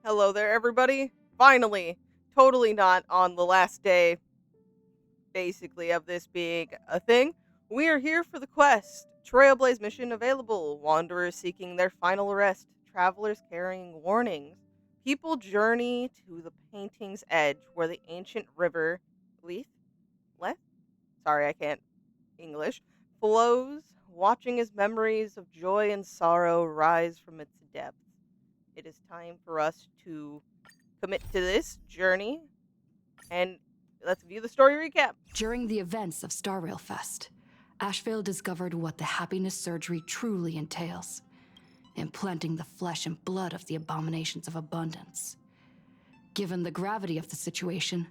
Hello there, everybody. Finally, totally not on the last day, basically, of this being a thing. We are here for the quest. Trailblaze mission available. Wanderers seeking their final rest. Travelers carrying warnings. People journey to the painting's edge where the ancient river, Lethe? Lethe? Sorry, I can't English, flows, watching as memories of joy and sorrow rise from its depths. It is time for us to commit to this journey, and let's view the story recap. During the events of Star Rail Fest, Asheville discovered what the happiness surgery truly entails, implanting the flesh and blood of the abominations of abundance. Given the gravity of the situation,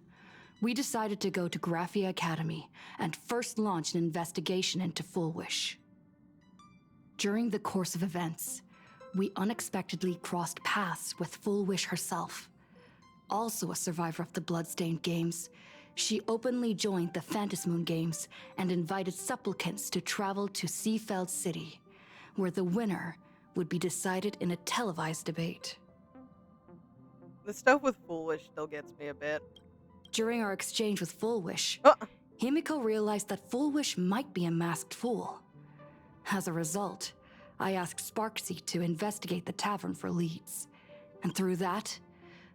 we decided to go to Graphia Academy and first launch an investigation into Full Wish. During the course of events, we unexpectedly crossed paths with Full Wish herself. Also a survivor of the Bloodstained Games, she openly joined the Phantasmoon Games and invited supplicants to travel to Seafeld City, where the winner would be decided in a televised debate. The stuff with Foolish still gets me a bit. During our exchange with Full Wish, Uh, Himiko realized that Full Wish might be a masked fool. As a result, I asked Sparksy to investigate the tavern for leads, and through that,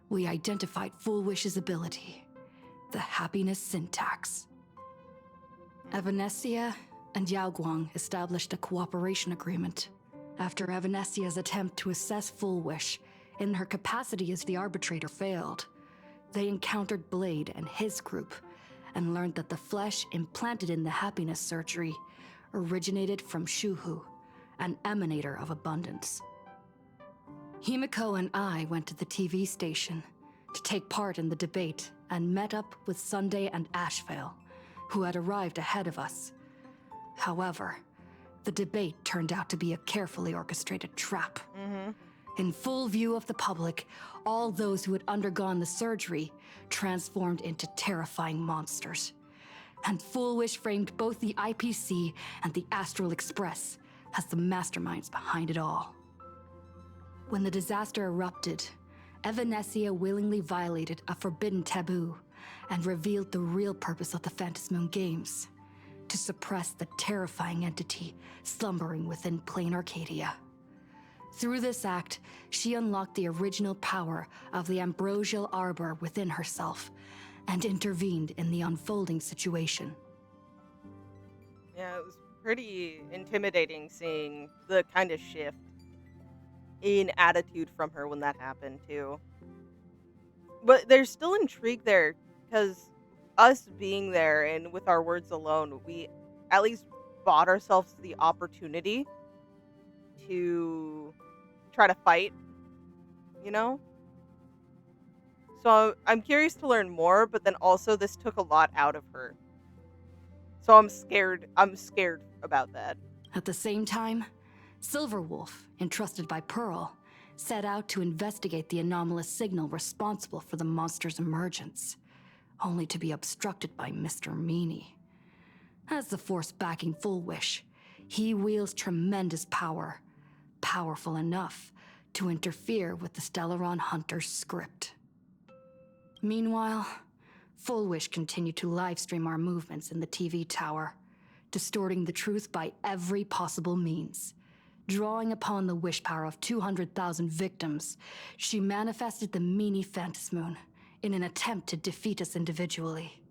we identified Full Wish's ability, the happiness syntax. Evanesia and Yao Guang established a cooperation agreement. After Evanesia's attempt to assess Full Wish in her capacity as the arbitrator failed, they encountered Blade and his group and learned that the flesh implanted in the happiness surgery originated from Shuhu, an emanator of abundance. Himiko and I went to the TV station to take part in the debate and met up with Sunday and Ashevale, who had arrived ahead of us. However, the debate turned out to be a carefully orchestrated trap. In full view of the public, all those who had undergone the surgery transformed into terrifying monsters. And Full Wish framed both the IPC and the Astral Express as the masterminds behind it all. When the disaster erupted, Evanesia willingly violated a forbidden taboo and revealed the real purpose of the Phantasmoon Games: to suppress the terrifying entity slumbering within plain Arcadia. Through this act, she unlocked the original power of the ambrosial arbor within herself and intervened in the unfolding situation. yeah, it was pretty intimidating seeing the kind of shift in attitude from her when that happened, too. But there's still intrigue there, because us being there and with our words alone, we at least bought ourselves the opportunity to try to fight, you know? So I'm curious to learn more, but then also this took a lot out of her. So I'm scared. I'm scared about that. At the same time, Silverwolf, entrusted by Pearl, set out to investigate the anomalous signal responsible for the monster's emergence, only to be obstructed by Mr. Meanie. As the force backing Full Wish, he wields tremendous power, powerful enough to interfere with the Stellaron Hunter's script. Meanwhile, Full Wish continued to livestream our movements in the TV tower, distorting the truth by every possible means. Drawing upon the wish power of 200,000 victims, she manifested the Meanie Phantasmoon in an attempt to defeat us individually.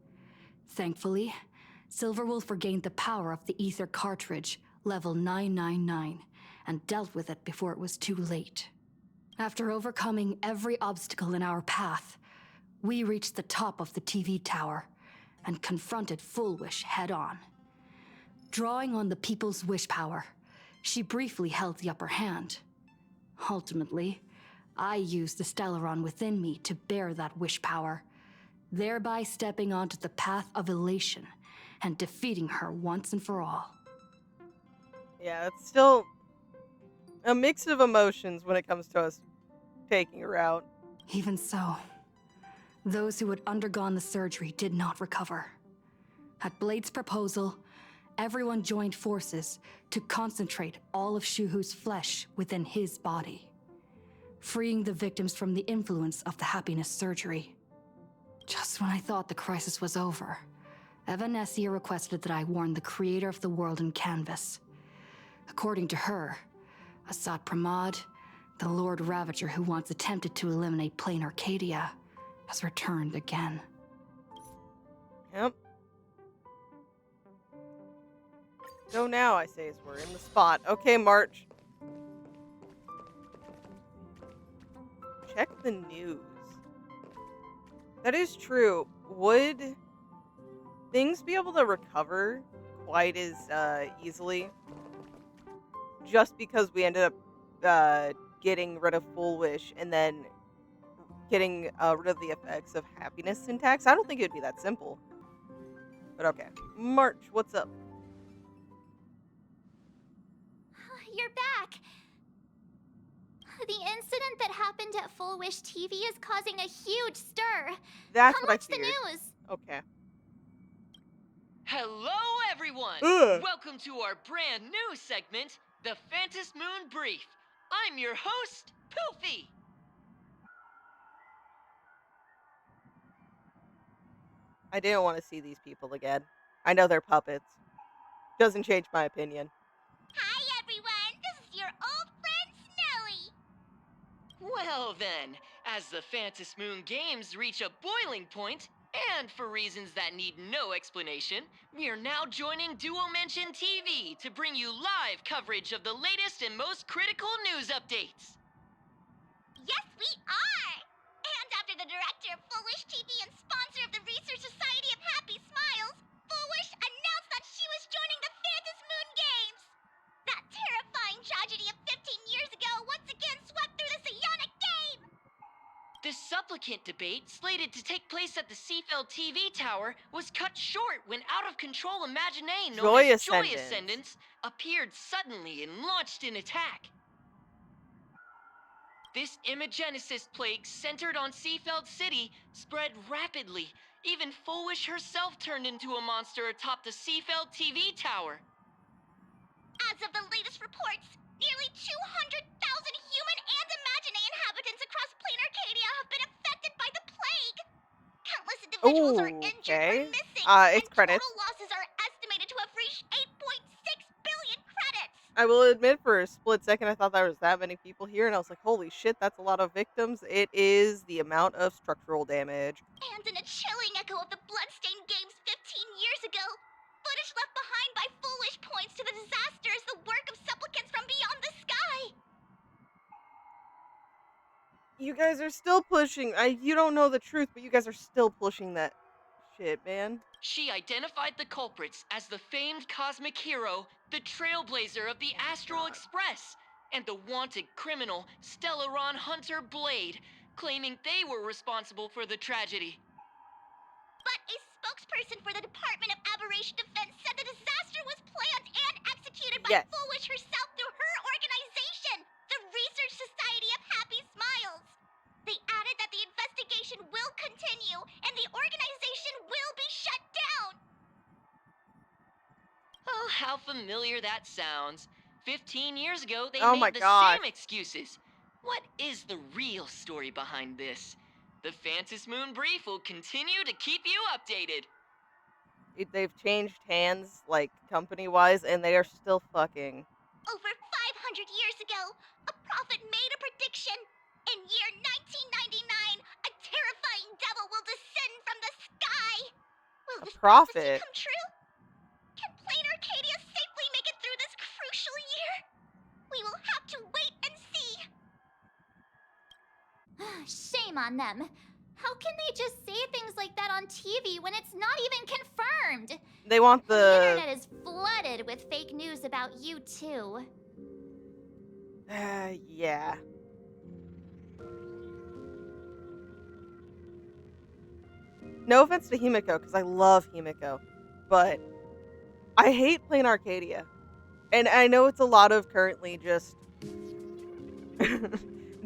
Thankfully, Silverwolf regained the power of the Ether cartridge, level 999, and dealt with it before it was too late. After overcoming every obstacle in our path, we reached the top of the TV tower and confronted Full Wish head-on. Drawing on the people's wish power, she briefly held the upper hand. Ultimately, I used the Stellaron within me to bear that wish power, thereby stepping onto the path of elation and defeating her once and for all. Yeah, it's still a mix of emotions when it comes to us taking her out. Even so, those who had undergone the surgery did not recover. At Blade's proposal, everyone joined forces to concentrate all of Shuhu's flesh within his body. freeing the victims from the influence of the happiness surgery. Just when I thought the crisis was over, Evanessia requested that I warn the creator of the world in canvas. According to her, Asad Pramod, the Lord Ravager who once attempted to eliminate plain Arcadia, has returned again. Yep. Go now, I say, as we're in the spot. Okay, March. Check the news. That is true. Would things be able to recover quite as easily? Just because we ended up getting rid of Full Wish and then getting rid of the effects of happiness syntax? I don't think it'd be that simple. But okay. March, what's up? You're back. The incident that happened at Full Wish TV is causing a huge stir. That's Come what I watch the feared. news. Okay. Hello, everyone! Ugh. Welcome to our brand new segment, the Phantom Moon Brief. I'm your host, Poofy. I didn't want to see these people again. I know they're puppets. Doesn't change my opinion. Hi, everyone. This is your old friend, Snowy. Well then, as the Phantom Moon Games reach a boiling point, and for reasons that need no explanation, we are now joining Duo Mention TV to bring you live coverage of the latest and most critical news updates. Yes, we are. And after the director of Full Wish TV and sponsor of the Research Society of Happy Smiles, Full Wish announced that she was joining the Phantom Moon Games. That terrifying tragedy of 15 years ago once again swept through the psionic game. The supplicant debate, slated to take place at the Seafeld TV tower, was cut short when out-of-control Imaginée known Joy as Joy Ascendants. Ascendants appeared suddenly and launched an attack. This imagenesis plague centered on Seafeld City spread rapidly. Even Full Wish herself turned into a monster atop the Seafeld TV tower. As of the latest reports, nearly 200,000 human and Imaginée inhabitants across plain Arcadia have been affected by the plague. Countless individuals are injured or Okay. missing, It's and credits. total losses are estimated to have reached 8.6 billion credits. I will admit, for a split second, I thought there was that many people here, and I was like, holy shit, that's a lot of victims. It is the amount of structural damage. And in a chilling echo of the bloodstained games 15 years ago, footage left behind by Full Wish points to the disaster as the work of supplicants from beyond the sky. You guys are still pushing. You don't know the truth, but you guys are still pushing that shit, man. She identified the culprits as the famed cosmic hero, the Trailblazer of the Astral Express, and the wanted criminal, Stellaron Hunter Blade, claiming they were responsible for the tragedy. But a spokesperson for the Department of Aberration Defense said the disaster was planned and executed by Yes. Full Wish herself through her organization, the Research Society of Happy Smiles. They added that the investigation will continue and the organization will be shut down. Oh, how familiar that sounds. 15 years ago, they Oh my made the gosh. same excuses. What is the real story behind this? The Phantom Moon Brief will continue to keep you updated. They've changed hands, like, company-wise, and they are still fucking. Over 500 years ago, a prophet made a prediction. In year 1999, a terrifying devil will descend from the sky. Will A this prophet? prophecy come true? Can plain Arcadia safely make it through this crucial year? We will have to wait and see. Shame on them. How can they just say things like that on TV when it's not even confirmed? They want The the. internet is flooded with fake news about you too. Yeah. No offense to Himiko, because I love Himiko, but I hate playing Arcadia. And I know it's a lot of currently just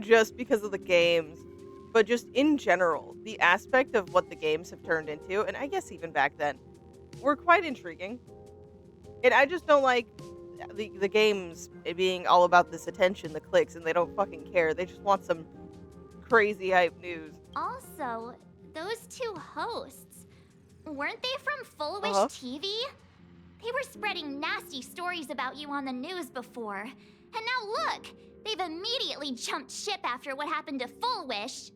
just because of the games, but just in general, the aspect of what the games have turned into, and I guess even back then, were quite intriguing. And I just don't like the games being all about this attention, the clicks, and they don't fucking care. They just want some crazy hype news. Also, those two hosts, weren't they from Full-Wish Uh-huh. TV? They were spreading nasty stories about you on the news before. And now look, they've immediately jumped ship after what happened to Full-Wish.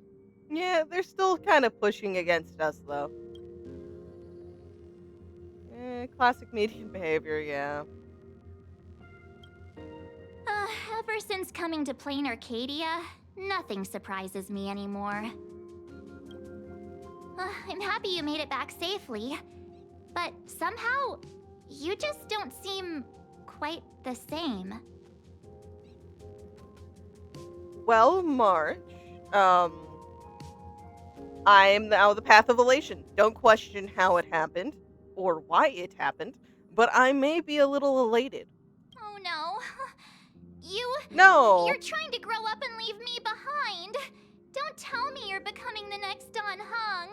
Yeah, they're still kind of pushing against us, though. Classic media behavior, yeah. Ever since coming to Plain Arcadia, nothing surprises me anymore. I'm happy you made it back safely, but somehow, you just don't seem quite the same. Well, March, I'm now the path of elation. Don't question how it happened, or why it happened, but I may be a little elated. Oh no. No! You're trying to grow up and leave me behind. Don't tell me you're becoming the next Don Hung.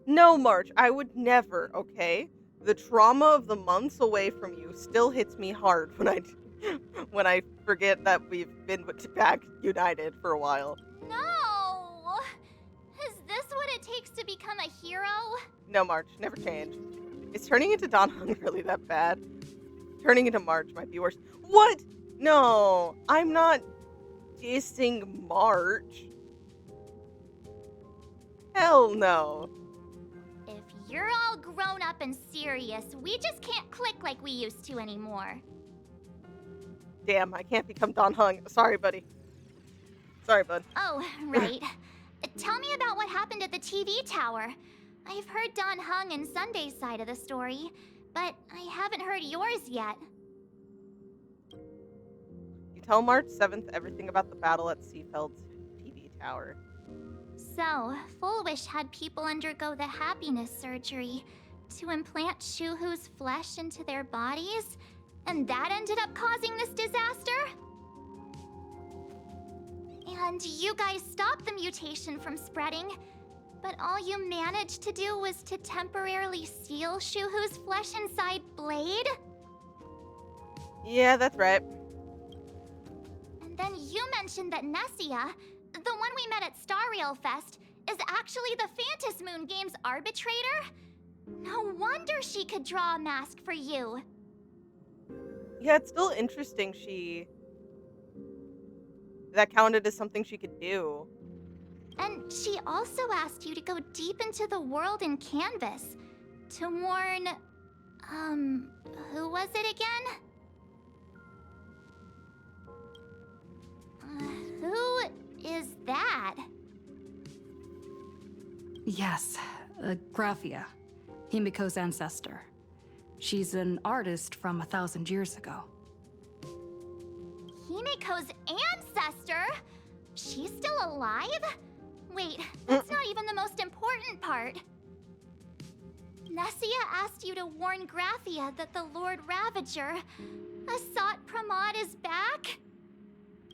No, March, I would never, okay? The trauma of the months away from you still hits me hard when I forget that we've been back united for a while. No! Is this what it takes to become a hero? No, March, never change. Is turning into Don Hung really that bad? Turning into March might be worse. What? No, I'm not dissing March. Hell no. If you're all grown up and serious, we just can't click like we used to anymore. Damn, I can't become Don Hung. Sorry, buddy. Sorry, bud. Oh, right. Tell me about what happened at the TV tower. I've heard Don Hung and Sunday's side of the story, but I haven't heard yours yet. You tell March 7th everything about the battle at Seafeld's TV tower. So, Full-Wish had people undergo the happiness surgery to implant Shuhu's flesh into their bodies, and that ended up causing this disaster? And you guys stopped the mutation from spreading, but all you managed to do was to temporarily seal Shuhu's flesh inside Blade? Yeah, that's right. And then you mentioned that Nessia, the one we met at Star Rail Fest, is actually the Phantom Moon Games arbitrator? No wonder she could draw a mask for you. Yeah, it's still interesting that counted as something she could do. And she also asked you to go deep into the world in Canvas to warn, who was it again? Who is that? Yes, Graphia, Himiko's ancestor. She's an artist from 1,000 years ago. Himiko's ancestor? She's still alive? Wait, that's not even the most important part. Nessia asked you to warn Graphia that the Lord Ravager, Asat Pramod, is back?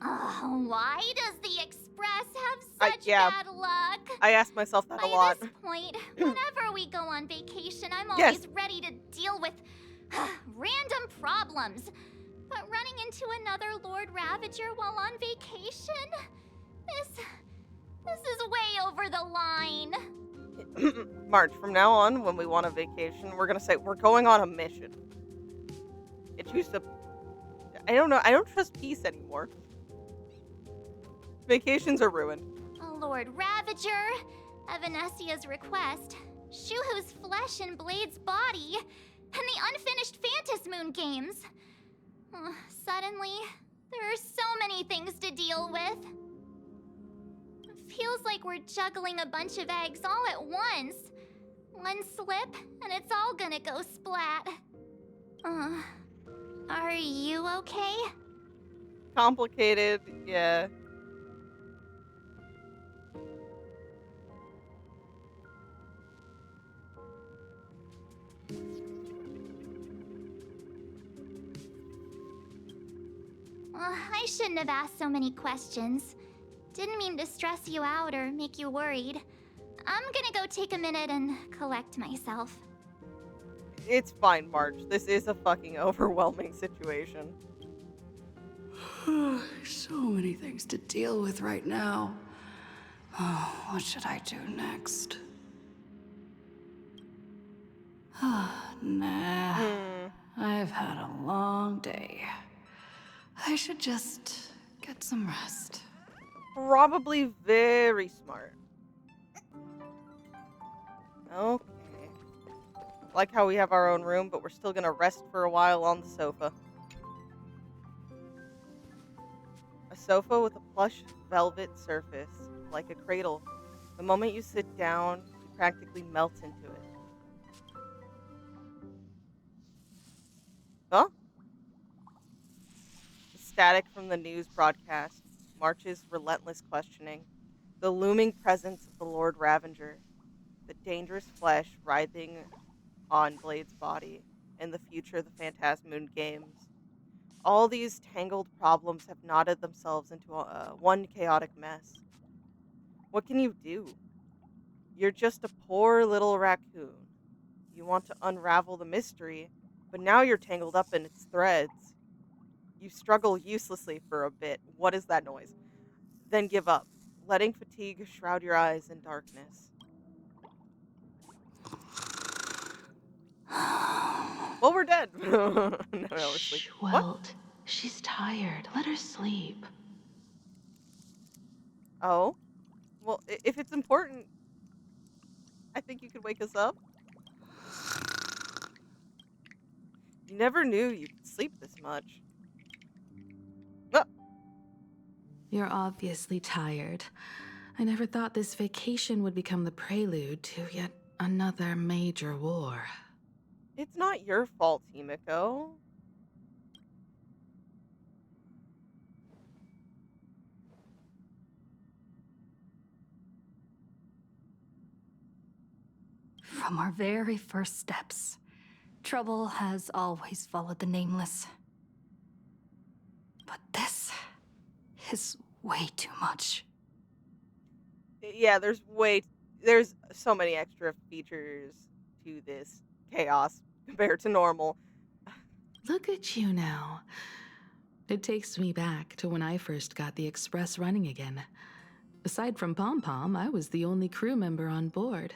Oh, why does the Express have such bad luck? I ask myself that a lot. By this point, whenever we go on vacation, I'm Yes. always ready to deal with random problems. But running into another Lord Ravager while on vacation? This is way over the line. March, from now on, when we want a vacation, we're gonna say we're going on a mission. It used to... I don't know. I don't trust peace anymore. Vacations are ruined. Lord Ravager, at Venessia's request, Shuhu's flesh and Blade's body, and the unfinished Phantom Moon games. Suddenly, there are so many things to deal with. It feels like we're juggling a bunch of eggs all at once. One slip, and it's all gonna go splat. Are you okay? Complicated, yeah. I shouldn't have asked so many questions. Didn't mean to stress you out or make you worried. I'm gonna go take a minute and collect myself. It's fine, March. This is a fucking overwhelming situation. So many things to deal with right now. Oh, what should I do next? Nah. Hmm. I've had a long day. I should just get some rest. Probably very smart. Okay. Like how we have our own room, but we're still gonna rest for a while on the sofa. A sofa with a plush velvet surface, like a cradle. The moment you sit down, you practically melt into it. Huh? The static from the news broadcast, March's relentless questioning, the looming presence of the Lord Ravenger, the dangerous flesh writhing on Blade's body, and the future of the Phantasmoon games. All these tangled problems have knotted themselves into one chaotic mess. What can you do? You're just a poor little raccoon. You want to unravel the mystery, but now you're tangled up in its threads. You struggle uselessly for a bit. What is that noise? Then give up, letting fatigue shroud your eyes in darkness. Well, we're dead. No, we're asleep. Shh, What? Welt. She's tired. Let her sleep. Oh? Well, if it's important, I think you could wake us up. You never knew you could sleep this much. Ah, You're obviously tired. I never thought this vacation would become the prelude to yet another major war. it's not your fault, Himiko. From our very first steps, trouble has always followed the Nameless. But this is way too much. Yeah, there's so many extra features to this chaos compared to normal. Look at you now. It takes me back to when I first got the Express running again. Aside from Pom Pom, I was the only crew member on board,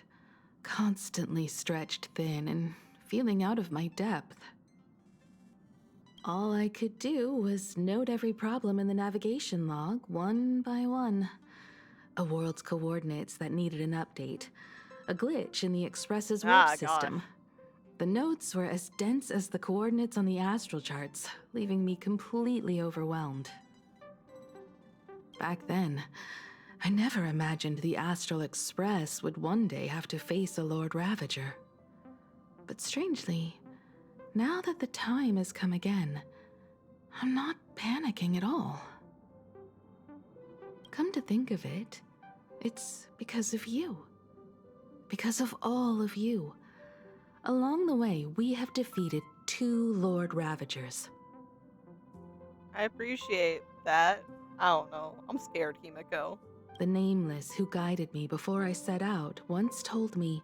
constantly stretched thin and feeling out of my depth. All I could do was note every problem in the navigation log one by one. A world's coordinates that needed an update, a glitch in the Express's warp Ah, gosh. system. The notes were as dense as the coordinates on the astral charts, leaving me completely overwhelmed. Back then, I never imagined the Astral Express would one day have to face a Lord Ravager. But strangely, now that the time has come again, I'm not panicking at all. Come to think of it, it's because of you. Because of all of you. Along the way, we have defeated 2 Lord Ravagers. I appreciate that. I don't know. I'm scared, Himiko. The Nameless who guided me before I set out once told me,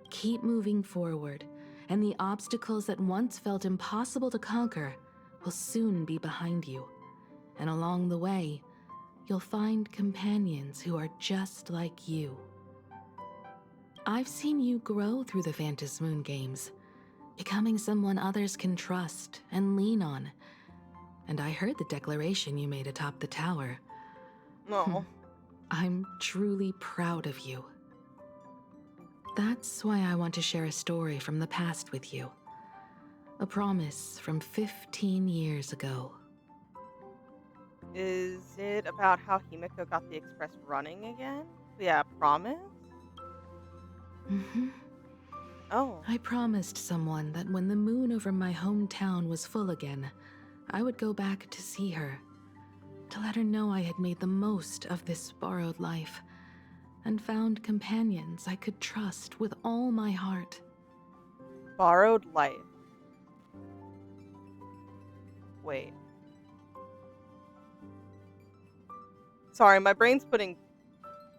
keep moving forward, and the obstacles that once felt impossible to conquer will soon be behind you. And along the way, you'll find companions who are just like you. I've seen you grow through the Phantasmoon games, becoming someone others can trust and lean on. And I heard the declaration you made atop the tower. No. I'm truly proud of you. That's why I want to share a story from the past with you. A promise from 15 years ago. Is it about how Himiko got the Express running again? Yeah, promise? Mm-hmm. Oh. I promised someone that when the moon over my hometown was full again, I would go back to see her, to let her know I had made the most of this borrowed life, and found companions I could trust with all my heart. Borrowed life. Wait. Sorry, my brain's putting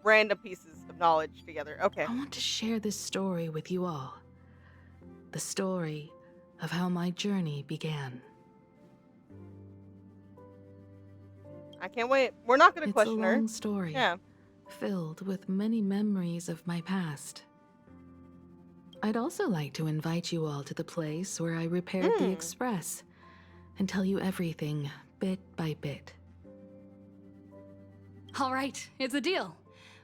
random pieces of knowledge together. Okay. I want to share this story with you all. The story of how my journey began. I can't wait. We're not gonna It's a question her. long story, Yeah. filled with many memories of my past. I'd also like to invite you all to the place where I repaired the Hmm. Express and tell you everything bit by bit. All right, it's a deal.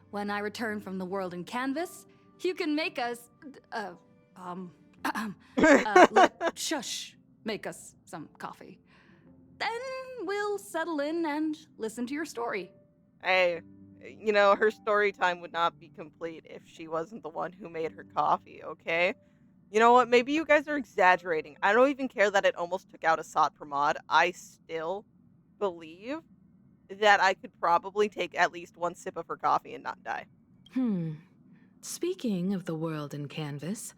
When I return from the world in canvas, you can make us, let Shush make us some coffee. Then we'll settle in and listen to your story. Hey, you know, her story time would not be complete if she wasn't the one who made her coffee, okay? You know what? Maybe you guys are exaggerating. I don't even care that it almost took out Assad Pramod. I still believe that I could probably take at least one sip of her coffee and not die. Speaking of the world in canvas,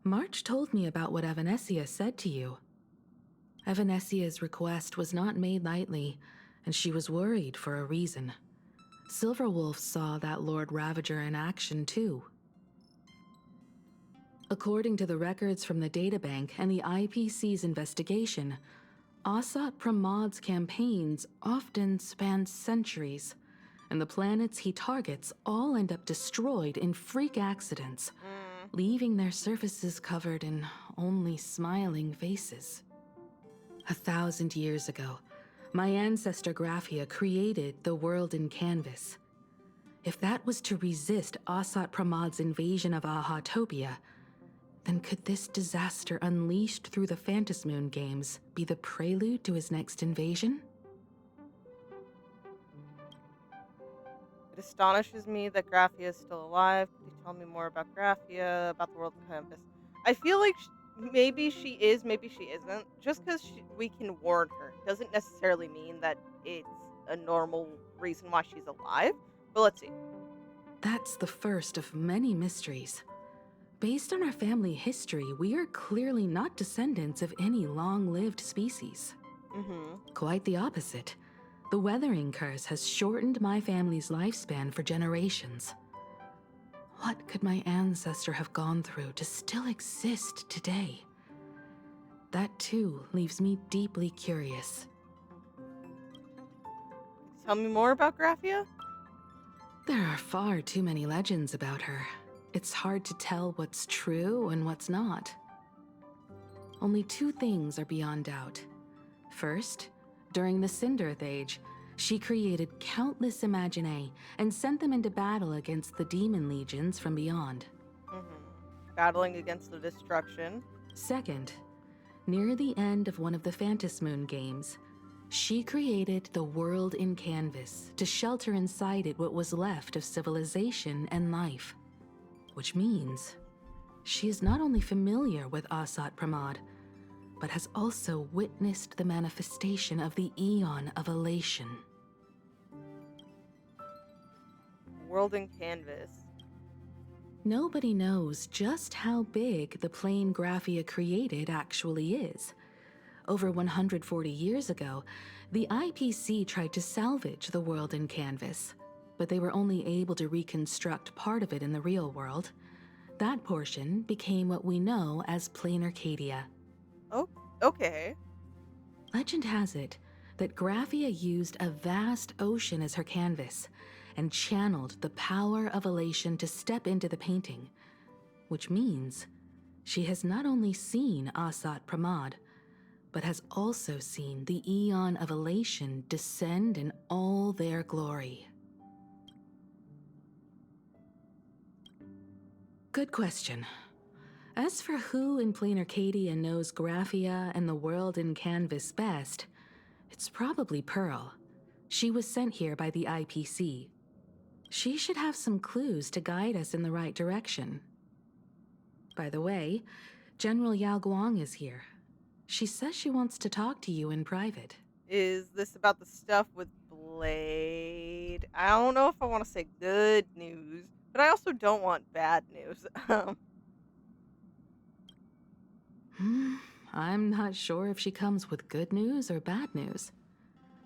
March told me about what Evanessia said to you. Evanessia's request was not made lightly, and she was worried for a reason. Silverwolf saw that Lord Ravager in action too. According to the records from the databank and the IPC's investigation, Assad Pramod's campaigns often span centuries, and the planets he targets all end up destroyed in freak accidents, leaving their surfaces covered in only smiling faces. 1,000 years ago, my ancestor Graphia created the world in canvas. If that was to resist Assad Pramod's invasion of Ahatopia, then could this disaster unleashed through the Phantasmoon games be the prelude to his next invasion? It astonishes me that Graphia is still alive. Could you tell me more about Graphia, about the world in canvas? I feel like maybe she is, maybe she isn't. Just because we can warn her doesn't necessarily mean that it's a normal reason why she's alive. But let's see. That's the first of many mysteries. Based on our family history, we are clearly not descendants of any long-lived species. Quite the opposite. The weathering curse has shortened my family's lifespan for generations. What could my ancestor have gone through to still exist today? That too leaves me deeply curious. Tell me more about Graphia? There are far too many legends about her. It's hard to tell what's true and what's not. Only two things are beyond doubt. First, during the Cinderth Age, she created countless Imaginae and sent them into battle against the demon legions from beyond. Battling against the destruction. Second, near the end of one of the Phantasmoon games, she created the world in canvas to shelter inside it what was left of civilization and life. Which means she is not only familiar with Assad Pramod, but has also witnessed the manifestation of the Eon of Elation. World in canvas. Nobody knows just how big the plane Graphia created actually is. Over 140 years ago, the IPC tried to salvage the world in canvas, but they were only able to reconstruct part of it in the real world. That portion became what we know as Plain Arcadia. Oh, okay. Legend has it that Graphia used a vast ocean as her canvas and channeled the power of elation to step into the painting, which means she has not only seen Assad Pramod, but has also seen the Eon of Elation descend in all their glory. Good question. As for who in Plain Arcadia knows Graphia and the world in canvas best, it's probably Pearl. She was sent here by the IPC. She should have some clues to guide us in the right direction. By the way, General Yao Guang is here. She says she wants to talk to you in private. Is this about the stuff with Blade? I don't know if I want to say good news, but I also don't want bad news. I'm not sure if she comes with good news or bad news.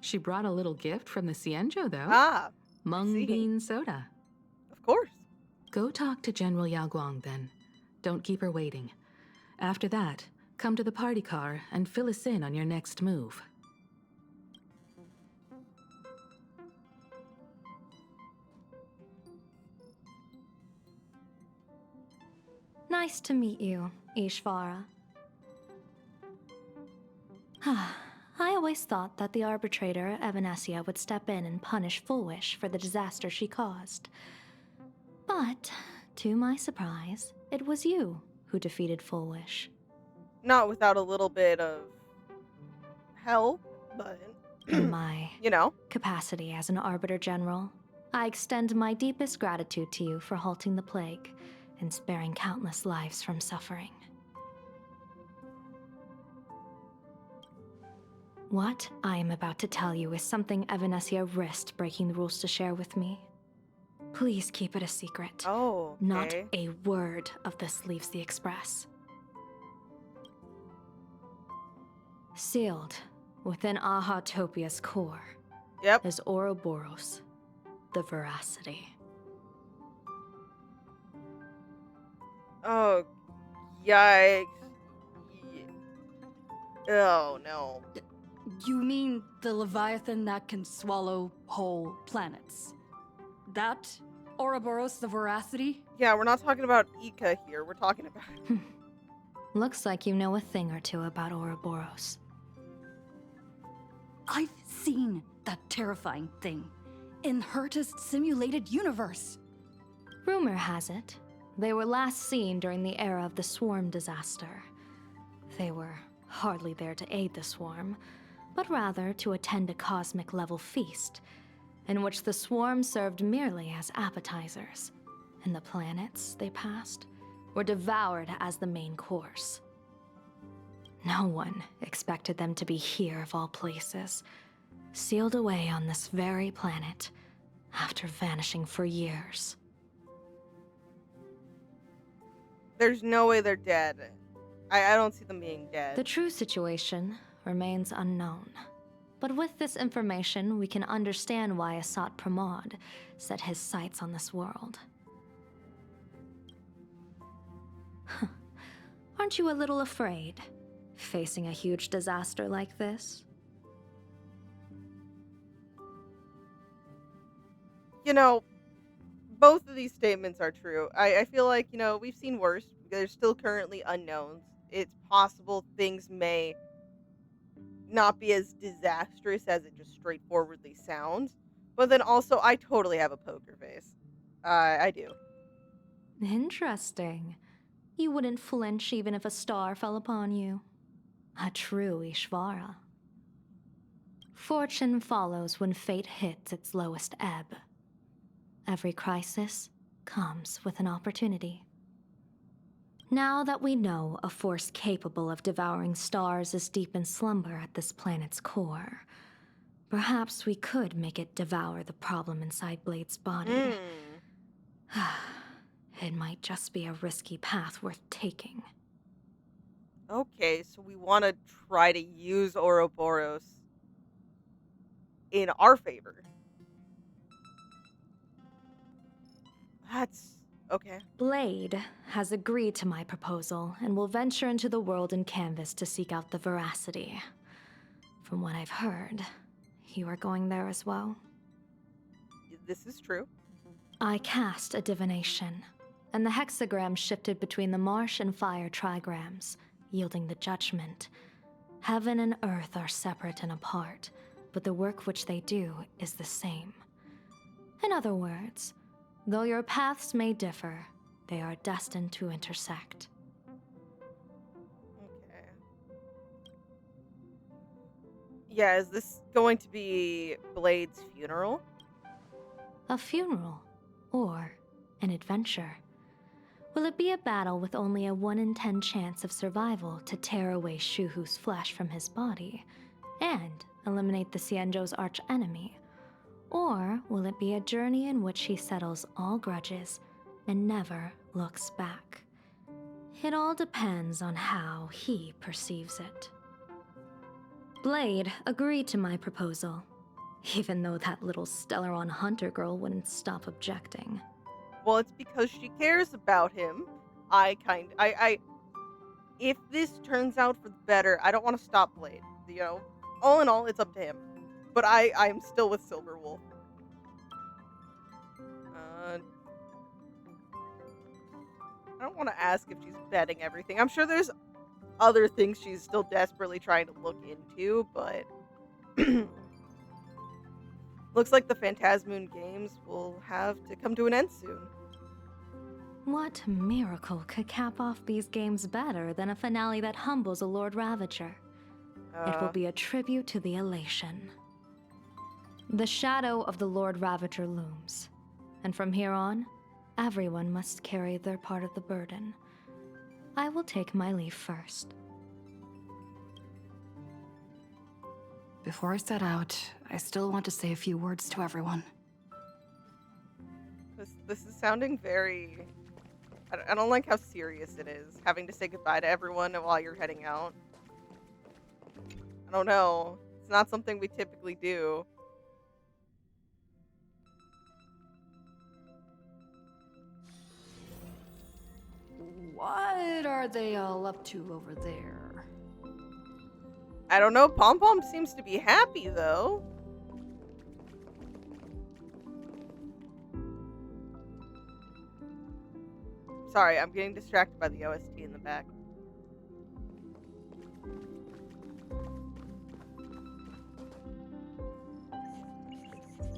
She brought a little gift from the Cienjo, though. I Mung see. bean soda. Of course. Go talk to General Yao Guang, then. Don't keep her waiting. After that, come to the party car and fill us in on your next move. Nice to meet you, Ishvara. I always thought that the arbitrator, Evanesia, would step in and punish Foolish for the disaster she caused. But, to my surprise, it was you who defeated Foolish. Not without a little bit of help, but In my you know. capacity as an Arbiter General, I extend my deepest gratitude to you for halting the plague and sparing countless lives from suffering. What I am about to tell you is something Evanesia risked breaking the rules to share with me. Please keep it a secret. Oh, okay. Not a word of this leaves the Express. Sealed within Ahatopia's core Yep. is Ouroboros, the Veracity. Oh, yikes. Oh, no. You mean the Leviathan that can swallow whole planets? That? Ouroboros the Veracity? Yeah, we're not talking about Ika here. We're talking about... Looks like you know a thing or two about Ouroboros. I've seen that terrifying thing in Herta's simulated universe. Rumor has it, they were last seen during the era of the Swarm disaster. They were hardly there to aid the Swarm, but rather to attend a cosmic-level feast, in which the Swarm served merely as appetizers, and the planets they passed were devoured as the main course. No one expected them to be here of all places, sealed away on this very planet, after vanishing for years. There's no way they're dead. I don't see them being dead. The true situation remains unknown. But with this information, we can understand why Asat Pramod set his sights on this world. Aren't you a little afraid, facing a huge disaster like this? You know, both of these statements are true. I feel like, we've seen worse. There's still currently unknowns. It's possible things may not be as disastrous as it just straightforwardly sounds. But then also, I totally have a poker face. I do. Interesting. You wouldn't flinch even if a star fell upon you. A true Ishvara. Fortune follows when fate hits its lowest ebb. Every crisis comes with an opportunity. Now that we know a force capable of devouring stars is deep in slumber at this planet's core, perhaps we could make it devour the problem inside Blade's body. It might just be a risky path worth taking. Okay, so we want to try to use Ouroboros in our favor. That's okay. Blade has agreed to my proposal and will venture into the world in canvas to seek out the Veracity. From what I've heard, you are going there as well. This is true. I cast a divination, and the hexagram shifted between the marsh and fire trigrams, yielding the judgment. Heaven and earth are separate and apart, but the work which they do is the same. In other words, though your paths may differ, they are destined to intersect. Okay. Yeah, is this going to be Blade's funeral? A funeral, or an adventure. Will it be a battle with only a 1 in 10 chance of survival to tear away Shuhu's flesh from his body and eliminate the Xianzhou's arch-enemy? Or will it be a journey in which he settles all grudges and never looks back? It all depends on how he perceives it. Blade agreed to my proposal, even though that little Stellaron hunter girl wouldn't stop objecting. Well, it's because she cares about him. If this turns out for the better, I don't want to stop Blade. All in all, it's up to him. But I'm still with Silverwolf. don't want to ask if she's betting everything. I'm sure there's other things she's still desperately trying to look into, but looks like the Phantasmoon games will have to come to an end soon. What miracle could cap off these games better than a finale that humbles a Lord Ravager? It will be a tribute to the elation. The shadow of the Lord Ravager looms, and from here on, everyone must carry their part of the burden. I will take my leave first. Before I set out, I still want to say a few words to everyone. This is sounding very... I don't like how serious it is, having to say goodbye to everyone while you're heading out. I don't know. It's not something we typically do. What are they all up to over there? I don't know. Pom Pom seems to be happy, though. Sorry, I'm getting distracted by the OST in the back.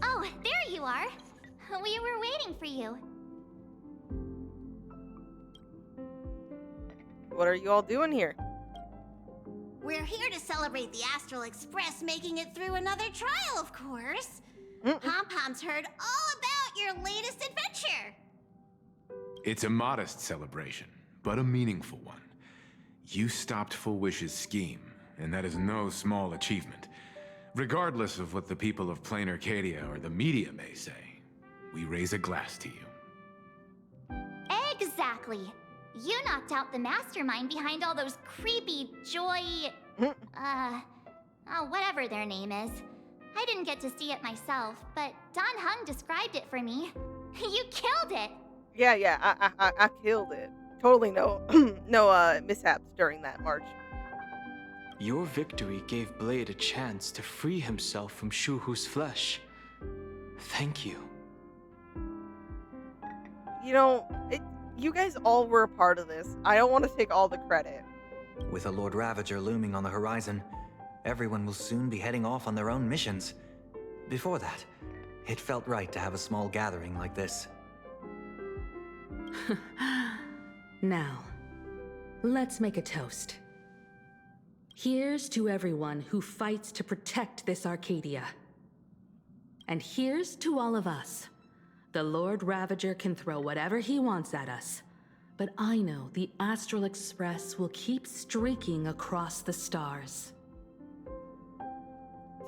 Oh, there you are. We were waiting for you. What are you all doing here? We're here to celebrate the Astral Express making it through another trial, of course. Pom-Pom's heard all about your latest adventure. It's a modest celebration, but a meaningful one. You stopped Full Wish's scheme, and that is no small achievement. Regardless of what the people of Plain Arcadia or the media may say, we raise a glass to you. Exactly. You knocked out the mastermind behind all those creepy Joy... whatever their name is. I didn't get to see it myself, but Don Hung described it for me. You killed it! Yeah, I killed it. Totally no mishaps during that march. Your victory gave Blade a chance to free himself from Shuhu's flesh. Thank you. You know, you guys all were a part of this. I don't want to take all the credit. With a Lord Ravager looming on the horizon, everyone will soon be heading off on their own missions. Before that, it felt right to have a small gathering like this. Now, let's make a toast. Here's to everyone who fights to protect this Arcadia. And here's to all of us. The Lord Ravager can throw whatever he wants at us, but I know the Astral Express will keep streaking across the stars.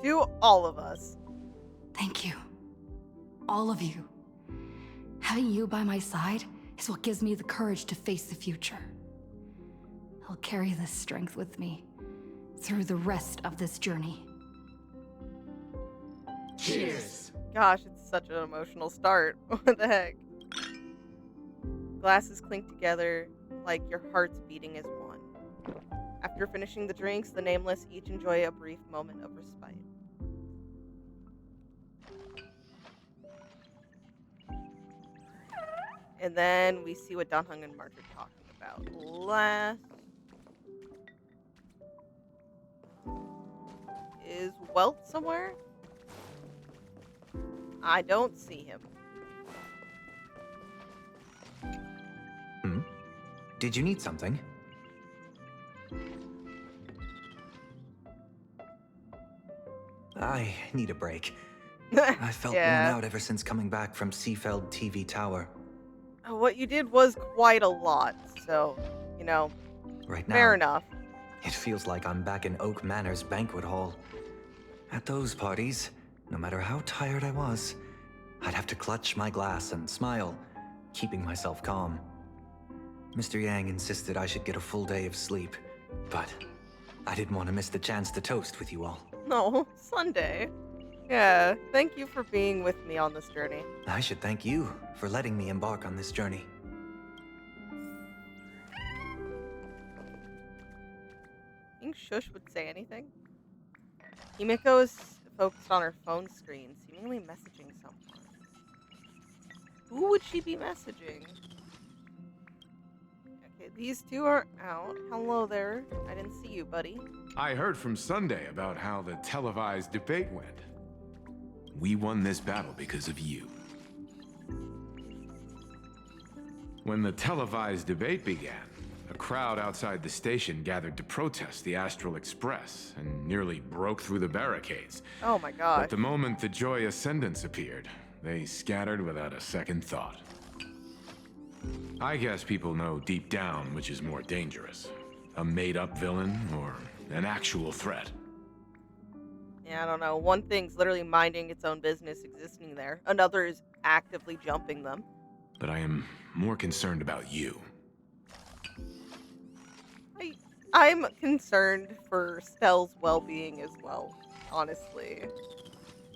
To all of us. Thank you. All of you. Having you by my side is what gives me the courage to face the future. I'll carry this strength with me through the rest of this journey. Cheers! Gosh, it's such an emotional start. What the heck? Glasses clink together like your hearts beating as one. After finishing the drinks, the nameless each enjoy a brief moment of respite. And then we see what Don Hung and Mark are talking about. Last is Welt somewhere? I don't see him. Did you need something? I need a break. I felt worn out ever since coming back from Seafeld TV Tower. What you did was quite a lot, so, you know, Right now, fair enough. it feels like I'm back in Oak Manor's banquet hall. At those parties, no matter how tired I was, I'd have to clutch my glass and smile, keeping myself calm. Mr. Yang insisted I should get a full day of sleep, but I didn't want to miss the chance to toast with you all. No, Sunday. Yeah, thank you for being with me on this journey. I should thank you for letting me embark on this journey. Think Shush would say anything? Himiko is focused on her phone screen, seemingly messaging someone. Who would she be messaging? these two are out. Hello there. I didn't see you, buddy. I heard from Sunday about how the televised debate went. We won this battle because of you. When the televised debate began, a crowd outside the station gathered to protest the Astral Express and nearly broke through the barricades. Oh my gosh. But the moment the Joy Ascendants appeared, they scattered without a second thought. I guess people know deep down which is more dangerous, a made-up villain or an actual threat. Yeah, I don't know. One thing's literally minding its own business existing there. Another is actively jumping them. But I am more concerned about you. I'm concerned for Stell's well-being as well, honestly.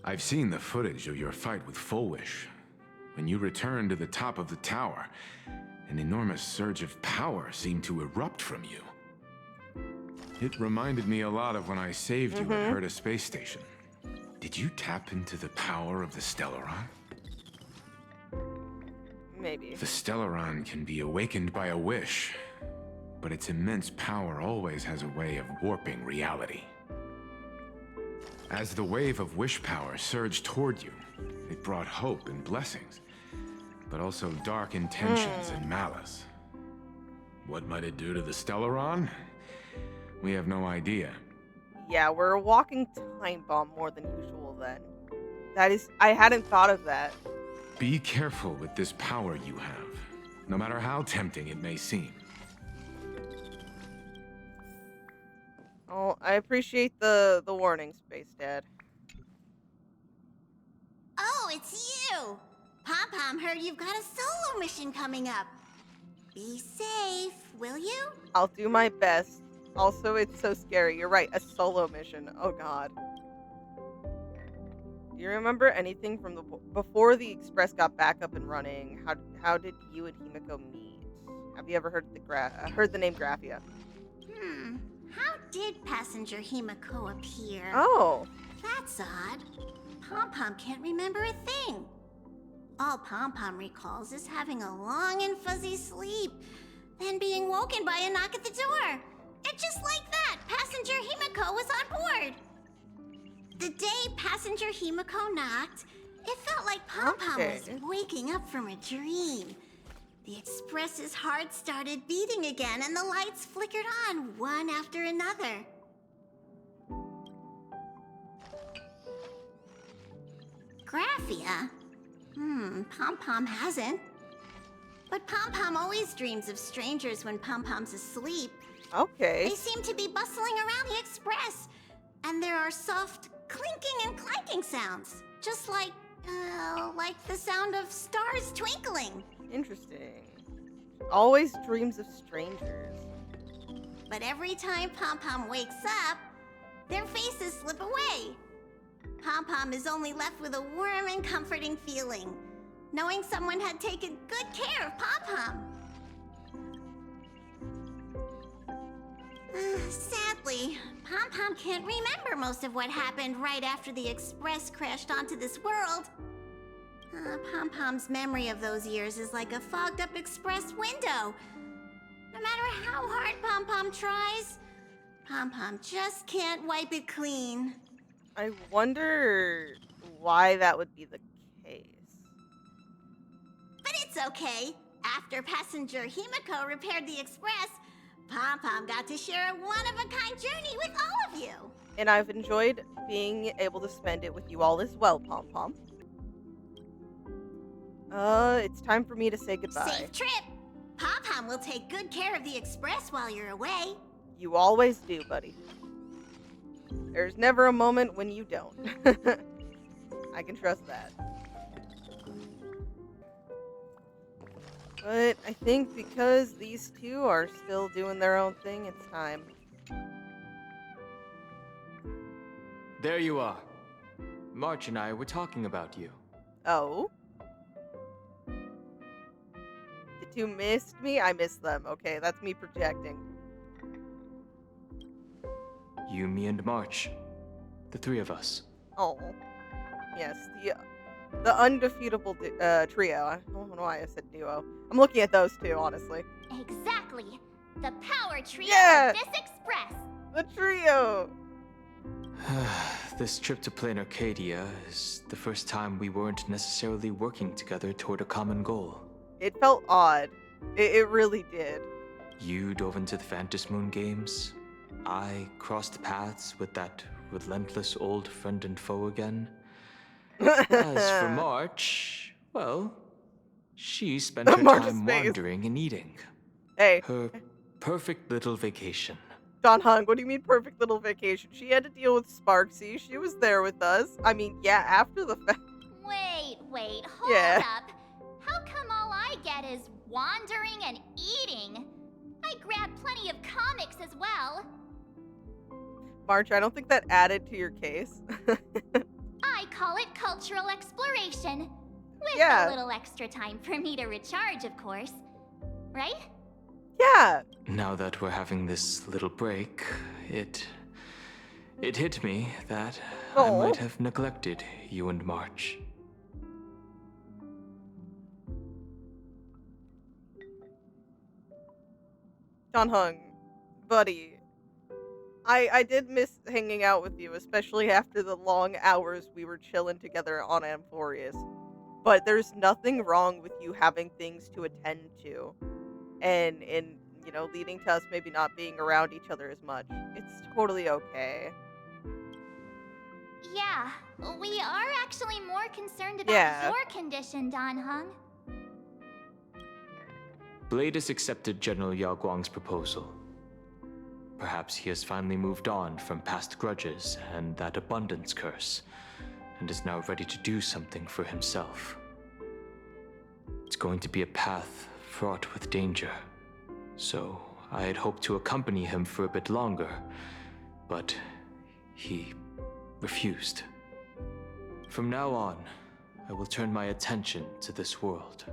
I've seen the footage of your fight with Full Wish. When you returned to the top of the tower, an enormous surge of power seemed to erupt from you. It reminded me a lot of when I saved you at Herta Space Station. Did you tap into the power of the Stellaron? Maybe. The Stellaron can be awakened by a wish, but its immense power always has a way of warping reality. As the wave of wish power surged toward you, it brought hope and blessings, but also dark intentions and malice. What might it do to the Stellaron? We have no idea. Yeah, we're a walking time bomb more than usual then. I hadn't thought of that. Be careful with this power you have, no matter how tempting it may seem. Oh, I appreciate the warning, Space Dad. Oh, it's you! Pom-Pom heard you've got a solo mission coming up. Be safe, will you? I'll do my best. Also, it's so scary. You're right, a solo mission. Oh god. Do you remember anything from before the Express got back up and running? How did you and Himiko meet? Have you ever heard the name Graphia? How did passenger Himiko appear? Oh. That's odd. Pom-Pom can't remember a thing. All Pom-Pom recalls is having a long and fuzzy sleep, then being woken by a knock at the door. And just like that, passenger Himiko was on board. The day passenger Himiko knocked, it felt like Pom-Pom was waking up from a dream. The Express's heart started beating again, and the lights flickered on one after another. Graphia? Pom-Pom hasn't. But Pom-Pom always dreams of strangers when Pom-Pom's asleep. Okay. They seem to be bustling around the Express, and there are soft clinking and clanking sounds, just like the sound of stars twinkling. Interesting. Always dreams of strangers. But every time Pom-Pom wakes up, their faces slip away. Pom-Pom is only left with a warm and comforting feeling, knowing someone had taken good care of Pom-Pom. Sadly, Pom-Pom can't remember most of what happened right after the Express crashed onto this world. Pom-Pom's memory of those years is like a fogged-up Express window. No matter how hard Pom-Pom tries, Pom-Pom just can't wipe it clean. I wonder why that would be the case. But it's okay. After passenger Himiko repaired the Express, Pom-Pom got to share a one-of-a-kind journey with all of you. And I've enjoyed being able to spend it with you all as well, Pom-Pom. It's time for me to say goodbye. Safe trip. Pom-Pom will take good care of the Express while you're away. You always do, buddy. There's never a moment when you don't. I can trust that. But I think because these two are still doing their own thing, it's time. There you are. March and I were talking about you. Oh? The two missed me? I missed them. Okay, that's me projecting. You, me, and March. The three of us. Oh. Yes, The undefeatable trio. I don't know why I said duo. I'm looking at those two, honestly. Exactly. The power trio Yeah! of this express. The trio! This trip to Plain Arcadia is the first time we weren't necessarily working together toward a common goal. It felt odd. It really did. You dove into the Phantom Moon games. I crossed paths with that relentless old friend and foe again. As for March, well, she spent her March's time face. wandering and eating. Hey, Her perfect little vacation. Don Hung, what do you mean perfect little vacation? She had to deal with Sparksy. She was there with us. I mean, yeah, after the fact. Wait, hold Yeah. up. How come all I get is wandering and eating? I grabbed plenty of comics as well. March, I don't think that added to your case. I call it cultural exploration. With Yeah. a little extra time for me to recharge, of course. Right? Yeah. Now that we're having this little break, it hit me that I Aw. might have neglected you and March. Don Hung, buddy, I did miss hanging out with you, especially after the long hours we were chilling together on Amphorius. But there's nothing wrong with you having things to attend to, and you know, leading to us maybe not being around each other as much. It's totally okay. Yeah, we are actually more concerned about Yeah. your condition, Don Hung. Blade has accepted General Yao Guang's proposal. Perhaps he has finally moved on from past grudges and that abundance curse, and is now ready to do something for himself. It's going to be a path fraught with danger, so I had hoped to accompany him for a bit longer, but he refused. From now on, I will turn my attention to this world.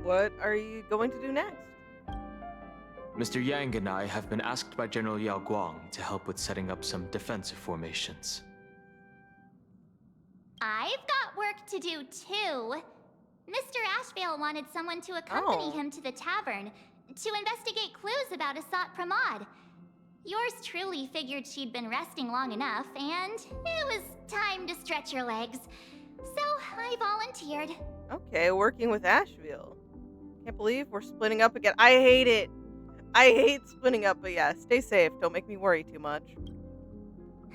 What are you going to do next? Mr. Yang and I have been asked by General Yao Guang to help with setting up some defensive formations. I've got work to do too. Mr. Ashvale wanted someone to accompany him to the tavern to investigate clues about Asat Pramod. Yours truly figured she'd been resting long enough, and it was time to stretch her legs. So I volunteered. Okay, working with Asheville. Can't believe we're splitting up again. I hate it. I hate splitting up, but yeah, stay safe. Don't make me worry too much.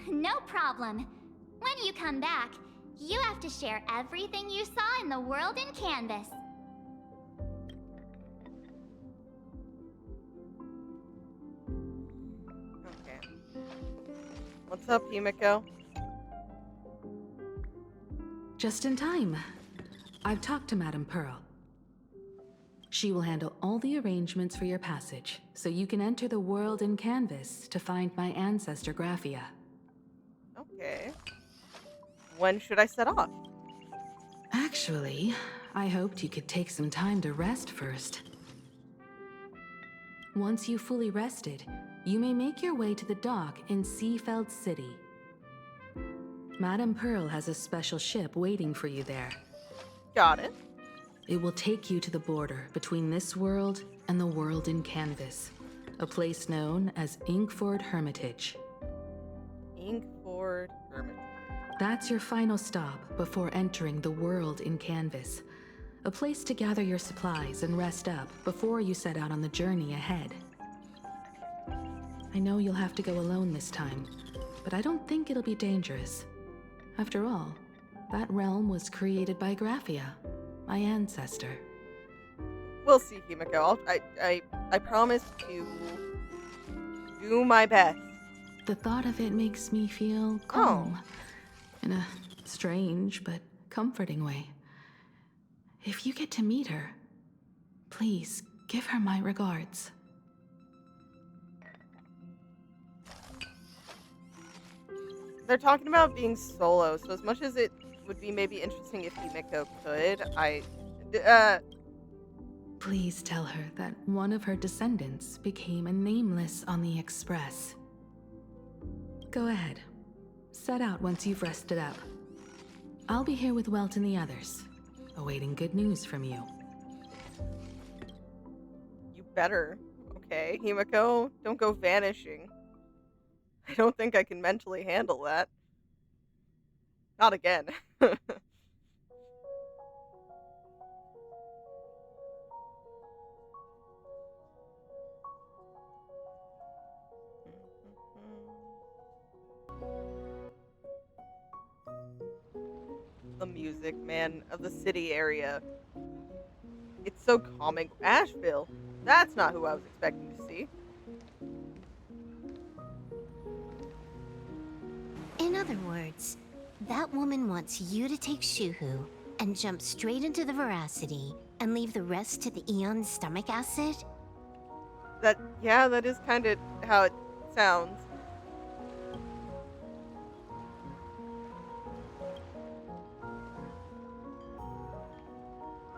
No problem. When you come back, you have to share everything you saw in the world in Canvas. Okay. What's up, Himiko? Just in time. I've talked to Madame Pearl. She will handle all the arrangements for your passage, so you can enter the world in Canvas to find my ancestor Graphia. Okay. When should I set off? Actually, I hoped you could take some time to rest first. Once you've fully rested, you may make your way to the dock in Seafeld City. Madame Pearl has a special ship waiting for you there. Got it. It will take you to the border between this world and the world in Canvas, a place known as Inkford Hermitage. Inkford Hermitage. That's your final stop before entering the world in Canvas, a place to gather your supplies and rest up before you set out on the journey ahead. I know you'll have to go alone this time, but I don't think it'll be dangerous. After all, that realm was created by Graphia, my ancestor. We'll see, Himiko. I promise to do my best. The thought of it makes me feel calm, in a strange but comforting way. If you get to meet her, please give her my regards. They're talking about being solo, so as much as it would be maybe interesting if Himiko could, Please tell her that one of her descendants became a nameless on the Express. Go ahead. Set out once you've rested up. I'll be here with Welt and the others, awaiting good news from you. You better. Okay, Himiko, don't go vanishing. I don't think I can mentally handle that. Not again. The music, man, of the city area. It's so calming. Asheville. That's not who I was expecting to see. In other words, that woman wants you to take Shuhu and jump straight into the veracity and leave the rest to the Eon's stomach acid? Yeah, that is kind of how it sounds.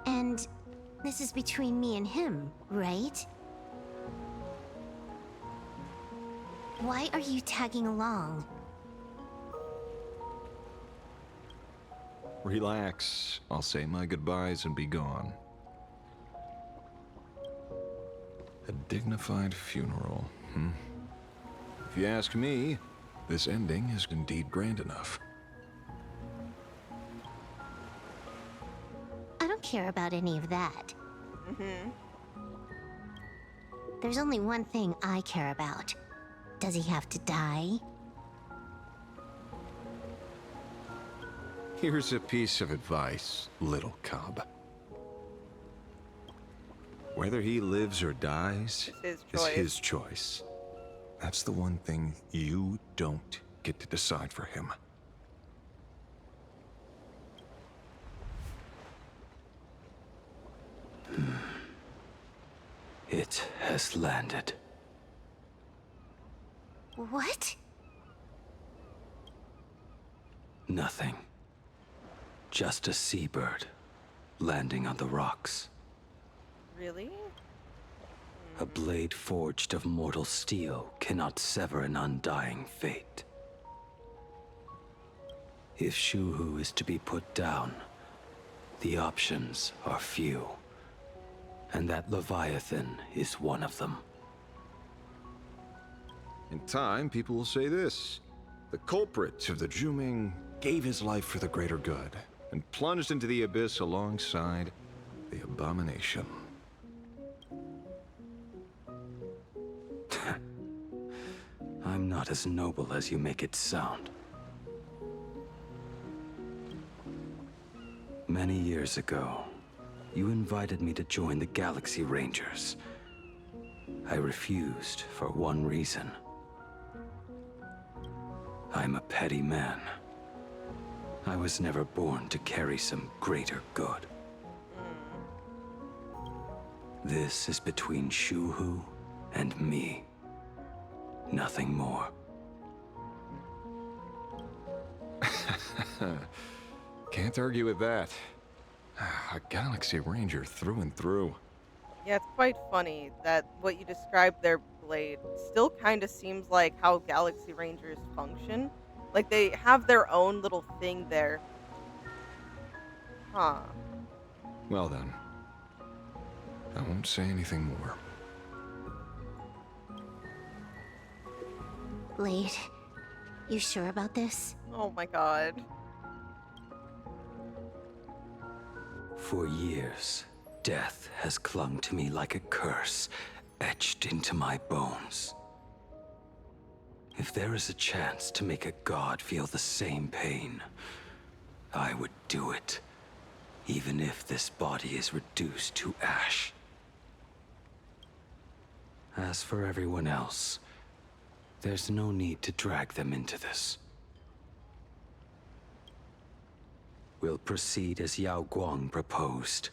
And this is between me and him, right? Why are you tagging along? Relax. I'll say my goodbyes and be gone. A dignified funeral, If you ask me, this ending is indeed grand enough. I don't care about any of that. Mm-hmm. There's only one thing I care about. Does he have to die? Here's a piece of advice, little cub. Whether he lives or dies It's is his choice. That's the one thing you don't get to decide for him. It has landed. What? Nothing. Just a seabird landing on the rocks. Really? A blade forged of mortal steel cannot sever an undying fate. If Shuhu is to be put down, the options are few. And that Leviathan is one of them. In time, people will say this. The culprit of the Juming gave his life for the greater good and plunged into the abyss alongside the abomination. I'm not as noble as you make it sound. Many years ago, you invited me to join the Galaxy Rangers. I refused for one reason. I'm a petty man. I was never born to carry some greater good. This is between Shuhu and me. Nothing more. Can't argue with that. A Galaxy Ranger through and through. Yeah, it's quite funny that what you described their blade still kind of seems like how Galaxy Rangers function. Like they have their own little thing there. Huh. Well then, I won't say anything more. Blade, you sure about this? Oh my god. For years, death has clung to me like a curse, etched into my bones. If there is a chance to make a god feel the same pain, I would do it, even if this body is reduced to ash. As for everyone else, there's no need to drag them into this. We'll proceed as Yao Guang proposed.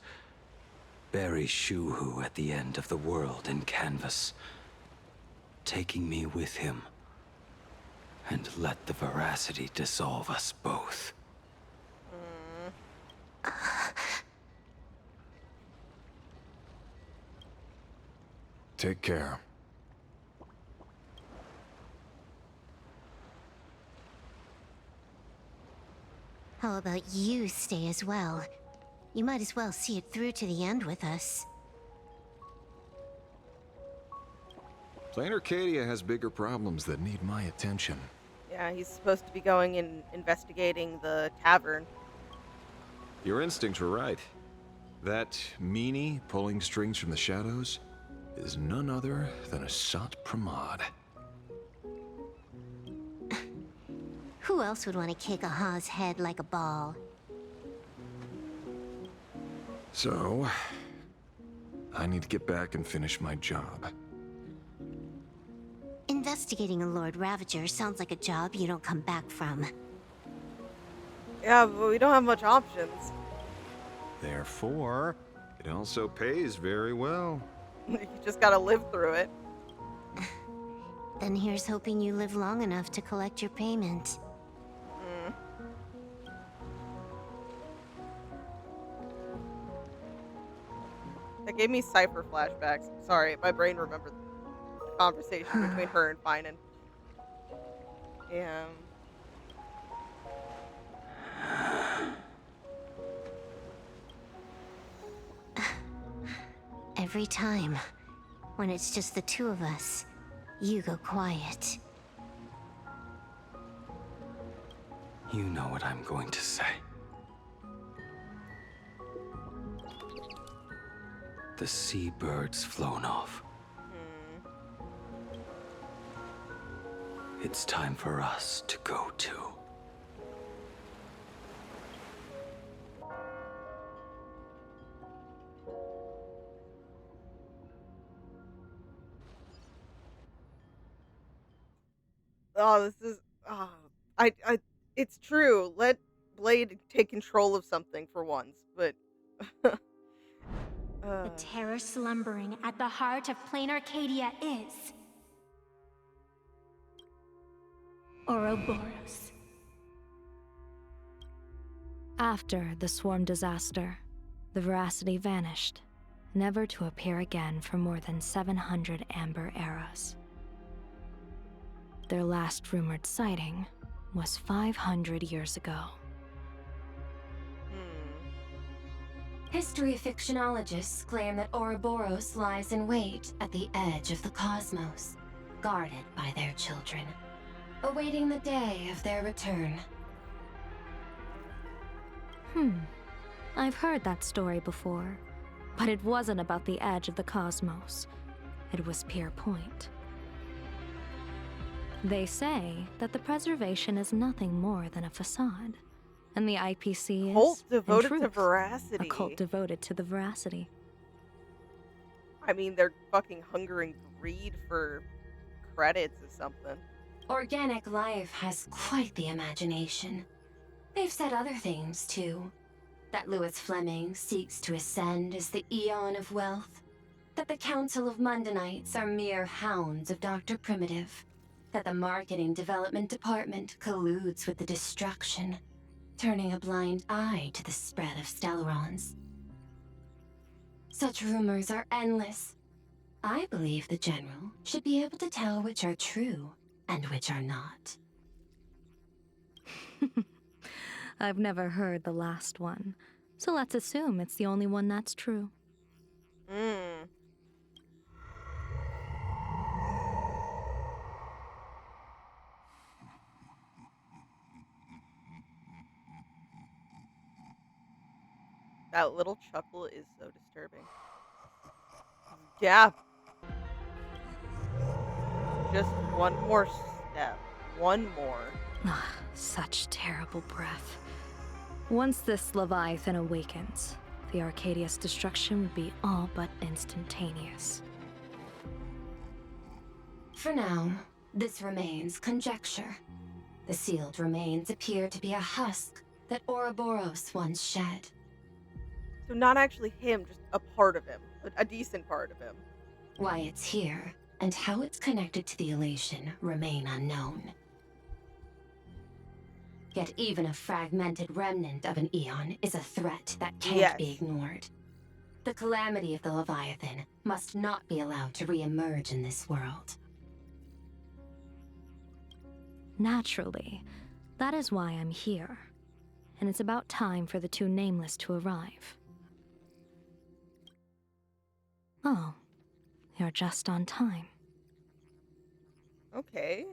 Bury Shuhu at the end of the world in canvas, taking me with him, and let the veracity dissolve us both. Take care. How about you stay as well? You might as well see it through to the end with us. Plain Arcadia has bigger problems that need my attention. Yeah, he's supposed to be going and investigating the tavern. Your instincts were right. That meanie pulling strings from the shadows is none other than Asat Pramod. Who else would want to kick a Ha's head like a ball? So, I need to get back and finish my job. Investigating a Lord Ravager sounds like a job you don't come back from. Yeah, but we don't have much options. Therefore, it also pays very well. You just gotta live through it. Then here's hoping you live long enough to collect your payment. That gave me Cypher flashbacks. Sorry, my brain remembered the conversation between her and Finan. Damn. Every time, when it's just the two of us, you go quiet. You know what I'm going to say. The seabird's flown off. It's time for us to go too. Oh, this is. Oh, it's true. Let Blade take control of something for once, but. The terror slumbering at the heart of Plain Arcadia is... Ouroboros. After the swarm disaster, the Veracity vanished, never to appear again for more than 700 amber eras. Their last rumored sighting was 500 years ago. History fictionologists claim that Ouroboros lies in wait at the edge of the cosmos, guarded by their children, awaiting the day of their return. I've heard that story before, but it wasn't about the edge of the cosmos. It was Pier Point. They say that the preservation is nothing more than a facade, and the IPC Cult is, devoted in to truth, veracity. a cult devoted to the Veracity. I mean, they're fucking hungering greed for credits or something. Organic life has quite the imagination. They've said other things, too. That Louis Fleming seeks to ascend as the Eon of Wealth. That the Council of Mundanites are mere hounds of Dr. Primitive. That the Marketing Development Department colludes with the destruction, turning a blind eye to the spread of Stellarons. Such rumors are endless. I believe the General should be able to tell which are true and which are not. I've never heard the last one, so let's assume it's the only one that's true. That little chuckle is so disturbing. Yeah. Just one more step. One more. Such terrible breath. Once this Leviathan awakens, the Arcadia's destruction would be all but instantaneous. For now, this remains conjecture. The sealed remains appear to be a husk that Ouroboros once shed. So not actually him, just a part of him. A decent part of him. Why it's here, and how it's connected to the elation, remain unknown. Yet even a fragmented remnant of an Eon is a threat that can't be ignored. The calamity of the Leviathan must not be allowed to re-emerge in this world. Naturally, that is why I'm here. and it's about time for the two nameless to arrive. Oh, you're just on time. Okay.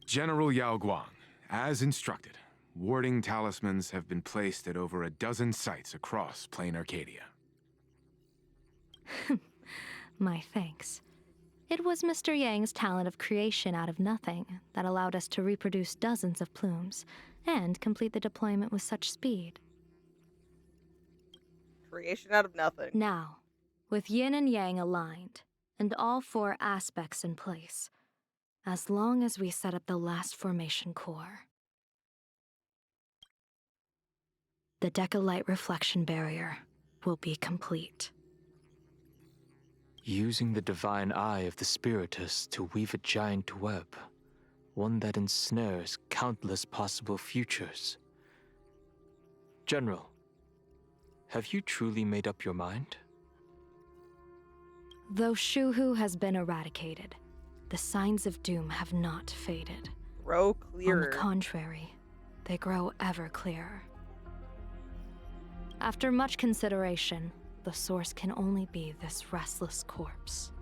General Yao Guang, as instructed, warding talismans have been placed at over a dozen sites across Plain Arcadia. My thanks. It was Mr. Yang's talent of creation out of nothing that allowed us to reproduce dozens of plumes and complete the deployment with such speed. Creation out of nothing. Now, with yin and yang aligned, and all four aspects in place, as long as we set up the last formation core, the Decalight reflection barrier will be complete. Using the divine eye of the Spiritus to weave a giant web, one that ensnares countless possible futures. General, have you truly made up your mind? Though Shuhu has been eradicated, the signs of doom have not faded. Grow On clearer. the contrary, they grow ever clearer. After much consideration, the source can only be this restless corpse.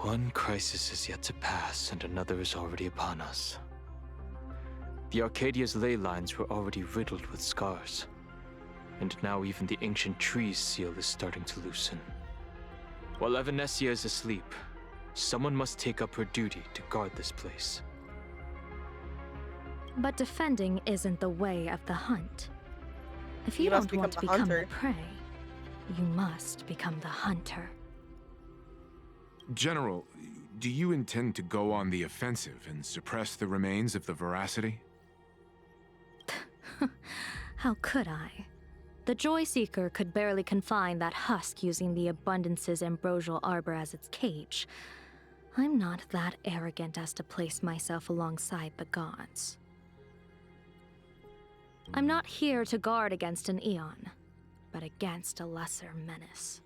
One crisis is yet to pass, and another is already upon us. The Arcadia's ley lines were already riddled with scars, and now even the ancient tree's seal is starting to loosen. While Evanesia is asleep, someone must take up her duty to guard this place. But defending isn't the way of the hunt. If you You must don't want to become the become the hunter. prey, you must become the hunter. General, do you intend to go on the offensive and suppress the remains of the Veracity? How could I? The Joy Seeker could barely confine that husk using the Abundance's ambrosial arbor as its cage. I'm not that arrogant as to place myself alongside the gods. I'm not here to guard against an Eon, but against a lesser menace.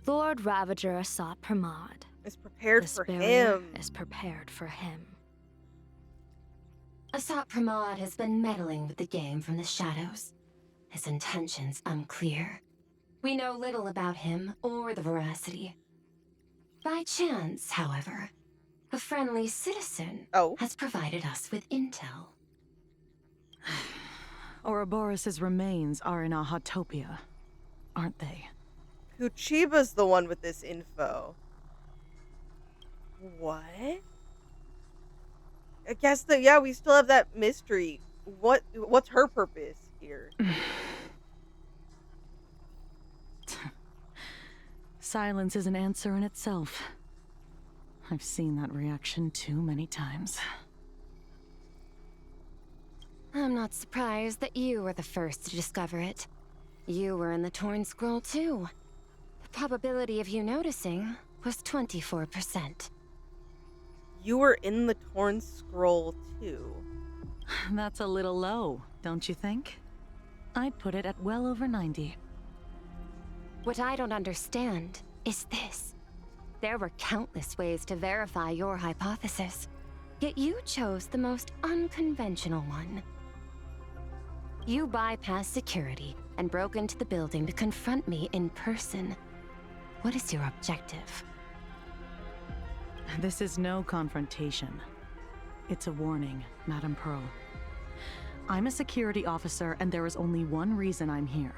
Lord Ravager Asat Pramod. Is prepared This for barrier him. is prepared for him. Asat Pramod has been meddling with the game from the shadows. His intentions unclear. We know little about him or the Veracity. By chance, however, a friendly citizen has provided us with intel. Ouroboros' remains are in Ahatopia, aren't they? Kuchiba's the one with this info. What? I guess that, yeah, we still have that mystery. What's her purpose here? Silence is an answer in itself. I've seen that reaction too many times. I'm not surprised that you were the first to discover it. You were in the Torn Scroll too. The probability of you noticing was 24%. You were in the Torn Scroll too. That's a little low, don't you think? I'd put it at well over 90. What I don't understand is this. There were countless ways to verify your hypothesis, yet you chose the most unconventional one. You bypassed security and broke into the building to confront me in person. What is your objective? This is no confrontation. It's a warning, Madame Pearl. I'm a security officer, and there is only one reason I'm here.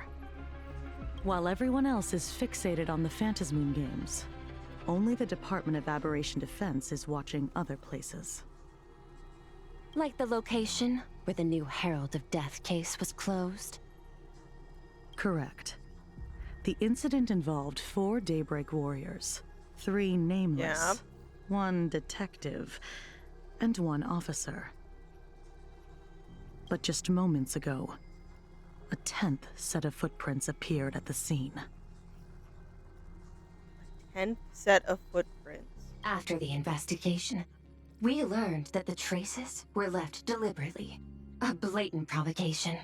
While everyone else is fixated on the Phantasmoon games, only the Department of Aberration Defense is watching other places. Like the location where the new Herald of Death case was closed? Correct. The incident involved 4 Daybreak warriors, 3 nameless, 1 detective, and 1 officer. But just moments ago, a 10th set of footprints appeared at the scene. 10th set of footprints. After the investigation, we learned that the traces were left deliberately. A blatant provocation.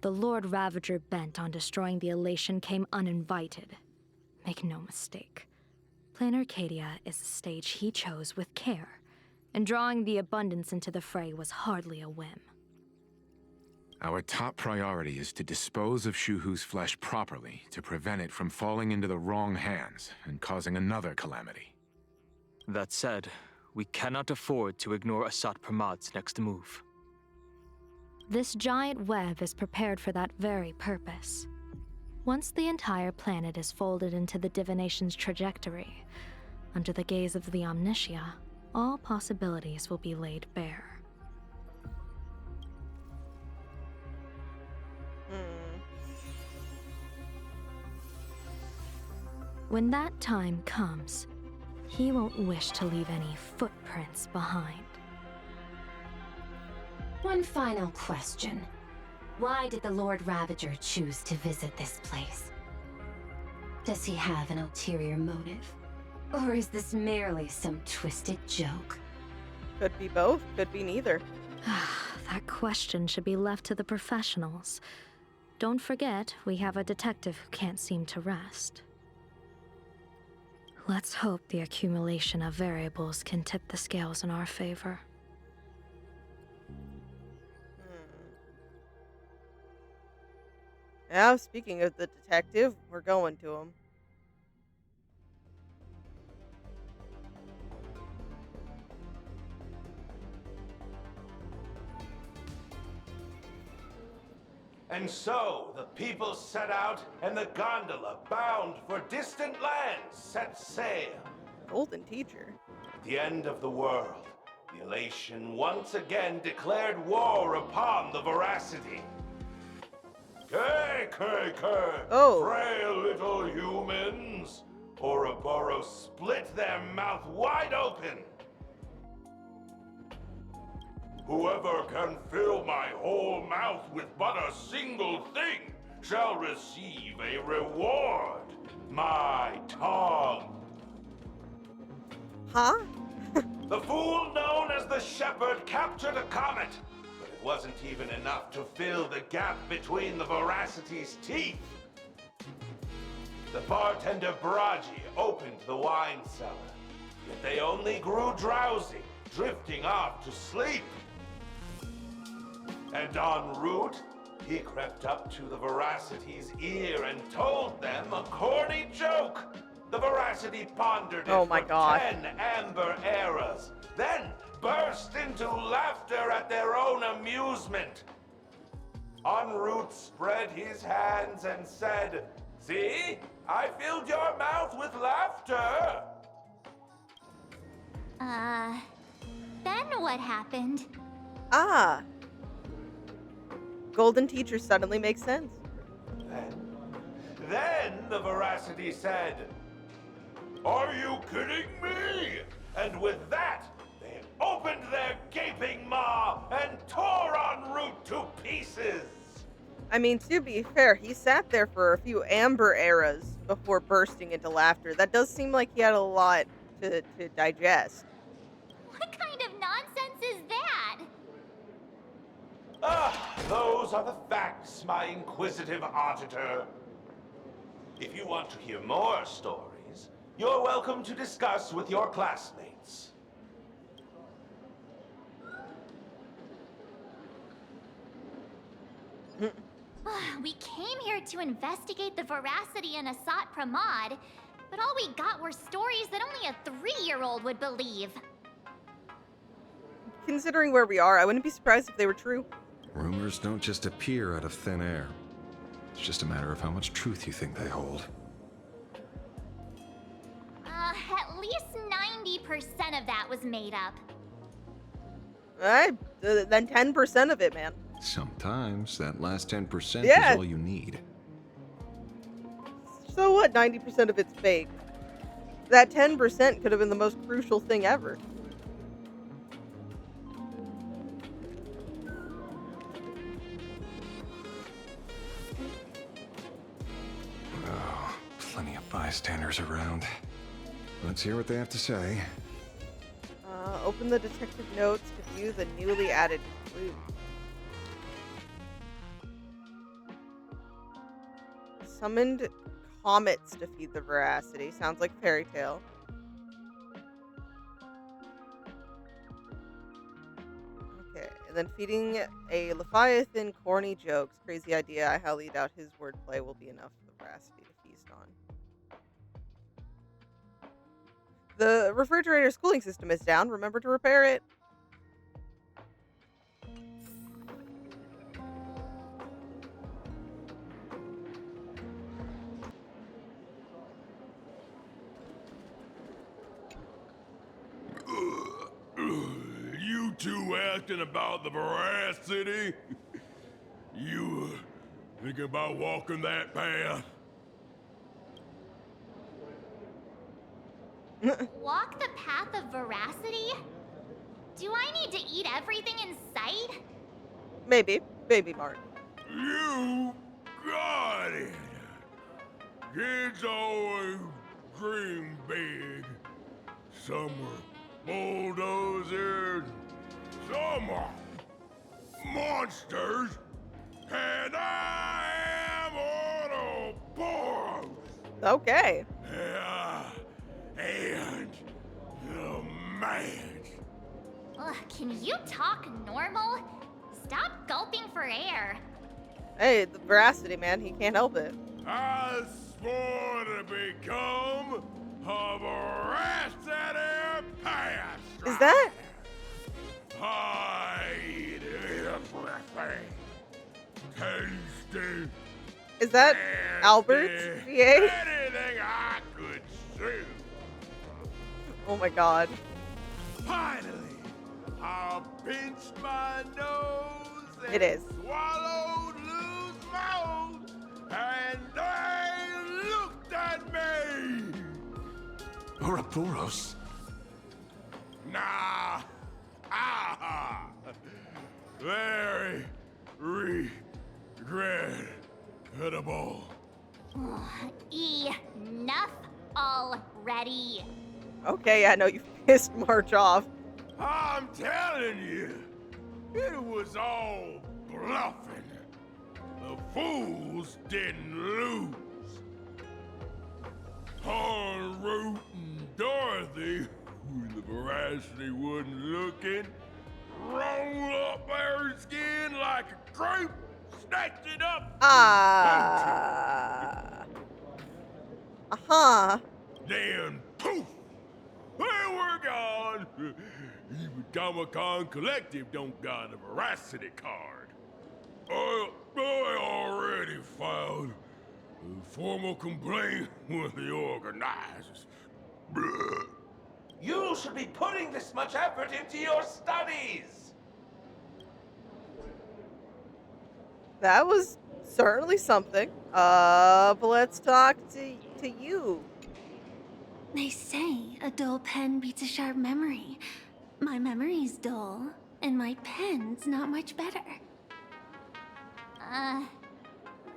The Lord Ravager bent on destroying the Elation came uninvited. Make no mistake. Plain Arcadia is a stage he chose with care, and drawing the abundance into the fray was hardly a whim. Our top priority is to dispose of Shuhu's flesh properly to prevent it from falling into the wrong hands and causing another calamity. That said, we cannot afford to ignore Asat Pramad's next move. This giant web is prepared for that very purpose. Once the entire planet is folded into the divination's trajectory, under the gaze of the Omnitia, all possibilities will be laid bare. When that time comes, he won't wish to leave any footprints behind. One final question. Why did the Lord Ravager choose to visit this place? Does he have an ulterior motive? Or is this merely some twisted joke? Could be both, could be neither. That question should be left to the professionals. Don't forget, we have a detective who can't seem to rest. Let's hope the accumulation of variables can tip the scales in our favor. Now, speaking of the detective, we're going to him. And so the people set out, and the gondola, bound for distant lands, set sail. Golden Teacher. At the end of the world, the Elation once again declared war upon the Veracity. Oh. Frail little humans! Ouroboros split their mouth wide open. Whoever can fill my whole mouth with but a single thing shall receive a reward. My tongue. Huh? The fool known as the Shepherd captured a comet, but it wasn't even enough to fill the gap between the Veracity's teeth. The bartender Baraji opened the wine cellar, yet they only grew drowsy, drifting off to sleep. And en route, he crept up to the Veracity's ear and told them a corny joke. The Veracity pondered it for 10 amber eras, then burst into laughter at their own amusement. En route spread his hands and said, "See, I filled your mouth with laughter." Then what happened? Ah. Golden Teacher suddenly makes sense. Then the Veracity said, "Are you kidding me?" And with that, they opened their gaping maw and tore en route to pieces. I mean, to be fair, he sat there for a few amber eras before bursting into laughter. That does seem like he had a lot to digest. What kind of nonsense is that? Those are the facts, my inquisitive auditor. If you want to hear more stories, you're welcome to discuss with your classmates. We came here to investigate the Veracity and Asat Pramod, but all we got were stories that only a 3-year-old would believe. Considering where we are, I wouldn't be surprised if they were true. Rumors don't just appear out of thin air. It's just a matter of how much truth you think they hold. At least 90% of that was made up. Alright, then 10% of it, man. Sometimes that last 10% Yeah. is all you need. So what? 90% of it's fake. That 10% could have been the most crucial thing ever. Oh, plenty of bystanders around. Let's hear what they have to say. Open the detective notes to view the newly added clue. Summoned comets to feed the Veracity. Sounds like fairy tale. And then feeding a Leviathan corny jokes. Crazy idea. I highly doubt his wordplay will be enough for veracity to feast on. The refrigerator's cooling system is down. Remember to repair it. You two asking about the veracity? You thinking about walking that path? Walk the path of veracity? Do I need to eat everything in sight? Maybe. Maybe, Mark. You got it. Kids always dream big. Some are bulldozers, some are monsters, and I am Autoboros. Okay. And the man. Ugh, can you talk normal? Stop gulping for air. Hey, the veracity, man. He can't help it. I swore to become a veracity past. Is that? I eat everything. Tasty. Is that Albert? VA? Anything I could see. Oh my god. Finally, I pinched my nose and It is. swallowed loose mouth, and they looked at me. Ouroboros? Nah. Ah. Very regrettable. Enough already. Okay, I know you pissed March off. I'm telling you, it was all bluffing. The fools didn't lose. On Root and Dorothy, when the veracity wasn't looking, rolled up their skin like a crepe, snatched it up. Then poof, they were gone. Even Comic-Con Collective don't got a veracity card. I already filed a formal complaint with the organizers. You should be putting this much effort into your studies. That was certainly something. But let's talk to you. They say a dull pen beats a sharp memory. My memory's dull, and my pen's not much better.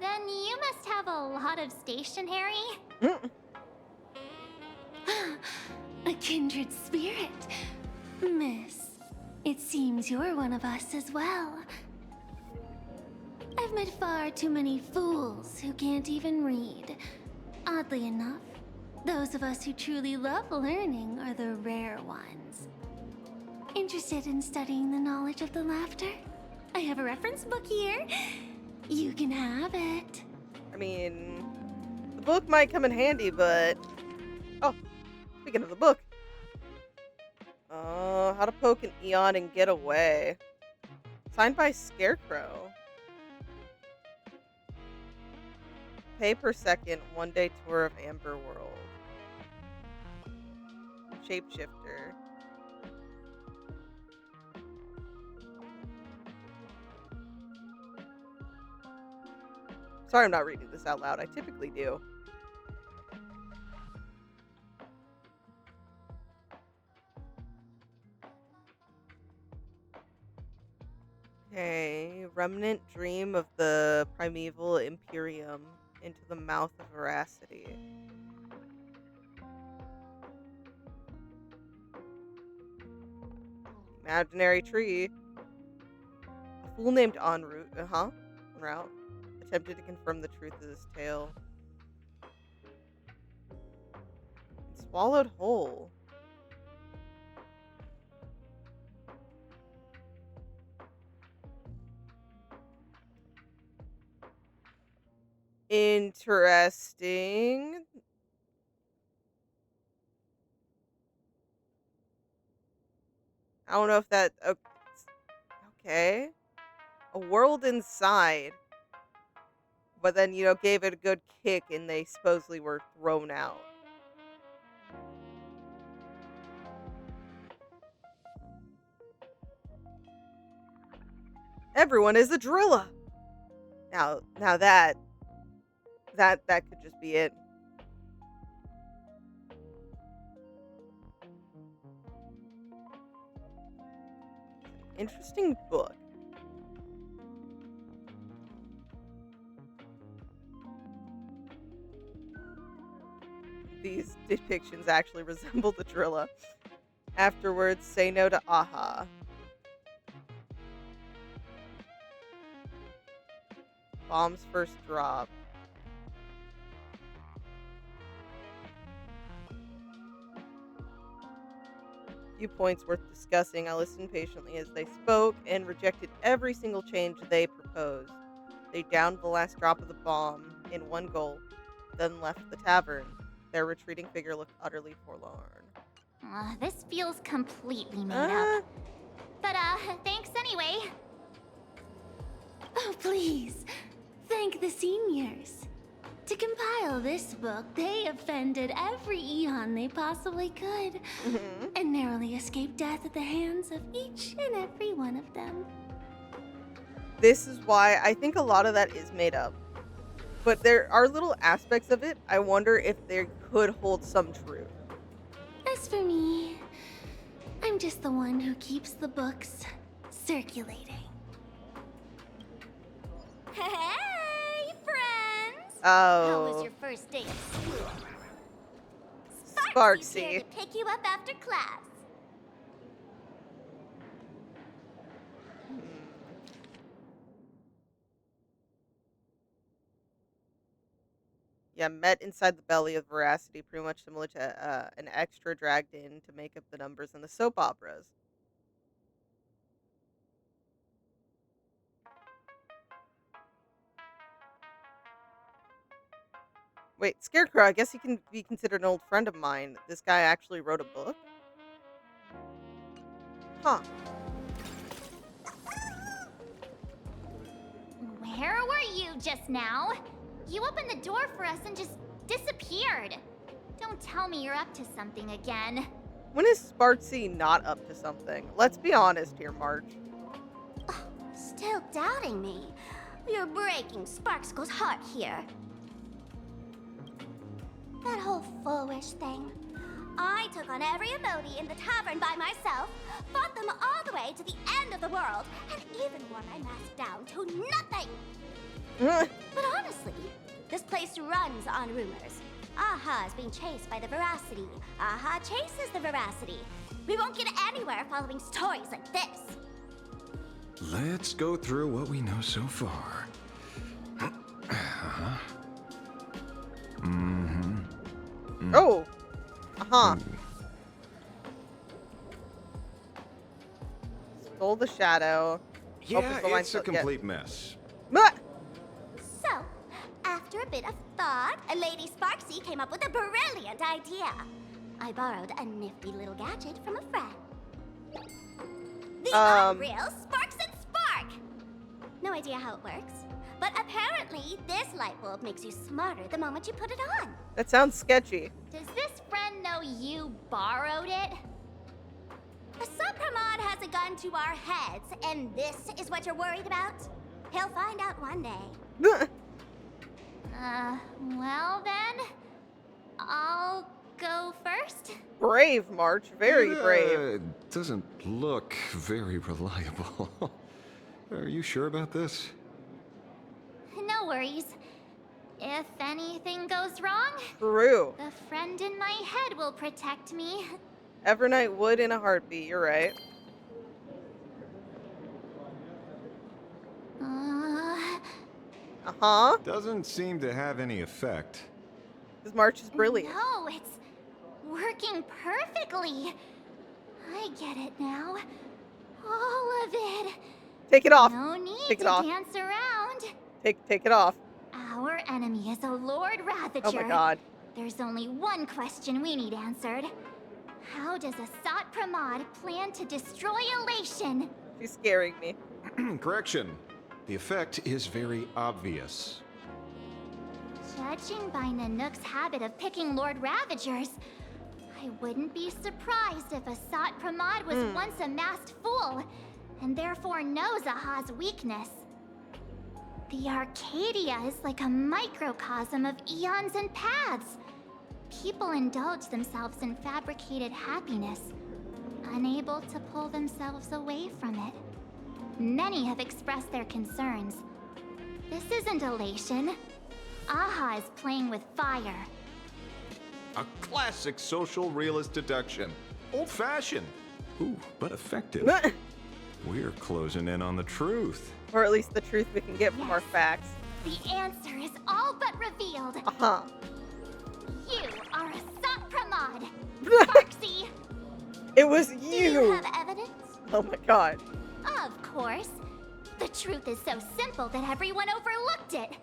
Then you must have a lot of stationery. A kindred spirit. Miss, it seems you're one of us as well. I've met far too many fools who can't even read. Oddly enough, those of us who truly love learning are the rare ones. Interested in studying the knowledge of the laughter? I have a reference book here. You can have it. I mean, the book might come in handy, but... Oh, speaking of the book. How to poke an Eon and get away. Signed by Scarecrow. Pay per second, 1-day tour of Amber World. Shapeshifter. Sorry I'm not reading this out loud. I typically do. Okay. Remnant dream of the primeval Imperium into the mouth of veracity. Imaginary tree. A fool named En route. Attempted to confirm the truth of this tale. And swallowed whole. Interesting. I don't know if that... Okay. A world inside. But then, gave it a good kick and they supposedly were thrown out. Everyone is a driller. Now that could just be it. Interesting book. These depictions actually resemble the Drilla. Afterwards, say no to Aha. Bomb's first drop. Few points worth discussing. I listened patiently as they spoke and rejected every single change they proposed. They downed the last drop of the bomb in one gulp, then left the tavern. Their retreating figure looked utterly forlorn. This feels completely made up. But, thanks anyway. Oh, please. Thank the seniors. To compile this book, they offended every Eon they possibly could, and narrowly escaped death at the hands of each and every one of them. This is why I think a lot of that is made up. But there are little aspects of it I wonder if they could hold some truth. As for me, I'm just the one who keeps the books circulating. Hey, friends! Oh. How was your first day of school? Sparksy. Here to pick you up after class. Yeah, met inside the belly of Veracity, pretty much similar to an extra dragged in to make up the numbers in the soap operas. Wait, Scarecrow, I guess he can be considered an old friend of mine. This guy actually wrote a book? Huh. Where were you just now? You opened the door for us and just disappeared. Don't tell me you're up to something again. When is Sparksy not up to something? Let's be honest here, March. Still doubting me? You're breaking Sparkskull's heart here. That whole foolish thing. I took on every emoji in the tavern by myself, fought them all the way to the end of the world, and even wore my mask down to nothing! But honestly, this place runs on rumors. Aha is being chased by the Veracity. Aha chases the Veracity. We won't get anywhere following stories like this. Let's go through what we know so far. Oh! Uh-huh. Stole the shadow. Yeah, it's a complete mess. So, after a bit of thought, Lady Sparksy came up with a brilliant idea. I borrowed a nifty little gadget from a friend. The unreal Sparks and Spark! No idea how it works, but apparently this light bulb makes you smarter the moment you put it on. That sounds sketchy. Does this friend know you borrowed it? The Supramod has a gun to our heads, and this is what you're worried about? He'll find out one day. Well then, I'll go first. Brave, March. Very brave. Doesn't look very reliable. Are you sure about this? No worries. If anything goes wrong, True. the friend in my head will protect me. Evernight would in a heartbeat, you're right. Uh-huh. Doesn't seem to have any effect. This March is brilliant. No, it's working perfectly. I get it now. All of it. Take it off. No need Take it to off. dance around. Take it off. Our enemy is a Lord Ravager. Oh my god. There's only one question we need answered. How does Asat Pramod plan to destroy Elation? She's scaring me. Correction. The effect is very obvious. Judging by Nanook's habit of picking Lord Ravagers, I wouldn't be surprised if Asat Pramod was once a masked fool, and therefore knows Aha's weakness. The Arcadia is like a microcosm of eons and paths. People indulge themselves in fabricated happiness, unable to pull themselves away from it. Many have expressed their concerns. This isn't elation. Aha is playing with fire. A classic social realist deduction. Old-fashioned. Ooh, but effective. We're closing in on the truth. Or at least the truth we can get from our facts. The answer is all but revealed. Uh-huh. You are Asat Pramod. Sparksy. It was you. Do you have evidence? Oh my god. Of course. The truth is so simple that everyone overlooked it.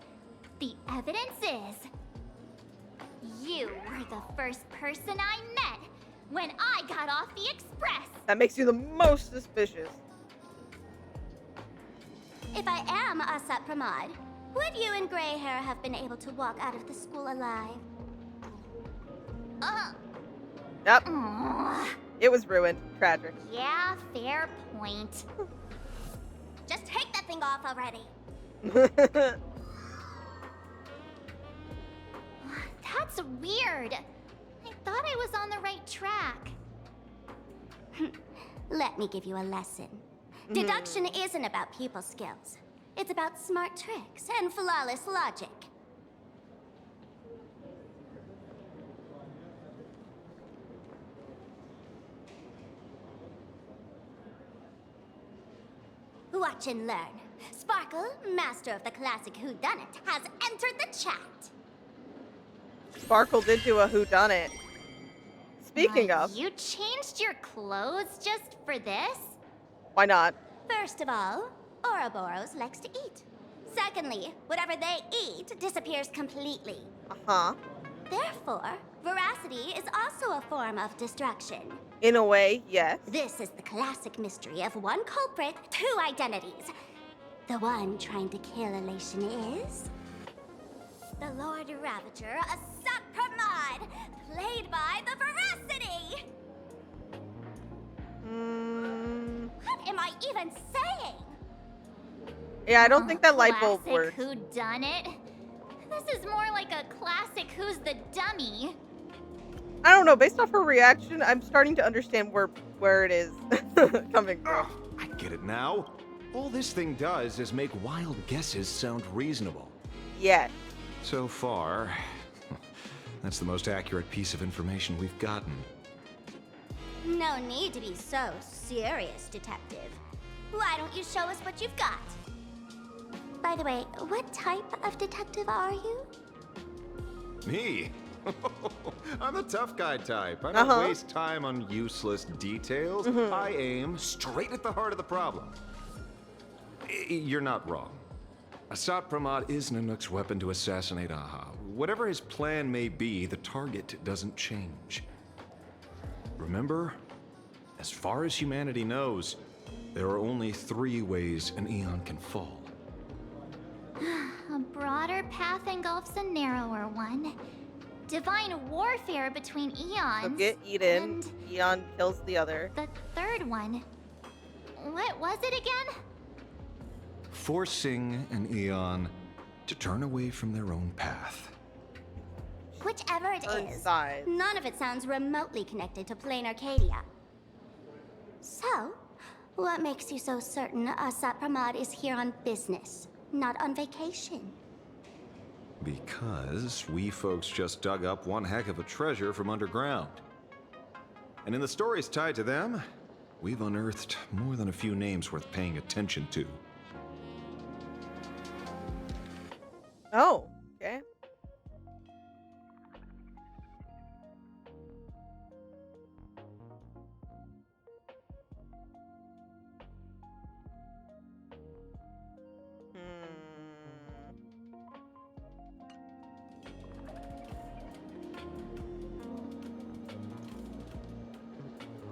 The evidence is... you were the first person I met when I got off the express. That makes you the most suspicious. If I am Asat Pramod, would you and Grey Hair have been able to walk out of the school alive? Yep. Aww. It was ruined. Tragic. Yeah, fair point. Just take that thing off already. That's weird. I thought I was on the right track. Let me give you a lesson. Deduction isn't about people skills. It's about smart tricks and flawless logic. Watch and learn. Sparkle, master of the classic whodunit, has entered the chat. Sparkle did do a whodunit. Speaking of... You changed your clothes just for this? Why not? First of all, Ouroboros likes to eat. Secondly, whatever they eat disappears completely. Uh-huh. Therefore, veracity is also a form of destruction. In a way, yes. This is the classic mystery of one culprit, two identities. The one trying to kill Elation is... the Lord Ravager, Asat Pramod, played by the Veracity! What am I even saying? Yeah, I don't think that light bulb works. Who done it? This is more like a classic Who's the Dummy. I don't know. Based off her reaction, I'm starting to understand where it is coming from. I get it now. All this thing does is make wild guesses sound reasonable. Yes. So far, that's the most accurate piece of information we've gotten. No need to be so serious, Detective. Why don't you show us what you've got? By the way, what type of detective are you? Me? I'm the tough guy type. I don't waste time on useless details. I aim straight at the heart of the problem. You're not wrong. Asat Pramod is Nanook's weapon to assassinate Aha. Whatever his plan may be, the target doesn't change. Remember, as far as humanity knows, there are only 3 ways an Eon can fall. A broader path engulfs a narrower one. Divine warfare between eons. So get Eden. Eon kills the other. The third one. What was it again? Forcing an Eon to turn away from their own path. Whichever it Turn is, sides. none of it sounds remotely connected to plain Arcadia. So, what makes you so certain Asat Pramod is here on business, not on vacation? Because we folks just dug up one heck of a treasure from underground. And in the stories tied to them, we've unearthed more than a few names worth paying attention to. Oh, okay.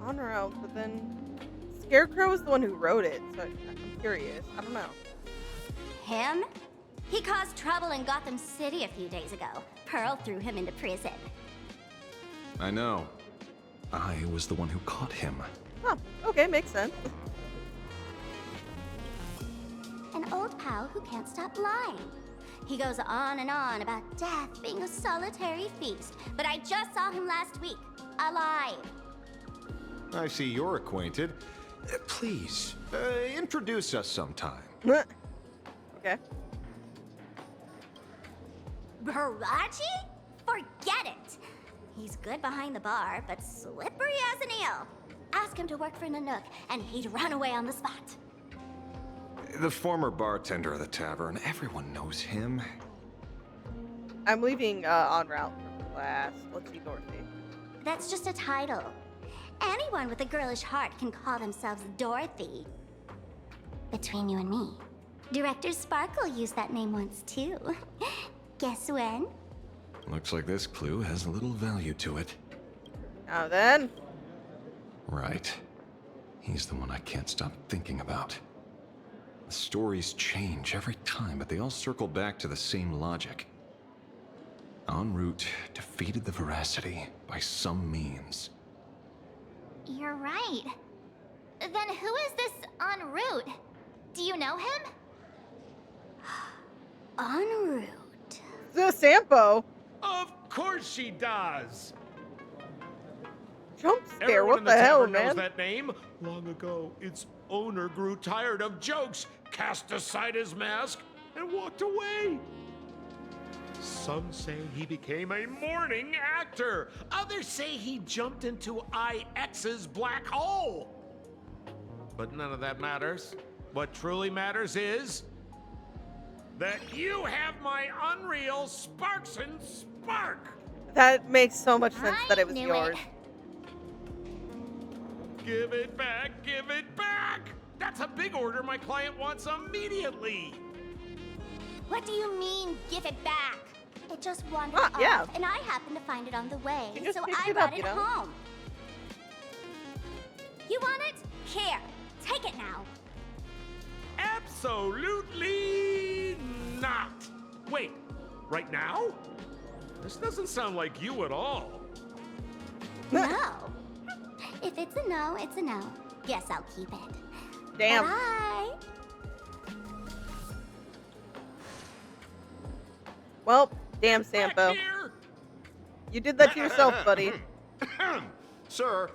En route, but then Scarecrow is the one who wrote it, so I'm curious. I don't know. Him? He caused trouble in Gotham City a few days ago. Pearl threw him into prison. I know. I was the one who caught him. Huh, okay, makes sense. An old pal who can't stop lying. He goes on and on about death being a solitary feast, but I just saw him last week, alive. I see you're acquainted. Please, introduce us sometime. Okay. Baraji? Forget it! He's good behind the bar, but slippery as an eel. Ask him to work for Nanook, and he'd run away on the spot. The former bartender of the tavern. Everyone knows him. I'm leaving en route for class. Let's see Dorothy. That's just a title. Anyone with a girlish heart can call themselves Dorothy. Between you and me, Director Sparkle used that name once too. Guess when? Looks like this clue has a little value to it. Now then. Right. He's the one I can't stop thinking about. The stories change every time, but they all circle back to the same logic. En route defeated the Veracity by some means. You're right. Then who is this en route? Do you know him? En route. The Sampo. Of course she does. Jump scare, Everyone what in the the hell, tavern knows man? that name. Long ago, its owner grew tired of jokes, cast aside his mask, and walked away. Some say he became a morning actor. Others say he jumped into IX's black hole. But none of that matters. What truly matters is that you have my unreal Sparks and Spark. That makes so much sense that it was knew yours. Give it back, give it back! That's a big order my client wants immediately. What do you mean, give it back? It just wandered off, yeah. and I happened to find it on the way, You just so picked I it brought up, it you know? home. You want it? Here, take it now. Absolutely not. Wait, right now? This doesn't sound like you at all. No. If it's a no, it's a no. Guess I'll keep it. Damn. Bye. Well, damn, Sampo. You did that to yourself, buddy. Sir,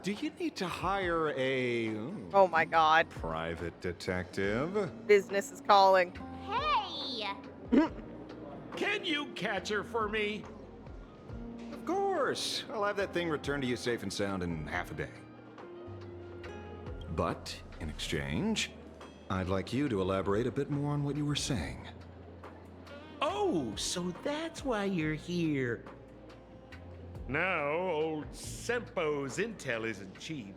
do you need to hire a... Oh my god. private detective? Business is calling. Hey! Can you catch her for me? Of course. I'll have that thing returned to you safe and sound in half a day. But, in exchange, I'd like you to elaborate a bit more on what you were saying. Oh, so that's why you're here. No, old Sempo's intel isn't cheap.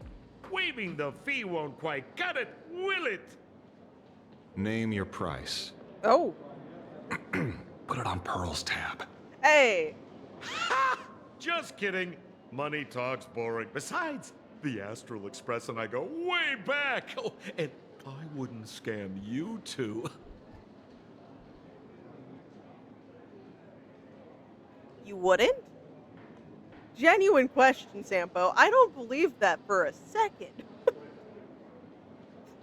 Waiving the fee won't quite cut it, will it? Name your price. Oh. Put it on Pearl's tab. Hey. Ha! Just kidding. Money talks boring. Besides, the Astral Express and I go way back. Oh, and I wouldn't scam you two. You wouldn't? Genuine question, Sampo. I don't believe that for a second.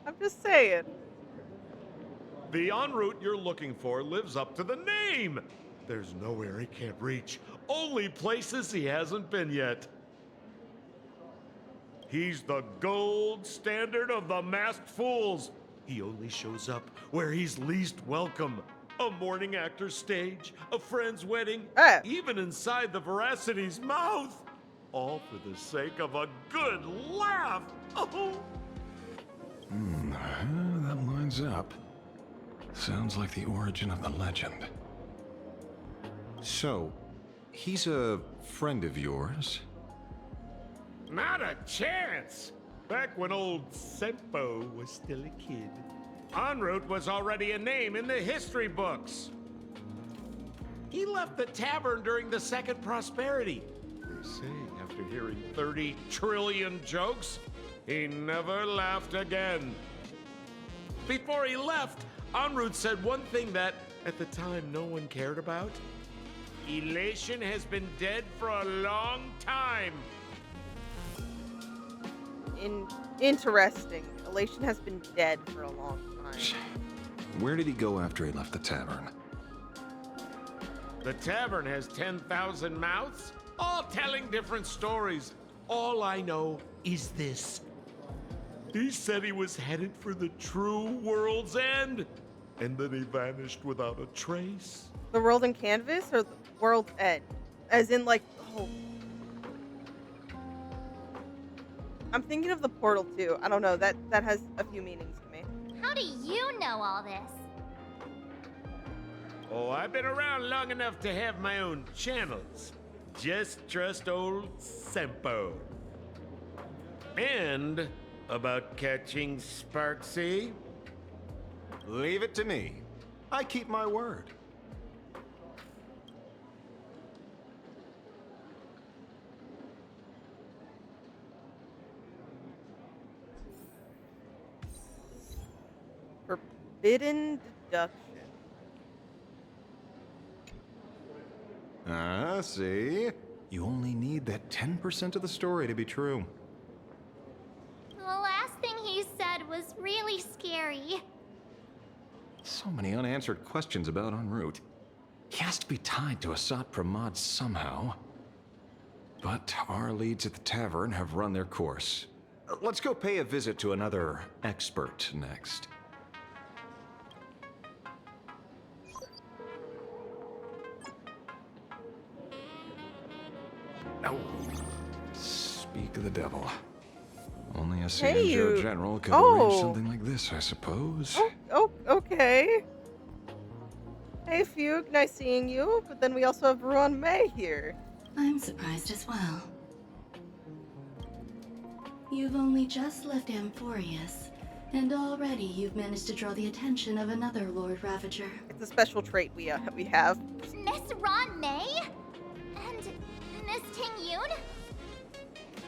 I'm just saying. The en route you're looking for lives up to the name. There's nowhere he can't reach. Only places he hasn't been yet. He's the gold standard of the masked fools. He only shows up where he's least welcome. A morning actor's stage, a friend's wedding, even inside the Veracity's mouth. All for the sake of a good laugh. Oh. That lines up. Sounds like the origin of the legend. So, he's a friend of yours? Not a chance! Back when old Sempo was still a kid, En route was already a name in the history books. He left the tavern during the Second Prosperity. They say after hearing 30 trillion jokes, he never laughed again. Before he left, en route said one thing that, at the time, no one cared about. Elation has been dead for a long time. Interesting. Elation has been dead for a long time. Where did he go after he left the tavern? The tavern has 10,000 mouths, all telling different stories. All I know is this. He said he was headed for the true world's end, and then he vanished without a trace. The world in canvas or the world's end? As in, like, oh. I'm thinking of the portal too. I don't know. That has a few meanings to me. How do you know all this? Oh, I've been around long enough to have my own channels. Just trust old Sempo. And about catching Sparksy? Leave it to me. I keep my word. Forbidden deduction. Ah, see? You only need that 10% of the story to be true. The last thing he said was really scary. So many unanswered questions about en route. He has to be tied to Asat Pramod somehow. But our leads at the tavern have run their course. Let's go pay a visit to another expert next. No. Speak of the devil. Only a CNJO general could arrange something like this, I suppose. Oh, okay. Hey, Fugue, nice seeing you. But then we also have Ruan May here. I'm surprised as well. You've only just left Amphorius, and already you've managed to draw the attention of another Lord Ravager. It's a special trait we have. Miss Ron May? And Miss Ting Yoon?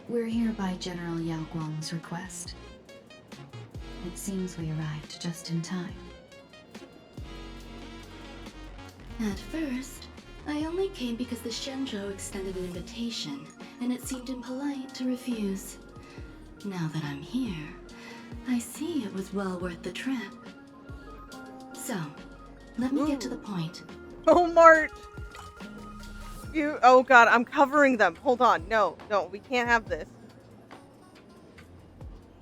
We're here by General Yao Guang's request. It seems we arrived just in time. At first, I only came because the Shenzhou extended an invitation, and it seemed impolite to refuse. Now that I'm here, I see it was well worth the trip. So, let me get to the point. Oh, Mart! Oh god, I'm covering them. Hold on. No, we can't have this.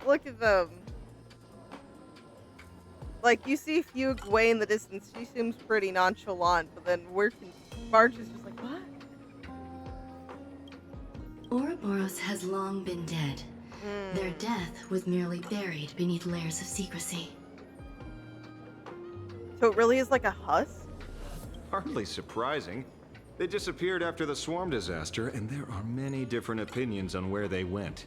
Look at them. Like, you see Fugue way in the distance. She seems pretty nonchalant, but then March is just like, what? Ouroboros has long been dead. Their death was merely buried beneath layers of secrecy. So it really is like a husk? Hardly surprising. They disappeared after the swarm disaster, and there are many different opinions on where they went.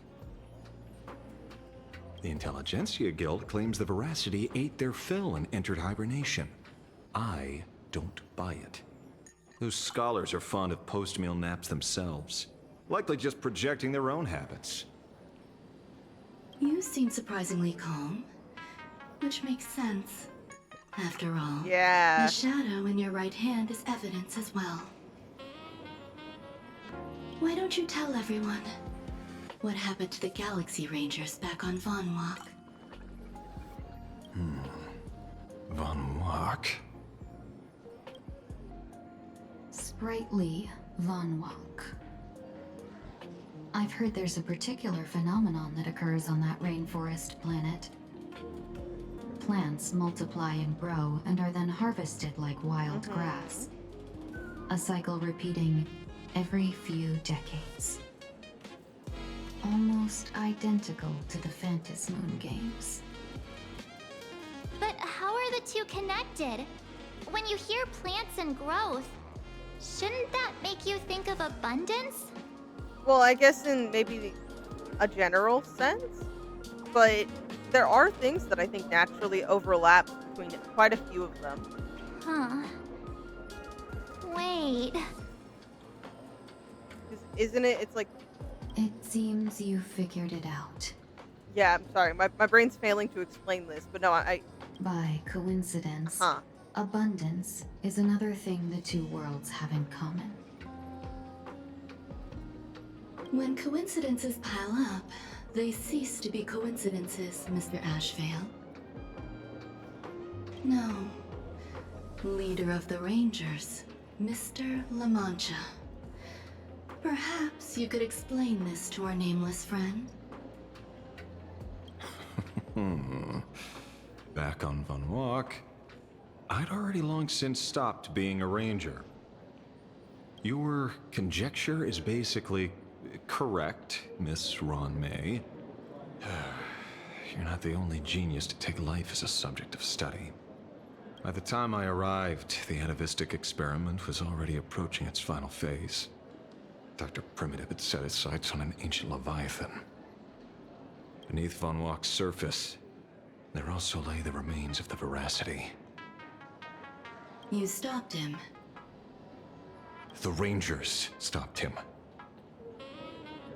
The Intelligentsia Guild claims the Veracity ate their fill and entered hibernation. I don't buy it. Those scholars are fond of post-meal naps themselves, likely just projecting their own habits. You seem surprisingly calm, which makes sense. After all, the shadow in your right hand is evidence as well. Why don't you tell everyone what happened to the Galaxy Rangers back on Von Walk? Von Walk? Sprightly Von Walk. I've heard there's a particular phenomenon that occurs on that rainforest planet. Plants multiply and grow and are then harvested like wild grass. A cycle repeating every few decades. Almost identical to the Phantom Moon Games. But how are the two connected? When you hear plants and growth, shouldn't that make you think of abundance? Well, I guess in maybe a general sense, but there are things that I think naturally overlap between quite a few of them. Huh. Wait. Isn't it? It's like It seems you figured it out. Yeah, I'm sorry. My brain's failing to explain this, but no, By coincidence, abundance is another thing the two worlds have in common. When coincidences pile up, they cease to be coincidences, Mr. Ashvale. No. Leader of the Rangers, Mr. La Mancha. Perhaps you could explain this to our nameless friend? Back on Van Walk, I'd already long since stopped being a ranger. Your conjecture is basically correct, Miss Ron May. You're not the only genius to take life as a subject of study. By the time I arrived, the atavistic experiment was already approaching its final phase. Dr. Primitive had set his sights on an ancient leviathan. Beneath Von Walk's surface, there also lay the remains of the Veracity. You stopped him. The Rangers stopped him.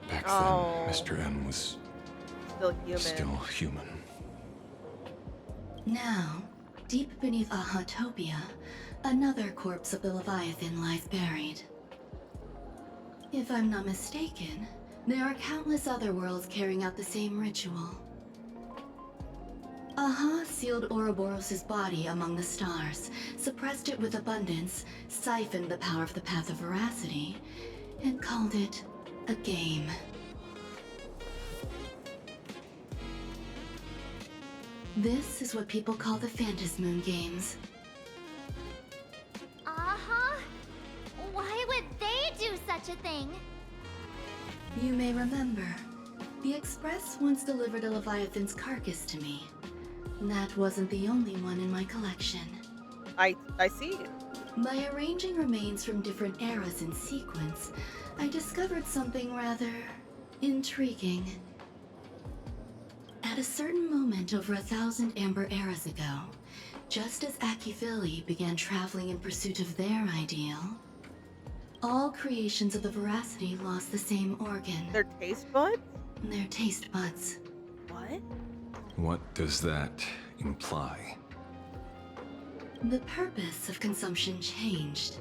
Back then, Mr. M was still human. Now, deep beneath Ahatopia, another corpse of the Leviathan lies buried. If I'm not mistaken, there are countless other worlds carrying out the same ritual. Aha sealed Ouroboros' body among the stars, suppressed it with abundance, siphoned the power of the Path of Veracity, and called it a game. This is what people call the Phantasmoon Games. Why would they do such a thing? You may remember, the Express once delivered a Leviathan's carcass to me. That wasn't the only one in my collection. I see. By arranging remains from different eras in sequence, I discovered something rather intriguing. At a certain moment over 1,000 Amber eras ago, just as Akivili began traveling in pursuit of their ideal, all creations of the Veracity lost the same organ. Their taste buds? Their taste buds. What? What does that imply? The purpose of consumption changed.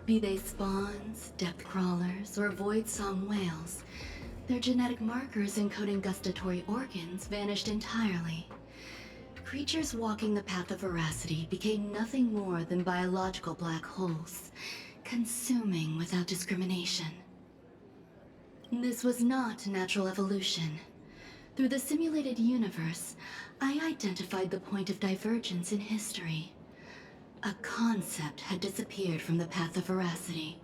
Be they spawns, depth crawlers, or void song whales, their genetic markers encoding gustatory organs vanished entirely. Creatures walking the path of Veracity became nothing more than biological black holes, consuming without discrimination. This was not natural evolution. Through the simulated universe, I identified the point of divergence in history. A concept had disappeared from the path of Veracity.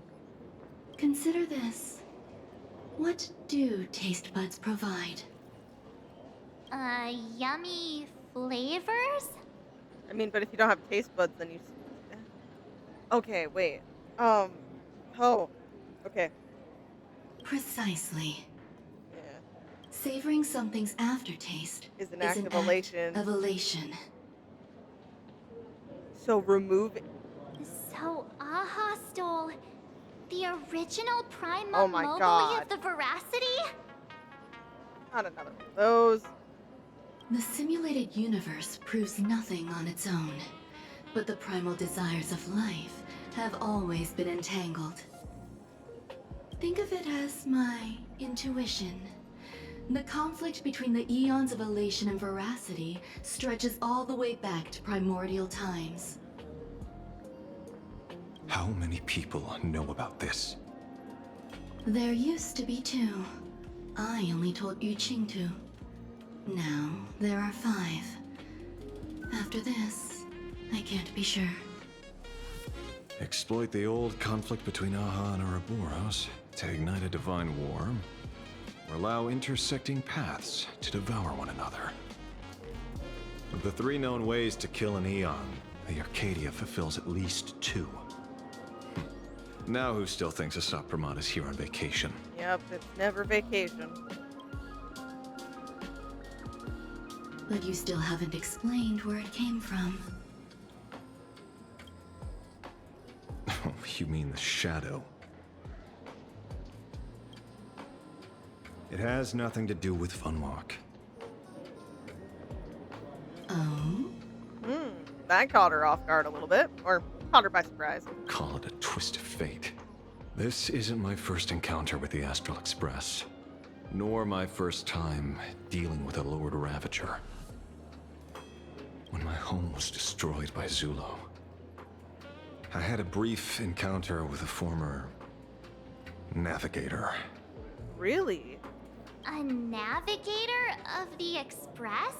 Consider this. What do taste buds provide? Yummy flavors? I mean, but if you don't have taste buds, then you... Okay, wait. Okay. Precisely. Yeah. Savoring something's aftertaste is an act of elation. So remove it. So Aha stole the original Prima Oh my Mobile God. of the Veracity? Not another one of those. The simulated universe proves nothing on its own, but the primal desires of life have always been entangled. Think of it as my intuition. The conflict between the eons of elation and veracity stretches all the way back to primordial times. How many people know about this? There used to be 2. I only told Yu Qingtu. Now, there are 5. After this, I can't be sure. Exploit the old conflict between Aha and Ouroboros to ignite a divine war, or allow intersecting paths to devour one another. Of the 3 known ways to kill an Eon, the Arcadia fulfills at least 2. Now who still thinks Asap Pramod is here on vacation? Yep, it's never vacation. But you still haven't explained where it came from. Oh, you mean the shadow? It has nothing to do with Funwalk. Oh? That caught her off guard a little bit. Or caught her by surprise. Call it a twist of fate. This isn't my first encounter with the Astral Express, nor my first time dealing with a Lord Ravager. When my home was destroyed by Zulo, I had a brief encounter with a former navigator. Really? A navigator of the Express?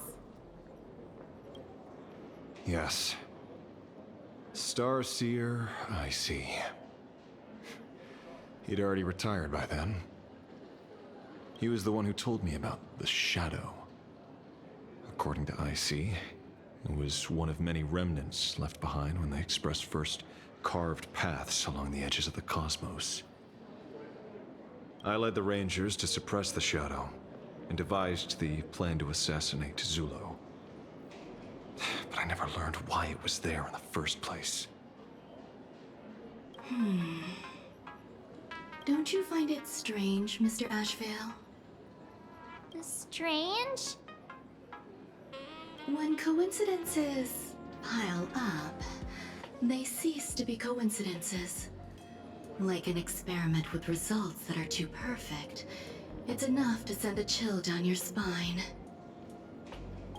Yes. Starseer, I see. He'd already retired by then. He was the one who told me about the Shadow. According to IC, it was one of many remnants left behind when the Express first carved paths along the edges of the cosmos. I led the Rangers to suppress the Shadow and devised the plan to assassinate Zulo. But I never learned why it was there in the first place. Don't you find it strange, Mr. Ashvale? Strange? When coincidences pile up, they cease to be coincidences. Like an experiment with results that are too perfect, it's enough to send a chill down your spine.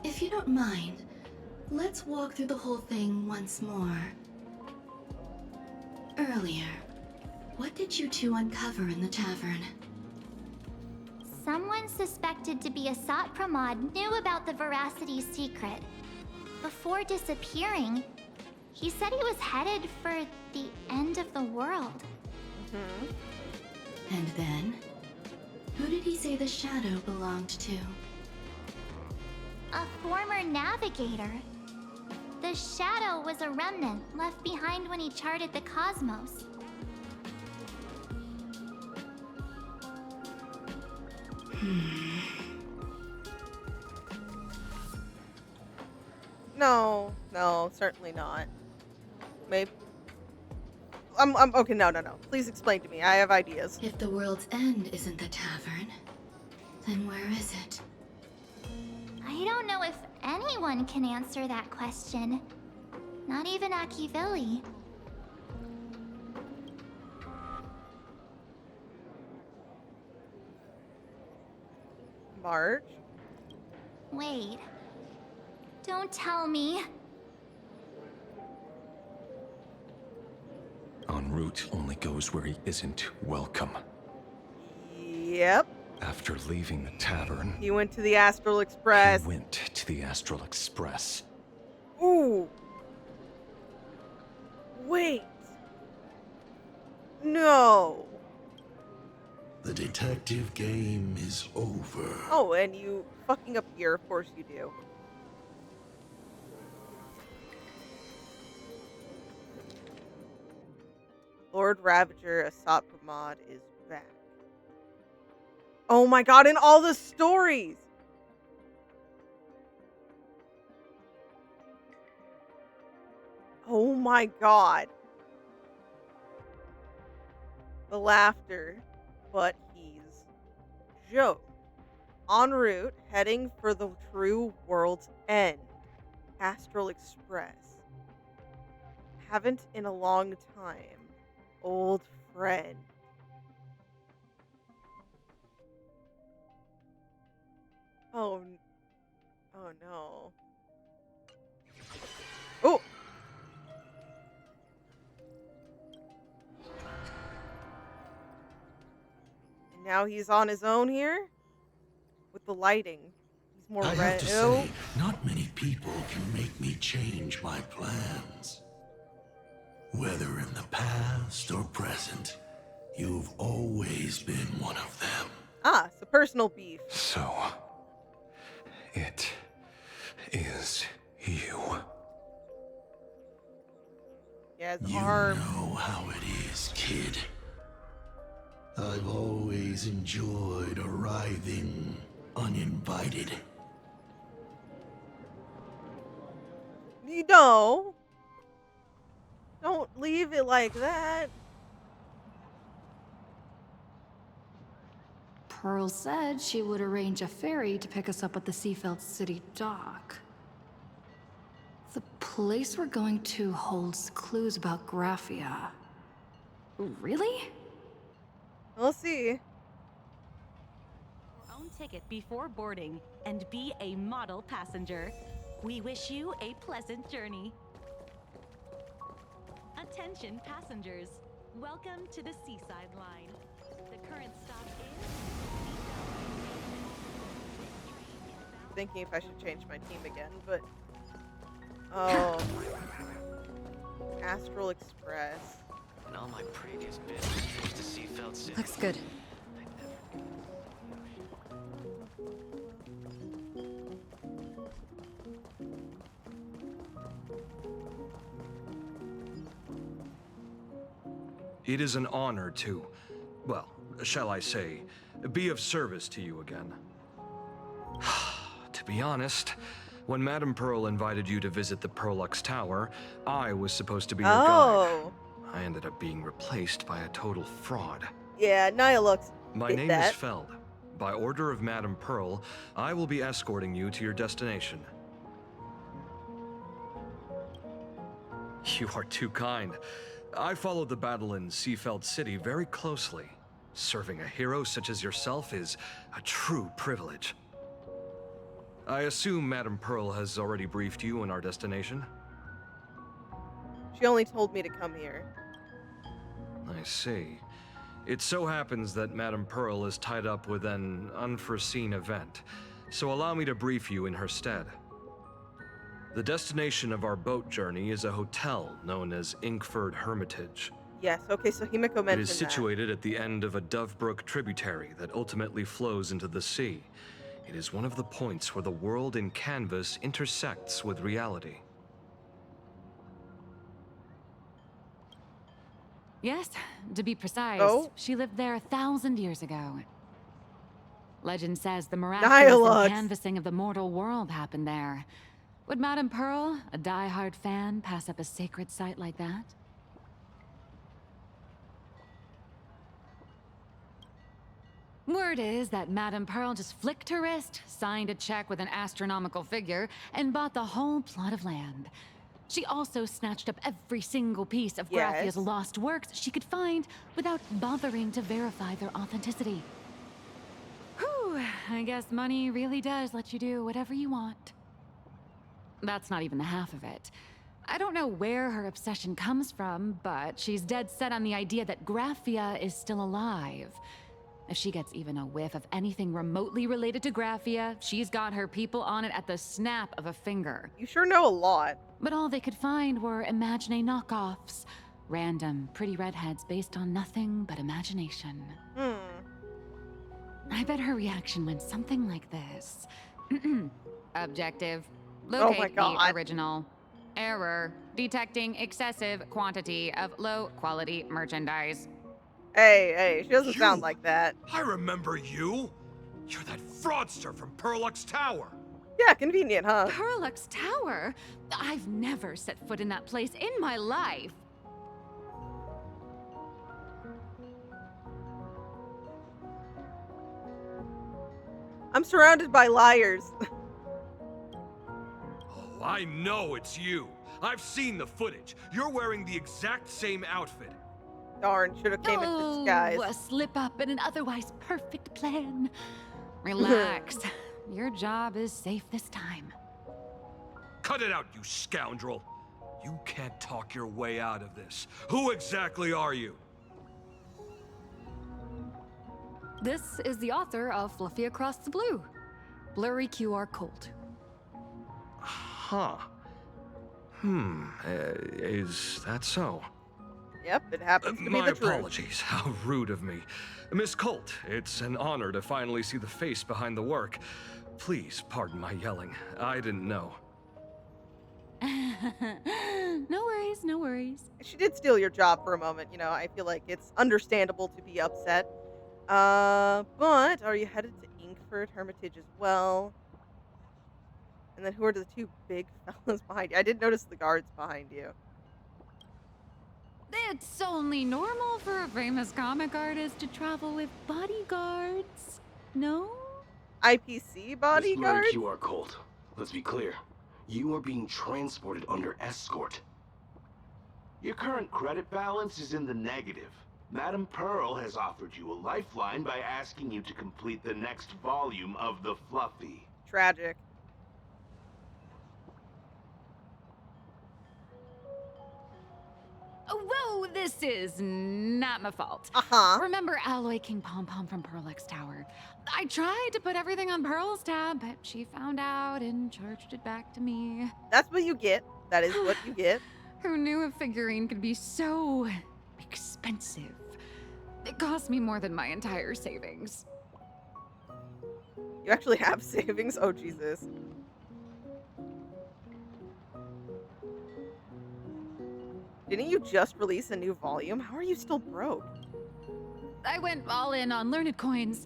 If you don't mind, let's walk through the whole thing once more. Earlier, what did you two uncover in the tavern? Someone suspected to be a Sat Pramod knew about the Veracity's secret. Before disappearing, he said he was headed for the end of the world. And then? Who did he say the Shadow belonged to? A former navigator. The Shadow was a remnant left behind when he charted the cosmos. No, certainly not. Maybe. Okay, no. Please explain to me. I have ideas. If the world's end isn't the tavern, then where is it? I don't know if anyone can answer that question. Not even Akivilli. Marge? Wait. Don't tell me. En route only goes where he isn't welcome. Yep. After leaving the tavern, He went to the Astral Express. he went to the Astral Express. Ooh. Wait. No. The detective game is over. Oh, and you fucking up here. Of course you do. Lord Ravager, Asat Pramod is back. Oh my god, in all the stories! Oh my god. The laughter, but he's Joe. En route, heading for the true world's end. Astral Express. Haven't in a long time. Old friend. Oh no. Oh! And now he's on his own here? With the lighting. He's more I red. have to say, not many people can make me change my plans. Whether in the past or present, you've always been one of them. Ah, it's a personal beef. So, it is you. Yeah, his You arm. know how it is, kid. I've always enjoyed arriving uninvited. You know. Don't leave it like that. Pearl said she would arrange a ferry to pick us up at the Seafeld City dock. The place we're going to holds clues about Graphia. Really? We'll see. Own ticket before boarding and be a model passenger. We wish you a pleasant journey. Attention passengers, welcome to the Seaside Line. The current stop is... Thinking if I should change my team again, but... Oh. Astral Express. In all my previous bids, trips to Seafeld City. Looks good. It is an honor to, well, shall I say, be of service to you again. To be honest, when Madame Pearl invited you to visit the Perlux Tower, I was supposed to be your guide. I ended up being replaced by a total fraud. Yeah, Nihilux. My name is Feld. By order of Madame Pearl, I will be escorting you to your destination. You are too kind. I followed the battle in Seafeld City very closely. Serving a hero such as yourself is a true privilege. I assume Madame Pearl has already briefed you on our destination? She only told me to come here. I see. It so happens that Madame Pearl is tied up with an unforeseen event, so allow me to brief you in her stead. The destination of our boat journey is a hotel known as Inkford Hermitage. Yes, okay, so Himiko mentioned that. It is situated at the end of a Dovebrook tributary that ultimately flows into the sea. It is one of the points where the world in canvas intersects with reality. Yes, to be precise, she lived there 1,000 years ago. Legend says the miraculous canvassing of the mortal world happened there. Would Madame Pearl, a die-hard fan, pass up a sacred site like that? Word is that Madame Pearl just flicked her wrist, signed a check with an astronomical figure, and bought the whole plot of land. She also snatched up every single piece of Graphia's lost works she could find without bothering to verify their authenticity. Whew, I guess money really does let you do whatever you want. That's not even the half of it. I don't know where her obsession comes from, but she's dead set on the idea that Graphia is still alive. If she gets even a whiff of anything remotely related to Graphia, she's got her people on it at the snap of a finger. You sure know a lot. But all they could find were Imagine knockoffs. Random, pretty redheads based on nothing but imagination. I bet her reaction went something like this. Objective. Locate the original. Error. Detecting excessive quantity of low-quality merchandise. Hey, she doesn't sound like that. I remember you. You're that fraudster from Perlux Tower. Yeah, convenient, huh? Perlux Tower? I've never set foot in that place in my life. I'm surrounded by liars. Oh, I know it's you. I've seen the footage. You're wearing the exact same outfit. Darn, should have came in disguise. A slip up in an otherwise perfect plan. Relax. Your job is safe this time. Cut it out, you scoundrel. You can't talk your way out of this. Who exactly are you? This is the author of Fluffy Across the Blue. Blurry QR Code. Huh. Is that so? Yep, it happens to be My the truth. apologies. How rude of me. Miss Colt, it's an honor to finally see the face behind the work. Please pardon my yelling. I didn't know. No worries, no worries. She did steal your job for a moment, you know. I feel like it's understandable to be upset. But are you headed to Inkford Hermitage as well? And then who are the two big fellas behind you? I did notice the guards behind you. It's only normal for a famous comic artist to travel with bodyguards. No? IPC Miss bodyguard? Murray QR Colt. Let's be clear. You are being transported under escort. Your current credit balance is in the negative. Madam Pearl has offered you a lifeline by asking you to complete the next volume of the Fluffy. Tragic. Whoa, this is not my fault. Remember Alloy King Pom Pom from Pearl X Tower? I tried to put everything on Pearl's tab, but she found out and charged it back to me. That's what you get. That is what you get. Who knew a figurine could be so expensive? It cost me more than my entire savings. You actually have savings? Oh, Jesus. Didn't you just release a new volume? How are you still broke? I went all in on learned coins.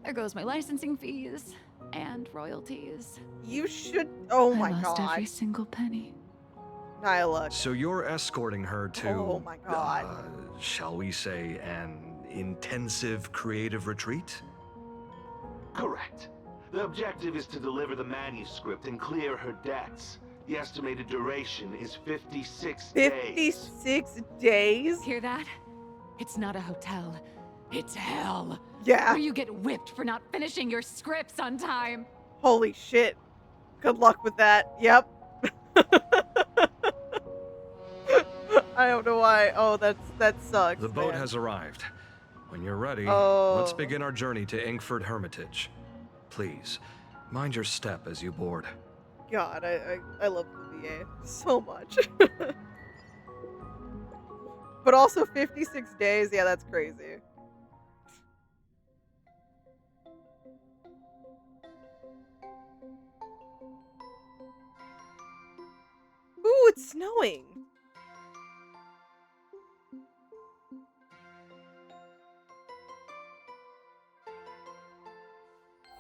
There goes my licensing fees and royalties. You should. Oh my I lost god. every single penny. Nyla. So you're escorting her to, Oh my god. Shall we say, an intensive creative retreat? Correct. The objective is to deliver the manuscript and clear her debts. The estimated duration is 56 days. 56 days? Hear that? It's not a hotel. It's hell. Yeah. Where you get whipped for not finishing your scripts on time. Holy shit. Good luck with that. Yep. I don't know why. Oh, that sucks. The boat man. has arrived. When you're ready, Oh. let's begin our journey to Inkford Hermitage. Please, mind your step as you board. God, I love the VA so much. But also 56 days, yeah, that's crazy. Ooh, it's snowing.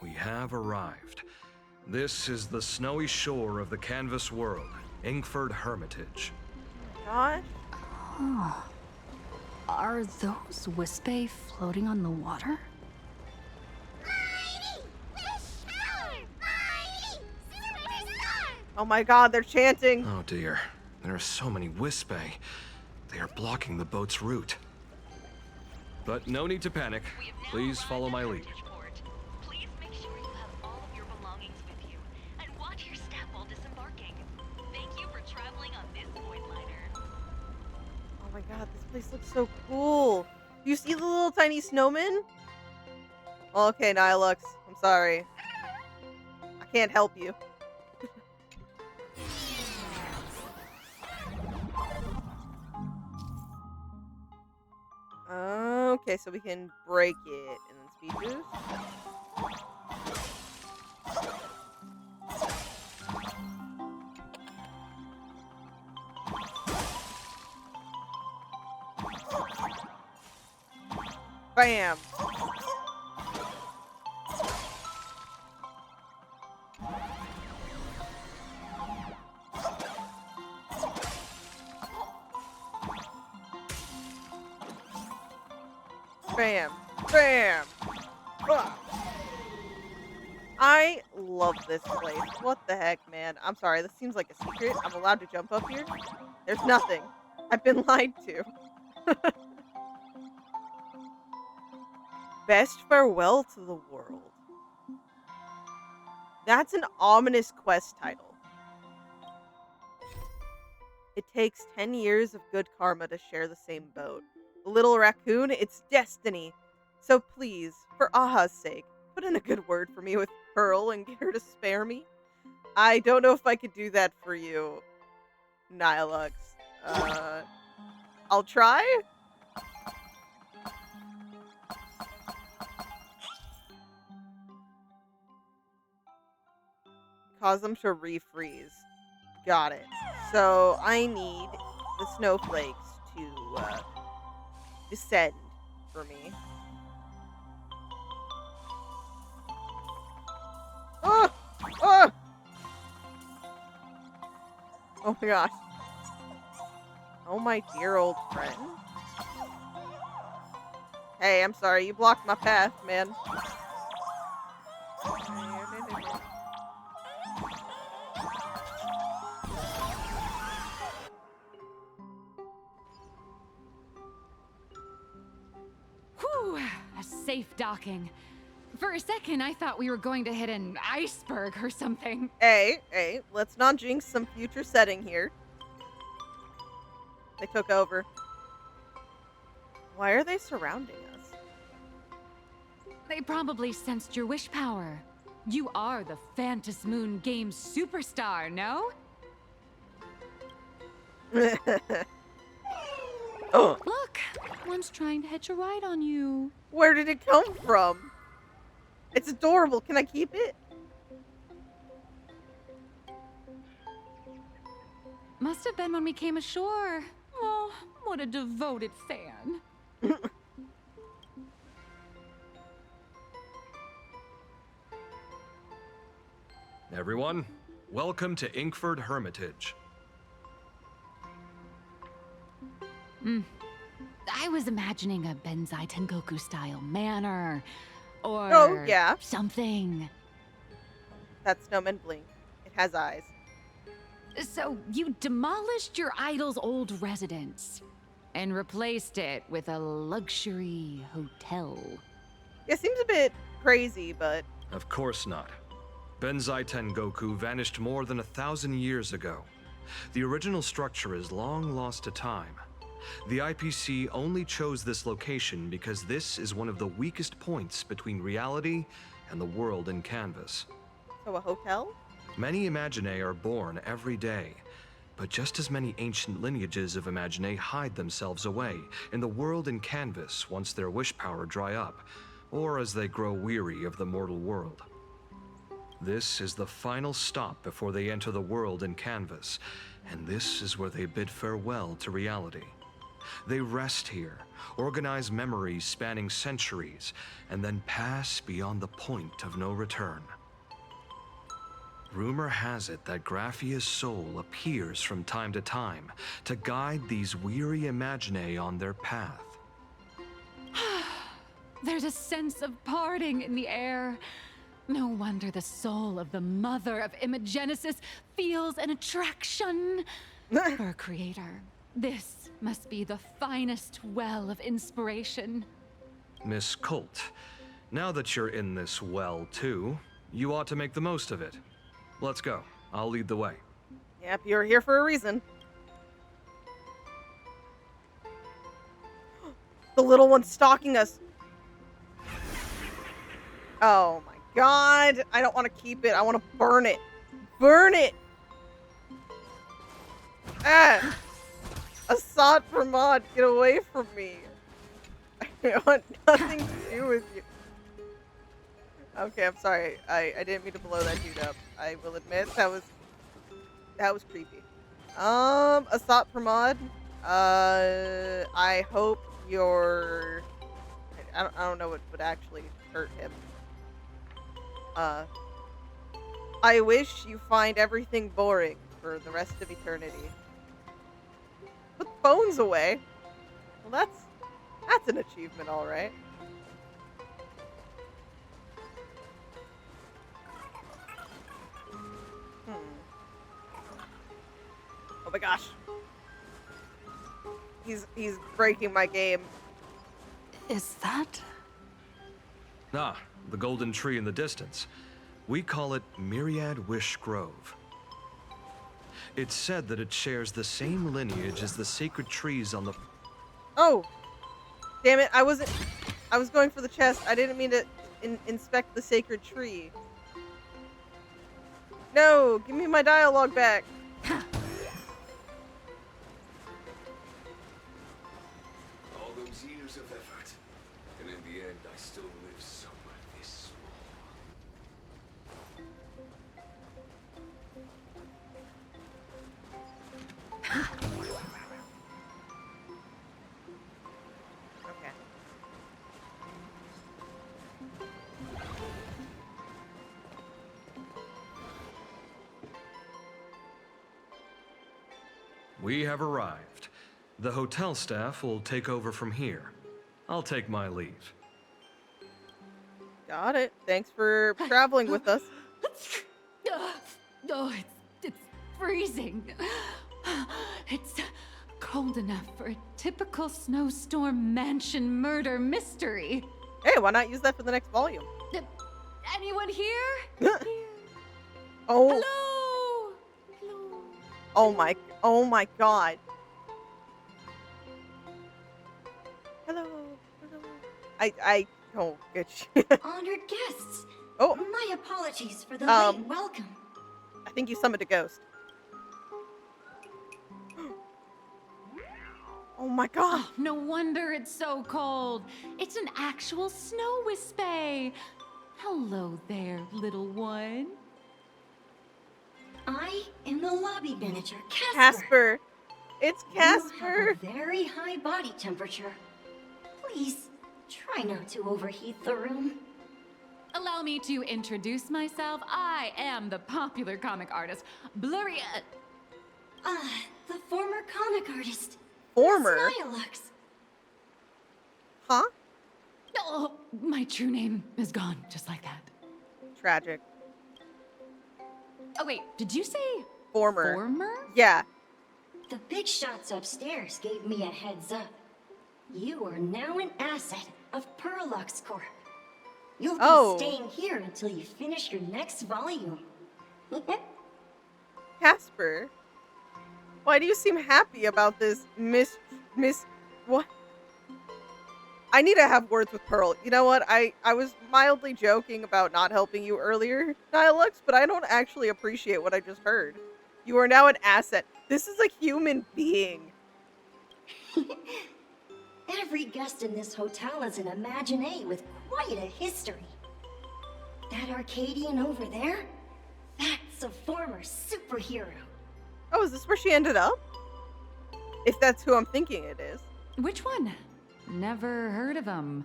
We have arrived. This is the snowy shore of the canvas world, Inkford Hermitage. Gosh. Oh. Are those Wispy floating on the water? Oh my god, they're chanting. Oh dear, there are so many Wispy. They are blocking the boat's route. But no need to panic. Please follow my lead. Please make sure you have all of your belongings with you and watch your step while disembarking. Thank you for traveling on this void liner. Oh my god, this place looks so cool. You see the little tiny snowman? Okay, Nihilux, I'm sorry. I can't help you. Okay, so we can break it and then speed boost. Bam! Bam! Bam! Ugh. I love this place. What the heck, man? I'm sorry, this seems like a secret. I'm allowed to jump up here? There's nothing. I've been lied to. Best farewell to the world. That's an ominous quest title. It takes 10 years of good karma to share the same boat. The little raccoon, it's destiny. So please, for Aha's sake, put in a good word for me with Pearl and get her to spare me. I don't know if I could do that for you, Nihilux. I'll try? Cause them to refreeze. Got it. So I need the snowflakes to descend for me. Oh! Oh! Oh my gosh. Oh my dear old friend. Hey, I'm sorry, you blocked my path, man. safe docking. For a second, I thought we were going to hit an iceberg or something. Hey, let's not jinx some future setting here. They took over. Why are they surrounding us? They probably sensed your wish power. You are the Phantom Moon Games superstar, no? Oh. Look, one's trying to hitch a ride on you. Where did it come from? It's adorable. Can I keep it? Must have been when we came ashore. Oh, what a devoted fan. Everyone, welcome to Inkford Hermitage. I was imagining a Benzai Tengoku style manor. Or something. That snowman blink. It has eyes. So you demolished your idol's old residence and replaced it with a luxury hotel. It seems a bit crazy, but... Of course not. Benzai Tengoku vanished more than 1,000 years ago. The original structure is long lost to time. The IPC only chose this location because this is one of the weakest points between reality and the world in canvas. So a hotel? Many Imaginae are born every day, but just as many ancient lineages of Imaginae hide themselves away in the world in canvas once their wish power dry up, or as they grow weary of the mortal world. This is the final stop before they enter the world in canvas, and this is where they bid farewell to reality. They rest here, organize memories spanning centuries, and then pass beyond the point of no return. Rumor has it that Graphia's soul appears from time to time to guide these weary Imaginae on their path. There's a sense of parting in the air. No wonder the soul of the mother of Imagenesis feels an attraction for a creator. This must be the finest well of inspiration. Miss Colt, now that you're in this well too, you ought to make the most of it. Let's go. I'll lead the way. Yep, you're here for a reason. The little one's stalking us. Oh my god. I don't want to keep it. I want to burn it. Burn it! Ah! Assad Pramod, get away from me. I want nothing to do with you. Okay, I'm sorry. I didn't mean to blow that dude up. I will admit that was creepy. Assad Pramod, I hope you're... I don't know what would actually hurt him. I wish you find everything boring for the rest of eternity. Put phones away. Well, that's an achievement, all right. Oh my gosh. He's breaking my game. Is that? Ah, the golden tree in the distance. We call it Myriad Wish Grove. It's said that it shares the same lineage as the sacred trees on the... Oh! Damn it, I was going for the chest. I didn't mean to inspect the sacred tree. No! Give me my dialogue back! All those years of effort, and in the end I still live somewhere this Okay. We have arrived. The hotel staff will take over from here. I'll take my leave. Got it. Thanks for traveling with us. Oh, it's freezing. It's cold enough for a typical snowstorm mansion murder mystery. Hey, why not use that for the next volume? Anyone here? Oh. Hello. Oh my god. Hello. I don't get shit. Honored guests. Oh. My apologies for the late welcome. I think you summoned a ghost. Oh my god. Oh, no wonder it's so cold. It's an actual snow wispy. Hello there, little one. I am the lobby manager, Casper. Casper. It's You Casper. have a very high body temperature. Please, try not to overheat the room. Allow me to introduce myself. I am the popular comic artist, Blurry. The former comic artist. Former? Smilux. Huh? Oh, my true name is gone, just like that. Tragic. Oh wait, did you say Former? Former? Yeah. The big shots upstairs gave me a heads up. You are now an asset of Perlux Corp. You'll be staying here until you finish your next volume. Casper? Why do you seem happy about this, Miss, what? I need to have words with Pearl. You know what? I was mildly joking about not helping you earlier, Nihilux, but I don't actually appreciate what I just heard. You are now an asset. This is a human being. Every guest in this hotel is an Imaginé with quite a history. That Arcadian over there? That's a former superhero. Oh, is this where she ended up? If that's who I'm thinking it is. Which one? Never heard of him.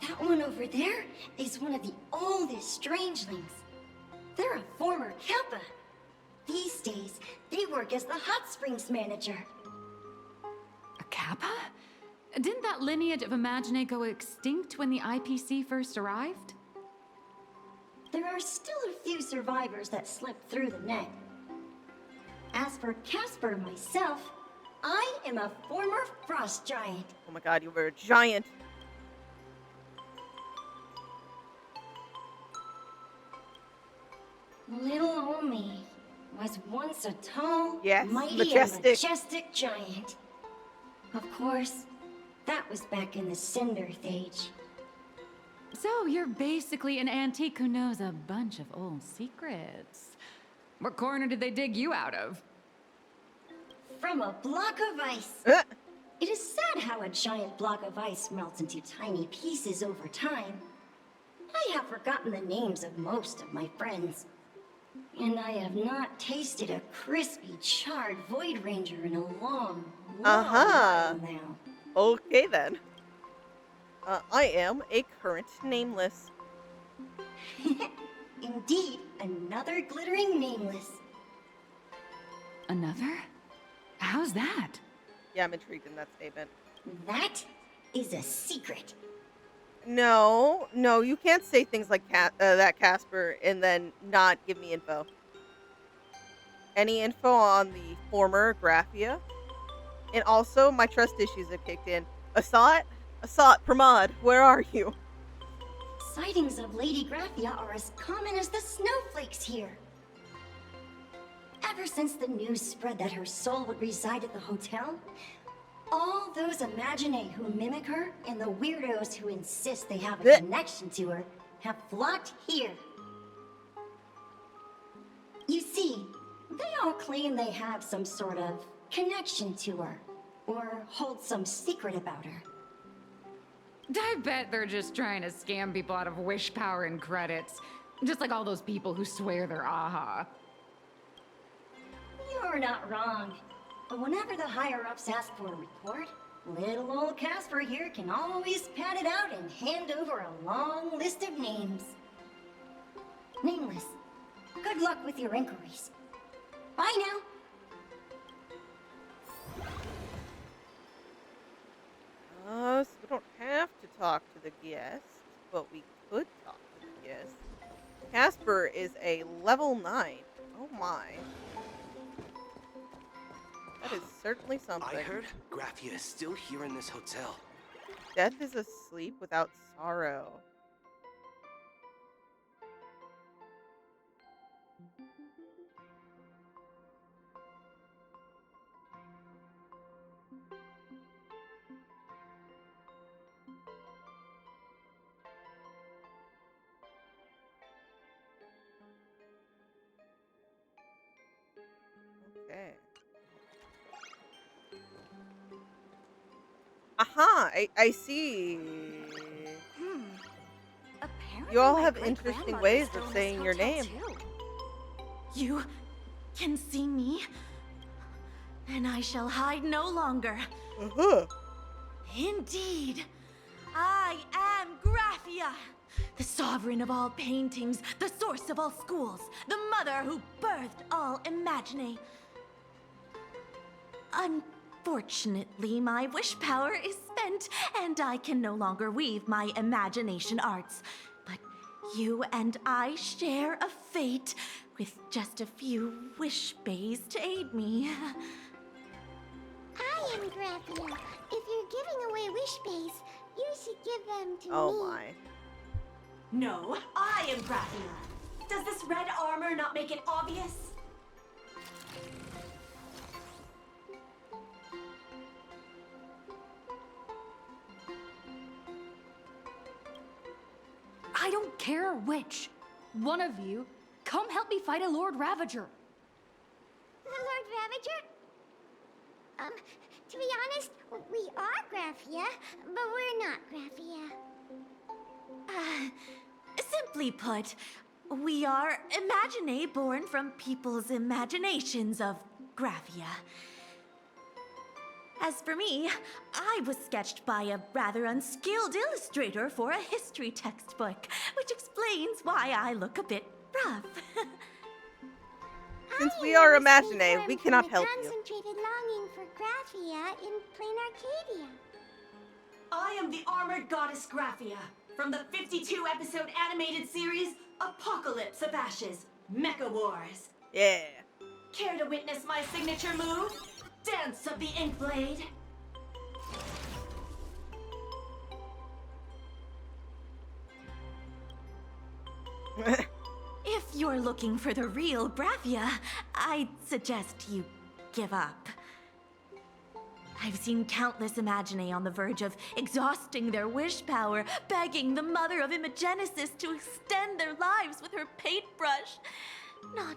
That one over there is one of the oldest strangelings. They're a former Kappa. These days, they work as the hot springs manager. A Kappa? Didn't that lineage of Imaginé go extinct when the IPC first arrived? There are still a few survivors that slipped through the net. As for Casper myself, I am a former frost giant. Oh my god, you were a giant. Little old me was once a tall, mighty, majestic. and majestic giant. Of course, that was back in the Cinder Age. So you're basically an antique who knows a bunch of old secrets. What corner did they dig you out of? From a block of ice. It is sad how a giant block of ice melts into tiny pieces over time. I have forgotten the names of most of my friends. And I have not tasted a crispy, charred Void Ranger in a long while now. Okay then. I am a current nameless. Indeed, another glittering nameless. Another? How's that? Yeah, I'm intrigued in that statement. That is a secret. No, you can't say things like that, Casper, and then not give me info. Any info on the former Graphia? And also, my trust issues have kicked in. Assat, Pramod, where are you? Sightings of Lady Graphia are as common as the snowflakes here. Ever since the news spread that her soul would reside at the hotel, all those Imaginé who mimic her and the weirdos who insist they have a connection to her have flocked here. You see, they all claim they have some sort of connection to her, or hold some secret about her. I bet they're just trying to scam people out of wish power and credits. Just like all those people who swear they're AHA. You're not wrong. But whenever the higher-ups ask for a report, little old Casper here can always pad it out and hand over a long list of names. Nameless, good luck with your inquiries. Bye now. So we don't have to talk to the guest, but we could talk to the guest. Casper is a level 9. Oh my. That is certainly something. I heard Graphia is still here in this hotel. Death is a sleep without sorrow. Okay. Aha! I see. Apparently You all my have interesting great-grandmother ways is still of in saying this your hotel, name. too. You can see me, and I shall hide no longer. Indeed, I am Graphia, the sovereign of all paintings, the source of all schools, the mother who birthed all Imagine. Unfortunately, my wish power is spent, and I can no longer weave my imagination arts. But you and I share a fate, with just a few wish bays to aid me. I am Graphia. If you're giving away wish bays, you should give them to me. Oh my. No, I am Graphia. Does this red armor not make it obvious? I don't care which. One of you, come help me fight a Lord Ravager. The Lord Ravager? To be honest, we are Graphia, but we're not Graphia. Simply put, we are Imagine born from people's imaginations of Graphia. As for me, I was sketched by a rather unskilled illustrator for a history textbook, which explains why I look a bit rough. Since we are Imagine, we cannot help you. Concentrated longing for Graphia in plain Arcadia. I am the armored goddess Graphia, from the 52-episode animated series Apocalypse of Ashes, Mecha Wars. Yeah. Care to witness my signature move? Dance of the Inkblade. If you're looking for the real Graphia, I'd suggest you give up. I've seen countless Imagine on the verge of exhausting their wish power, begging the mother of Imagenesis to extend their lives with her paintbrush. Not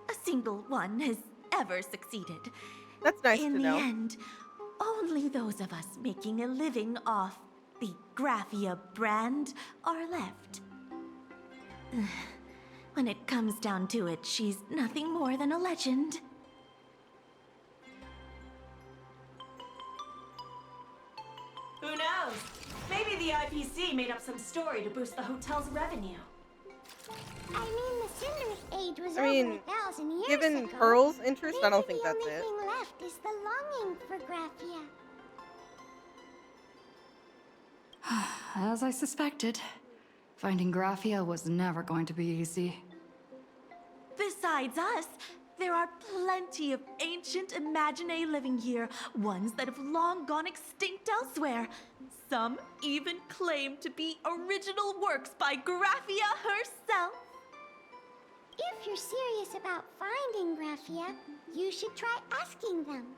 a single one has ever succeeded. That's nice to know. In the end, only those of us making a living off the Graphia brand are left. When it comes down to it, she's nothing more than a legend. Who knows? Maybe the IPC made up some story to boost the hotel's revenue. I mean, the Cinderic Age was I mean, over 1,000 years given ago. Pearl's interest, I don't Maybe think the that's only it. thing left is the longing for Graphia. As I suspected, finding Graphia was never going to be easy. Besides us, there are plenty of ancient Imagine living here, ones that have long gone extinct elsewhere. Some even claim to be original works by Graphia herself. If you're serious about finding Graphia, you should try asking them.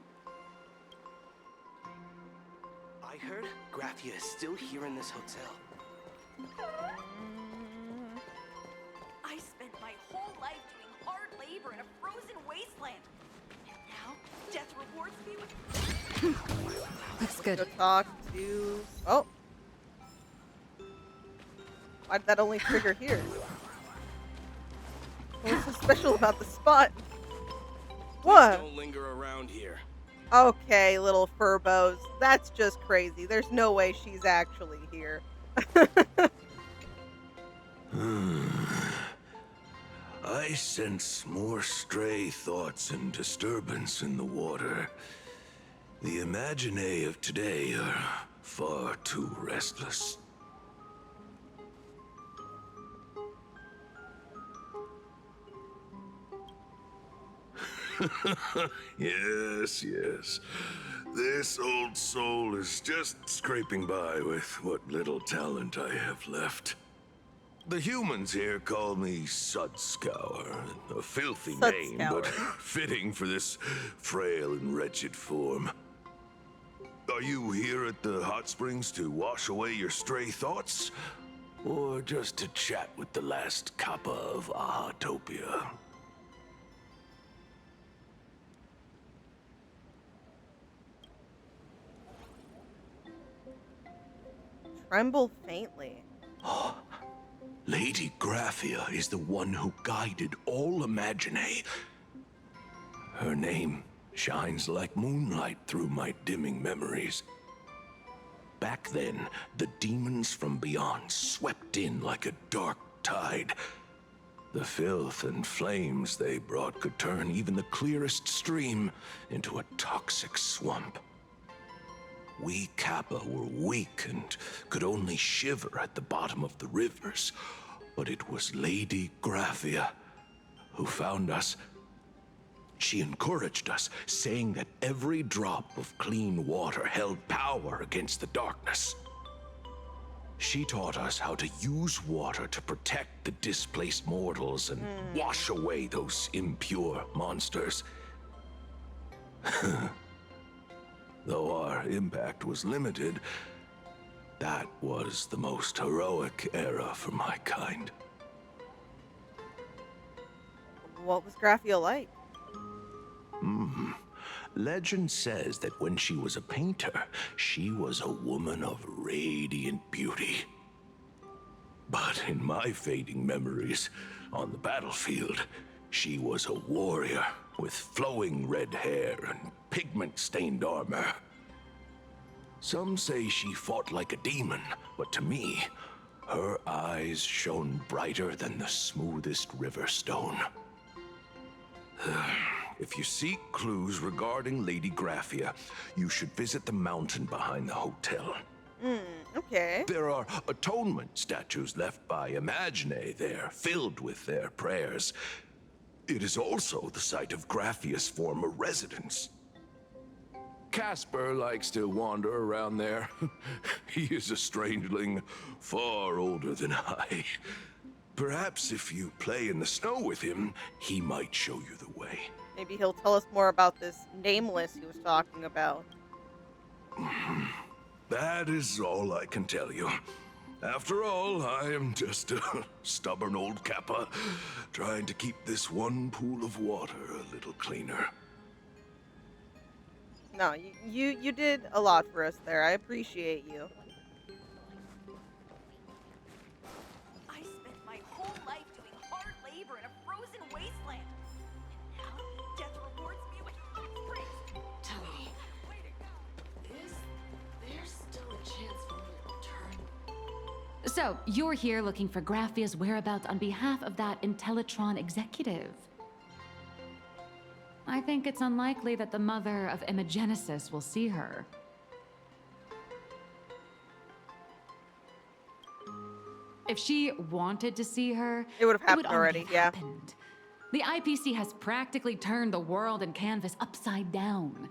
I heard Graphia is still here in this hotel. I spent my whole life doing hard labor in a frozen wasteland. And now, death rewards me with... Looks good. Go talk to... Oh. Why did that only trigger here? What's so special about the spot? What? Don't linger around here. Okay, little furbos. That's just crazy. There's no way she's actually here. I sense more stray thoughts and disturbance in the water. The Imagine of today are far too restless. Yes, yes. This old soul is just scraping by with what little talent I have left. The humans here call me Sudscour, a filthy name, but fitting for this frail and wretched form. Are you here at the hot springs to wash away your stray thoughts? Or just to chat with the last kappa of Ahatopia? Tremble faintly. Lady Graphia is the one who guided all Imaginae. Her name shines like moonlight through my dimming memories. Back then, the demons from beyond swept in like a dark tide. The filth and flames they brought could turn even the clearest stream into a toxic swamp. We Kappa were weak and could only shiver at the bottom of the rivers, but it was Lady Graphia who found us. She encouraged us, saying that every drop of clean water held power against the darkness. She taught us how to use water to protect the displaced mortals and wash away those impure monsters. Though our impact was limited, that was the most heroic era for my kind. What was Graphia like? Legend says that when she was a painter, she was a woman of radiant beauty. But in my fading memories, on the battlefield, she was a warrior with flowing red hair and pigment-stained armor. Some say she fought like a demon, but to me, her eyes shone brighter than the smoothest river stone. If you seek clues regarding Lady Graphia, you should visit the mountain behind the hotel. Okay. There are atonement statues left by Imaginae there, filled with their prayers. It is also the site of Graphia's former residence. Casper likes to wander around there. He is a strangeling far older than I. Perhaps if you play in the snow with him, he might show you the way. Maybe he'll tell us more about this nameless he was talking about. That is all I can tell you. After all, I am just a stubborn old Kappa, trying to keep this one pool of water a little cleaner. No, you did a lot for us there. I appreciate you. I spent my whole life doing hard labor in a frozen wasteland. And now, death rewards me with hot springs. Tell me, is there still a chance for me to return? So, you're here looking for Graphia's whereabouts on behalf of that Intellitron executive. I think it's unlikely that the mother of Imagenesis will see her. If she wanted to see her, it would have happened already. already, yeah. Happened. The IPC has practically turned the world and canvas upside down.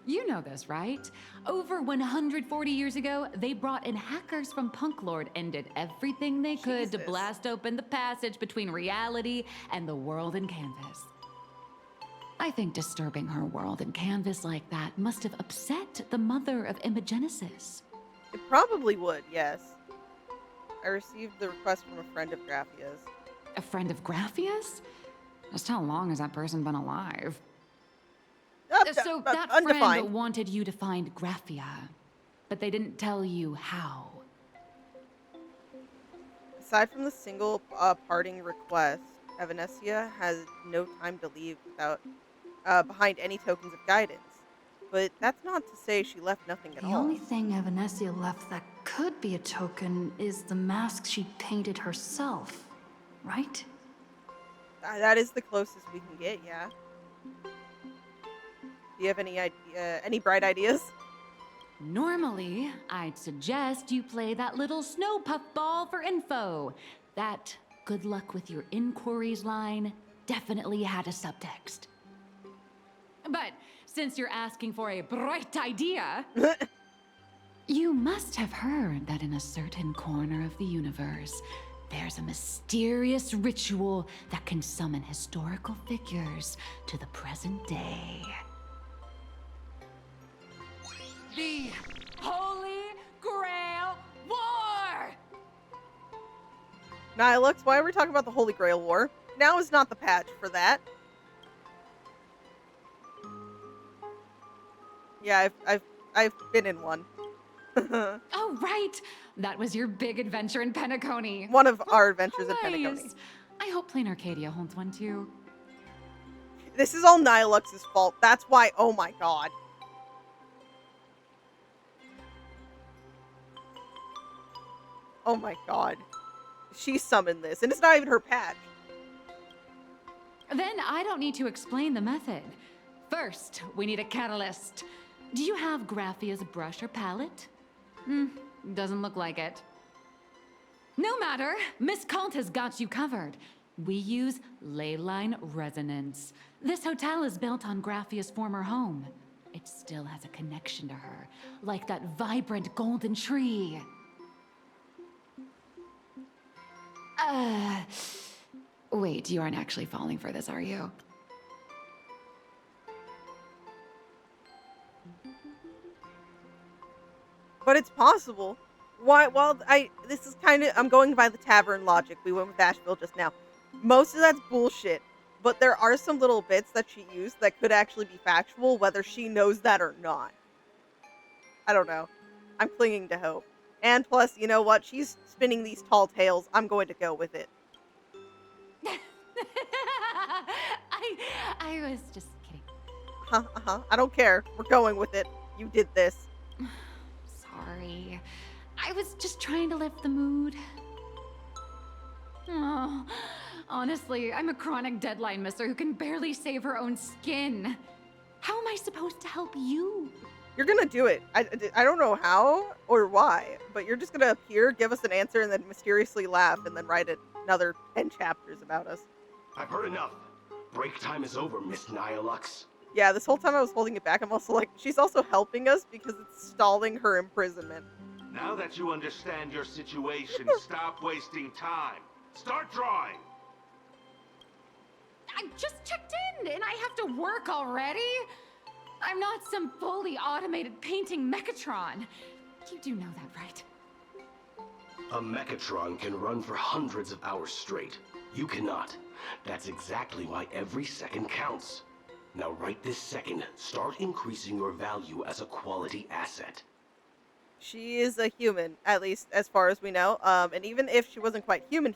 You know this, right? Over 140 years ago, they brought in hackers from Punklord and did everything they could to blast open the passage between reality and the world and canvas. I think disturbing her world and canvas like that must have upset the mother of Imagenesis. It probably would, yes. I received the request from a friend of Graphia's. A friend of Graphia's? Just how long has that person been alive? So that undefined. friend wanted you to find Graphia, but they didn't tell you how. Aside from the single parting request, Evanesia has no time to leave without behind any tokens of guidance. But that's not to say she left nothing at all. The only thing Evanesia left that could be a token is the mask she painted herself, right? That is the closest we can get, yeah. Do you have any bright ideas? Normally, I'd suggest you play that little snow puff ball for info. That good luck with your inquiries line definitely had a subtext. But since you're asking for a bright idea, you must have heard that in a certain corner of the universe, there's a mysterious ritual that can summon historical figures to the present day. The Holy Grail War! Nihilux, why are we talking about the Holy Grail War? Now is not the patch for that. Yeah, I've been in one. Oh, right! That was your big adventure in Penacony. One of our adventures in Penacony. Nice. I hope Plain Arcadia holds one too. This is all Nihilux's fault. That's why, oh my god. Oh my god. She summoned this, and it's not even her patch. Then I don't need to explain the method. First, we need a catalyst. Do you have Graphia's brush or palette? Doesn't look like it. No matter, Miss Kalt has got you covered. We use ley line resonance. This hotel is built on Graphia's former home. It still has a connection to her, like that vibrant golden tree. Wait, you aren't actually falling for this, are you? But it's possible. Why? Well, this is kind of, I'm going by the tavern logic. We went with Asheville just now. Most of that's bullshit, but there are some little bits that she used that could actually be factual, whether she knows that or not. I don't know. I'm clinging to hope. And plus, you know what? She's spinning these tall tales. I'm going to go with it. I was just kidding. I don't care. We're going with it. You did this. Sorry. I was just trying to lift the mood. Oh, honestly, I'm a chronic deadline misser who can barely save her own skin. How am I supposed to help you? You're gonna do it. I don't know how or why, but you're just gonna appear, give us an answer, and then mysteriously laugh, and then write another 10 chapters about us. I've heard enough. Break time is over, Miss Nihilux. Yeah, this whole time I was holding it back. I'm also like, she's also helping us because it's stalling her imprisonment. Now that you understand your situation, stop wasting time. Start drawing. I just checked in and I have to work already? I'm not some fully automated painting Mechatron. You do know that, right? A Mechatron can run for hundreds of hours straight. You cannot. That's exactly why every second counts. Now right this second, start increasing your value as a quality asset. She is a human, at least as far as we know. And even if she wasn't quite human,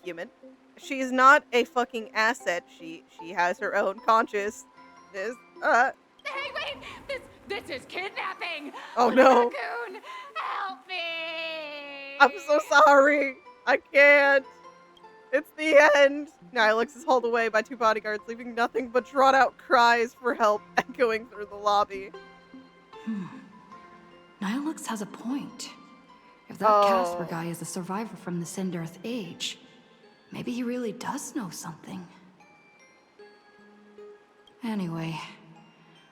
she is not a fucking asset. She has her own consciousness. Hey, wait! This is kidnapping! Oh no! Raccoon, help me! I'm so sorry. I can't. It's the end. Nihilux is hauled away by 2 bodyguards, leaving nothing but drawn out cries for help echoing through the lobby. Nihilux has a point. If that Casper guy is a survivor from the Sindarth age, maybe he really does know something. Anyway,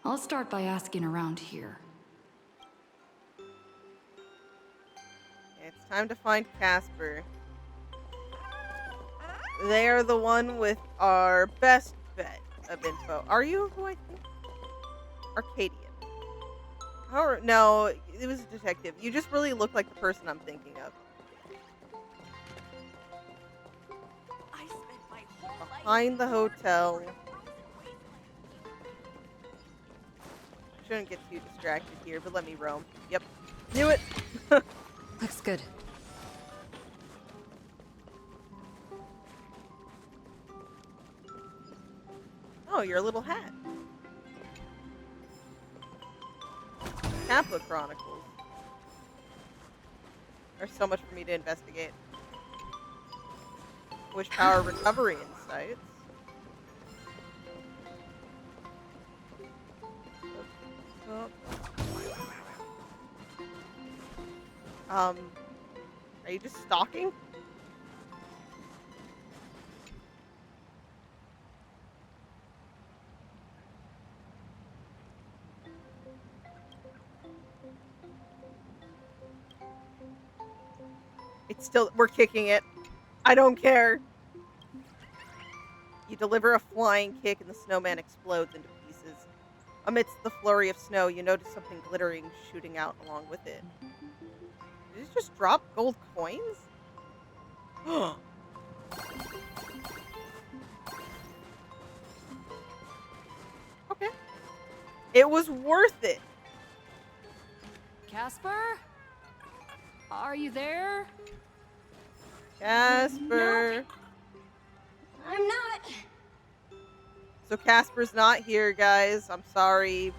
I'll start by asking around here. It's time to find Casper. They're the one with our best bet of info. Are you who I think? Arcadian. No, it was a detective. You just really look like the person I'm thinking of. Behind the hotel. Shouldn't get too distracted here, but let me roam. Yep. Knew it! Looks good. Oh, your little hat. Kappa Chronicles. There's so much for me to investigate. Wish power recovery insights. Are you just stalking? It's still, we're kicking it. I don't care. You deliver a flying kick and the snowman explodes into pieces. Amidst the flurry of snow, you notice something glittering shooting out along with it. Did it just drop gold coins? Okay. It was worth it. Casper? Are you there? Casper. Nope. I'm not. So Casper's not here, guys. I'm sorry.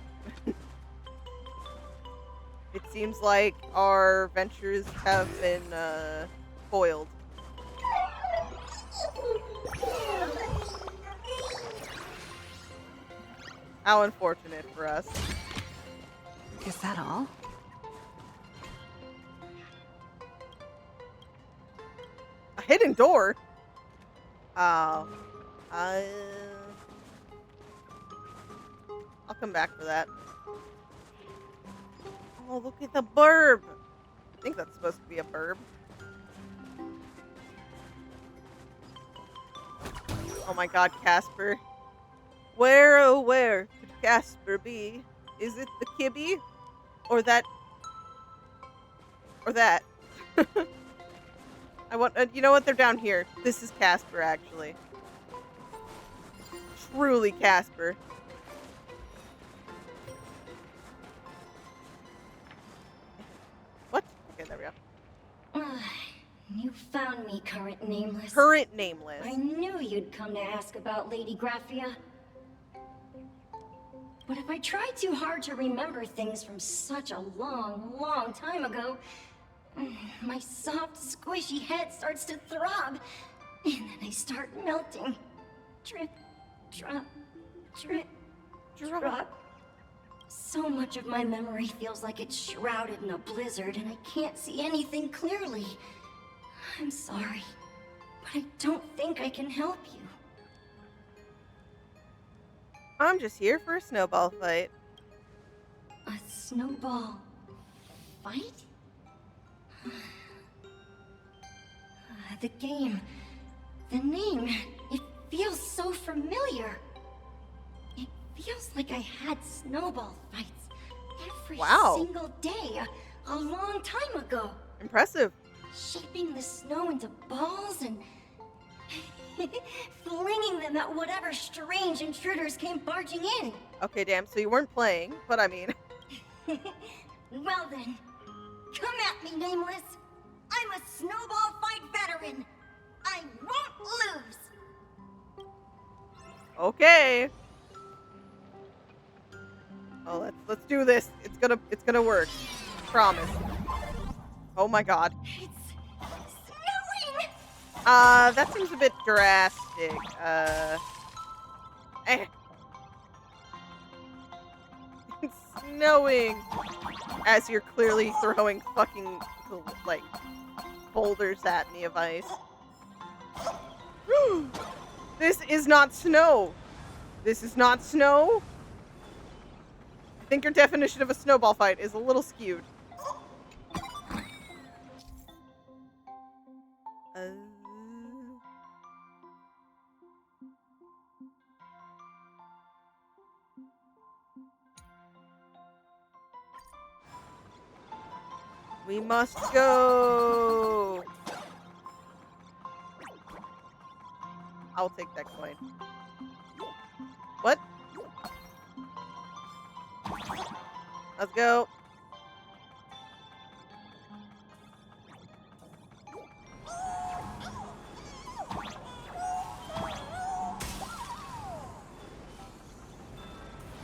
It seems like our ventures have been foiled. How unfortunate for us. Is that all? A hidden door? Oh. I'll come back for that. Oh, look at the burb. I think that's supposed to be a burb. Oh my god, Casper. Where, oh where could Casper be? Is it the Kibby? Or that? Or that? I want, you know what? They're down here. This is Casper, actually. Truly Casper. What? Okay, there we go. You found me, Current Nameless. Current Nameless. I knew you'd come to ask about Lady Graphia. But if I try too hard to remember things from such a long, long time ago, my soft, squishy head starts to throb, and then I start melting. Drip, drop, drip, drop. So much of my memory feels like it's shrouded in a blizzard, and I can't see anything clearly. I'm sorry, but I don't think I can help you. I'm just here for a snowball fight. A snowball fight? The game, the name, it feels so familiar. It feels like I had snowball fights every single day a long time ago. Impressive. Shaping the snow into balls and flinging them at whatever strange intruders came barging in. Okay, damn, so you weren't playing, but I mean... Well then, come at me, Nameless. I'm a snowball fight veteran. I won't lose. Okay. Oh, let's do this. It's gonna work. Promise. Oh my god. It's snowing. That seems a bit drastic. It's snowing as you're clearly throwing fucking like boulders at me of ice. This is not snow. This is not snow. I think your definition of a snowball fight is a little skewed. We must go. I'll take that coin. What? Let's go.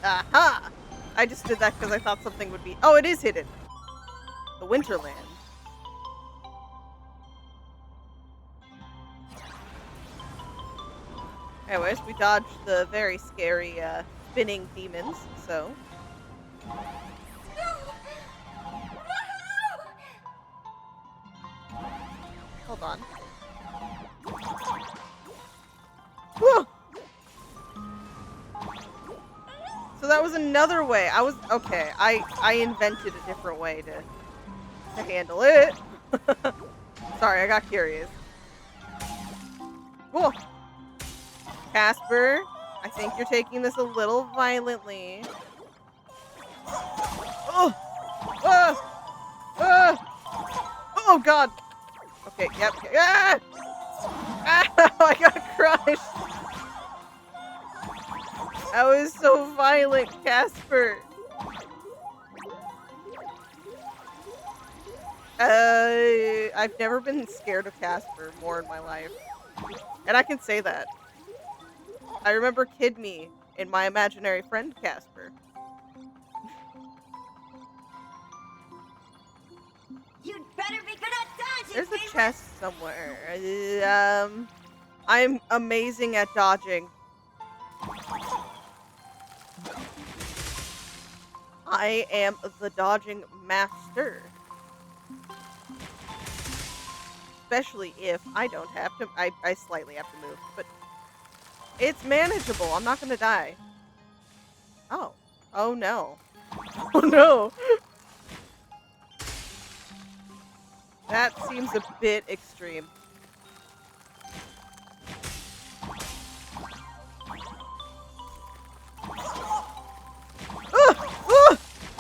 Aha! I just did that because I thought something would be... Oh, it is hidden. The Winterland. Anyways, we dodged the very scary spinning demons, so... Hold on. Whoa! So that was another way. Okay, I invented a different way to handle it. Sorry Sorry, I got curious. Whoa. Casper, I think you're taking this a little violently. Oh! Oh, God! Okay, yep. Ah! Ah! I got crushed! That was so violent, Casper. I've never been scared of Casper more in my life. And I can say that. I remember Kid Me in my imaginary friend Casper. You'd better be good at dodging. There's a chest somewhere. I'm amazing at dodging. I am the dodging master. Especially if I don't have to. I slightly have to move, but it's manageable. I'm not gonna die. Oh. Oh no. Oh no. That seems a bit extreme.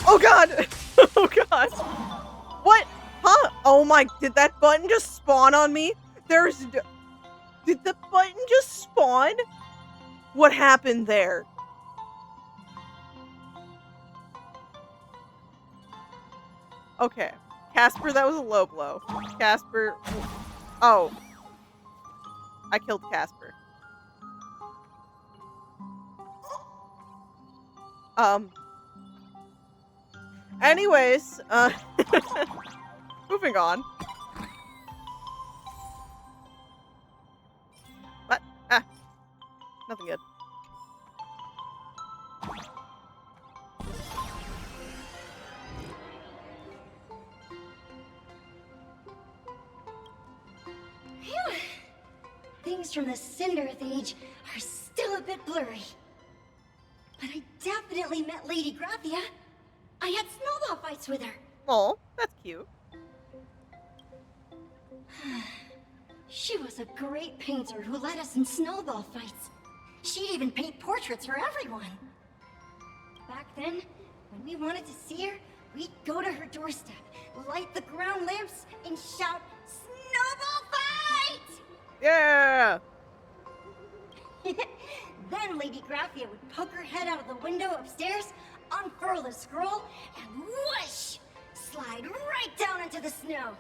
Oh god! Oh god! What? Huh? Oh my, did that button just spawn on me? Did the button just spawn? What happened there? Okay. Casper, that was a low blow. Casper. Oh. I killed Casper. Anyways, moving on. What? Ah. Nothing good. Phew. Things from the Cinderth Age are still a bit blurry. But I definitely met Lady Graphia. I had snowball fights with her. Oh, that's cute. She was a great painter who led us in snowball fights. She'd even paint portraits for everyone. Back then, when we wanted to see her, we'd go to her doorstep, light the ground lamps, and shout, "Snowball fight!" Yeah! Then Lady Graphia would poke her head out of the window upstairs, unfurl the scroll, and whoosh! Slide right down into the snow.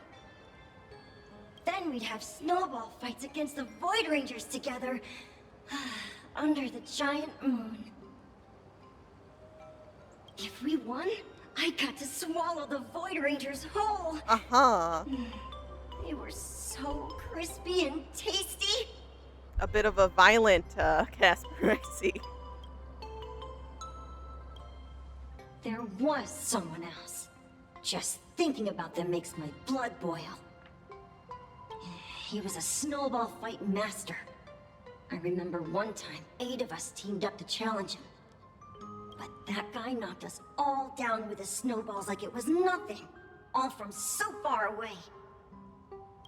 Then we'd have snowball fights against the Void Rangers together, under the giant moon. If we won, I got to swallow the Void Rangers whole. Uh-huh. They were so crispy and tasty. A bit of a violent Casper, I see. There was someone else. Just thinking about them makes my blood boil. He was a snowball fight master. I remember one time, 8 of us teamed up to challenge him. But that guy knocked us all down with his snowballs like it was nothing. All from so far away.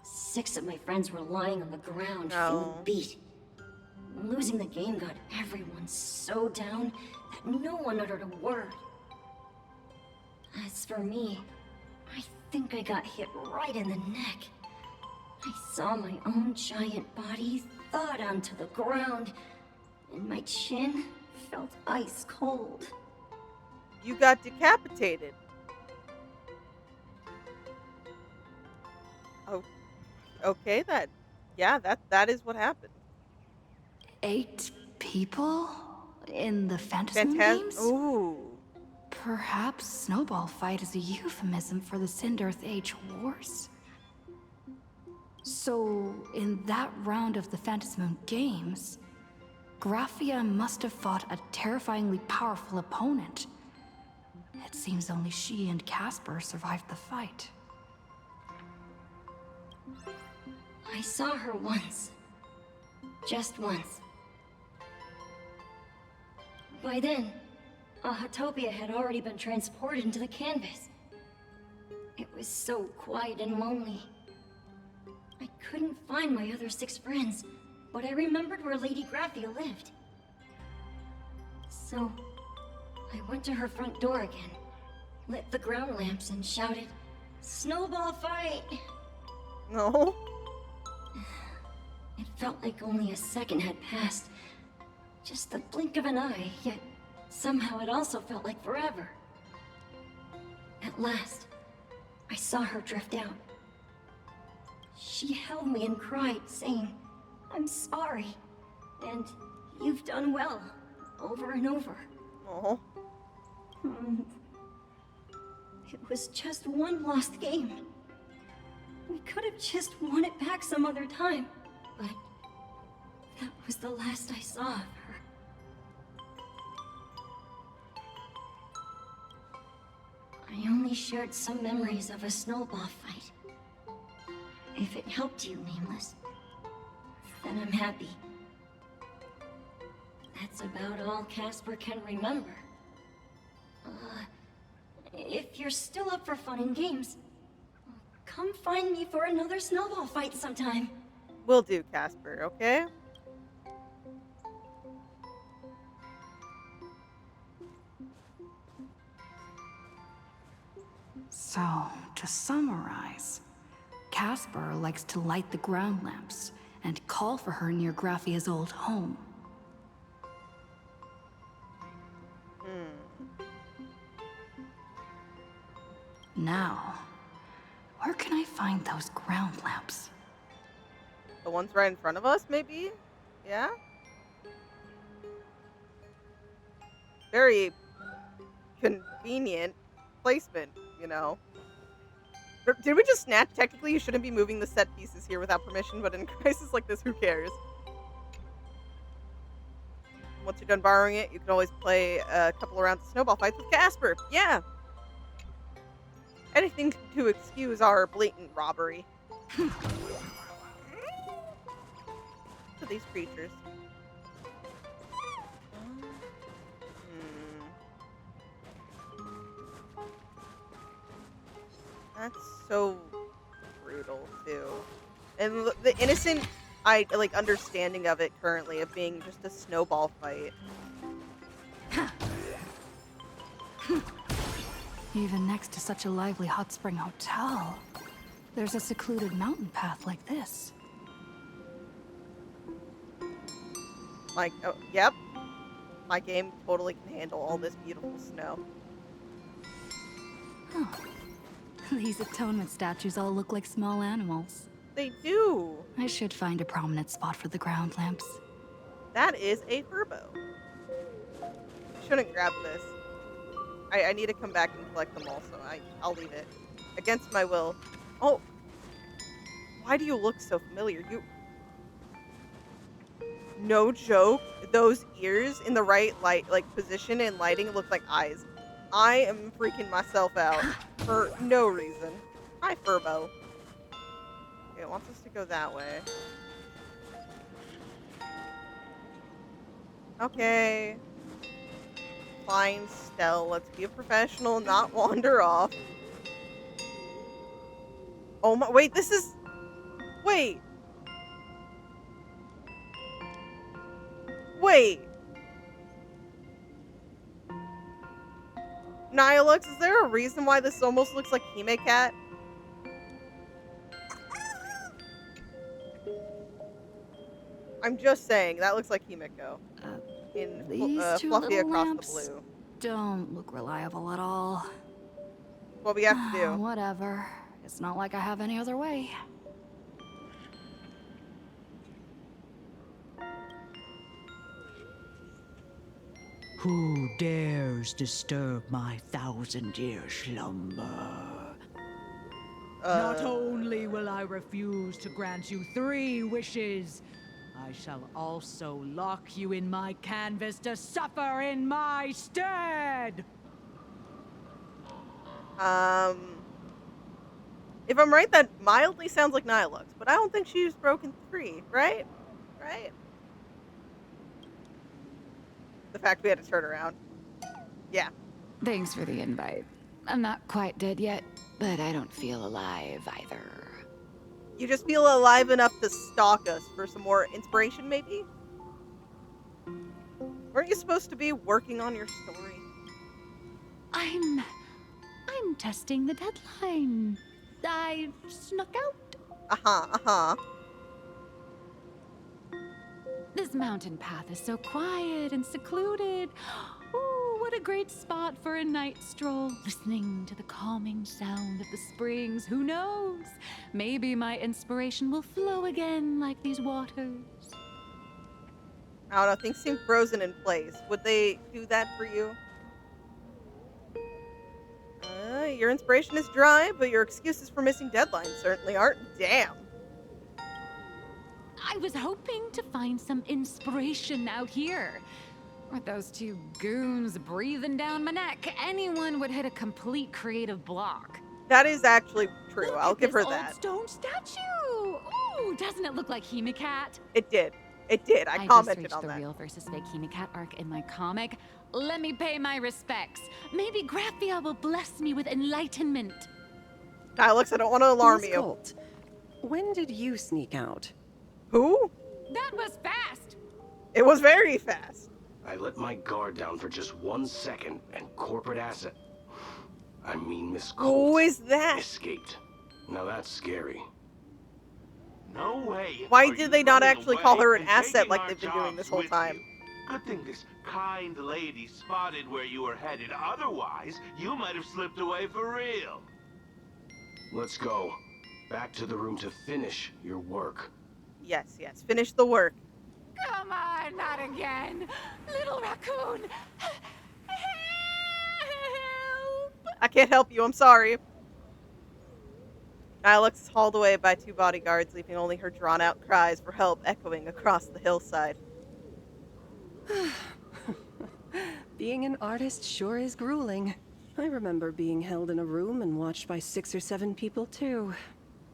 6 of my friends were lying on the ground, feeling beat. Losing the game got everyone so down that no one uttered a word. As for me, I think I got hit right in the neck. I saw my own giant body thud onto the ground, and my chin felt ice cold. You got decapitated. Oh, okay, that is what happened. 8 people in the Phantasm games? Ooh. Perhaps Snowball Fight is a euphemism for the Cinderth Age Wars? So, in that round of the Phantasm games, Graphia must have fought a terrifyingly powerful opponent. It seems only she and Casper survived the fight. I saw her once. Just once. By then, Ahatopia had already been transported into the canvas. It was so quiet and lonely. couldn't find my other 6 friends, but I remembered where Lady Graphia lived. So, I went to her front door again, lit the ground lamps, and shouted, "Snowball fight!" No. It felt like only a second had passed. Just the blink of an eye, yet somehow it also felt like forever. At last, I saw her drift out. She held me and cried, saying, "I'm sorry, and you've done well," over and over. Oh. It was just one lost game. We could have just won it back some other time, but that was the last I saw of her. I only shared some memories of a snowball fight. If it helped you, Nameless, then I'm happy. That's about all Casper can remember. If you're still up for fun and games, come find me for another snowball fight sometime. Will do, Casper, okay? So, to summarize, Casper likes to light the ground lamps and call for her near Graphia's old home. Now, where can I find those ground lamps? The ones right in front of us, maybe? Yeah? Very convenient placement, you know. Did we just snatch? Technically, you shouldn't be moving the set pieces here without permission, but in a crisis like this, who cares? Once you're done borrowing it, you can always play a couple of rounds of snowball fights with Casper. Yeah! Anything to excuse our blatant robbery. To these creatures. That's so brutal, too. And the innocent, understanding of it currently, of being just a snowball fight. Even next to such a lively hot spring hotel, there's a secluded mountain path like this. Oh, yep. My game totally can handle all this beautiful snow. Huh. These atonement statues all look like small animals. They do. I should find a prominent spot for the ground lamps. That is a Furbo. Shouldn't grab this. I need to come back and collect them all, so I'll leave it. Against my will. Oh! Why do you look so familiar? No joke, those ears in the right position and lighting look like eyes. I am freaking myself out for no reason. Hi, Furbo. Okay, it wants us to go that way. Okay. Fine, Stell. Let's be a professional, not wander off. Oh my, wait, this is... Wait. Wait. Nihilux, is there a reason why this almost looks like Hime Cat? I'm just saying, that looks like Himeko. In These two Fluffy little Across lamps the Blue. don't look reliable at all. What we have to do. Whatever. It's not like I have any other way. Who dares disturb my 1,000-year slumber? Not only will I refuse to grant you 3 wishes, I shall also lock you in my canvas to suffer in my stead! If I'm right, that mildly sounds like Nihilux, but I don't think she's broken 3, right? Right? The fact we had to turn around. Yeah. Thanks for the invite. I'm not quite dead yet, but I don't feel alive either. You just feel alive enough to stalk us for some more inspiration, maybe? Weren't you supposed to be working on your story? I'm testing the deadline. I snuck out. Uh-huh. This mountain path is so quiet and secluded. Ooh, what a great spot for a night stroll. Listening to the calming sound of the springs. Who knows? Maybe my inspiration will flow again like these waters. I don't know, things seem frozen in place. Would they do that for you? Your inspiration is dry, but your excuses for missing deadlines certainly aren't. Damn. I was hoping to find some inspiration out here. With those two goons breathing down my neck, anyone would hit a complete creative block. That is actually true. I'll give her This that. old stone statue. Ooh, doesn't it look like Hemicat? It did. It did. I just commented reached on the that. real versus fake Hemicat arc in my comic. Let me pay my respects. Maybe Graphia will bless me with enlightenment. Alex, I don't want to alarm Miss you. Colt, when did you sneak out? Who? That was fast. It was very fast. I let my guard down for just 1 second, and corporate asset, I mean Miss Colt, Who is that? escaped. Now that's scary. No way. Why did they not actually call her an asset like they've been doing this whole time? Good thing this kind lady spotted where you were headed. Otherwise, you might have slipped away for real. Let's go. Back to the room to finish your work. Yes. Finish the work. Come on, not again. Little raccoon. Help! I can't help you. I'm sorry. Alex is hauled away by 2 bodyguards, leaving only her drawn-out cries for help echoing across the hillside. Being an artist sure is grueling. I remember being held in a room and watched by 6 or 7 people, too.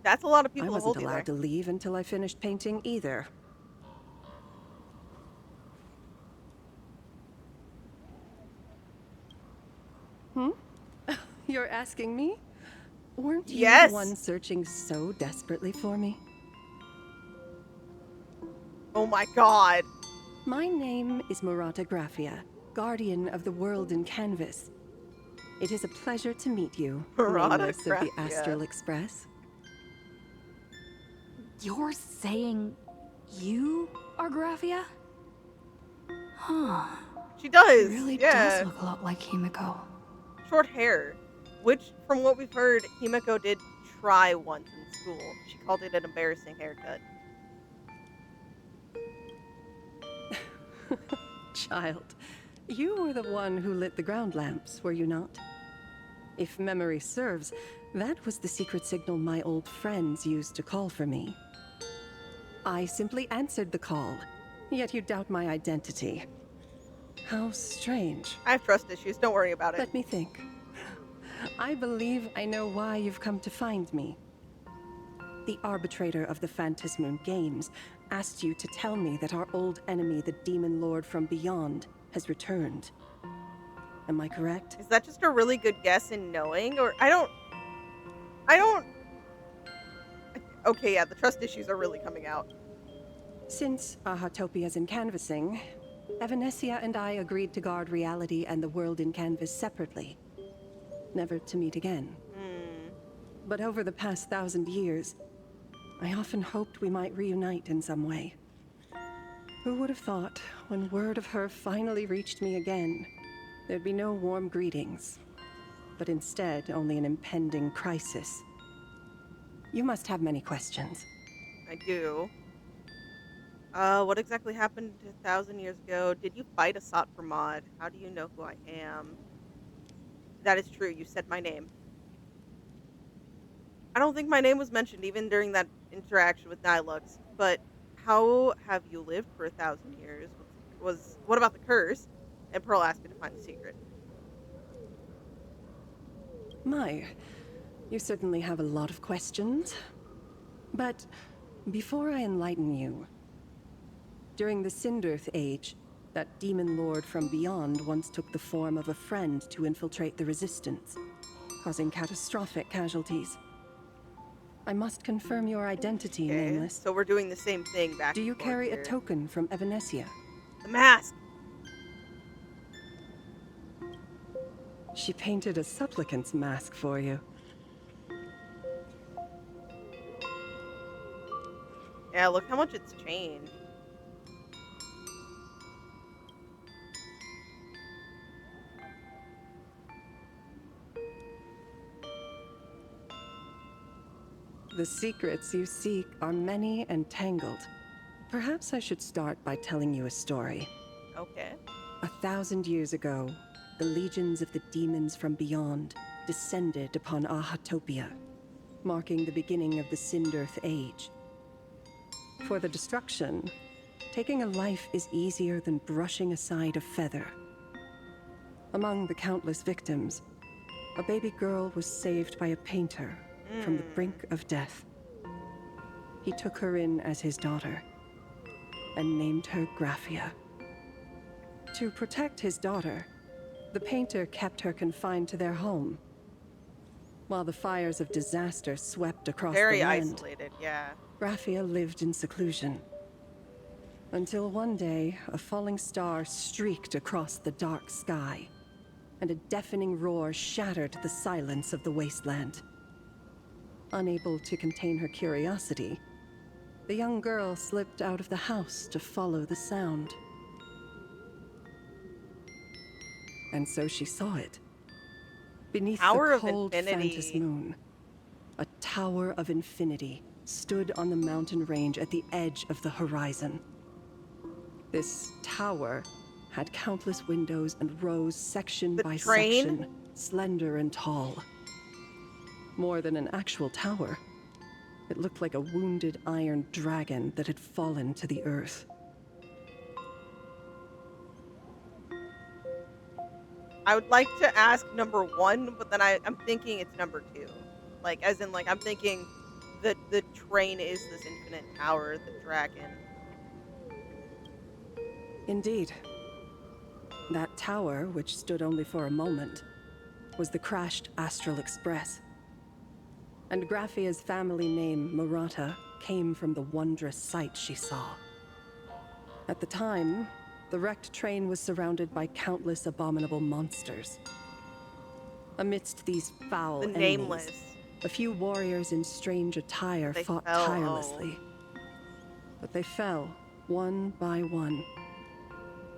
That's a lot of people I to wasn't hold you allowed there. to leave until I finished painting either. You're asking me? Weren't you Yes. the one searching so desperately for me? Oh my god. My name is Murata Graphia, guardian of the world in canvas. It is a pleasure to meet you, Murata nameless of the Graphia. Astral Express. You're saying you are Graphia? Huh. She does. She really yeah. does look a lot like Himiko. Short hair, which, from what we've heard, Himiko did try once in school. She called it an embarrassing haircut. Child, you were the one who lit the ground lamps, were you not? If memory serves, that was the secret signal my old friends used to call for me. I simply answered the call, yet you doubt my identity. How strange. I have trust issues. Don't worry about it. Let me think. I believe I know why you've come to find me. The arbitrator of the Phantasmoon Games asked you to tell me that our old enemy, the Demon Lord from Beyond, has returned. Am I correct? Is that just a really good guess in knowing? Or I don't... Okay, yeah, the trust issues are really coming out. Since Ahatopia's in canvassing, Evanescia and I agreed to guard reality and the world in canvas separately. Never to meet again. But over the past 1,000 years, I often hoped we might reunite in some way. Who would have thought, when word of her finally reached me again, there'd be no warm greetings, but instead only an impending crisis. You must have many questions. I do. What exactly happened 1,000 years ago? Did you fight Asat for Mod? How do you know who I am? That is true, you said my name. I don't think my name was mentioned even during that interaction with Nilux, but how have you lived for 1,000 years? What about the curse? And Pearl asked me to find the secret. My, you certainly have a lot of questions. But before I enlighten you, during the Sindirth Age, that demon lord from beyond once took the form of a friend to infiltrate the Resistance, causing catastrophic casualties. I must confirm your identity, Okay, Nameless. so we're doing the same thing back Do you and forth carry here. a token from Evanesia? The mask! She painted a supplicant's mask for you. Yeah, look how much it's changed. The secrets you seek are many and tangled. Perhaps I should start by telling you a story. Okay. 1,000 years ago, the legions of the demons from beyond descended upon Ahatopia, marking the beginning of the Sindirth Age. For the destruction, taking a life is easier than brushing aside a feather. Among the countless victims, a baby girl was saved by a painter from the brink of death. He took her in as his daughter and named her Graphia. To protect his daughter, the painter kept her confined to their home, while the fires of disaster swept across Very the land. isolated, yeah. Graphia lived in seclusion. Until one day, a falling star streaked across the dark sky, and a deafening roar shattered the silence of the wasteland. Unable to contain her curiosity, the young girl slipped out of the house to follow the sound. And so she saw it. Beneath Tower the of cold Phantas Infinity. moon, a tower of infinity stood on the mountain range at the edge of the horizon. This tower had countless windows and rose section by section, slender and tall. More than an actual tower, it looked like a wounded iron dragon that had fallen to the earth. I would like to ask number 1, but then I'm thinking it's number 2. Like, as in, like, I'm thinking the train is this infinite tower, the dragon. Indeed. That tower, which stood only for a moment, was the crashed Astral Express. And Graphia's family name, Murata, came from the wondrous sight she saw. At the time, the wrecked train was surrounded by countless abominable monsters. Amidst these foul The enemies, Nameless. a few warriors in strange attire fought tirelessly. But they fell, one by one,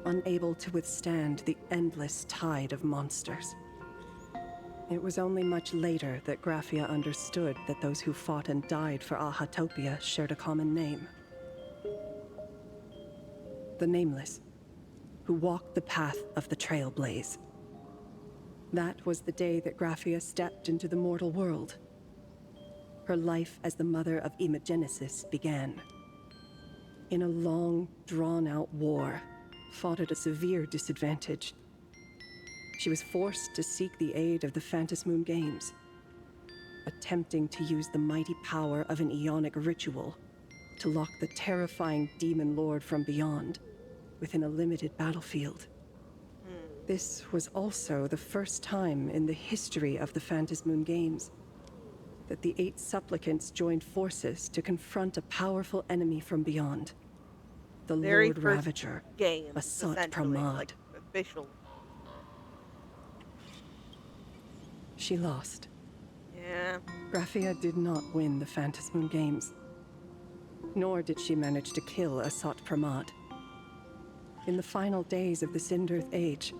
unable to withstand the endless tide of monsters. It was only much later that Graphia understood that those who fought and died for Ahatopia shared a common name. The Nameless, who walked the path of the Trailblaze. That was the day that Graphia stepped into the mortal world. Her life as the mother of Imogenesis began. In a long, drawn-out war, fought at a severe disadvantage. She was forced to seek the aid of the Phantas Moon Games, attempting to use the mighty power of an Ionic ritual to lock the terrifying demon lord from beyond within a limited battlefield. This was also the first time in the history of the Phantas Moon Games that the 8 supplicants joined forces to confront a powerful enemy from beyond. The Very Lord first Ravager, game, Asat essentially, Pramad. like, official. She lost. Yeah. Graphia did not win the Phantas Moon Games, nor did she manage to kill Asat Pramad. In the final days of the Sindirth Age,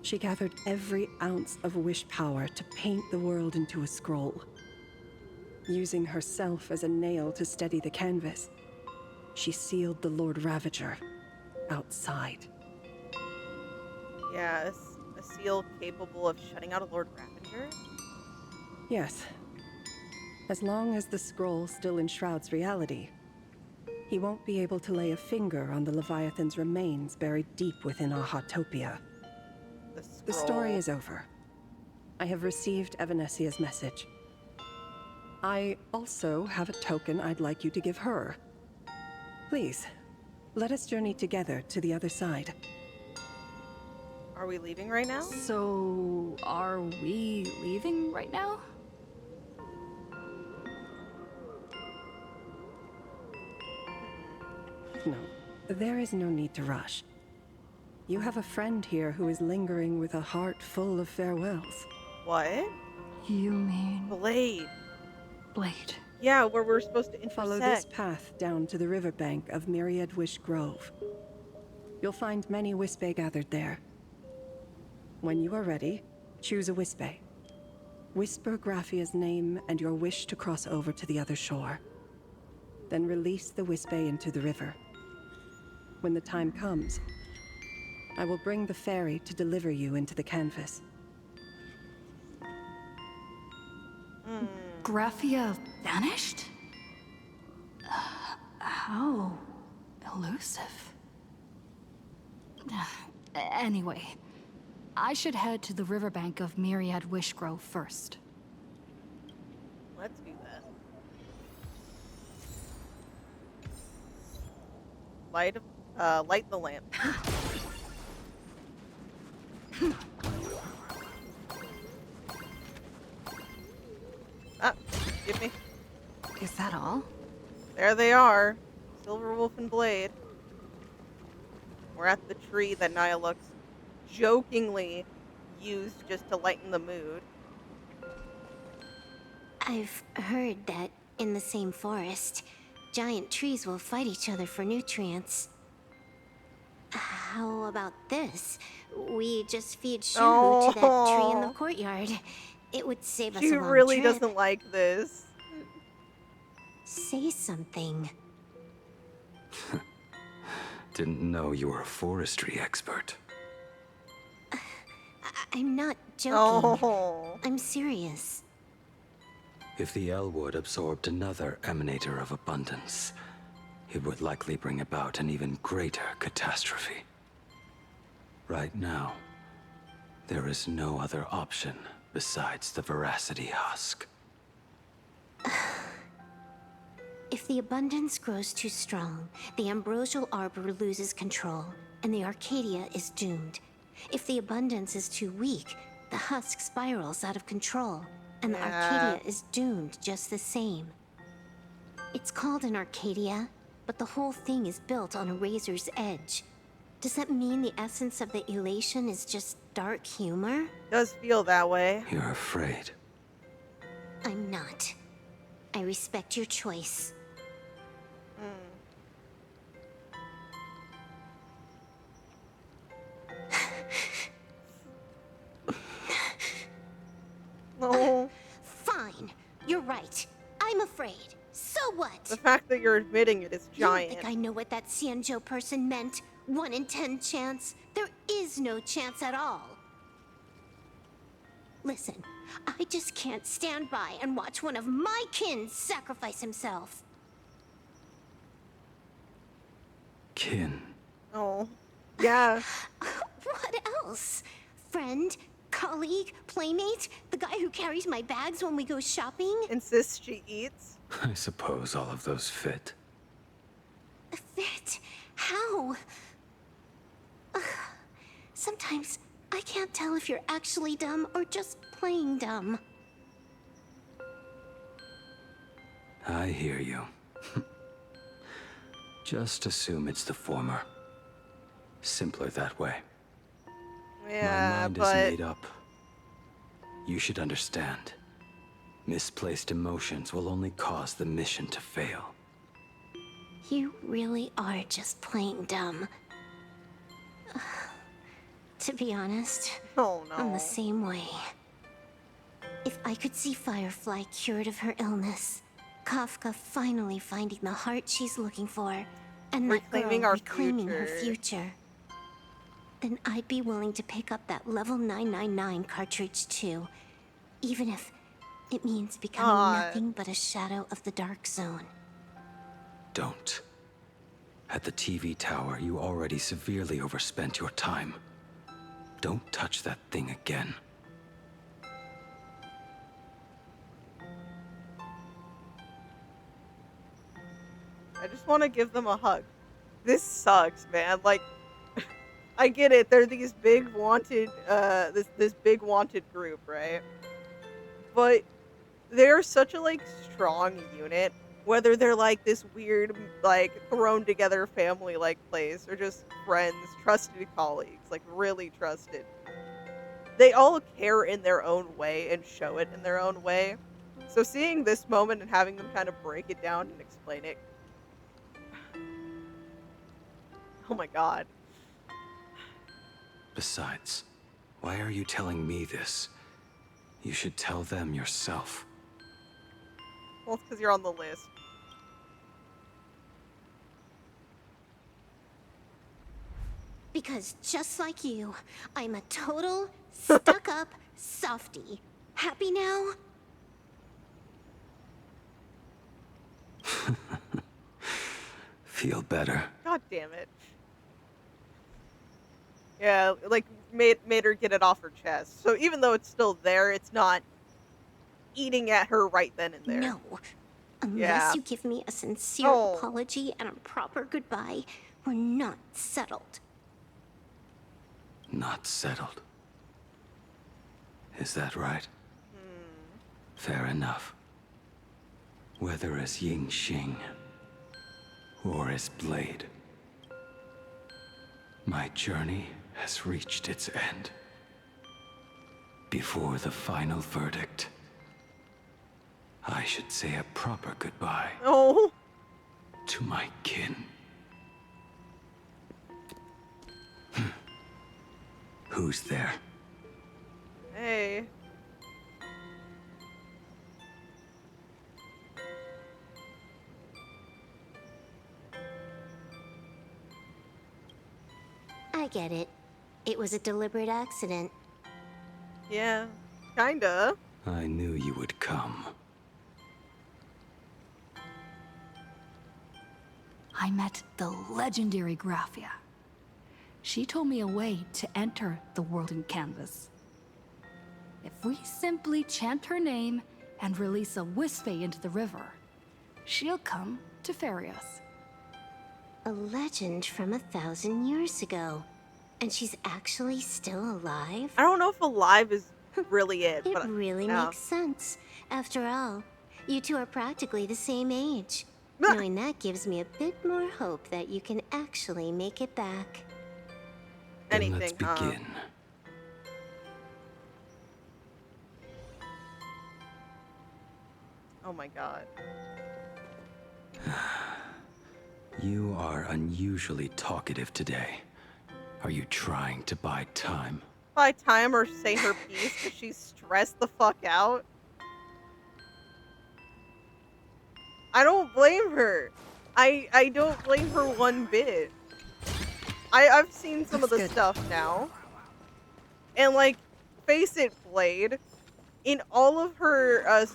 she gathered every ounce of wish power to paint the world into a scroll. Using herself as a nail to steady the canvas, she sealed the Lord Ravager outside. Yeah, a seal capable of shutting out a Lord Ravager? Yes. As long as the scroll still enshrouds reality, he won't be able to lay a finger on the Leviathan's remains buried deep within Ahatopia. The story is over. I have received Evanesia's message. I also have a token I'd like you to give her. Please, let us journey together to the other side. Are we leaving right now? So, are we leaving right now? No, there is no need to rush. You have a friend here who is lingering with a heart full of farewells. What? You mean... Blade. Blade. Yeah, where we're supposed to intersect. Follow this path down to the riverbank of Myriad Wish Grove. You'll find many Wispe gathered there. When you are ready, choose a Wispe. Whisper Graphia's name and your wish to cross over to the other shore. Then release the Wispe into the river. When the time comes, I will bring the ferry to deliver you into the canvas. Graphia vanished? How elusive. Anyway, I should head to the riverbank of Myriad Wish Grove first. Let's do that. Light the lamp. Ah, give me. Is that all? There they are. Silver Wolf and Blade. We're at the tree that Nihilux jokingly used just to lighten the mood. I've heard that in the same forest, giant trees will fight each other for nutrients. How about this? We just feed Shu to that tree in the courtyard. It would save us a long She really trip. doesn't like this. Say something. Didn't know you were a forestry expert. I'm not joking. Oh. I'm serious. If the Elwood absorbed another emanator of abundance, it would likely bring about an even greater catastrophe. Right now, there is no other option besides the Veracity Husk. If the abundance grows too strong, the ambrosial arbor loses control, and the Arcadia is doomed. If the abundance is too weak, the husk spirals out of control, and the Arcadia is doomed just the same. It's called an Arcadia, but the whole thing is built on a razor's edge. Does that mean the essence of the elation is just dark humor? Does feel that way. You're afraid. I'm not. I respect your choice. No. Fine. You're right. I'm afraid. So what? The fact that you're admitting it is You don't giant. think I know what that Xianzhou person meant? 1 in 10 chance? There is no chance at all. Listen, I just can't stand by and watch one of my kin sacrifice himself. Kin. Oh. Yeah. What else? Friend? Colleague? Playmate? The guy who carries my bags when we go shopping? Insists she eats? I suppose all of those fit. Fit? How? Sometimes I can't tell if you're actually dumb or just playing dumb. I hear you. Just assume it's the former. Simpler that way. Yeah, my mind but... is made up. You should understand. Misplaced emotions will only cause the mission to fail. You really are just playing dumb. To be honest, I'm the same way. If I could see Firefly cured of her illness, Kafka finally finding the heart she's looking for, and that girl reclaiming her future, then I'd be willing to pick up that level 999 cartridge too, even if it means becoming nothing but a shadow of the Dark Zone. Don't. At the TV tower, you already severely overspent your time. Don't touch that thing again. I just want to give them a hug. This sucks, man. Like, I get it. They're these big wanted, this big wanted group, right? But they're such a, like, strong unit. Whether they're like this weird, like thrown together family like place or just friends, trusted colleagues, like really trusted. They all care in their own way and show it in their own way. So seeing this moment and having them kind of break it down and explain it. Oh my god. Besides, why are you telling me this? You should tell them yourself. Well, it's because you're on the list. Because just like you, I'm a total stuck-up softie. Happy now? Feel better. God damn it. Yeah, like, made her get it off her chest. So even though it's still there, it's not eating at her right then and there. No. Unless you give me a sincere apology and a proper goodbye, we're not settled. Not settled. Is that right? Fair enough. Whether as Ying Xing or as Blade, my journey has reached its end. Before the final verdict, I should say a proper goodbye to my kin. Who's there? Hey. I get it. It was a deliberate accident. Yeah, kinda. I knew you would come. I met the legendary Graphia. She told me a way to enter the world in canvas. If we simply chant her name and release a Wispe into the river, she'll come to ferry us. A legend from 1,000 years ago. And she's actually still alive? I don't know if alive is really it. It but really makes sense. After all, you two are practically the same age. Knowing that gives me a bit more hope that you can actually make it back. Then let's begin. Oh my god. You are unusually talkative today. Are you trying to buy time? Buy time or say her piece because she's stressed the fuck out? I don't blame her. I don't blame her one bit. I've seen some of the stuff now. And like, face it, Blade, in all of her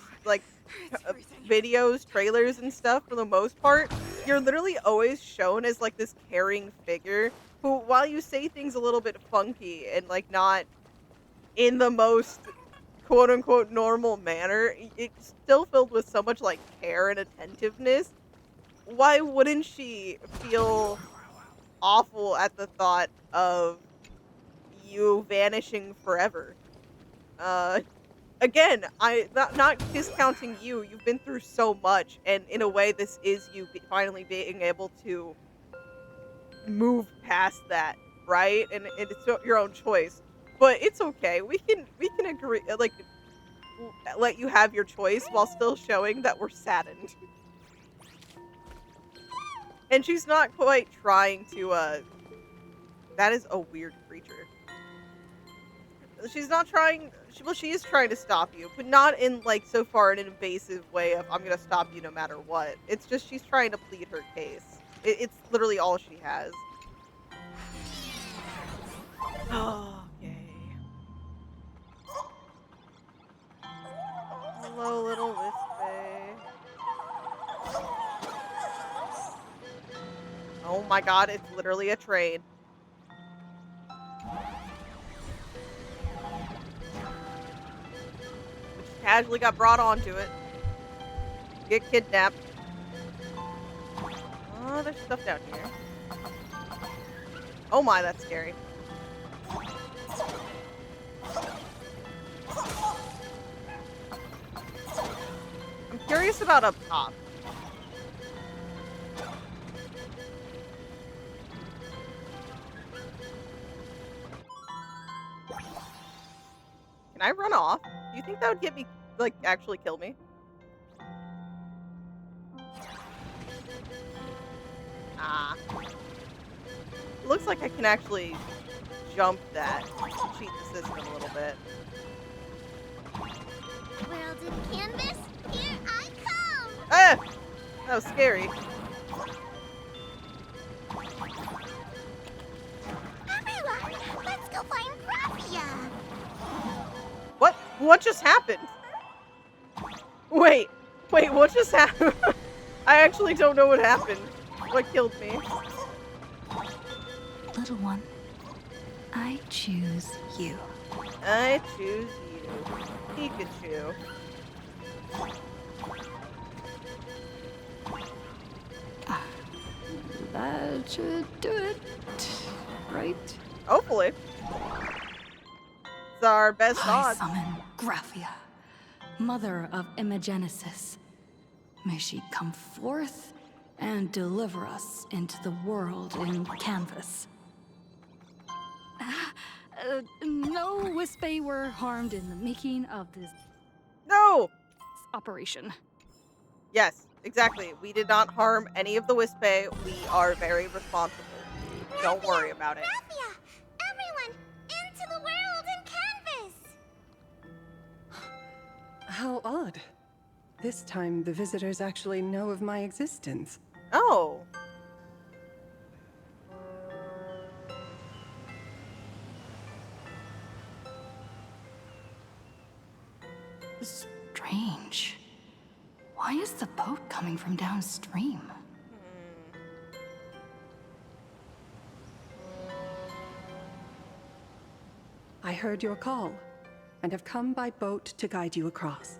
videos, trailers and stuff, for the most part, you're literally always shown as like this caring figure who, while you say things a little bit funky and like not in the most quote unquote normal manner, it's still filled with so much like care and attentiveness. Why wouldn't she feel awful at the thought of you vanishing forever? Again, not discounting you. You've been through so much, and in a way, this is you finally being able to move past that, right? And it's your own choice, but it's okay. We can agree, like, let you have your choice while still showing that we're saddened. And she's not quite trying to. That is a weird creature. She's not trying. Well, she is trying to stop you, but not in like so far in an invasive way of I'm gonna stop you no matter what. It's just she's trying to plead her case. It's literally all she has. Oh, yay. Hello, little Wispe. Oh my god, it's literally a train. Casually got brought onto it. Get kidnapped. Oh, there's stuff down here. Oh my, that's scary. I'm curious about up top. I run off? Do you think that would get me, like, actually kill me? Ah. It looks like I can actually jump that to cheat the system a little bit. World in canvas, here I come! Ah! That was scary. Everyone, let's go find Graphia! What? What just happened? Wait, what just happened? I actually don't know what happened. What killed me? Little one, I choose you. I choose you. Pikachu. That should do it, right? Hopefully. It's our best I odds. summon Graphia, mother of Imagenesis. May she come forth and deliver us into the world in canvas. No Wispy were harmed in the making of this operation. Yes, exactly. We did not harm any of the Wispy. We are very responsible. Don't worry about it. Graphia! Everyone, into the world in canvas! How odd. This time, the visitors actually know of my existence. Oh. Strange. Why is the boat coming from downstream? I heard your call, and have come by boat to guide you across.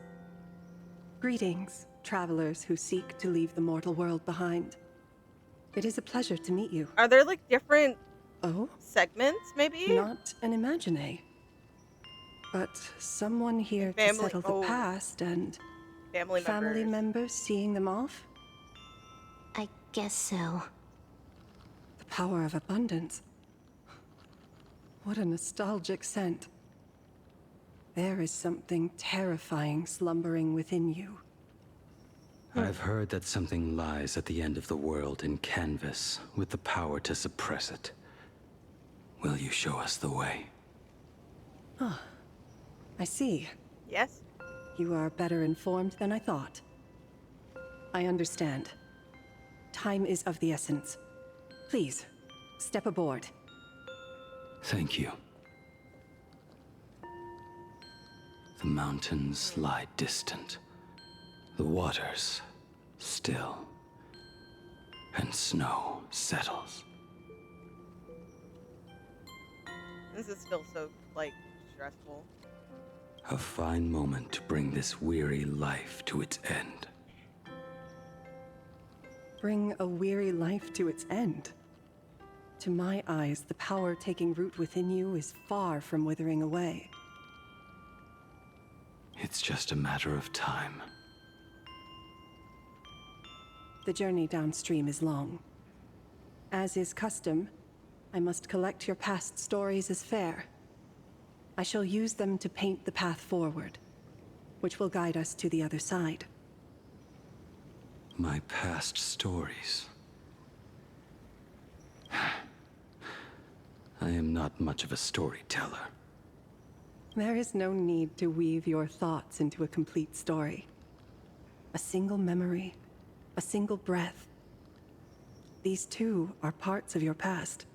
Greetings, travelers who seek to leave the mortal world behind. It is a pleasure to meet you. Are there, like, different segments, Oh? maybe? Not an Imagine, but someone here to settle the past and family members seeing them off? I guess so. The power of abundance. What a nostalgic scent. There is something terrifying slumbering within you. I've heard that something lies at the end of the world in canvas with the power to suppress it. Will you show us the way? Ah, I see. Yes? You are better informed than I thought. I understand. Time is of the essence. Please, step aboard. Thank you. The mountains lie distant. The waters still. And snow settles. This is still so, like, stressful. A fine moment to bring this weary life to its end. Bring a weary life to its end. To my eyes, the power taking root within you is far from withering away. It's just a matter of time. The journey downstream is long. As is custom, I must collect your past stories as fair. I shall use them to paint the path forward, which will guide us to the other side. My past stories. I am not much of a storyteller. There is no need to weave your thoughts into a complete story. A single memory, a single breath. These too are parts of your past.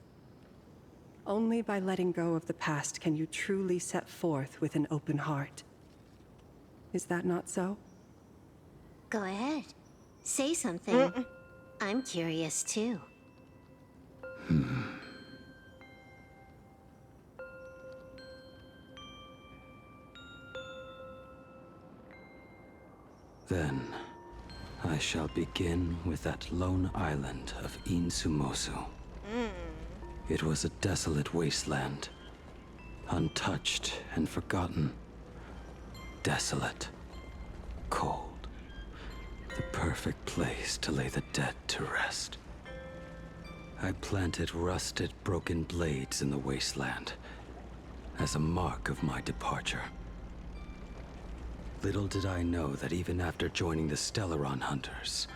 Only by letting go of the past can you truly set forth with an open heart. Is that not so? Go ahead. Say something. I'm curious too. Then, I shall begin with that lone island of Insumosu. It was a desolate wasteland, untouched and forgotten. Desolate, cold, the perfect place to lay the dead to rest. I planted rusted, broken blades in the wasteland as a mark of my departure. Little did I know that even after joining the Stellaron Hunters,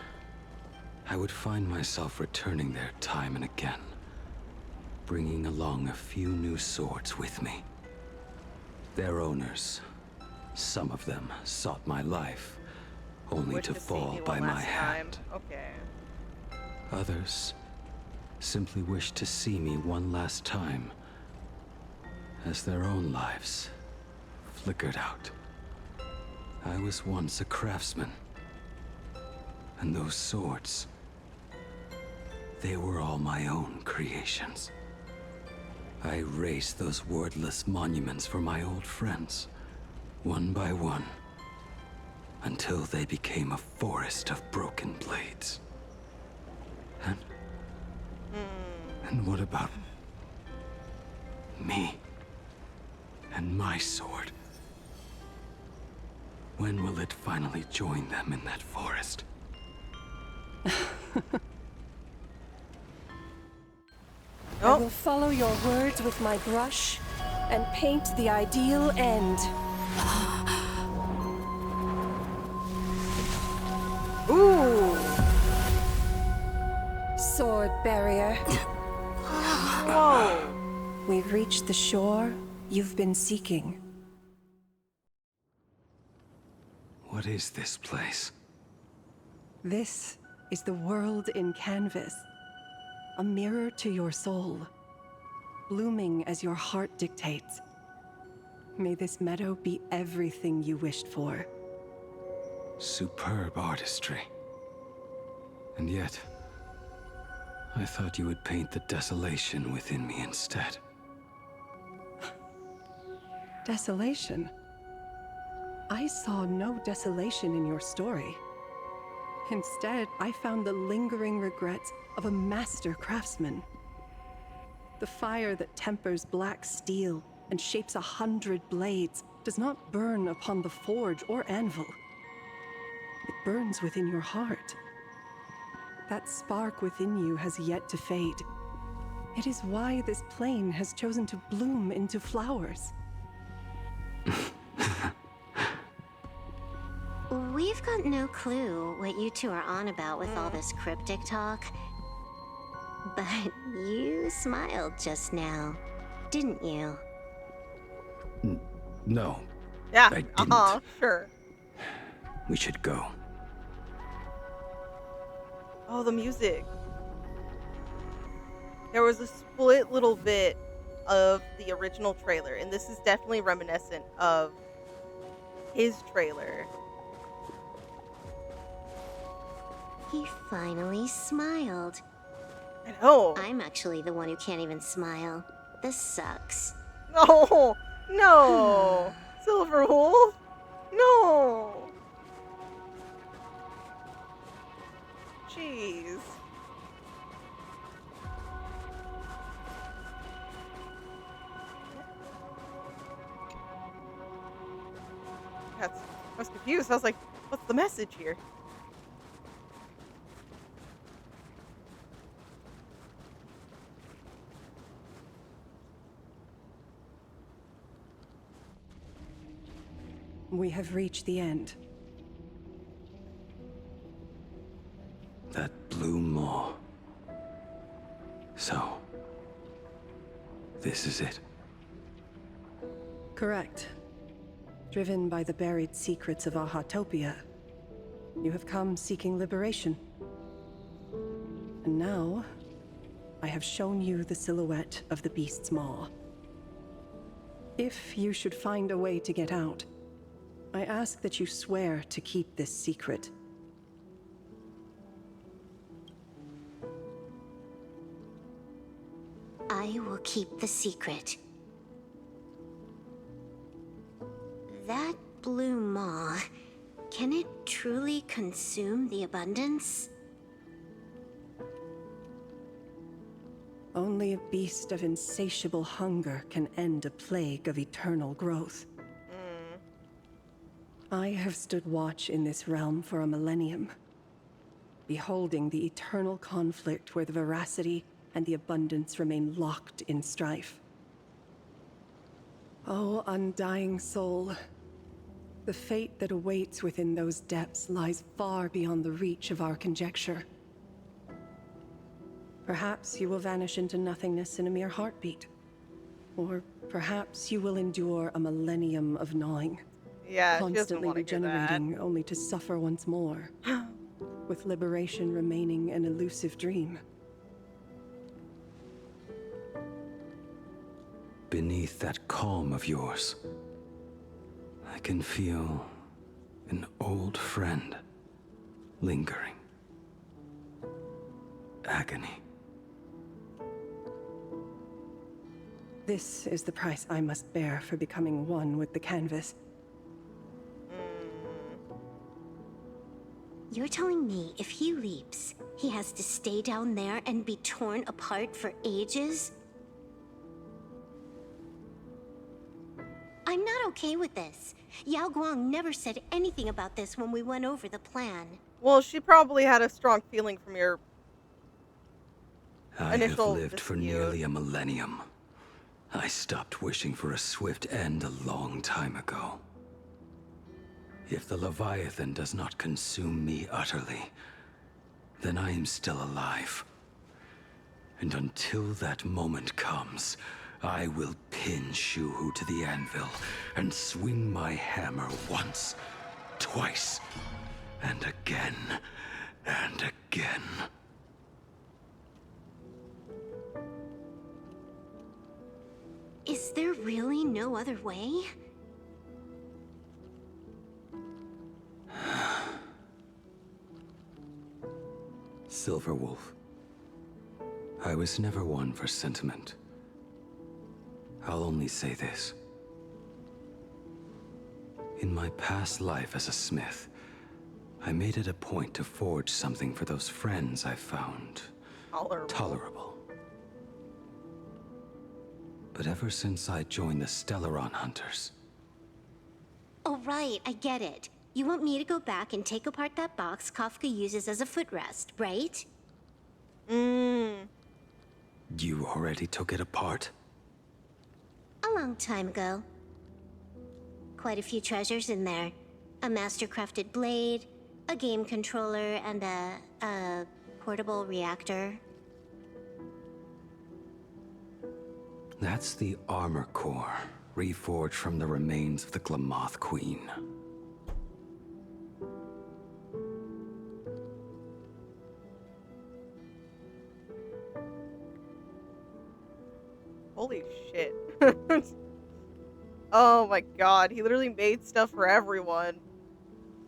I would find myself returning there time and again, bringing along a few new swords with me. Their owners, some of them sought my life, only to fall by my hand. Okay. Others simply wished to see me one last time, as their own lives flickered out. I was once a craftsman, and those swords, they were all my own creations. I raised those wordless monuments for my old friends, one by one, until they became a forest of broken blades. And what about me and my sword? When will it finally join them in that forest? I will follow your words with my brush and paint the ideal end. Ooh! Sword barrier. Whoa! We've reached the shore you've been seeking. What is this place? This is the world in canvas. A mirror to your soul, blooming as your heart dictates. May this meadow be everything you wished for. Superb artistry. And yet, I thought you would paint the desolation within me instead. Desolation? I saw no desolation in your story. Instead, I found the lingering regrets of a master craftsman. The fire that tempers black steel and shapes 100 blades does not burn upon the forge or anvil. It burns within your heart. That spark within you has yet to fade. It is why this plane has chosen to bloom into flowers. We've got no clue what you two are on about with all this cryptic talk. But you smiled just now, didn't you? No. Yeah, I didn't. Sure. We should go. Oh, the music. There was a split little bit of the original trailer, and this is definitely reminiscent of his trailer. He finally smiled. I know. I'm actually the one who can't even smile. This sucks. No, no, Silver Wolf, no. Jeez. I was confused. I was like, what's the message here? We have reached the end. That blue maw. So, this is it. Correct. Driven by the buried secrets of Ahatopia, you have come seeking liberation. And now, I have shown you the silhouette of the beast's maw. If you should find a way to get out, I ask that you swear to keep this secret. I will keep the secret. That blue maw, can it truly consume the abundance? Only a beast of insatiable hunger can end a plague of eternal growth. I have stood watch in this realm for a millennium, beholding the eternal conflict where the veracity and the abundance remain locked in strife. Oh, undying soul, The fate that awaits within those depths lies far beyond the reach of our conjecture. Perhaps you will vanish into nothingness in a mere heartbeat. Or perhaps you will endure a millennium of gnawing. Yeah, constantly regenerating, only to suffer once more. With liberation remaining an elusive dream. Beneath that calm of yours, I can feel an old friend lingering. Agony. This is the price I must bear for becoming one with the canvas. You're telling me if he leaps, he has to stay down there and be torn apart for ages? I'm not okay with this. Yao Guang never said anything about this when we went over the plan. Well, she probably had a strong feeling from your I initial have lived for nearly a millennium. I stopped wishing for a swift end a long time ago. If the Leviathan does not consume me utterly, then I am still alive. And until that moment comes, I will pin Shuhu to the anvil and swing my hammer once, twice, and again, and again. Is there really no other way? Silverwolf. I was never one for sentiment. I'll only say this. In my past life as a smith, I made it a point to forge something for those friends I found tolerable. But ever since I joined the Stellaron Hunters... Oh right, I get it. You want me to go back and take apart that box Kafka uses as a footrest, right? You already took it apart? A long time ago. Quite a few treasures in there. A master-crafted blade, a game controller, and a portable reactor. That's the armor core, reforged from the remains of the Glamoth Queen. Holy shit. Oh my god, he literally made stuff for everyone.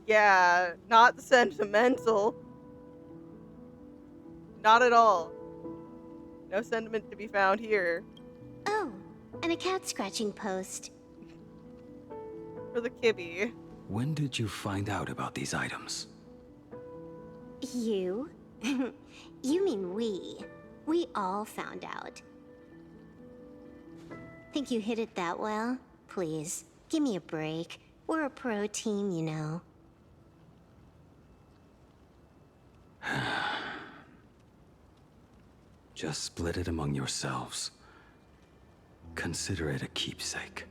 Yeah, not sentimental. Not at all. No sentiment to be found here. Oh, and a cat scratching post. For the kibby. When did you find out about these items? You? You mean we. We all found out. Think you hid it that well? Please, give me a break. We're a pro team, you know. Just split it among yourselves. Consider it a keepsake.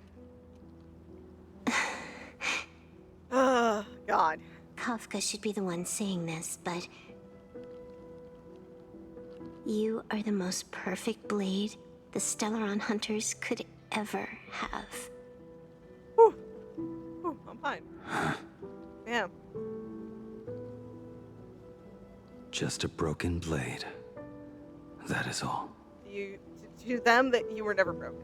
Oh, God. Kafka should be the one saying this, but... You are the most perfect blade the Stellaron Hunters could ever have. Whew. Whew, I'm fine. Damn. Just a broken blade. That is all. To them, that you were never broken.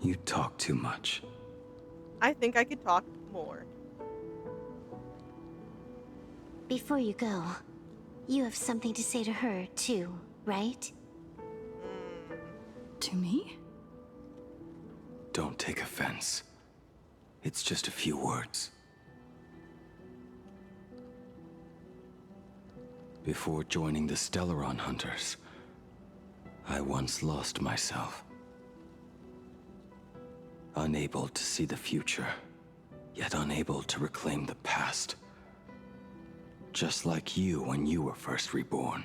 You talk too much. I think I could talk more. Before you go, you have something to say to her, too, right? To me? Don't take offense. It's just a few words. Before joining the Stellaron Hunters, I once lost myself. Unable to see the future, yet unable to reclaim the past. just like you when you were first reborn.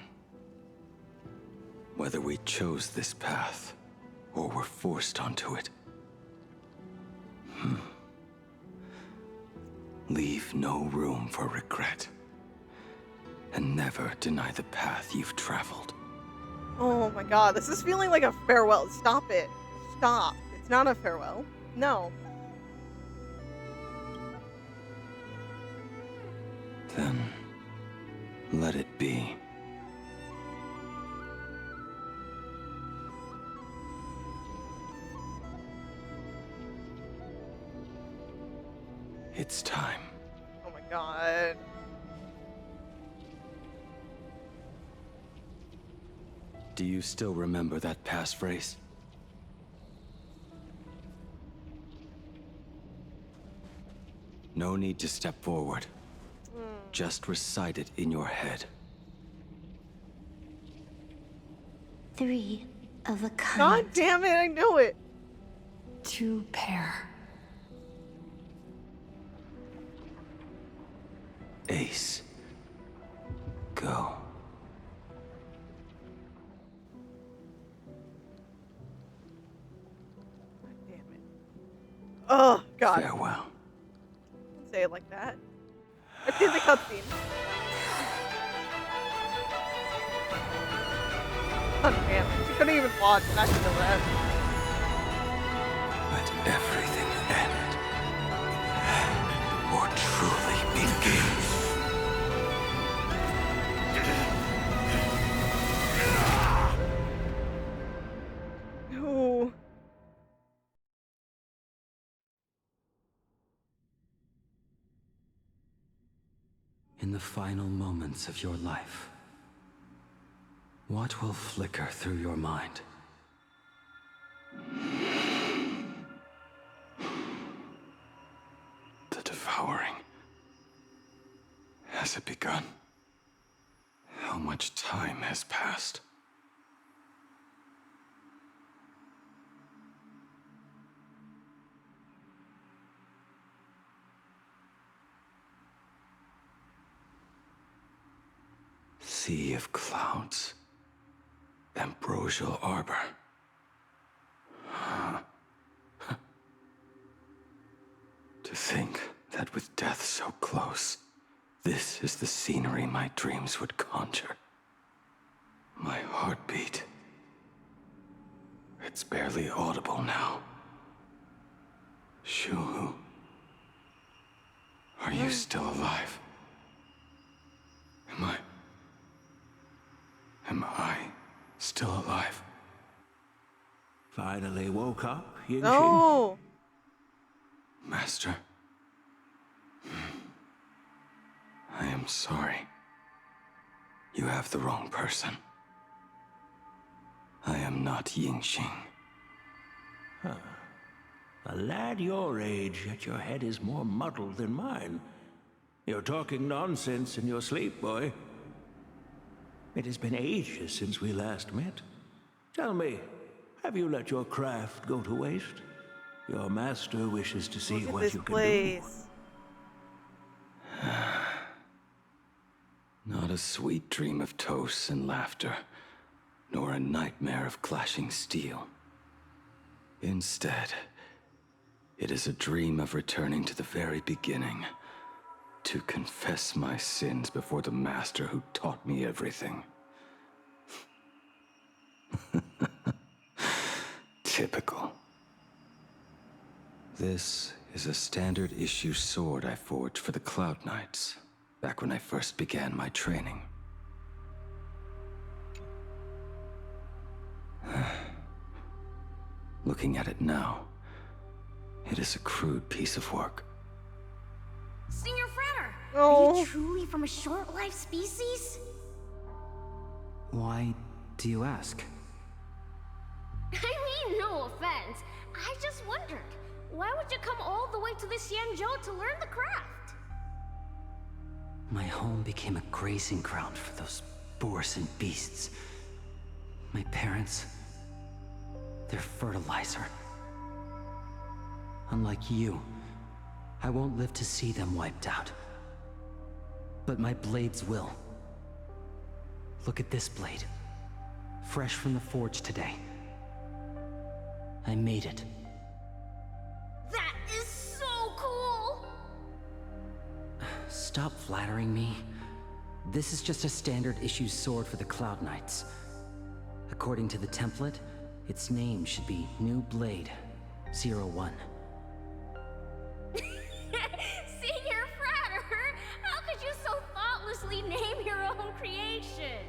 Whether we chose this path, or were forced onto it. Leave no room for regret. And never deny the path you've traveled. Oh my god, this is feeling like a farewell. Stop it. Stop. It's not a farewell. No. Then, let it be. It's time. Oh my god. Do you still remember that passphrase? No need to step forward. Just recite it in your head. 3 of a kind. God damn it, I knew it. 2 pair. Ace. Go. Damn it. Oh, God. Farewell. Don't say it like that. I did the cutscene. God damn it. She couldn't even watch back to the rest. Let everything end. Or truly begin. No. In the final moments of your life, what will flicker through your mind? The devouring. Has it begun? How much time has passed? Sea of clouds. Ambrosial arbor. To think that with death so close, this is the scenery my dreams would conjure. My heartbeat. It's barely audible now. Shuhu. Are you still alive? Am I still alive? Finally woke up, Yin No. Master. I am sorry. You have the wrong person. I am not Yingxing. Huh. A lad your age, yet your head is more muddled than mine. You're talking nonsense in your sleep, boy. It has been ages since we last met. Tell me, have you let your craft go to waste? Your master wishes to see what you can do. Not a sweet dream of toasts and laughter, nor a nightmare of clashing steel. Instead, it is a dream of returning to the very beginning, to confess my sins before the master who taught me everything. Typical. This is a standard issue sword I forged for the Cloud Knights, back when I first began my training. Looking at it now, it is a crude piece of work. Senior Frater, Oh. are you truly from a short-lived species? Why do you ask? I mean, no offense. I just wondered, why would you come all the way to this Yanzhou to learn the craft? My home became a grazing ground for those boars and beasts. My parents, they're fertilizer. Unlike you, I won't live to see them wiped out. but my blades will. Look at this blade. Fresh from the forge today. I made it. That is so cool! Stop flattering me. This is just a standard issue sword for the Cloud Knights. According to the template, its name should be New Blade 01. Senior Fratter, how could you so thoughtlessly name your own creation?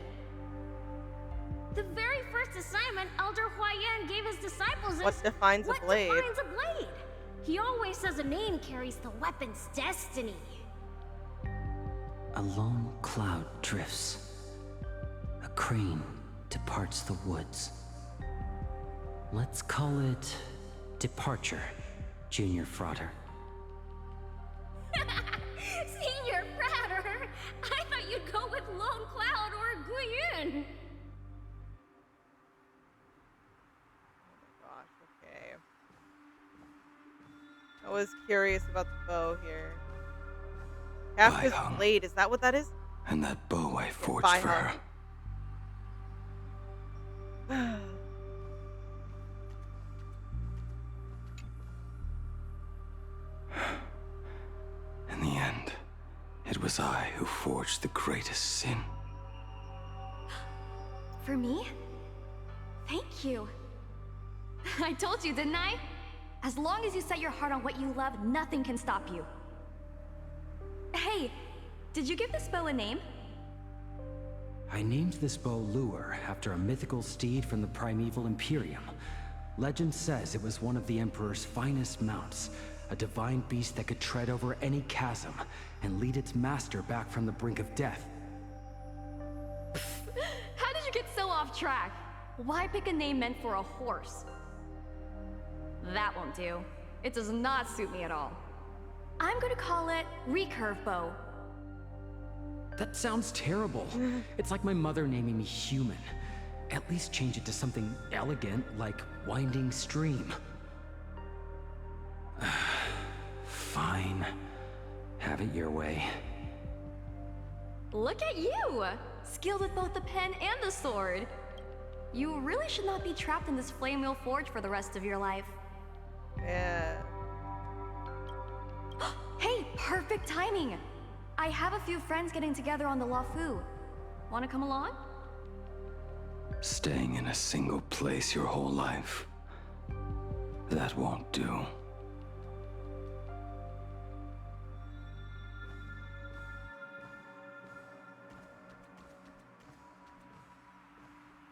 The very first assignment Elder Huayan gave his disciples is... What defines a blade? What defines a blade? He always says a name carries the weapon's destiny. A lone cloud drifts. A crane departs the woods. Let's call it Departure, Junior Frater. Senior Fratter, I thought you'd go with Lone Cloud or Guiyun. Gosh, okay. I was curious about the bow here. Kafka's blade, is that what that is? And that bow I forged for her. In the end, it was I who forged the greatest sin. For me? Thank you. I told you, didn't I? As long as you set your heart on what you love, nothing can stop you. Hey, did you give this bow a name? I named this bow Lure after a mythical steed from the primeval Imperium. Legend says it was one of the Emperor's finest mounts, a divine beast that could tread over any chasm and lead its master back from the brink of death. How did you get so off track? Why pick a name meant for a horse? That won't do. It does not suit me at all. I'm gonna call it Recurve Bow. That sounds terrible. It's like my mother naming me Human. At least change it to something elegant, like Winding Stream. Fine. Have it your way. Look at you! Skilled with both the pen and the sword. You really should not be trapped in this flame wheel forge for the rest of your life. Yeah. Hey, perfect timing! I have a few friends getting together on the Lafu. Wanna come along? Staying in a single place your whole life. That won't do.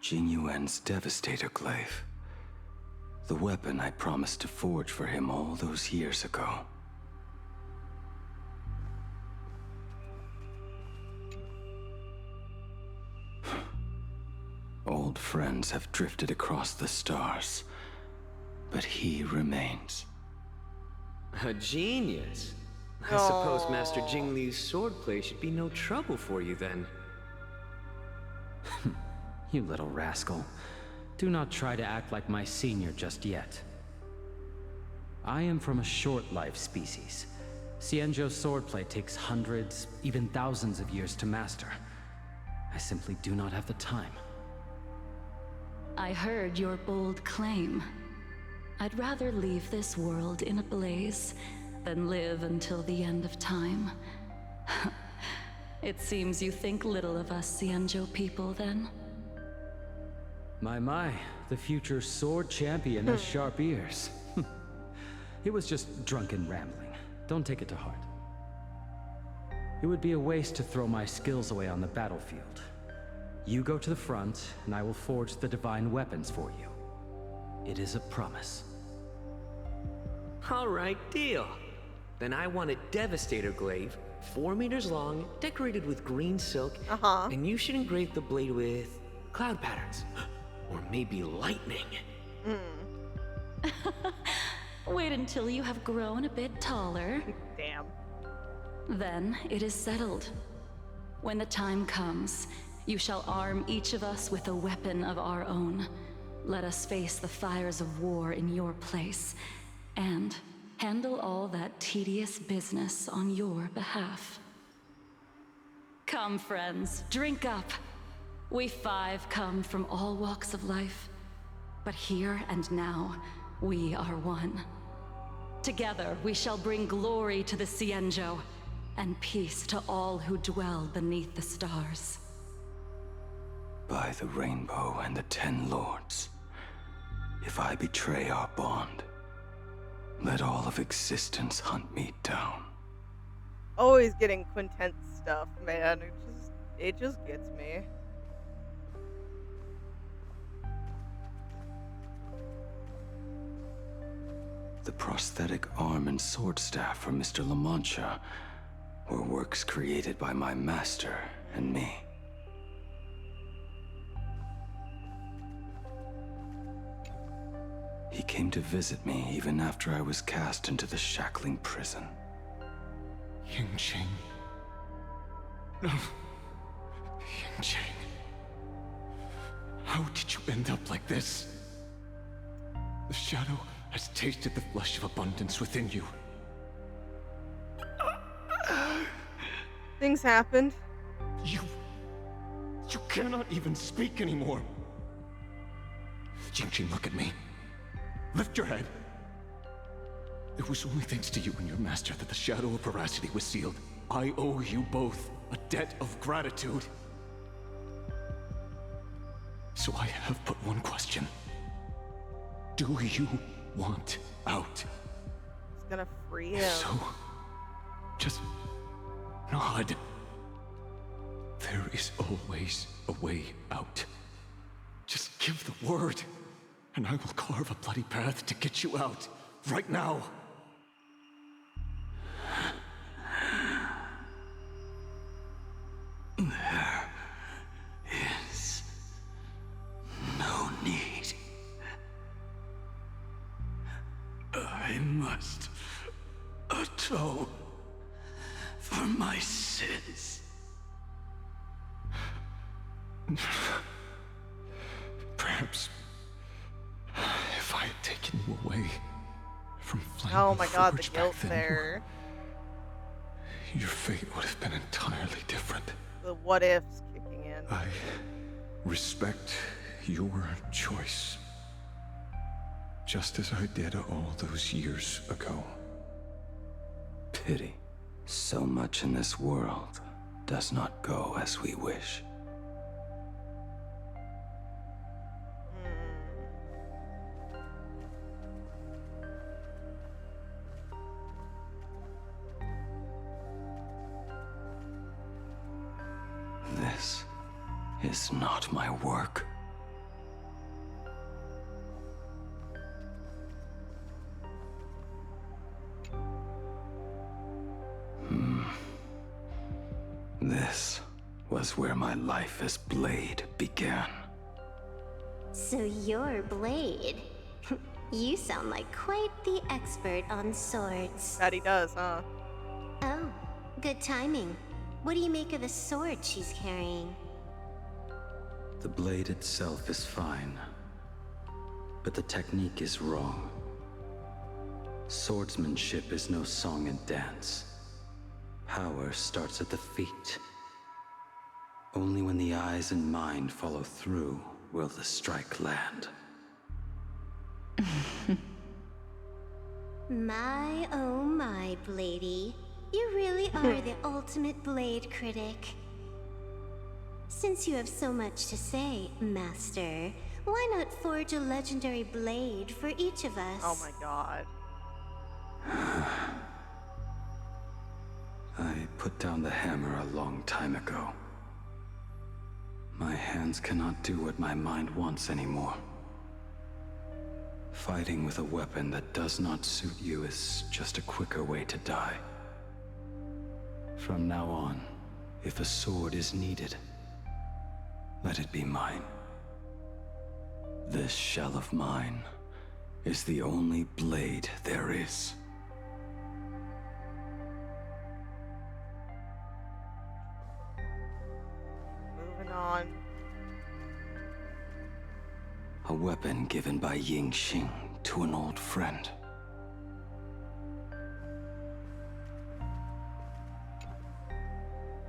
Jing Yuan's Devastator Glaive. The weapon I promised to forge for him all those years ago. Old friends have drifted across the stars, but he remains. A genius. I suppose Master Jing Li's swordplay should be no trouble for you then. You little rascal. Do not try to act like my senior just yet. I am from a short-life species. Xianzhou's swordplay takes hundreds, even thousands of years to master. I simply do not have the time. I heard your bold claim. I'd rather leave this world in a blaze than live until the end of time. It seems you think little of us Xianzhou people, then? My, the future sword champion has sharp ears. It was just drunken rambling. Don't take it to heart. It would be a waste to throw my skills away on the battlefield. You go to the front, and I will forge the divine weapons for you. It is a promise. All right, deal. Then I want a Devastator Glaive, 4 meters long, decorated with green silk, and you should engrave the blade with cloud patterns. Or maybe lightning. Wait until you have grown a bit taller. Damn. Then it is settled. When the time comes, you shall arm each of us with a weapon of our own. Let us face the fires of war in your place, and handle all that tedious business on your behalf. Come, friends, drink up. We five come from all walks of life, but here and now, we are one. Together, we shall bring glory to the Cienjo, and peace to all who dwell beneath the stars. By the rainbow and the 10 lords, if I betray our bond, let all of existence hunt me down. Always getting Quintet stuff, man. It just gets me. The prosthetic arm and sword staff from Mr. La Mancha were works created by my master and me. He came to visit me even after I was cast into the shackling prison. Yingqing. No. Yingqing. How did you end up like this? The shadow has tasted the flesh of abundance within you. Things happened. You cannot even speak anymore. Yingqing, look at me. Lift your head. It was only thanks to you and your master that the shadow of veracity was sealed. I owe you both a debt of gratitude. So I have but one question. Do you want out? It's gonna free him. So, just nod. There is always a way out. Just give the word, and I will carve a bloody path to get you out, right now. There is no need. I must atone for my sins. Perhaps if I had taken you away from Flame Oh my god, the Forge guilt back then, there. your fate would have been entirely different. The what ifs kicking in. I respect your choice, just as I did all those years ago. Pity. So much in this world does not go as we wish. This is not my work. This was where my life as Blade began. So you're Blade. You sound like quite the expert on swords. That he does, huh? Oh, good timing. What do you make of the sword she's carrying? The blade itself is fine, but the technique is wrong. Swordsmanship is no song and dance. Power starts at the feet. Only when the eyes and mind follow through will the strike land. My oh my, Bladey. You really are the ultimate blade critic. Since you have so much to say, Master, why not forge a legendary blade for each of us? Oh my god. I put down the hammer a long time ago. My hands cannot do what my mind wants anymore. Fighting with a weapon that does not suit you is just a quicker way to die. From now on, if a sword is needed, let it be mine. This shell of mine is the only blade there is. Moving on. A weapon given by Yingqing to an old friend.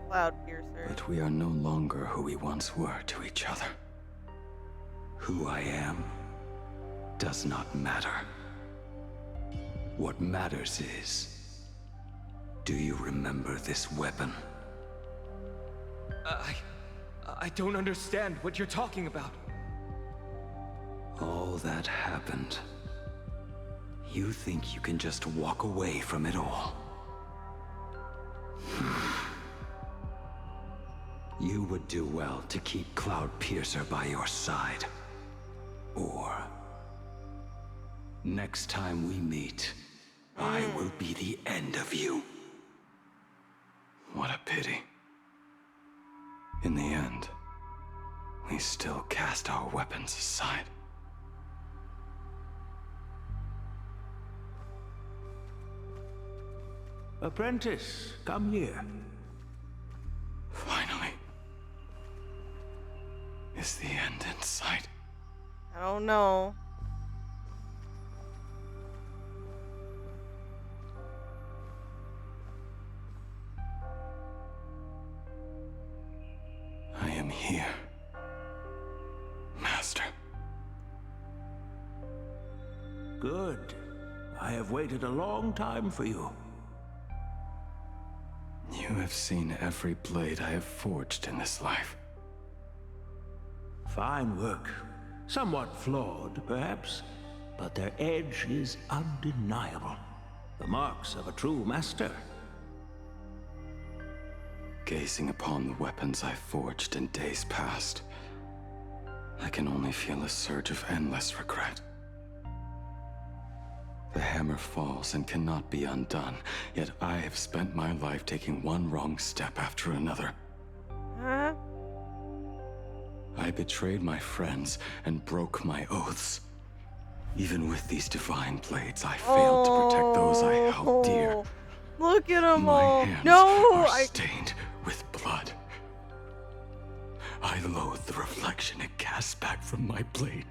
Cloudpiercer. But we are no longer who we once were to each other. Who I am does not matter. What matters is, do you remember this weapon? I don't understand what you're talking about. All that happened. You think you can just walk away from it all? You would do well to keep Cloudpiercer by your side. Or, next time we meet, I will be the end of you. What a pity. In the end, we still cast our weapons aside. Apprentice, come here. Finally. Is the end in sight? I don't know. I am here, Master. Good. I have waited a long time for you. You have seen every blade I have forged in this life. Fine work. Somewhat flawed, perhaps, but their edge is undeniable. The marks of a true master. Gazing upon the weapons I forged in days past, I can only feel a surge of endless regret. The hammer falls and cannot be undone, yet I have spent my life taking one wrong step after another. Huh? I betrayed my friends and broke my oaths. Even with these divine blades, I failed to protect those I held dear. Look at them My all. hands No, are stained with blood. I loathe the reflection it casts back from my blade.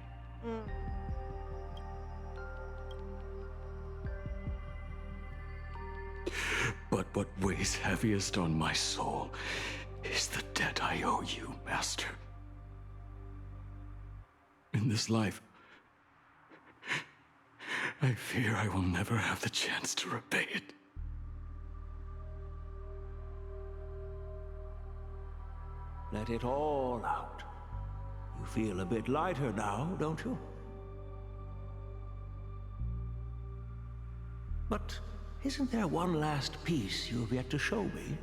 But what weighs heaviest on my soul is the debt I owe you, Master. In this life, I fear I will never have the chance to repay it. Let it all out. You feel a bit lighter now, don't you? But isn't there one last piece you've yet to show me?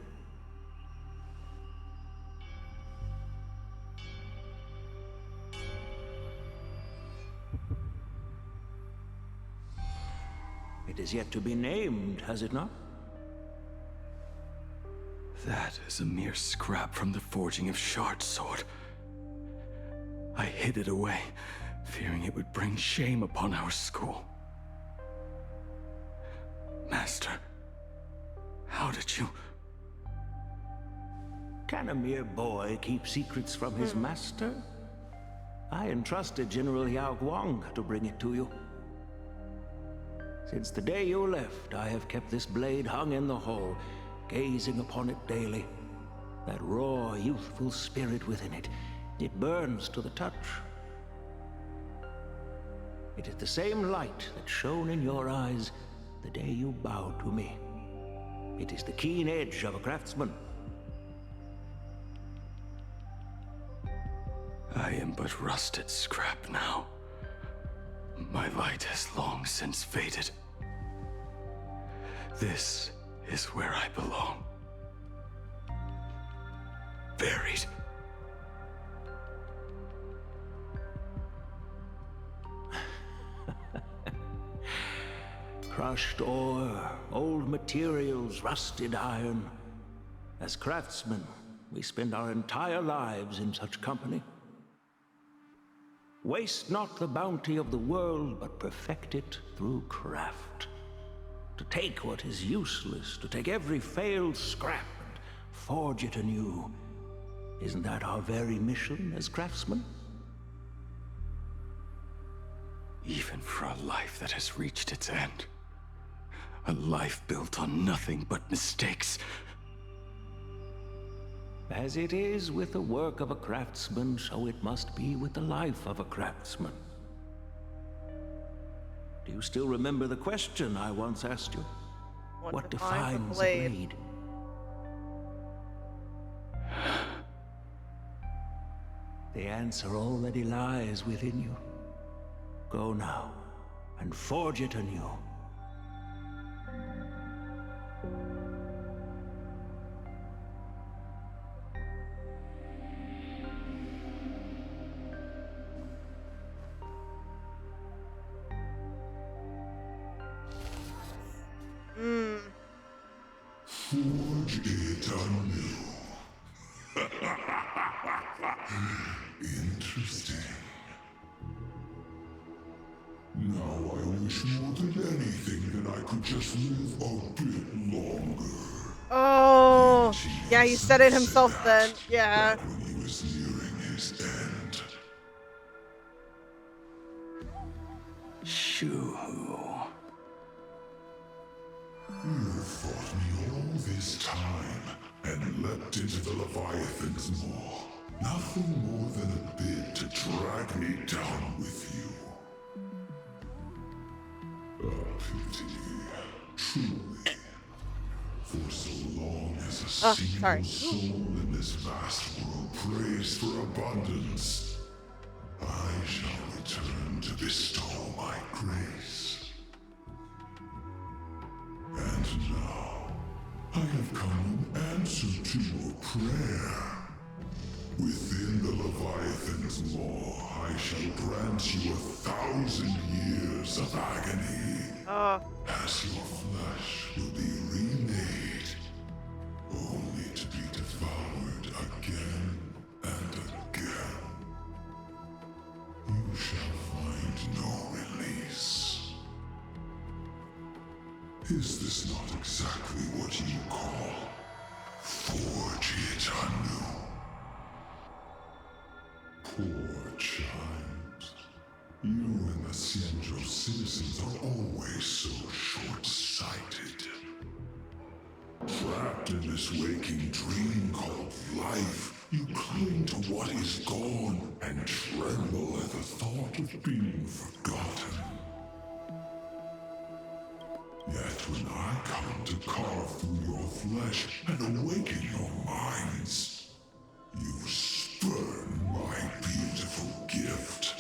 It is yet to be named, has it not? That is a mere scrap from the forging of Shard Sword. I hid it away, fearing it would bring shame upon our school. Master, how did you... Can a mere boy keep secrets from his master? I entrusted General Yao Guang to bring it to you. Since the day you left, I have kept this blade hung in the hall, gazing upon it daily. That raw, youthful spirit within it, it burns to the touch. It is the same light that shone in your eyes the day you bowed to me. It is the keen edge of a craftsman. I am but rusted scrap now. My light has long since faded. This is where I belong. Buried. Crushed ore, old materials, rusted iron. As craftsmen, we spend our entire lives in such company. Waste not the bounty of the world, but perfect it through craft. To take what is useless, to take every failed scrap and forge it anew. Isn't that our very mission as craftsmen? Even for a life that has reached its end. A life built on nothing but mistakes. As it is with the work of a craftsman, so it must be with the life of a craftsman. Do you still remember the question I once asked you? What defines a blade? The answer already lies within you. Go now, and forge it anew. Forge it anew. Interesting. Now I wish more than anything that I could just live a bit longer. Oh, yeah, he said it himself then. Yeah. When he was nearing his end. Shu-Hu. You fought me all this time and leapt into the Leviathan's maw. Nothing more than a bit to drag me down with you. A pity, truly. For so long as a single soul in this vast world prays for abundance, I shall return to bestow my grace. And now, I have come in answer to your prayer. Within the Leviathan's maw, I shall grant you 1,000 years of agony. As your flesh will be remade, only to be devoured again and again. You shall find no release. Is this not exactly what you call forge it anew? Poor child. You and the Xianzhou citizens are always so short-sighted. Trapped in this waking dream called life, you cling to what is gone and tremble at the thought of being forgotten. Yet when I come to carve through your flesh and awaken your minds, you spurn my beautiful gift.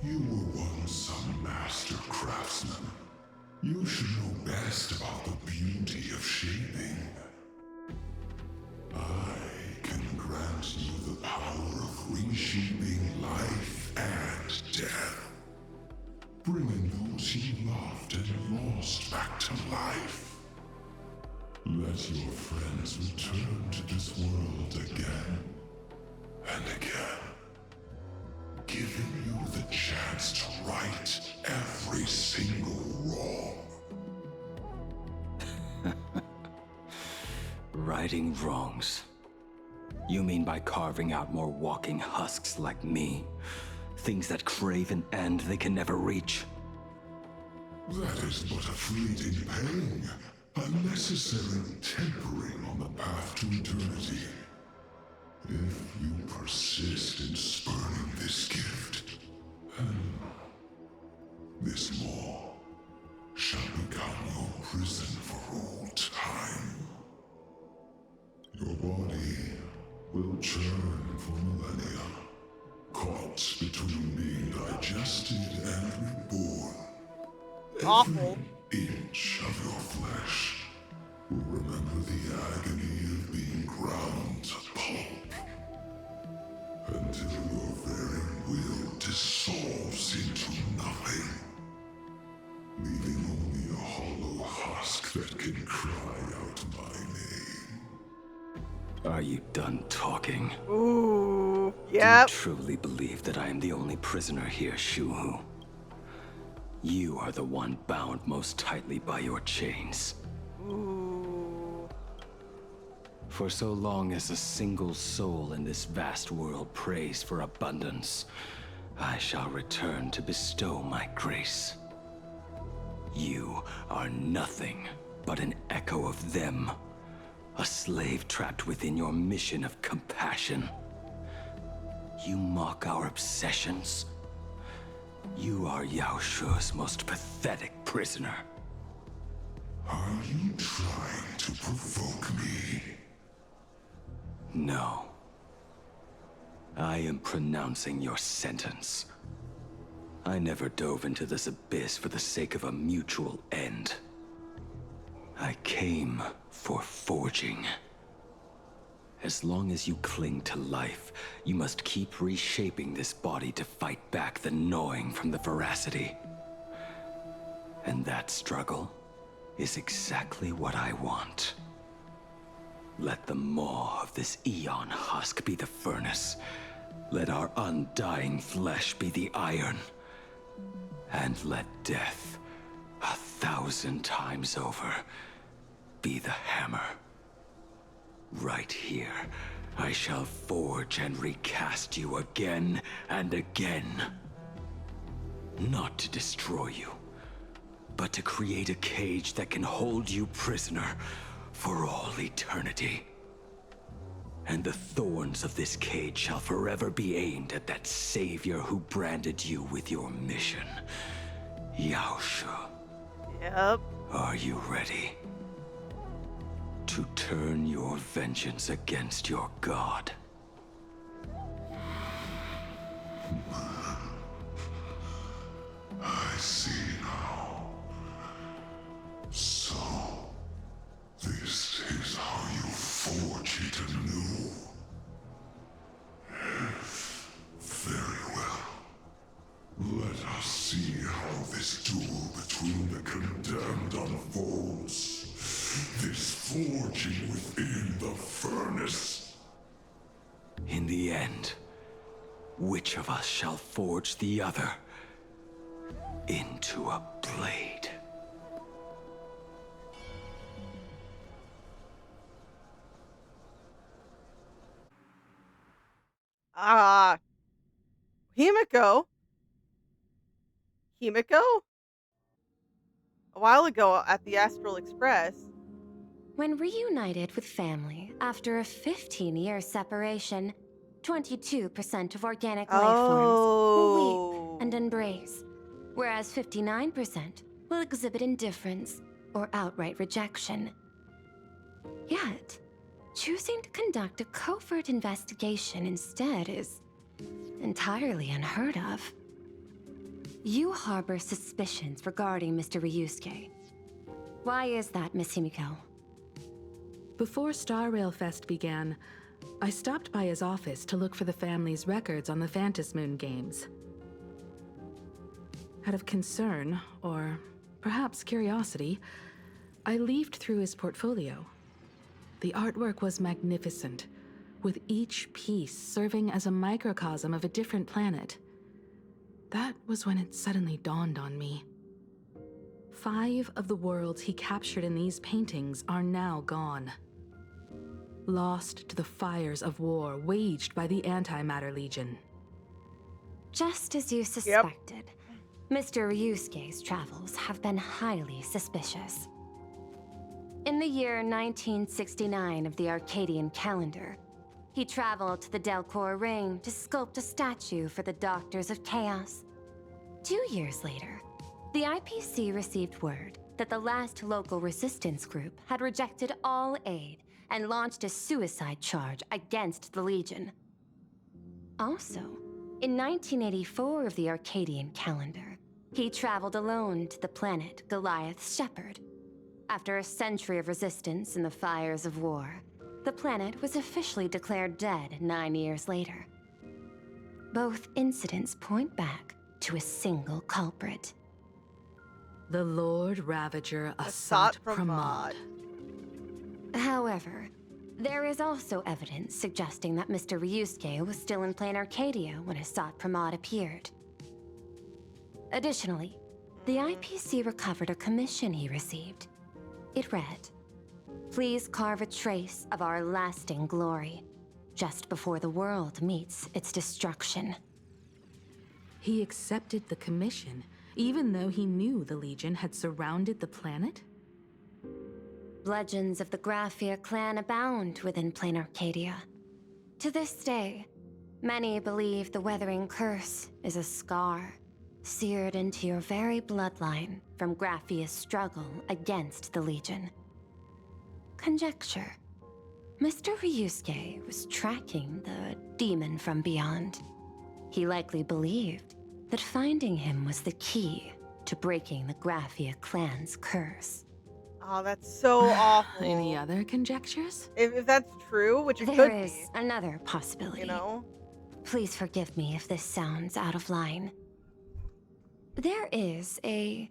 You were once a master craftsman. You should know best about the beauty of shaping. I can grant you the power of reshaping life and death, bringing those you loved and lost back to life. Let your friends return to this world again and again, giving you the chance to right every single wrong. Righting wrongs. You mean by carving out more walking husks like me? Things that crave an end they can never reach? That is but a fleeting pang, a necessary tempering on the path to eternity. If you persist in spurning this gift, this maw shall become your prison for all time. Your body will churn for millennia, caught between being digested and reborn. Awful. Every inch of your flesh will remember the agony of being ground to pulp, until your very will dissolves into nothing, leaving only a hollow husk that can cry out my name. Are you done talking? Ooh, yep. Do you truly believe that I am the only prisoner here, Shu-Hu? You are the one bound most tightly by your chains. Ooh. For so long as a single soul in this vast world prays for abundance, I shall return to bestow my grace. You are nothing but an echo of them, A slave trapped within your mission of compassion. You mock our obsessions. You are Yao Shu's most pathetic prisoner. Are you trying to provoke me? No. I am pronouncing your sentence. I never dove into this abyss for the sake of a mutual end. I came for forging. As long as you cling to life, you must keep reshaping this body to fight back the gnawing from the veracity. And that struggle is exactly what I want. Let the maw of this Eon husk be the furnace. Let our undying flesh be the iron. And let death, 1,000 times over, be the hammer. Right here, I shall forge and recast you again and again. Not to destroy you, but to create a cage that can hold you prisoner for all eternity. And the thorns of this cage shall forever be aimed at that savior who branded you with your mission, Yao Shu. Yep. Are you ready to turn your vengeance against your god? I see now. So, this is how you forge it anew. Very well. Let us see how this duel between the condemned unfolds. This forging within the furnace. In the end, which of us shall forge the other into a blade? Himiko? Himiko? A while ago at the Astral Express. When reunited with family after a 15-year separation, 22% of organic life forms will weep and embrace, whereas 59% will exhibit indifference or outright rejection. Yet, choosing to conduct a covert investigation instead is entirely unheard of. You harbor suspicions regarding Mr. Ryusuke. Why is that, Miss Himiko? Before Star Rail Fest began, I stopped by his office to look for the family's records on the Phantom Moon games. Out of concern, or perhaps curiosity, I leafed through his portfolio. The artwork was magnificent, with each piece serving as a microcosm of a different planet. That was when it suddenly dawned on me. 5 of the worlds he captured in these paintings are now gone. Lost to the fires of war waged by the Antimatter Legion. Just as you suspected, Mr. Ryusuke's travels have been highly suspicious. In the year 1969 of the Arcadian calendar, he traveled to the Delcor Ring to sculpt a statue for the Doctors of Chaos. 2 years later, the IPC received word that the last local resistance group had rejected all aid and launched a suicide charge against the Legion. Also, in 1984 of the Arcadian calendar, he traveled alone to the planet Goliath's Shepherd. After a century of resistance in the fires of war, the planet was officially declared dead 9 years later. Both incidents point back to a single culprit. The Lord Ravager Asat Pramod. However, there is also evidence suggesting that Mr. Ryusuke was still in Plain Arcadia when Asat Pramod appeared. Additionally, the IPC recovered a commission he received. It read, "Please carve a trace of our lasting glory, just before the world meets its destruction." He accepted the commission, even though he knew the Legion had surrounded the planet? Legends of the Graphia clan abound within plain Arcadia. To this day, many believe the Weathering Curse is a scar seared into your very bloodline from Graphia's struggle against the Legion. Conjecture. Mr. Ryusuke was tracking the demon from beyond. He likely believed that finding him was the key to breaking the Graphia clan's curse. Oh, that's so awful. Any other conjectures? If that's true, which it There could is be, another possibility. you know? Please forgive me if this sounds out of line. There is a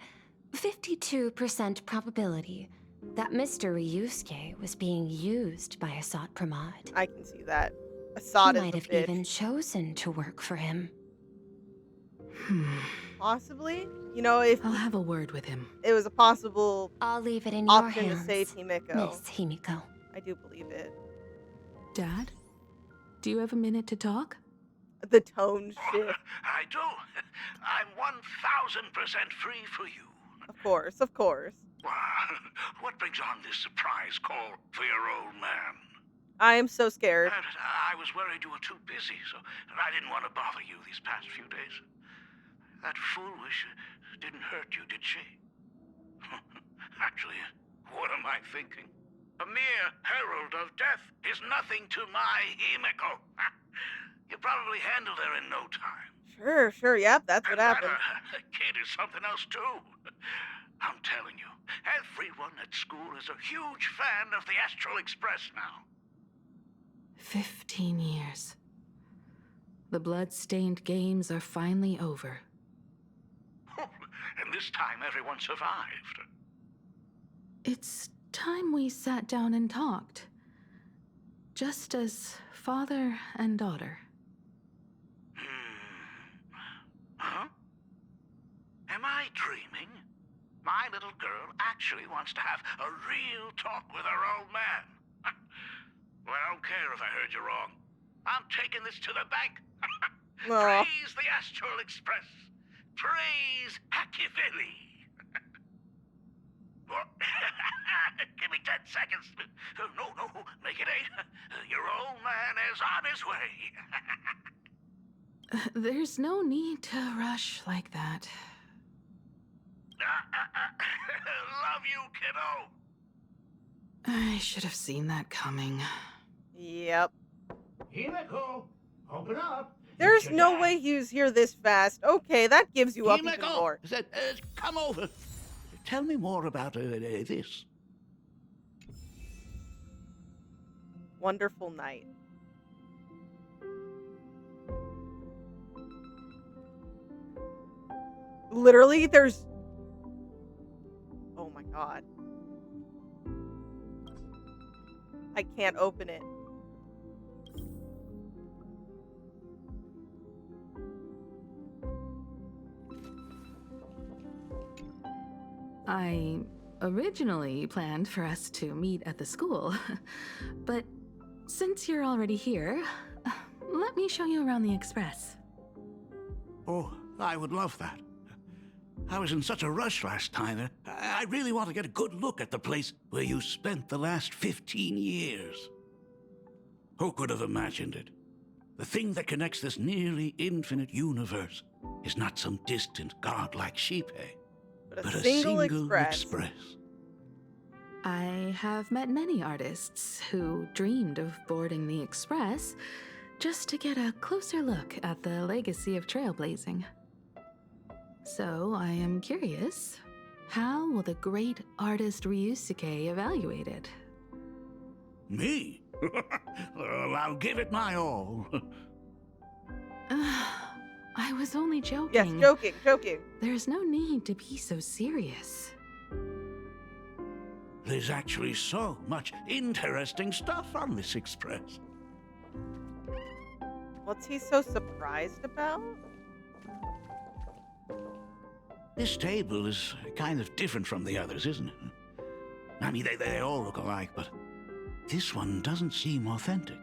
52% probability that Mr. Ryusuke was being used by Assad Pramod. I can see that. Assad He is might a have bitch. even chosen to work for him. Possibly? You know, if I'll have a word with him. it was a possible I'll leave it in your option to hands, save Himiko. Miss Himiko. I do believe it. Dad, do you have a minute to talk? The tone shift. I do. I'm 1,000% free for you. Of course, of course. What brings on this surprise call for your old man? I am so scared. I was worried you were too busy, so I didn't want to bother you these past few days. That foolish didn't hurt you, did she? Actually, what am I thinking? A mere herald of death is nothing to my Himiko. You probably handled her in no time. Sure, yep, that's what happened. That kid is something else, too. I'm telling you, everyone at school is a huge fan of the Astral Express now. 15 years. The blood-stained games are finally over. And this time everyone survived. It's time we sat down and talked. Just as father and daughter. Huh? Am I dreaming? My little girl actually wants to have a real talk with her old man. Well, I don't care if I heard you wrong. I'm taking this to the bank. Praise the Astral Express. Praise Hachivelli. Give me 10 seconds. No, make it 8. Your old man is on his way. There's no need to rush like that. Love you, kiddo. I should have seen that coming. Yep. Himiko, open up. There's no way he was here this fast. Okay, that gives you up even Himiko, more. come over. Tell me more about this. Wonderful night. Literally, there's... Oh my god. I can't open it. I originally planned for us to meet at the school, but since you're already here, let me show you around the Express. Oh, I would love that. I was in such a rush last time. I really want to get a good look at the place where you spent the last 15 years. Who could have imagined it? The thing that connects this nearly infinite universe is not some distant godlike Shipe, but a single express. I have met many artists who dreamed of boarding the Express just to get a closer look at the legacy of trailblazing. So I am curious, how will the great artist Ryusuke evaluate it? Me? Well, I'll give it my all. I was only joking. Yes, joking. There's no need to be so serious. There's actually so much interesting stuff on this express. What's he so surprised about? This table is kind of different from the others, isn't it? I mean, they all look alike, but this one doesn't seem authentic.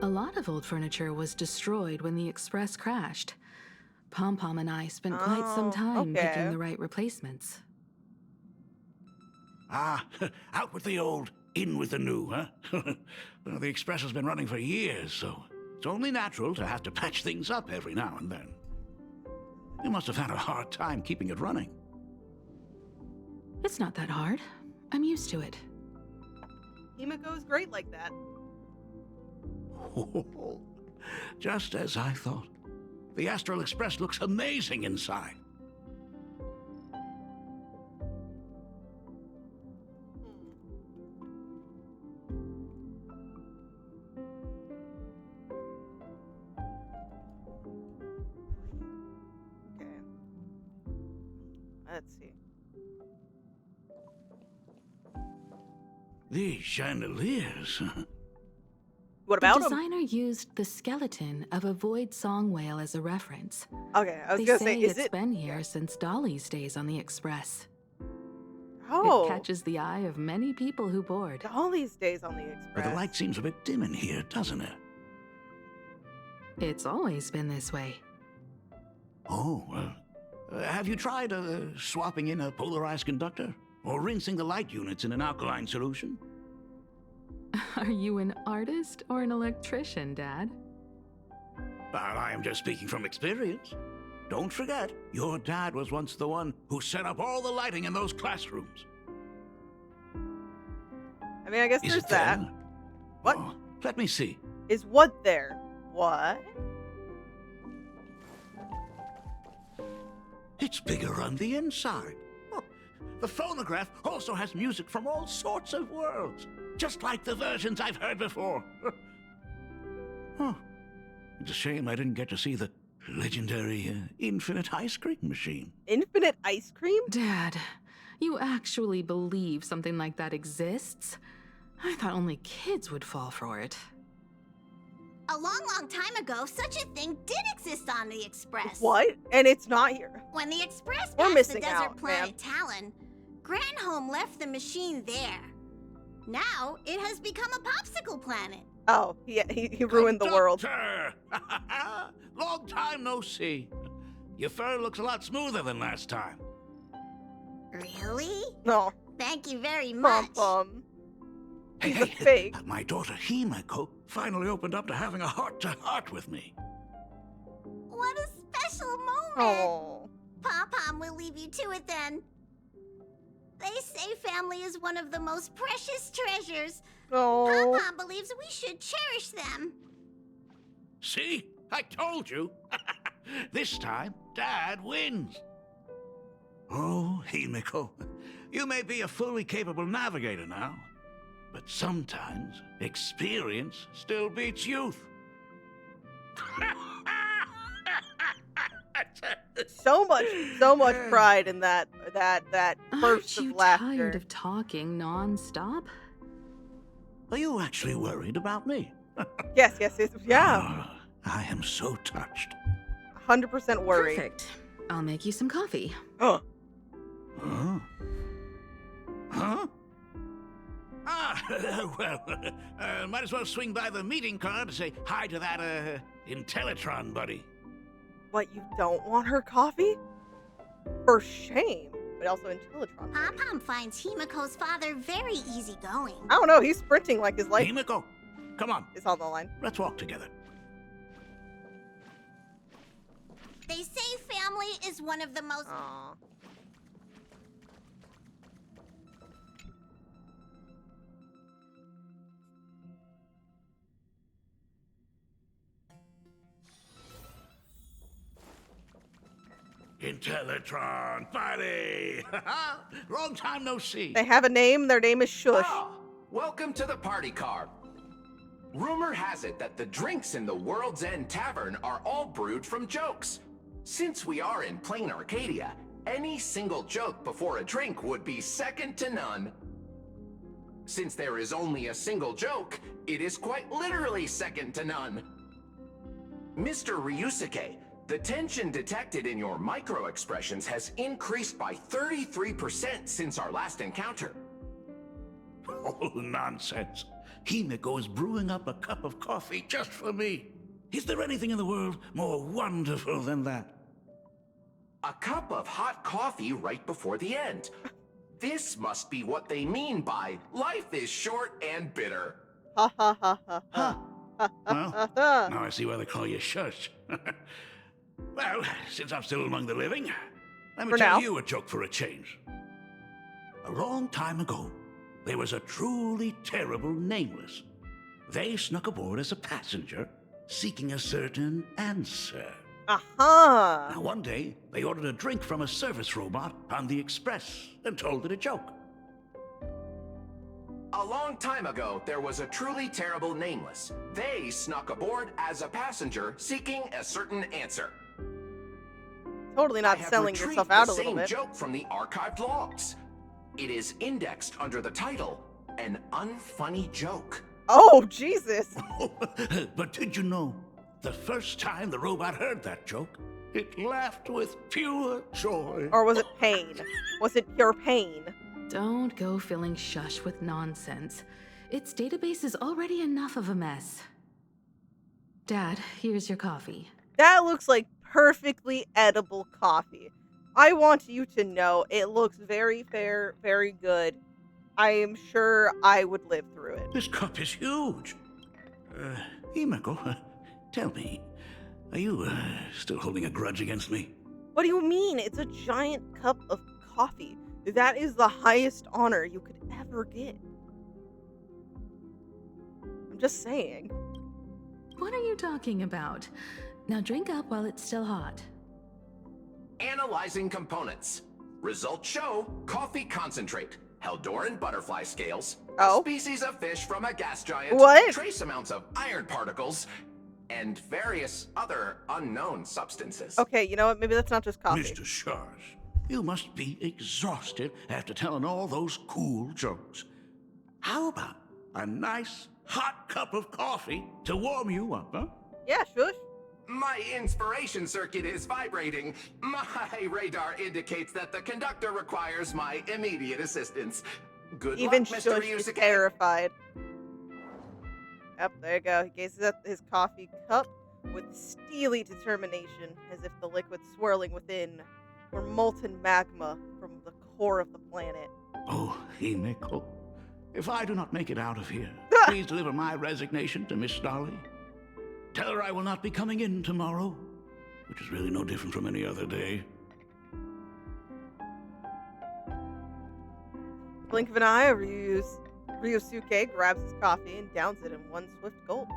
A lot of old furniture was destroyed when the Express crashed. Pom-Pom and I spent quite some time picking the right replacements. Out with the old, in with the new, huh? Well, the Express has been running for years, so it's only natural to have to patch things up every now and then. You must have had a hard time keeping it running. It's not that hard. I'm used to it. Himiko's great like that. Just as I thought. The Astral Express looks amazing inside. Okay. Let's see. These chandeliers. What about the them? designer used the skeleton of a void song whale as a reference. Okay, I was They gonna say say, is it's it? been here since Dolly's days on the Express. Oh, It catches the eye of many people who board. Dolly's days on the But Express. the light seems a bit dim in here, doesn't it? It's always been this way. Oh, well. Have you tried swapping in a polarized conductor? Or rinsing the light units in an alkaline solution? Are you an artist or an electrician, Dad? Well, I am just speaking from experience. Don't forget, your dad was once the one who set up all the lighting in those classrooms. I mean, I guess Is there's it that. there? What? Oh, let me see. Is what there? What? It's bigger on the inside. Oh, the phonograph also has music from all sorts of worlds, just like the versions I've heard before. Oh, it's a shame I didn't get to see the legendary infinite ice cream machine. Infinite ice cream? Dad, you actually believe something like that exists? I thought only kids would fall for it. A long, long time ago, such a thing did exist on the Express. What? And it's not here. When the Express We're passed the missing desert out, planet Talon, Granholm left the machine there. Now, it has become a popsicle planet. Oh, he ruined the world. Conductor! Long time no see. Your fur looks a lot smoother than last time. Really? No. Thank you very much. He's a fake. My daughter Himiko finally opened up to having a heart-to-heart with me. What a special moment. Oh. Pom-Pom will leave you to it then. They say family is one of the most precious treasures. Oh. Pom-Pom believes we should cherish them. See? I told you. This time, Dad wins. Oh, Himiko, you may be a fully capable navigator now, but sometimes experience still beats youth. So much pride in that burst Aren't of you laughter. tired of talking non-stop? Are you actually worried about me? Yes, yeah. I am so touched. 100% worried. Perfect. I'll make you some coffee. Oh. Huh? Huh? Well, might as well swing by the meeting car to say hi to that, Intellitron buddy. What, you don't want her coffee? For shame. But also Intellitron. Pom-Pom finds Himiko's father very easygoing. I don't know, he's sprinting like his life Himiko, come on. is on the line. Let's walk together. They say family is one of the most... Aww. Intellitron buddy! Long time no see. They have a name, their name is Shush. Welcome to the party car. Rumor has it that the drinks in the World's End Tavern are all brewed from jokes. Since we are in plain Arcadia, any single joke before a drink would be second to none. Since there is only a single joke, it is quite literally second to none. Mr. Ryusuke, the tension detected in your micro-expressions has increased by 33% since our last encounter. Oh, nonsense. Himiko is brewing up a cup of coffee just for me. Is there anything in the world more wonderful than that? A cup of hot coffee right before the end. This must be what they mean by life is short and bitter. Ha ha ha ha ha. Well, now I see why they call you Shush. Well, since I'm still among the living, let me tell you a joke for a change. A long time ago, there was a truly terrible nameless. They snuck aboard as a passenger, seeking a certain answer. Aha! Now, one day, they ordered a drink from a service robot on the express and told it a joke. A long time ago, there was a truly terrible nameless. They snuck aboard as a passenger, seeking a certain answer. Totally not selling yourself out a little bit. The same joke from the archived logs. It is indexed under the title, An Unfunny Joke. Oh, Jesus! But did you know, the first time the robot heard that joke, it laughed with pure joy. Or was it pain? Was it pure pain? Don't go filling Shush with nonsense. Its database is already enough of a mess. Dad, here's your coffee. That looks like perfectly edible coffee. I want you to know it looks very fair, very good. I am sure I would live through it. This cup is huge. Himeko, tell me, are you still holding a grudge against me? What do you mean? It's a giant cup of coffee. That is the highest honor you could ever get. I'm just saying. What are you talking about? Now drink up while it's still hot. Analyzing components. Results show coffee concentrate, Heldoran butterfly scales, a species of fish from a gas giant, trace amounts of iron particles, and various other unknown substances. Okay, you know what? Maybe that's not just coffee. Mr. Sharsh, you must be exhausted after telling all those cool jokes. How about a nice hot cup of coffee to warm you up, huh? Yeah, shush. My inspiration circuit is vibrating. My radar indicates that the conductor requires my immediate assistance. Good Even luck, Mr. Shush is Ryusuke. terrified. Yep, there you go. He gazes at his coffee cup with steely determination, as if the liquid swirling within were molten magma from the core of the planet. Oh, Himeko, if I do not make it out of here, please deliver my resignation to Miss Dolly. Tell her I will not be coming in tomorrow, which is really no different from any other day. Blink of an eye, Ryusuke grabs his coffee and downs it in one swift gulp.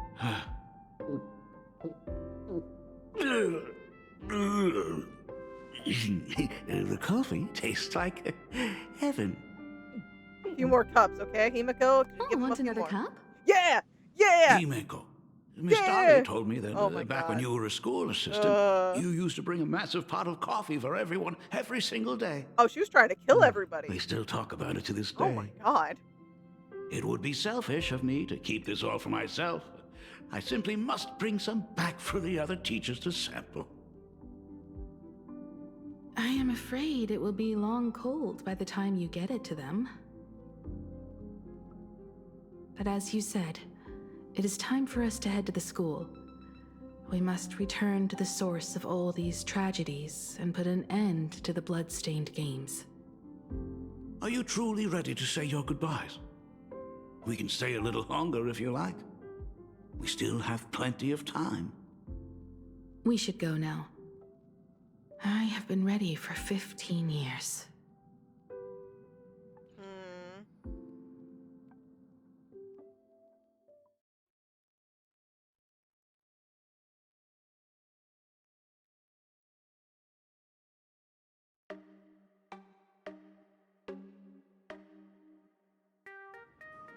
The coffee tastes like heaven. A few more cups, okay, Himeko? Want another cup? Yeah! Yeah! Himeko, Miss Dolly told me that back when you were a school assistant, you used to bring a massive pot of coffee for everyone every single day. Oh, she was trying to kill everybody. They still talk about it to this day. Oh my god. It would be selfish of me to keep this all for myself. I simply must bring some back for the other teachers to sample. I am afraid it will be long cold by the time you get it to them. But as you said, it is time for us to head to the school. We must return to the source of all these tragedies and put an end to the blood-stained games. Are you truly ready to say your goodbyes? We can stay a little longer if you like. We still have plenty of time. We should go now. I have been ready for 15 years.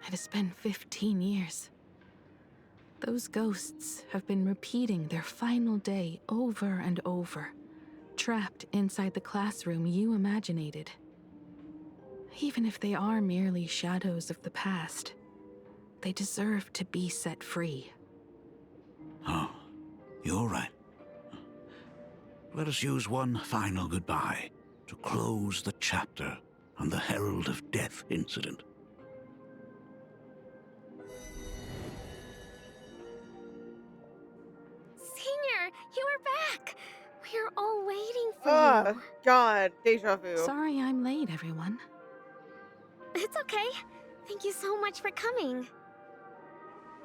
It has been 15 years. Those ghosts have been repeating their final day over and over, trapped inside the classroom you imaginated. Even if they are merely shadows of the past, they deserve to be set free. Oh, you're right. Let us use one final goodbye to close the chapter on the Herald of Death incident. Senior, you are back! We're all waiting for Oh, you. God, deja vu. Sorry I'm late, everyone. It's okay. Thank you so much for coming.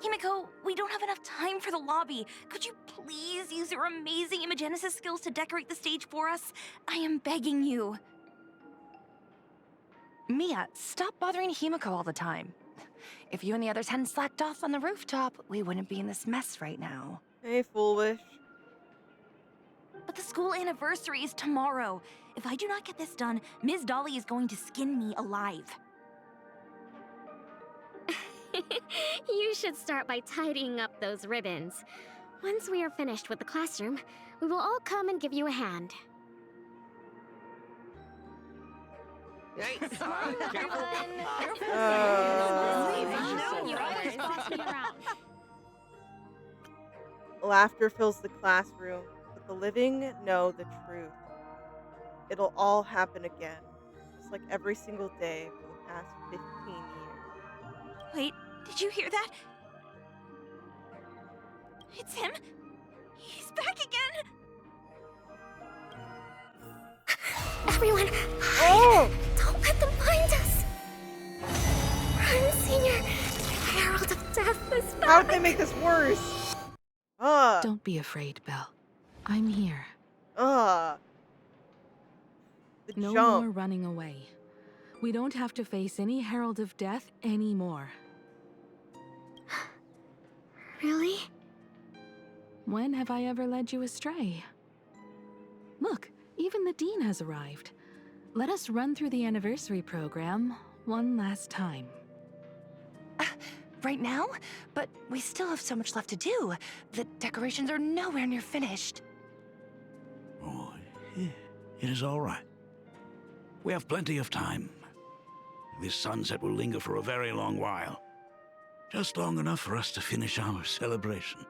Himiko, we don't have enough time for the lobby. Could you please use your amazing Imagenesis skills to decorate the stage for us? I am begging you. Mia, stop bothering Himiko all the time. If you and the others hadn't slacked off on the rooftop, we wouldn't be in this mess right now. Hey, foolish. But the school anniversary is tomorrow. If I do not get this done, Ms. Dolly is going to skin me alive. You should start by tidying up those ribbons. Once we are finished with the classroom, we will all come and give you a hand. Hey, Laughter fills the classroom, but the living know the truth. It'll all happen again, just like every single day for the past 15 years. Wait, did you hear that? It's him. He's back again. Everyone, hide! Don't let them find us! Run, Senior! The Herald of Death is back! How'd they make this worse? Don't be afraid, Belle. I'm here. The No jump. more running away. We don't have to face any Herald of Death anymore. Really? When have I ever led you astray? Look, even the Dean has arrived. Let us run through the anniversary program one last time. Right now? But we still have so much left to do. The decorations are nowhere near finished. Oh, it is all right. We have plenty of time. This sunset will linger for a very long while. Just long enough for us to finish our celebration.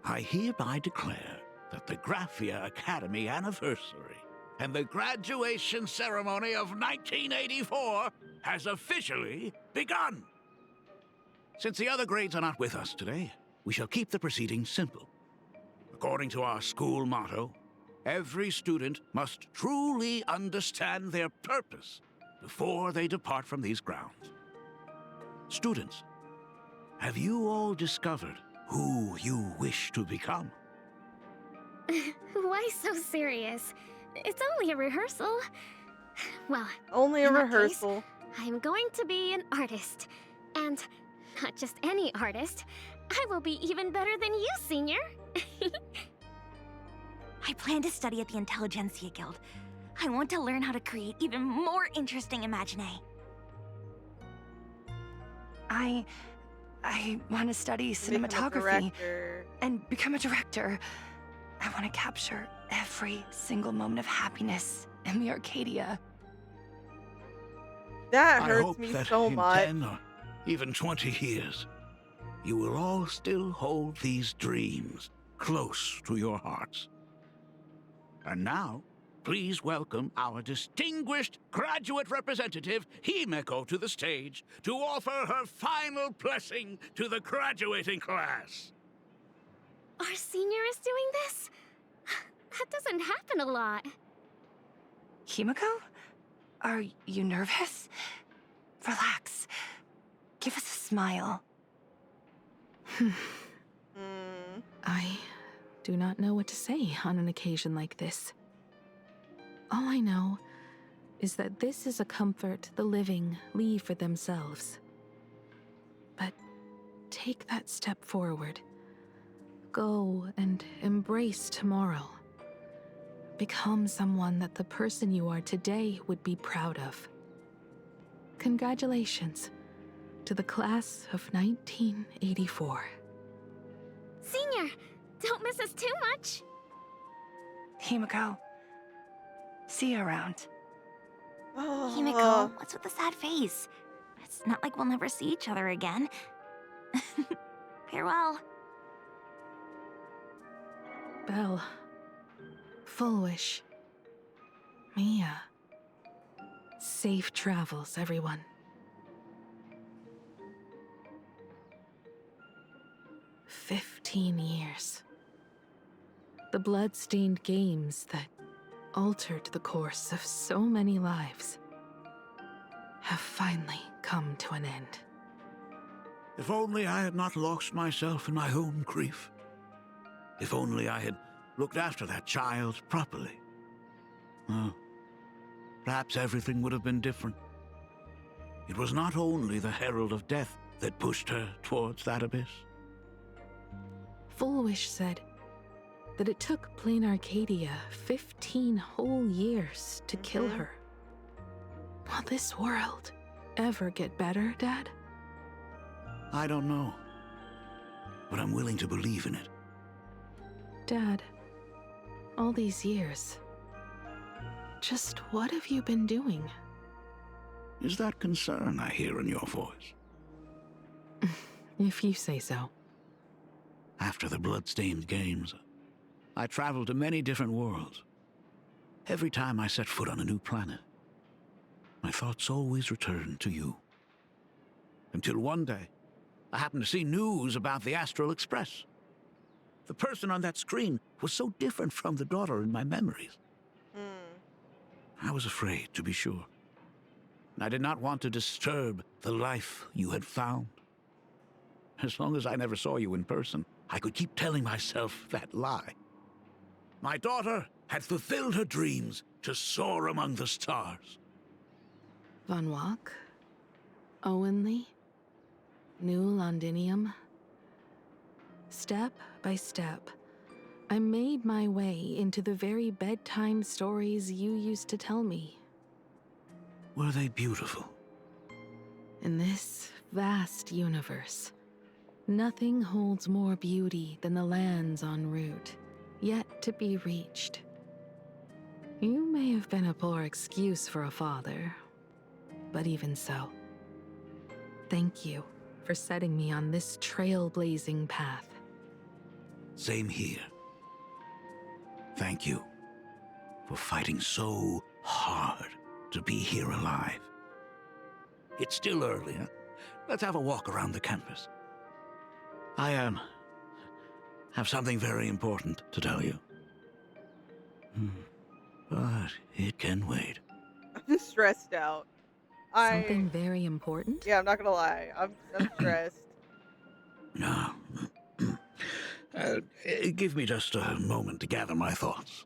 I hereby declare that the Graphia Academy anniversary and the graduation ceremony of 1984 has officially begun. Since the other grades are not with us today, we shall keep the proceedings simple. According to our school motto, every student must truly understand their purpose before they depart from these grounds. Students, have you all discovered who you wish to become? Why so serious? It's only a rehearsal. Well, only a in that rehearsal. case, I'm going to be an artist. And not just any artist. I will be even better than you, Senior. I plan to study at the Intelligentsia Guild. I want to learn how to create even more interesting imaginae. I want to study cinematography and become a director. I want to capture every single moment of happiness in the Arcadia. That I hurts hope me that so in much. 10 or even 20 years, you will all still hold these dreams close to your hearts. And now, please welcome our distinguished graduate representative, Himiko, to the stage to offer her final blessing to the graduating class. Our senior is doing this? That doesn't happen a lot. Himiko? Are you nervous? Relax. Give us a smile. I do not know what to say on an occasion like this. All I know is that this is a comfort the living leave for themselves. But take that step forward. Go and embrace tomorrow. Become someone that the person you are today would be proud of. Congratulations to the class of 1984. Senior, don't miss us too much. Himiko, see you around. Himiko, what's with the sad face? It's not like we'll never see each other again. Farewell. Belle. Full Wish. Mia. Safe travels, everyone. "15 years. The blood-stained games that altered the course of so many lives. have finally come to an end. If only I had not lost myself in my own grief. If only I had looked after that child properly. Perhaps everything would have been different. It was not only the Herald of Death that pushed her towards that abyss. Fullwish said that it took Plain Arcadia 15 whole years to kill her. Will this world ever get better, Dad? I don't know, but I'm willing to believe in it. Dad, all these years, just what have you been doing? Is that concern I hear in your voice? If you say so. After the Bloodstained Games, I traveled to many different worlds. Every time I set foot on a new planet, my thoughts always returned to you. Until one day, I happened to see news about the Astral Express. The person on that screen was so different from the daughter in my memories. I was afraid, to be sure. I did not want to disturb the life you had found. As long as I never saw you in person, I could keep telling myself that lie. My daughter had fulfilled her dreams to soar among the stars. Von Walk? Owenly? New Londinium? Step by step, I made my way into the very bedtime stories you used to tell me. Were they beautiful? In this vast universe, nothing holds more beauty than the lands en route, yet to be reached. You may have been a poor excuse for a father, but even so, thank you for setting me on this trailblazing path. Same here. Thank you for fighting so hard to be here alive. It's still early, huh? Let's have a walk around the campus. I have something very important to tell you. But it can wait. I'm stressed out. Something very important? Yeah, I'm not gonna lie. I'm stressed. No. Give me just a moment to gather my thoughts.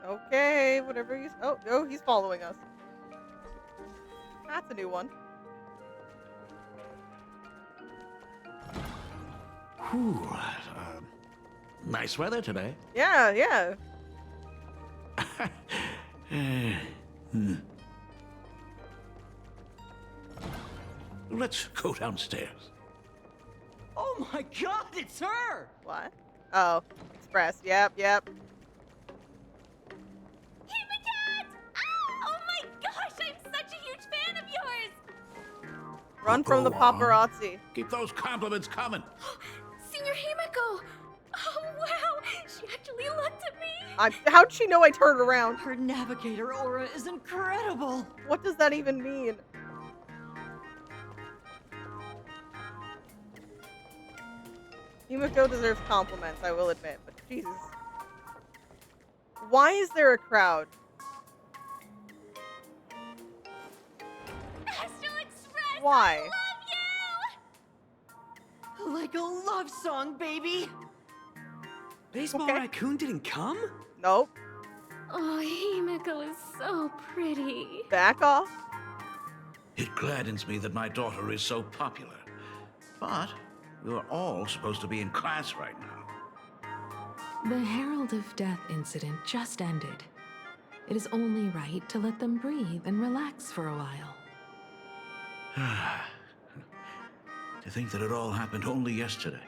Okay, whatever he's... Oh, he's following us. That's a new one. Whew, nice weather today. Yeah, yeah. Let's go downstairs. Oh my god, it's her! What? Oh, Express. Yep. Oh my gosh, I'm such a huge fan of yours! Run from the paparazzi. Keep those compliments coming. Senior Himiko! Oh wow, she actually looked at me! How'd she know I turned around? Her navigator aura is incredible! What does that even mean? Himiko deserves compliments, I will admit, but Jesus. Why is there a crowd? Astral Express! Why? I love you! Like a love song, baby! Baseball Raccoon didn't come? Nope. Oh, Himiko is so pretty. Back off. It gladdens me that my daughter is so popular. But we're all supposed to be in class right now. The Herald of Death incident just ended. It is only right to let them breathe and relax for a while. To think that it all happened only yesterday.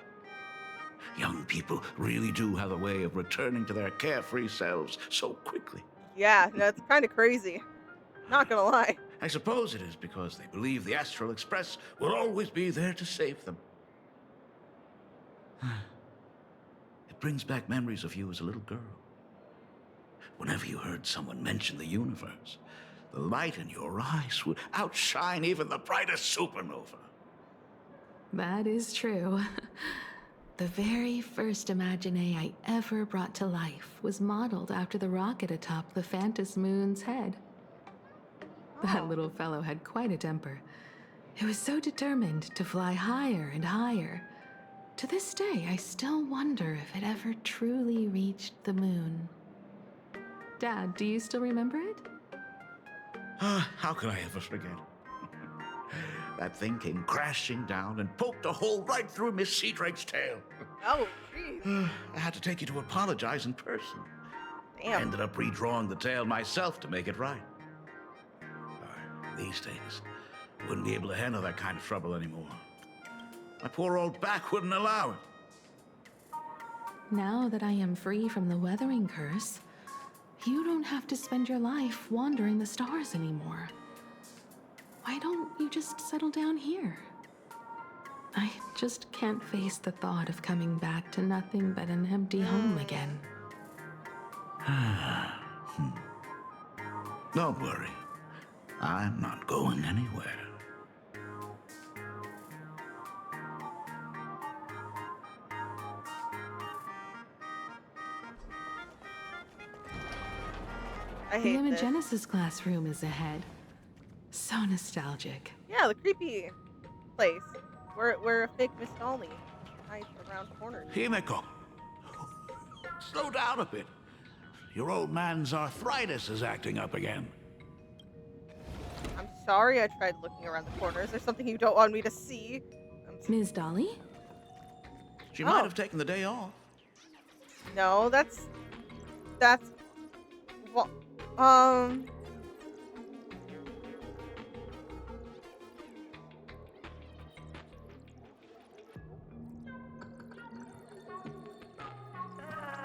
Young people really do have a way of returning to their carefree selves so quickly. Yeah, that's kind of crazy. Not gonna lie. I suppose it is because they believe the Astral Express will always be there to save them. It brings back memories of you as a little girl. Whenever you heard someone mention the universe, the light in your eyes would outshine even the brightest supernova. That is true. The very first Imagine I ever brought to life was modeled after the rocket atop the Phantom Moon's head. That little fellow had quite a temper. It was so determined to fly higher and higher. To this day, I still wonder if it ever truly reached the moon. Dad, do you still remember it? How could I ever forget? That thing came crashing down and poked a hole right through Miss Seadrake's tail. Oh, jeez. I had to take you to apologize in person. Damn. I ended up redrawing the tail myself to make it right. These days, I wouldn't be able to handle that kind of trouble anymore. My poor old back wouldn't allow it. Now that I am free from the weathering curse, you don't have to spend your life wandering the stars anymore. Why don't you just settle down here? I just can't face the thought of coming back to nothing but an empty home again. Don't worry. I'm not going anywhere. I The hate this. Imagenesis classroom is ahead. So nostalgic. Yeah, the creepy place where a fake Miss Dolly hides around corners. Himeko, slow down a bit. Your old man's arthritis is acting up again. I'm sorry I tried looking around the corners. There's something you don't want me to see. Ms. Dolly? She might have taken the day off. No, that's well,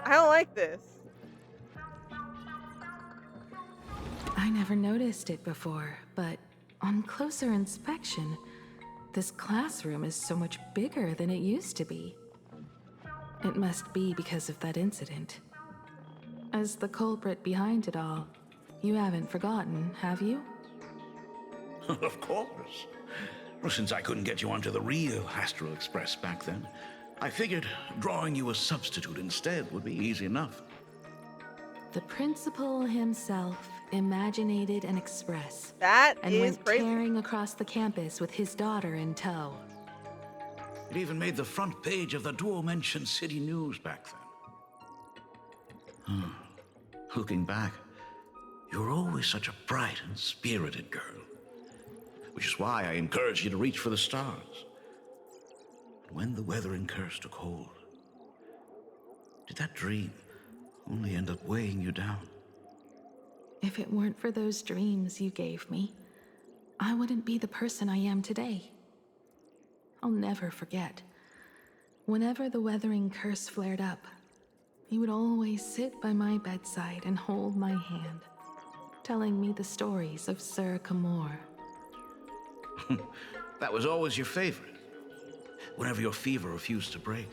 I don't like this. I never noticed it before, but on closer inspection, this classroom is so much bigger than it used to be. It must be because of that incident. As the culprit behind it all, you haven't forgotten, have you? Of course. Well, since I couldn't get you onto the real Astral Express back then, I figured drawing you a substitute instead would be easy enough. The principal himself imaginated an express. That and is went crazy. tearing across the campus with his daughter in tow. It even made the front page of the Dual-Mention City News back then. Looking back, you were always such a bright and spirited girl. Which is why I encouraged you to reach for the stars. When the weathering curse took hold, did that dream only end up weighing you down? If it weren't for those dreams you gave me, I wouldn't be the person I am today. I'll never forget. Whenever the weathering curse flared up, you would always sit by my bedside and hold my hand, telling me the stories of Sir Camor. That was always your favorite. Whenever your fever refused to break,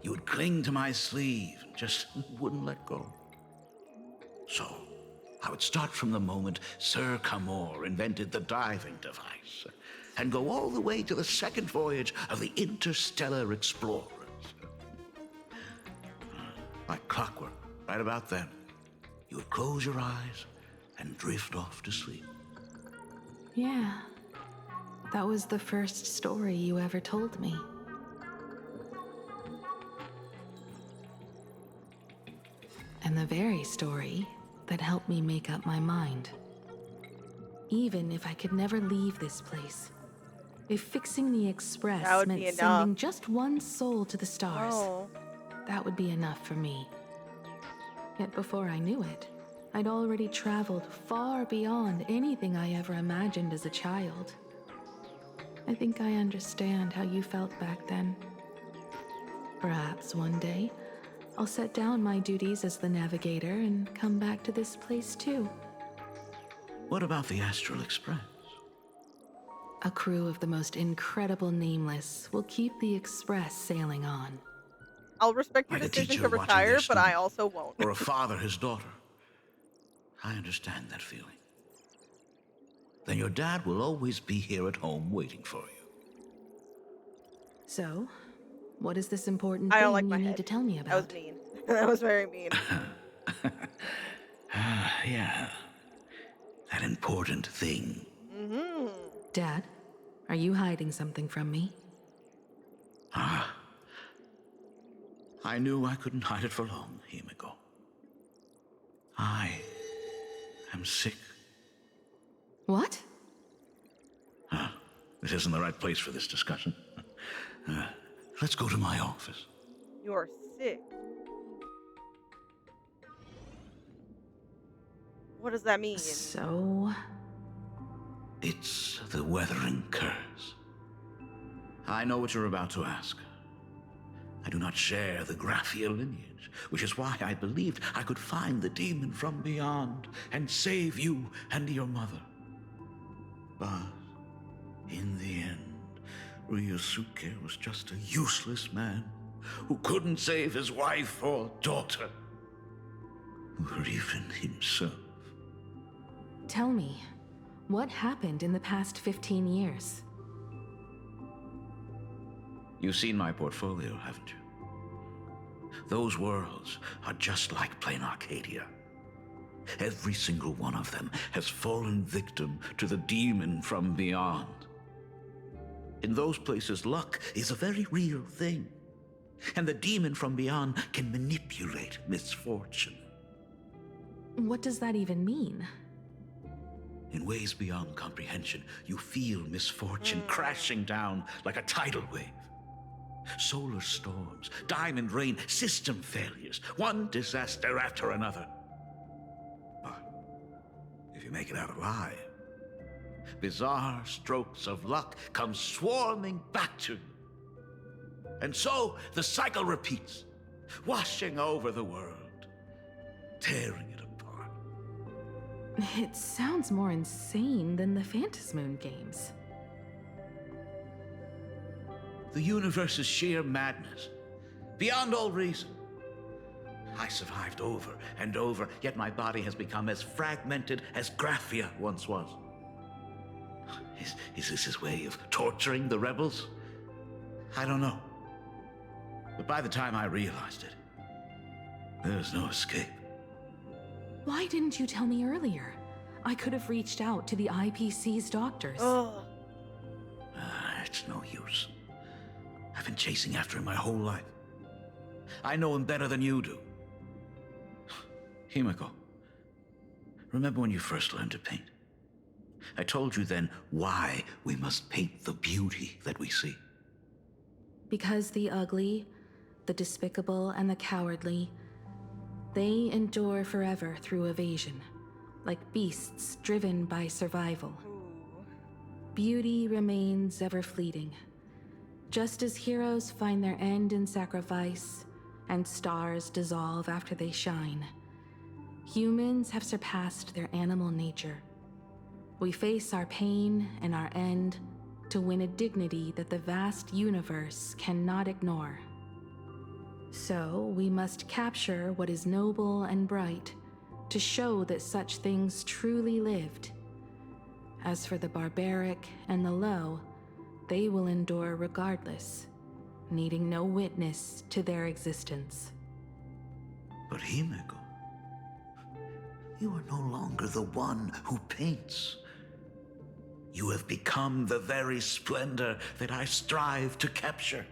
you would cling to my sleeve and just wouldn't let go. So, I would start from the moment Sir Camor invented the diving device and go all the way to the second voyage of the Interstellar Explorers. Like clockwork, right about then, you would close your eyes and drift off to sleep. Yeah, that was the first story you ever told me. And the very story that helped me make up my mind. Even if I could never leave this place, if fixing the express That would meant be enough. sending just one soul to the stars, Oh. that would be enough for me. Yet before I knew it, I'd already traveled far beyond anything I ever imagined as a child. I think I understand how you felt back then. Perhaps one day, I'll set down my duties as the navigator and come back to this place too. What about the Astral Express? A crew of the most incredible nameless will keep the express sailing on. I'll respect your Like a decision teacher to watching retire, their but I student. also won't. Or a father his daughter. I understand that feeling. Then your dad will always be here at home waiting for you. So, What is this important I thing don't like you my need head. to tell me That about? was mean. That was very mean. Yeah. That important thing. Mm-hmm. Dad, are you hiding something from me? I knew I couldn't hide it for long, Himiko. I am sick. What? This isn't the right place for this discussion. Let's go to my office. You're sick. What does that mean? So... It's the Weathering Curse. I know what you're about to ask. I do not share the Graphia lineage, which is why I believed I could find the demon from beyond and save you and your mother. But in the end, Ryosuke was just a useless man who couldn't save his wife or daughter, or even himself. Tell me, what happened in the past 15 years? You've seen my portfolio, haven't you? Those worlds are just like plain Arcadia. Every single one of them has fallen victim to the demon from beyond. In those places, luck is a very real thing, and the demon from beyond can manipulate misfortune. What does that even mean? In ways beyond comprehension, you feel misfortune crashing down like a tidal wave. Solar storms, diamond rain, system failures, one disaster after another. But if you make it out alive, bizarre strokes of luck come swarming back to you. And so the cycle repeats, washing over the world, tearing it apart. It sounds more insane than the Phantasmoon games. The universe is sheer madness, beyond all reason. I survived over and over, yet my body has become as fragmented as Graphia once was. Is this his way of torturing the rebels? I don't know. But by the time I realized it, there was no escape. Why didn't you tell me earlier? I could have reached out to the IPC's doctors. It's no use. I've been chasing after him my whole life. I know him better than you do. Himiko, remember when you first learned to paint? I told you then why we must paint the beauty that we see. Because the ugly, the despicable, and the cowardly, they endure forever through evasion, like beasts driven by survival. Beauty remains ever fleeting. Just as heroes find their end in sacrifice, and stars dissolve after they shine, humans have surpassed their animal nature. We face our pain and our end to win a dignity that the vast universe cannot ignore. So we must capture what is noble and bright to show that such things truly lived. As for the barbaric and the low, they will endure regardless, needing no witness to their existence. But Himiko, you are no longer the one who paints. You have become the very splendor that I strive to capture.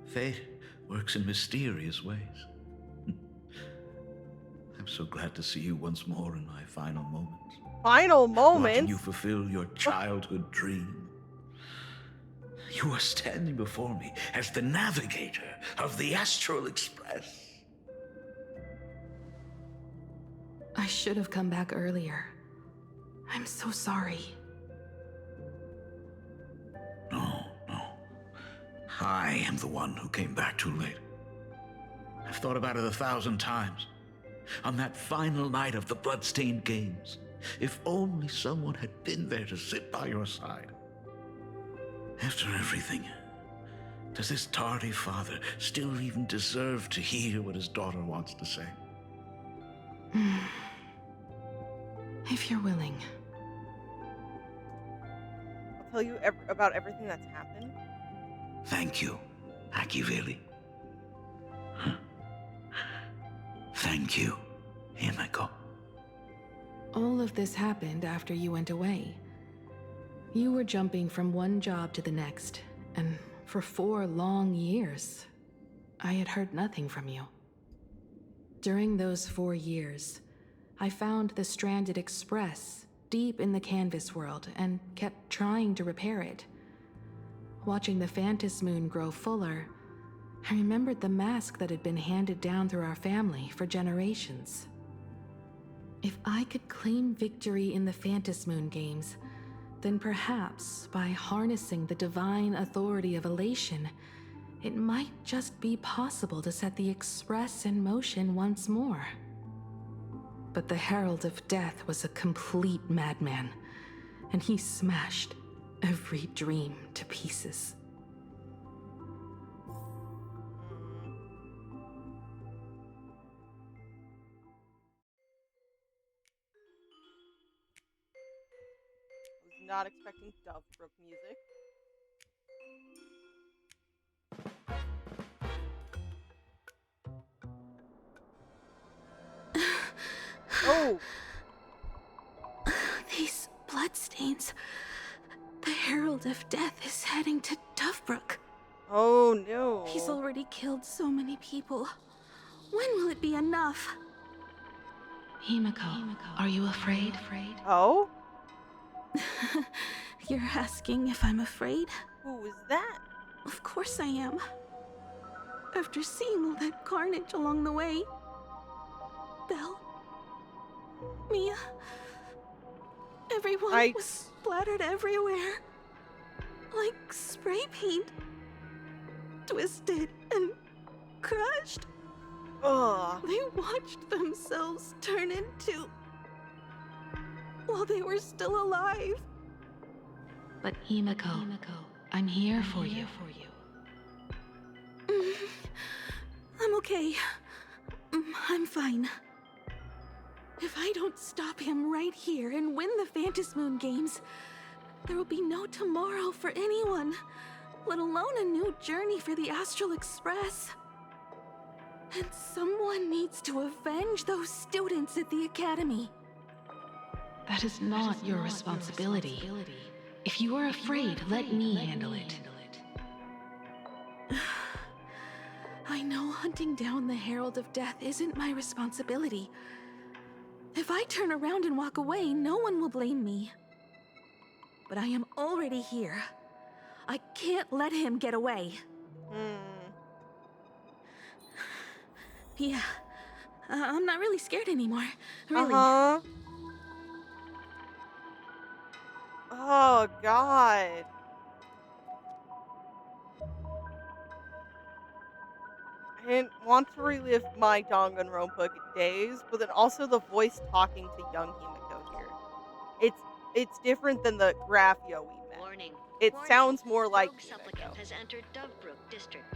Fate works in mysterious ways. I'm so glad to see you once more in my final moments. Final moments? Watching you fulfill your childhood dream. You are standing before me as the navigator of the Astral Express. I should have come back earlier. I'm so sorry. No. I am the one who came back too late. I've thought about it 1,000 times. On that final night of the Bloodstained Games, if only someone had been there to sit by your side. After everything, does this tardy father still even deserve to hear what his daughter wants to say? If you're willing. I'll tell you about everything that's happened. Thank you. Akivili. Thank you, Himiko. All of this happened after you went away. You were jumping from one job to the next, and for 4 long years, I had heard nothing from you. During those 4 years, I found the stranded Express deep in the canvas world and kept trying to repair it. Watching the Phantom Moon grow fuller, I remembered the mask that had been handed down through our family for generations. If I could claim victory in the Phantom Moon games, then perhaps by harnessing the divine authority of elation, it might just be possible to set the Express in motion once more. But the Herald of Death was a complete madman, and he smashed every dream to pieces. Was not expecting Dovebrook music. Oh! These bloodstains. The Herald of Death is heading to Dovebrook. Oh no. He's already killed so many people. When will it be enough? Himiko, are you afraid? Oh? You're asking if I'm afraid? Who was that? Of course I am. After seeing all that carnage along the way. Belle. Mia. Everyone was splattered everywhere. Like spray paint. Twisted and crushed. Ugh. They watched themselves turn into... while they were still alive. But Himiko, I'm here for you. I'm okay. I'm fine. If I don't stop him right here and win the Phantom Moon games, there will be no tomorrow for anyone, let alone a new journey for the Astral Express. And someone needs to avenge those students at the Academy. That is not your responsibility. If you are afraid, let me handle it. I know hunting down the Herald of Death isn't my responsibility. If I turn around and walk away, no one will blame me. But I am already here. I can't let him get away. Yeah, I'm not really scared anymore, really. Oh, God. I didn't want to relive my Danganronpa days, but then also the voice talking to young Himiko here. It's different than the Graphio we met. Warning. It sounds more like Rogue supplicant has entered Dovebrook District.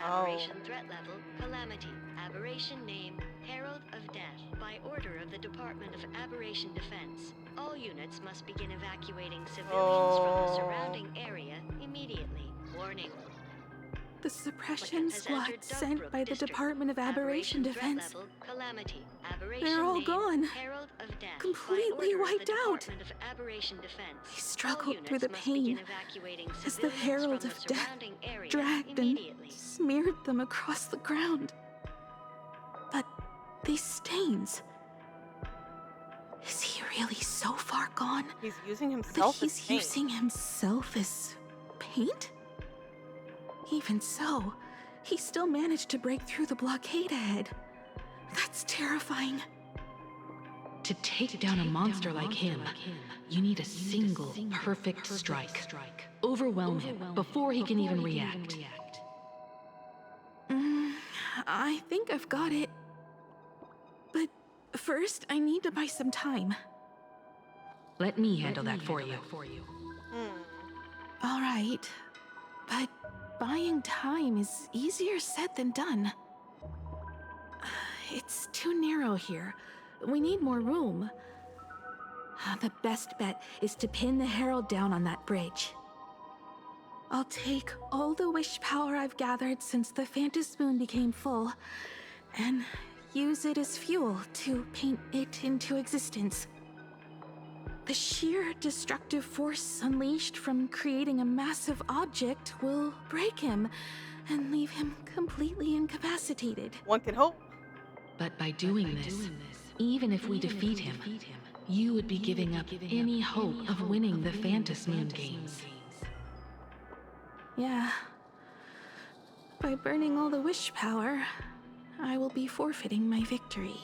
Oh. Aberration threat level, Calamity. Aberration name, Herald of Death. By order of the Department of Aberration Defense, all units must begin evacuating civilians from the surrounding area immediately. Warning. The suppression squad sent by the Department of Aberration Defense. Calamity. They're all gone. Herald of Death. Completely wiped out. Of Aberration Defense. I struggled through the pain as the Herald of Death dragged and smeared them across the ground. But these stains... Is he really so far gone? He's using himself that he's using himself as paint? Even so, he still managed to break through the blockade ahead. That's terrifying. To take down a monster like him, you need a single perfect strike. Overwhelm him before he can even react. I think I've got it. But first, I need to buy some time. Let me handle that for you. All right, but buying time is easier said than done. It's too narrow here. We need more room. The best bet is to pin the Herald down on that bridge. I'll take all the wish power I've gathered since the Phantom Moon became full, and use it as fuel to paint it into existence. The sheer destructive force unleashed from creating a massive object will break him and leave him completely incapacitated. One can hope. But by doing this, even if we defeat him, you would be giving up any hope of winning the Phantom Moon games. Yeah. By burning all the wish power, I will be forfeiting my victory.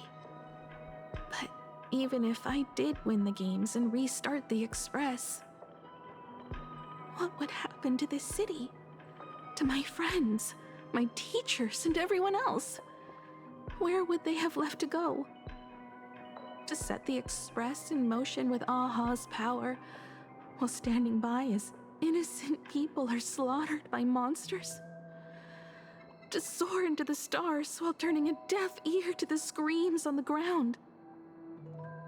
But even if I did win the games and restart the Express, what would happen to this city? To my friends, my teachers, and everyone else? Where would they have left to go? To set the Express in motion with Aha's power, while standing by as innocent people are slaughtered by monsters? To soar into the stars while turning a deaf ear to the screams on the ground?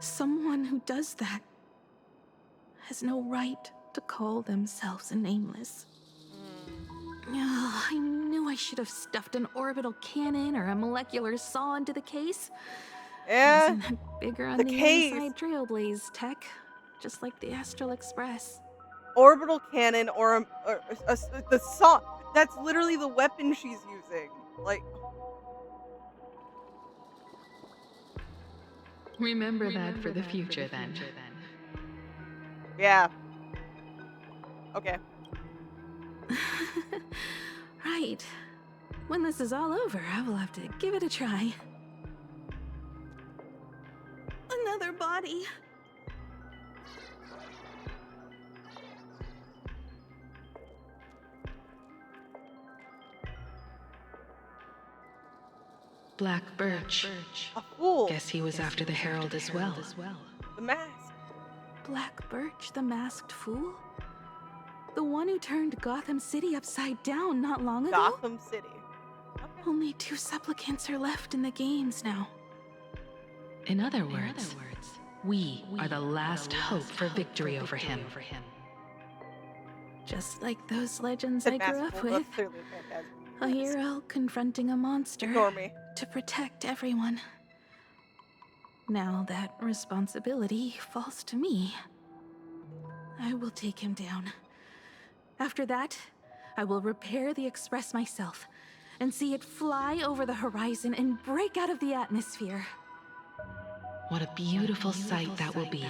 Someone who does that has no right to call themselves a nameless. I knew I should have stuffed an orbital cannon or a molecular saw into the case. Yeah, Isn't that bigger on the inside Trailblaze tech, just like the Astral Express? Orbital cannon or the saw. That's literally the weapon she's using. Like, Remember that for the future, then. Yeah. Okay. Right. When this is all over, I will have to give it a try. Another body. Black Birch. A fool. Guess he was after the Herald as well. The mask. Black Birch, the masked fool? The one who turned Gotham City upside down not long ago? Gotham City. Okay. Only 2 supplicants are left in the games now. In other words, we are the last hope for victory over him. Just like those legends I grew up with. A hero confronting a monster to protect everyone. Now that responsibility falls to me. I will take him down. After that, I will repair the Express myself and see it fly over the horizon and break out of the atmosphere. What a beautiful sight that will be.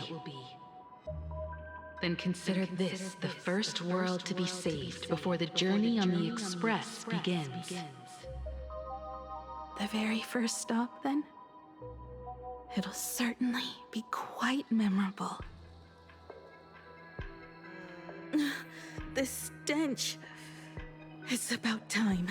Then consider this the first world to be saved before the journey on the Express begins. The very first stop, then? It'll certainly be quite memorable. The stench. It's about time.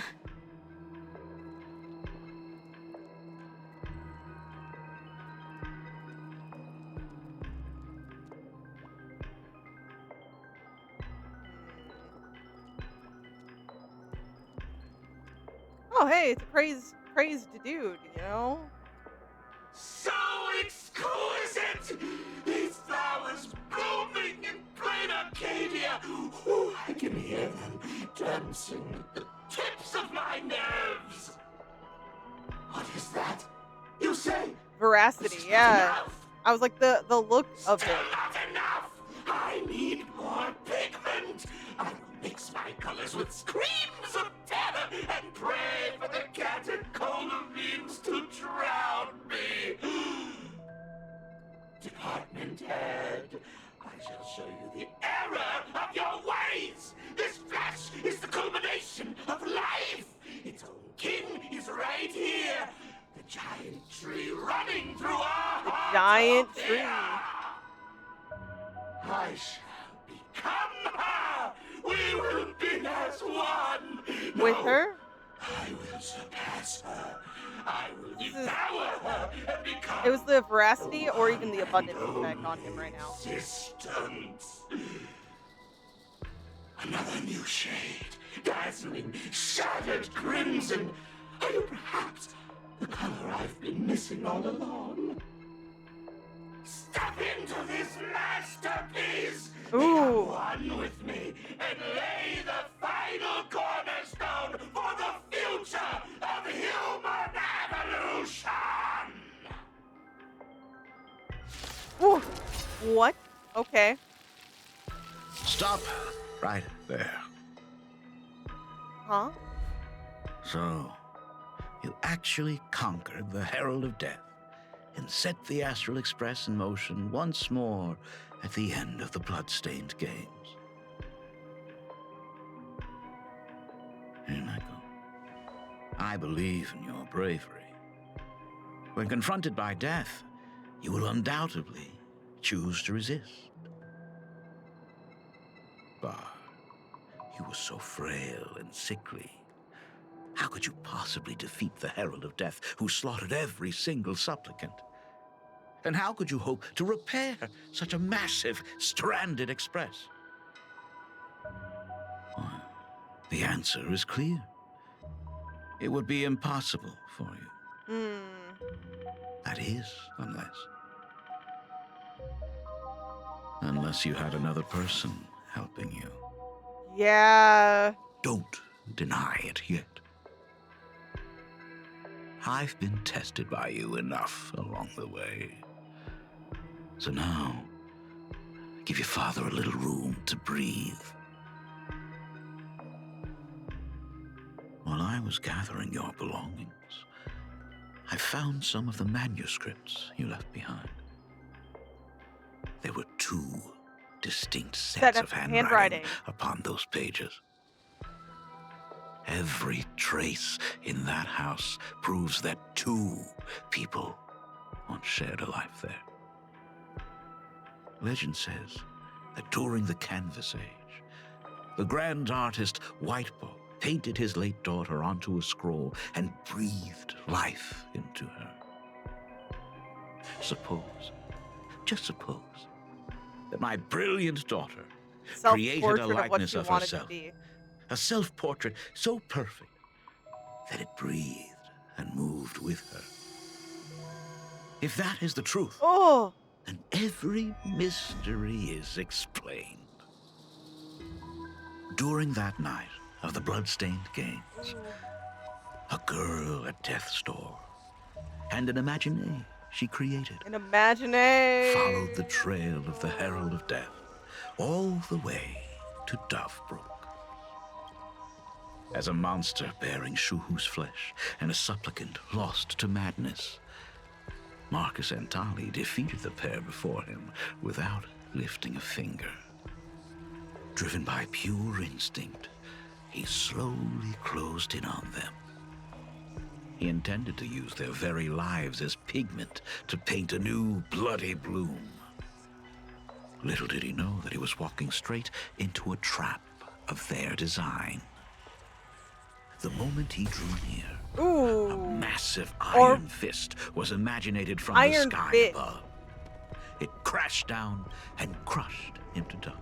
Oh, hey, it's a praised dude, you know? So exquisite! These flowers blooming in plain Arcadia! Ooh, I can hear them dancing at the tips of my nerves! What is that? You say? Veracity, yeah. I was like, the look of Still it. not enough! I need more pigment! I will mix my colors with screams of terror and pray for the catecholamines to drown me! Department head, I shall show you the error of your ways! This flesh is the culmination of life! Its own king is right here! The giant tree running through our hearts! Giant tree. I shall become her! We will be as one! With her? I will surpass her. I will devour her and become... It was the veracity or even the abundance effect on him right now. Existence. Another new shade. Dazzling, shattered crimson. Are you perhaps the color I've been missing all along? Step into this masterpiece! Ooh. Become one with me and lay the fire vital cornerstone for the future of human evolution! Ooh. What? Okay. Stop right there. Huh? So, you actually conquered the Herald of Death and set the Astral Express in motion once more at the end of the Bloodstained Games. Himeko, I believe in your bravery. When confronted by death, you will undoubtedly choose to resist. But you were so frail and sickly. How could you possibly defeat the Herald of Death, who slaughtered every single supplicant? And how could you hope to repair such a massive, stranded express? Well, the answer is clear. It would be impossible for you. That is, unless you had another person helping you. Yeah. Don't deny it yet. I've been tested by you enough along the way. So now, give your father a little room to breathe. While I was gathering your belongings, I found some of the manuscripts you left behind. There were 2 distinct sets of handwriting upon those pages. Every trace in that house proves that 2 people once shared a life there. Legend says that during the Canvas Age, the grand artist Whitebow painted his late daughter onto a scroll and breathed life into her. Suppose, just suppose, that my brilliant daughter created a likeness of herself. A self-portrait so perfect that it breathed and moved with her. If that is the truth, then every mystery is explained. During that night of the Bloodstained Games, a girl at death's door and an imaginee she created followed the trail of the Herald of Death all the way to Dovebrook. As a monster bearing Shuhu's flesh and a supplicant lost to madness, Marcus Antali defeated the pair before him without lifting a finger. Driven by pure instinct, he slowly closed in on them. He intended to use their very lives as pigment to paint a new bloody bloom. Little did he know that he was walking straight into a trap of their design. The moment he drew near, a massive iron fist was imaginated from the sky above. It crashed down and crushed him to dust.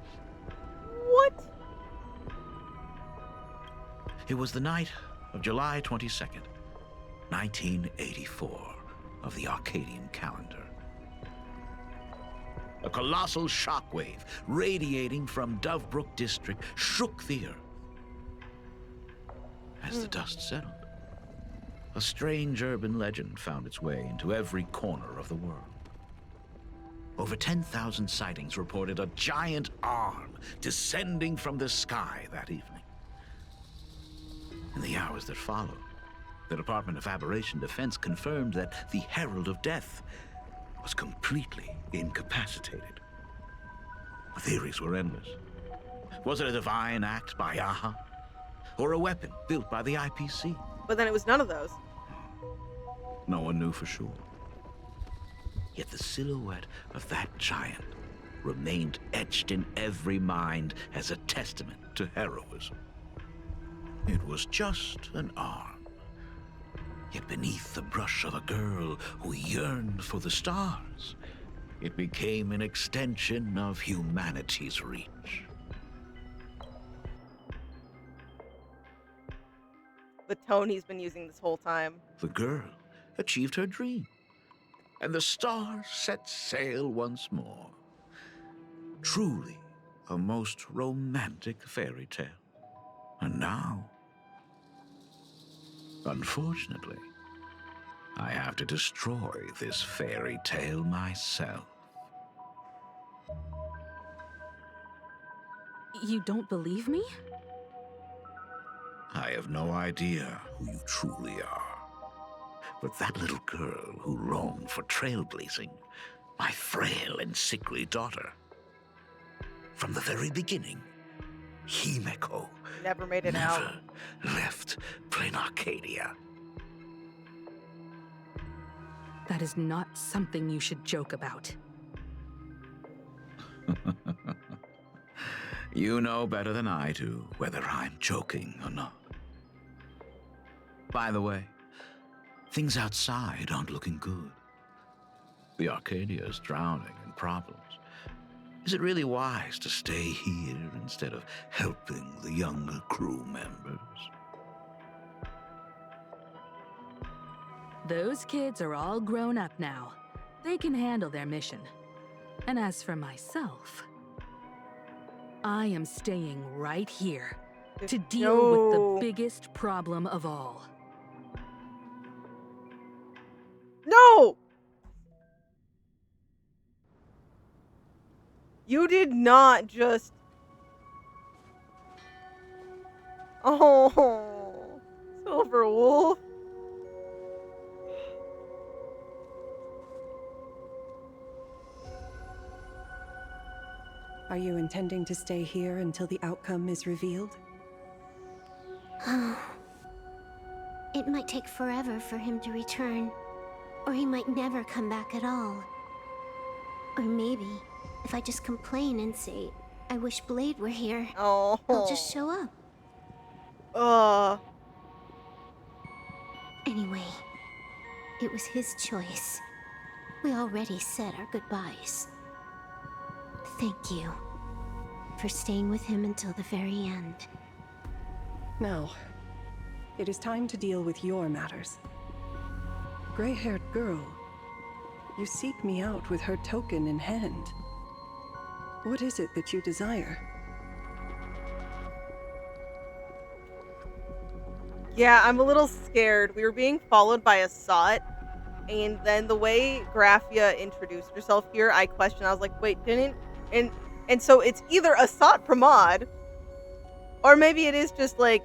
What? It was the night of July 22nd, 1984, of the Arcadian calendar. A colossal shockwave radiating from Dovebrook District shook the earth. As the dust settled, a strange urban legend found its way into every corner of the world. Over 10,000 sightings reported a giant arm descending from the sky that evening. In the hours that followed, the Department of Aberration Defense confirmed that the Herald of Death was completely incapacitated. The theories were endless. Was it a divine act by Yaha? Or a weapon built by the IPC? But then it was none of those. No one knew for sure. Yet the silhouette of that giant remained etched in every mind as a testament to heroism. It was just an arm. Yet beneath the brush of a girl who yearned for the stars, it became an extension of humanity's reach. The tone he's been using this whole time. The girl achieved her dream, and the stars set sail once more. Truly a most romantic fairy tale. And now, unfortunately, I have to destroy this fairy tale myself. You don't believe me? I have no idea who you truly are. But that little girl who longed for trailblazing, my frail and sickly daughter. From the very beginning, Himeko never made it out. Left plain Arcadia. That is not something you should joke about. You know better than I do whether I'm joking or not. By the way, things outside aren't looking good. The Arcadia is drowning in problems. Is it really wise to stay here instead of helping the younger crew members? Those kids are all grown up now. They can handle their mission. And as for myself, I am staying right here to deal with the biggest problem of all. No! You did not just... Oh, Silver Wolf. Are you intending to stay here until the outcome is revealed? It might take forever for him to return. Or he might never come back at all. Or maybe, if I just complain and say, I wish Blade were here, he'll just show up. Anyway, it was his choice. We already said our goodbyes. Thank you for staying with him until the very end. Now, it is time to deal with your matters. Gray-haired girl, you seek me out with her token in hand. What is it that you desire? Yeah, I'm a little scared. We were being followed by a Sot, and then the way Graphia introduced herself here, I questioned. I was like, wait, didn't... And so it's either a Sot Pramod, or maybe it is just, like,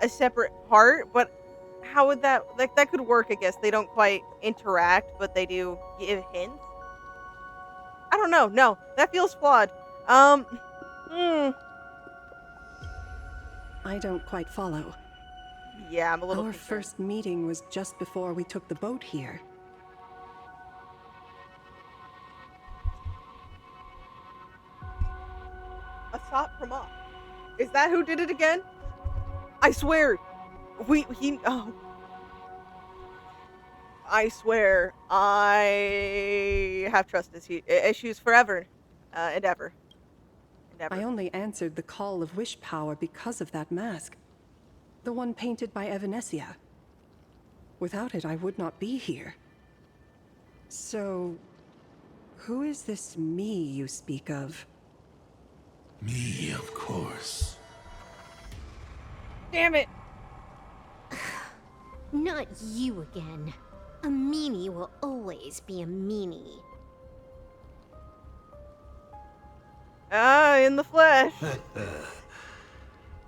a separate part, but how would that... Like, that could work, I guess. They don't quite interact, but they do give hints. I don't know. No, that feels flawed. I don't quite follow. Yeah, I'm a little Our concerned. first meeting was just before we took the boat here. Asat Pramod. Is that who did it again? I swear. I swear. I have trust issues forever and ever. I only answered the call of wish power because of that mask. The one painted by Evanescia. Without it, I would not be here. So, who is this me you speak of? Me, of course. Damn it! Not you again. A meanie will always be a meanie. In the flesh.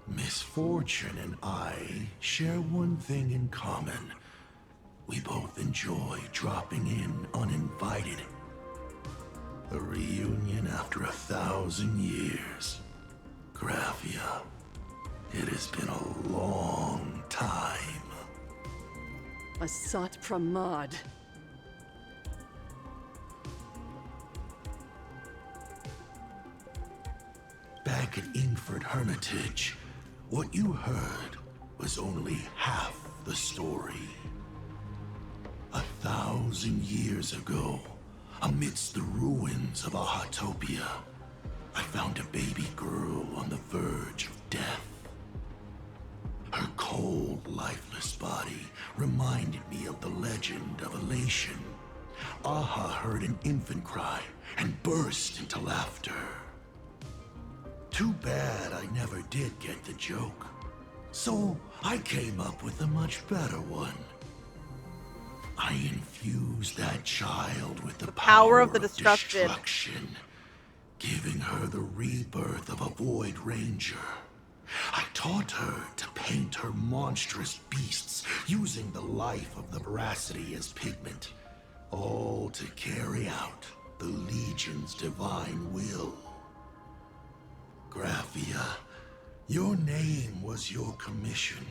Misfortune and I share one thing in common. We both enjoy dropping in uninvited. A reunion after 1,000 years. Graphia, it has been a long time. Asat Pramod. Back at Ingford Hermitage, what you heard was only half the story. 1,000 years ago, amidst the ruins of Ahatopia, I found a baby girl on the verge of death. Her cold, lifeless body reminded me of the legend of Elation. Aha heard an infant cry and burst into laughter. Too bad I never did get the joke. So I came up with a much better one. I infused that child with the power of the destruction, giving her the rebirth of a Void Ranger. I taught her to paint her monstrous beasts using the life of the veracity as pigment, all to carry out the Legion's divine will. Graphia, your name was your commission,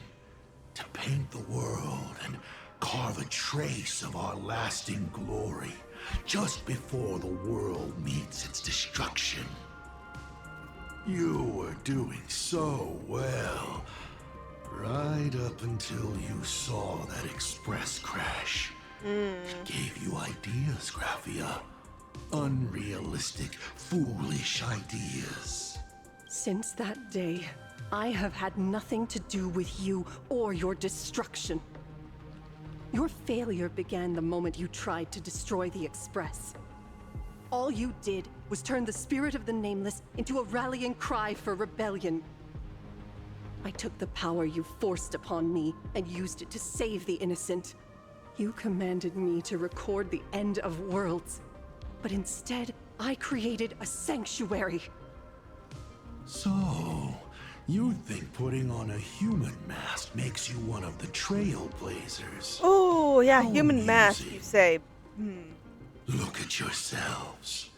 to paint the world and carve a trace of our lasting glory just before the world meets its destruction. You were doing so well, right up until you saw that express crash. It gave you ideas, Graphia. Unrealistic, foolish ideas. Since that day, I have had nothing to do with you or your destruction. Your failure began the moment you tried to destroy the Express. All you did was turn the spirit of the Nameless into a rallying cry for rebellion. I took the power you forced upon me and used it to save the innocent. You commanded me to record the end of worlds, but instead, I created a sanctuary. So, you think putting on a human mask makes you one of the Trailblazers? Oh, yeah, human mask, you say. Look at yourselves.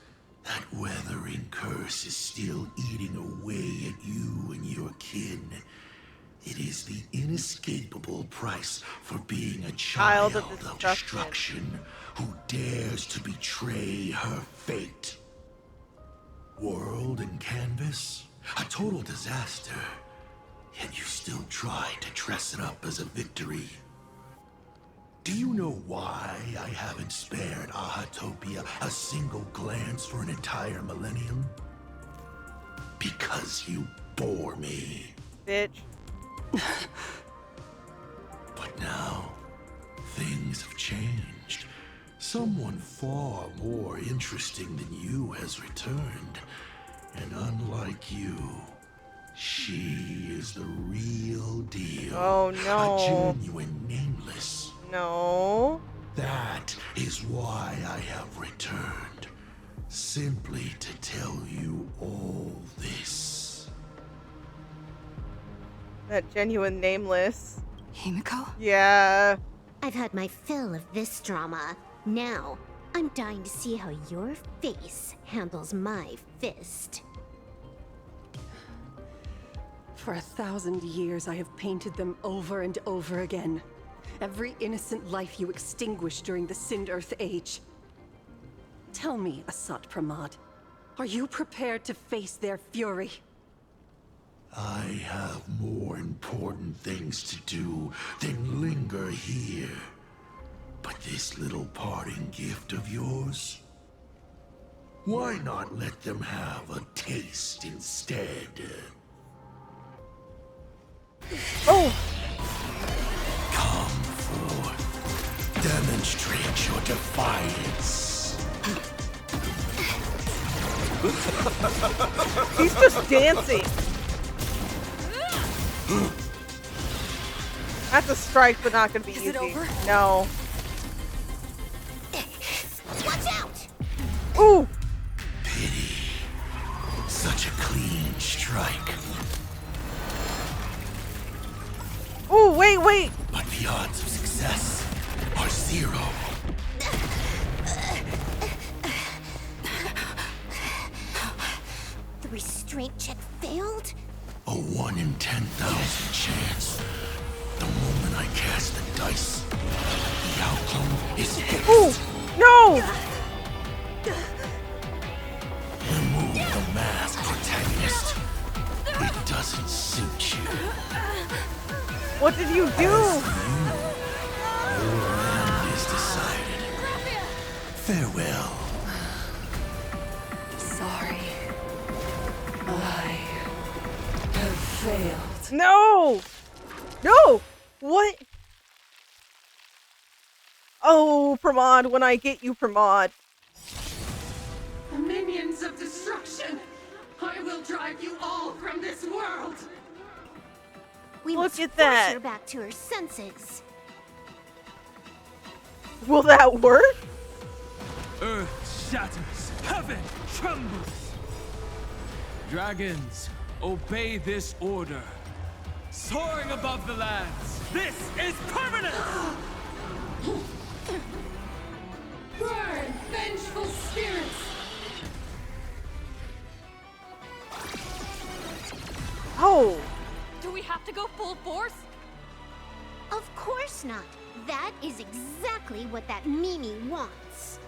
That weathering curse is still eating away at you and your kin. It is the inescapable price for being a child of destruction who dares to betray her fate. World and canvas, a total disaster. Yet you still try to dress it up as a victory. Do you know why I haven't spared Ahatopia a single glance for an entire millennium? Because you bore me. Bitch. But now, things have changed. Someone far more interesting than you has returned. And unlike you, she is the real deal. Oh no. A genuine Nameless. No. That is why I have returned. Simply to tell you all this. That genuine Nameless. Himiko? Yeah. I've had my fill of this drama. Now, I'm dying to see how your face handles my fist. For 1,000 years, I have painted them over and over again. Every innocent life you extinguished during the Sind-Earth Age. Tell me, Asat Pramod, are you prepared to face their fury? I have more important things to do than linger here. But this little parting gift of yours? Why not let them have a taste instead? Oh! Come forth. Demonstrate your defiance. He's just dancing. That's a strike, but not gonna be easy. Is it over? No. Watch out! Ooh! Pity. Such a clean strike. Ooh, wait! But the odds of success are 0. The restraint check failed? A 1 in 10,000 chance. The moment I cast the dice, the outcome is hit. Ooh! No! Remove the mask, protagonist. It doesn't suit you. What did you do? Your end is decided. Farewell. Sorry. I have failed. No! No! What? Oh, Pramod, when I get you, Pramod. Minions of destruction! I will drive you all from this world! We Look must at force that. her back to her senses. Will that work? Earth shatters, heaven trembles. Dragons, obey this order. Soaring above the lands, this is permanent! Burn, vengeful spirits! Oh! Do we have to go full force? Of course not. That is exactly what that Mimi wants.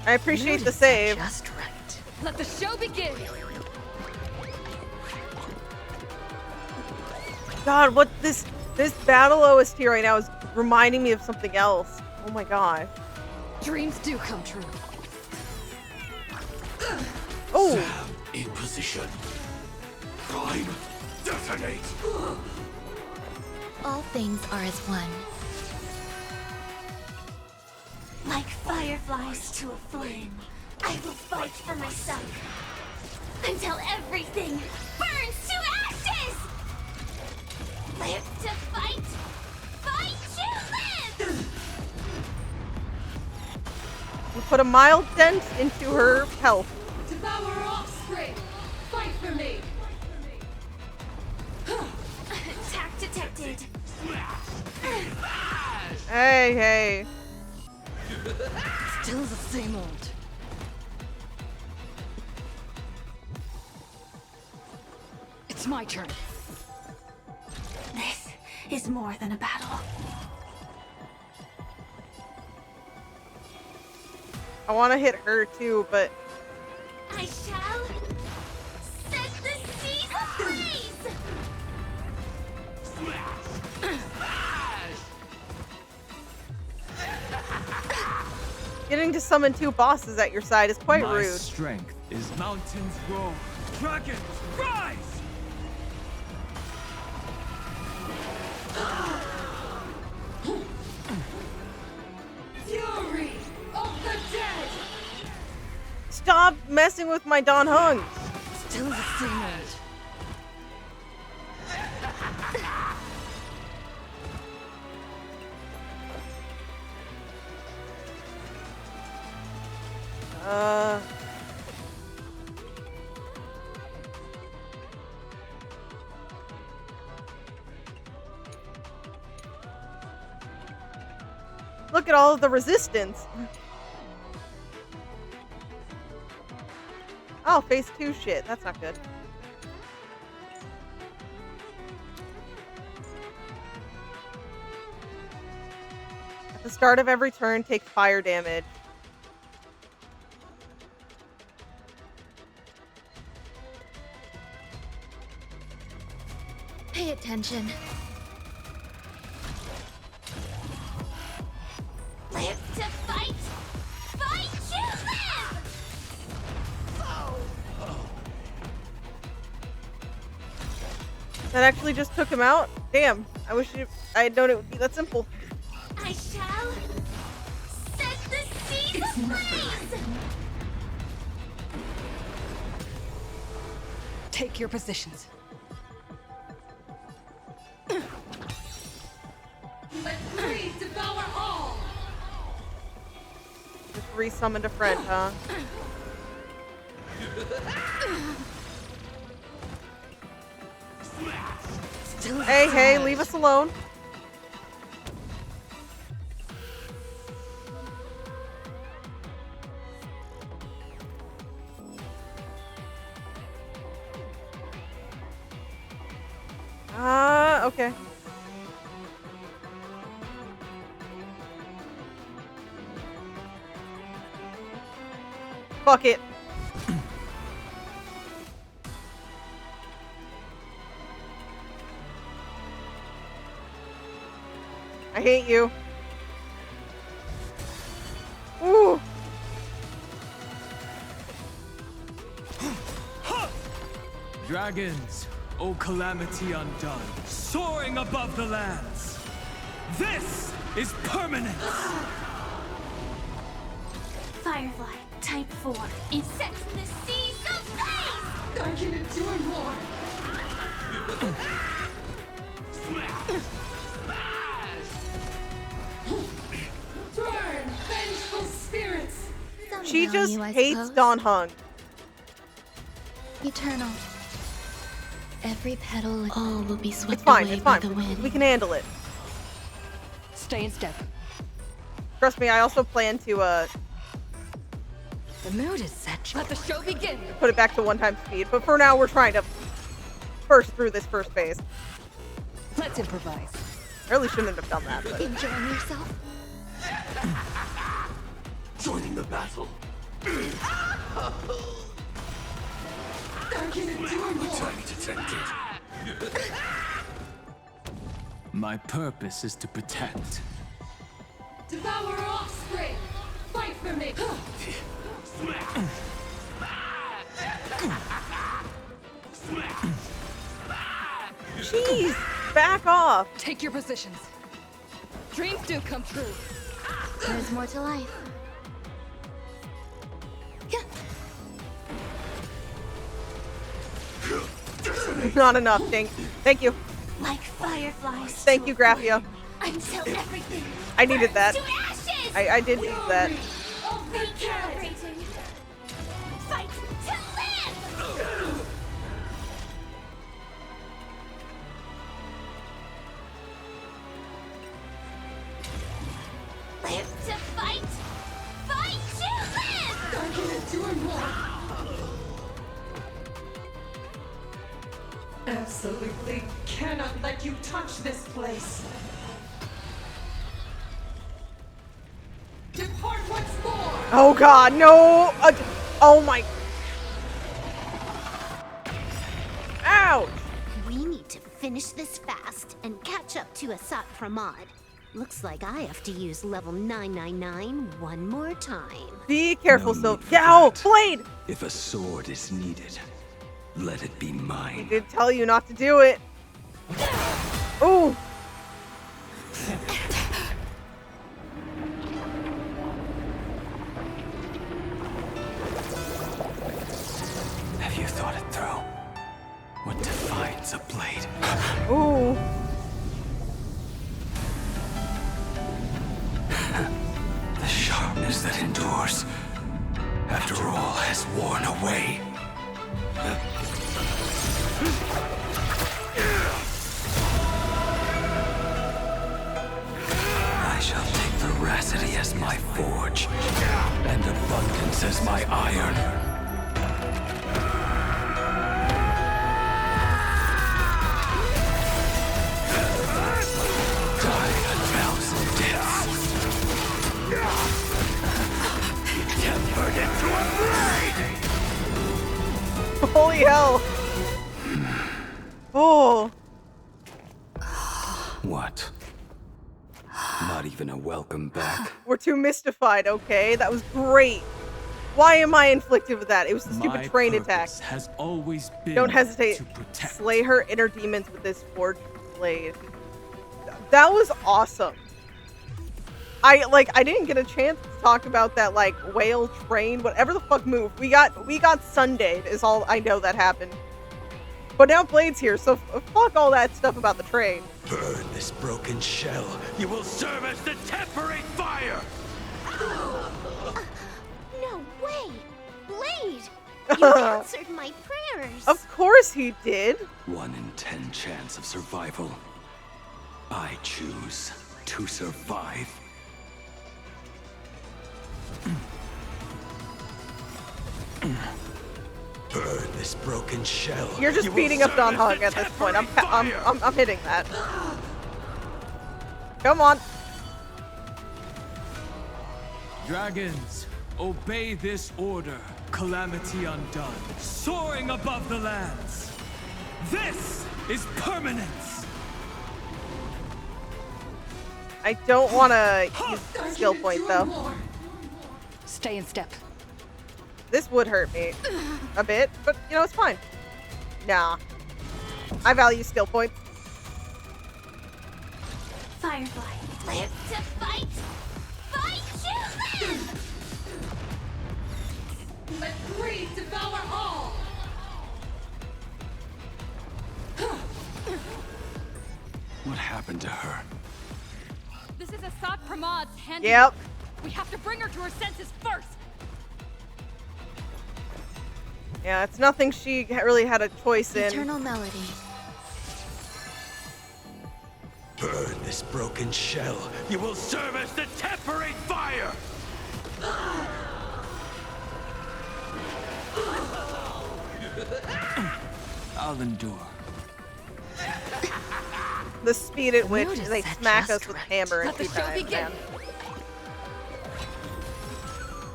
I appreciate the save. Just right. Let the show begin! God, what this battle OST right now is reminding me of something else. Oh my god. Dreams do come true. Oh! Sam in position. Prime, detonate. All things are as one. Like fireflies to a flame, I will fight for myself until everything burns to ashes! Live to fight, fight to live! You put a mild dent into her health. Devour offspring! Fight for me! Attack detected. Hey, hey. Still the same old. It's my turn. This is more than a battle. I want to hit her too, but I shall set the seas ablaze! getting to summon two bosses at your side is quite My rude. strength is mountains roar, dragons rise! Fury of the dead! Stop messing with my Don Hung. Still the same old. Look at all of the resistance. Oh, phase 2 shit. That's not good. At the start of every turn, take fire damage. Pay attention. Live to fight! Fight to live! That actually just took him out? Damn. I wish I had known it would be that simple. I shall set the seas ablaze! Take your positions. Let three devour all! Just re-summoned a friend, huh? Hey, hey, leave us alone. Okay. Fuck it. I hate you. Ooh. Dragons, O calamity undone, soaring above the lands. This is permanent! Firefly, type 4. It sets the seas ablaze! I can endure more! Burn, vengeful spirits! She Somehow just you, I hates suppose. Non-Hung. Eternal. Every petal, all will be swept It's fine, away it's by fine. the wind. We can handle it. Stay in step. Trust me, I also plan to The mood is set. Let the show begin. put it back to 1x speed, but for now we're trying to burst through this first phase. Let's improvise. I really shouldn't have done that, but Enjoying yourself? Joining the battle. Attack detected. My purpose is to protect. Devour offspring! Fight for me! jeez, back off. Take your positions. Dreams do come true. There's more to life. Not enough, Dink. Thank you. Like fireflies. Thank you, Graphia. Until everything I needed that. burns to ashes! I did need that. Recalibrating. Fight to live! Live to fight! Fight to live! I can endure more! Absolutely cannot let you touch this place! Depart once more! Oh god, no! Oh my... Ouch! We need to finish this fast and catch up to Asat Pramod. Looks like I have to use level 999 one more time. Be careful, Ow! Blade! If a sword is needed, let it be mine. I did tell you not to do it. Ooh! Have you thought it through? What defines a blade? Ooh. The sharpness that endures, after all has worn away. I shall take veracity as my forge, and abundance as my iron. Die a thousand deaths. Tempered into a blade! Holy hell! Oh. What? Not even a welcome back? We're too mystified, okay? That was great. Why am I inflicted with that? It was the stupid My train attack. purpose has always been Don't hesitate. to protect. Slay her inner demons with this forged blade. That was awesome. I didn't get a chance to talk about that like whale train, whatever the fuck move. We got Sundayed is all I know that happened. But now Blade's here, so fuck all that stuff about the train. Burn this broken shell. You will serve as the temporary fire! No way! Blade! You answered my prayers! Of course he did. 1 in 10 chance of survival. I choose to survive. Burn this broken shell. You're just beating up Non-Hung at this point. I'm hitting that. Come on. Dragons, obey this order. Calamity undone, soaring above the lands. This is permanence. I don't want to use skill point though. Stay in step. This would hurt me a bit, but you know, it's fine. Nah. I value skill points. Firefly, live to fight! Fight to live! Let greed devour all! happened to her. This is Assad Pramad's hand. Yep. We have to bring her to her senses first. Yeah, it's nothing she really had a choice in. Eternal melody. Burn this broken shell. You will serve as the temporary fire! I'll endure. The speed at which Notice they that smack just us with right. hammer and Let the two show times, begin. man.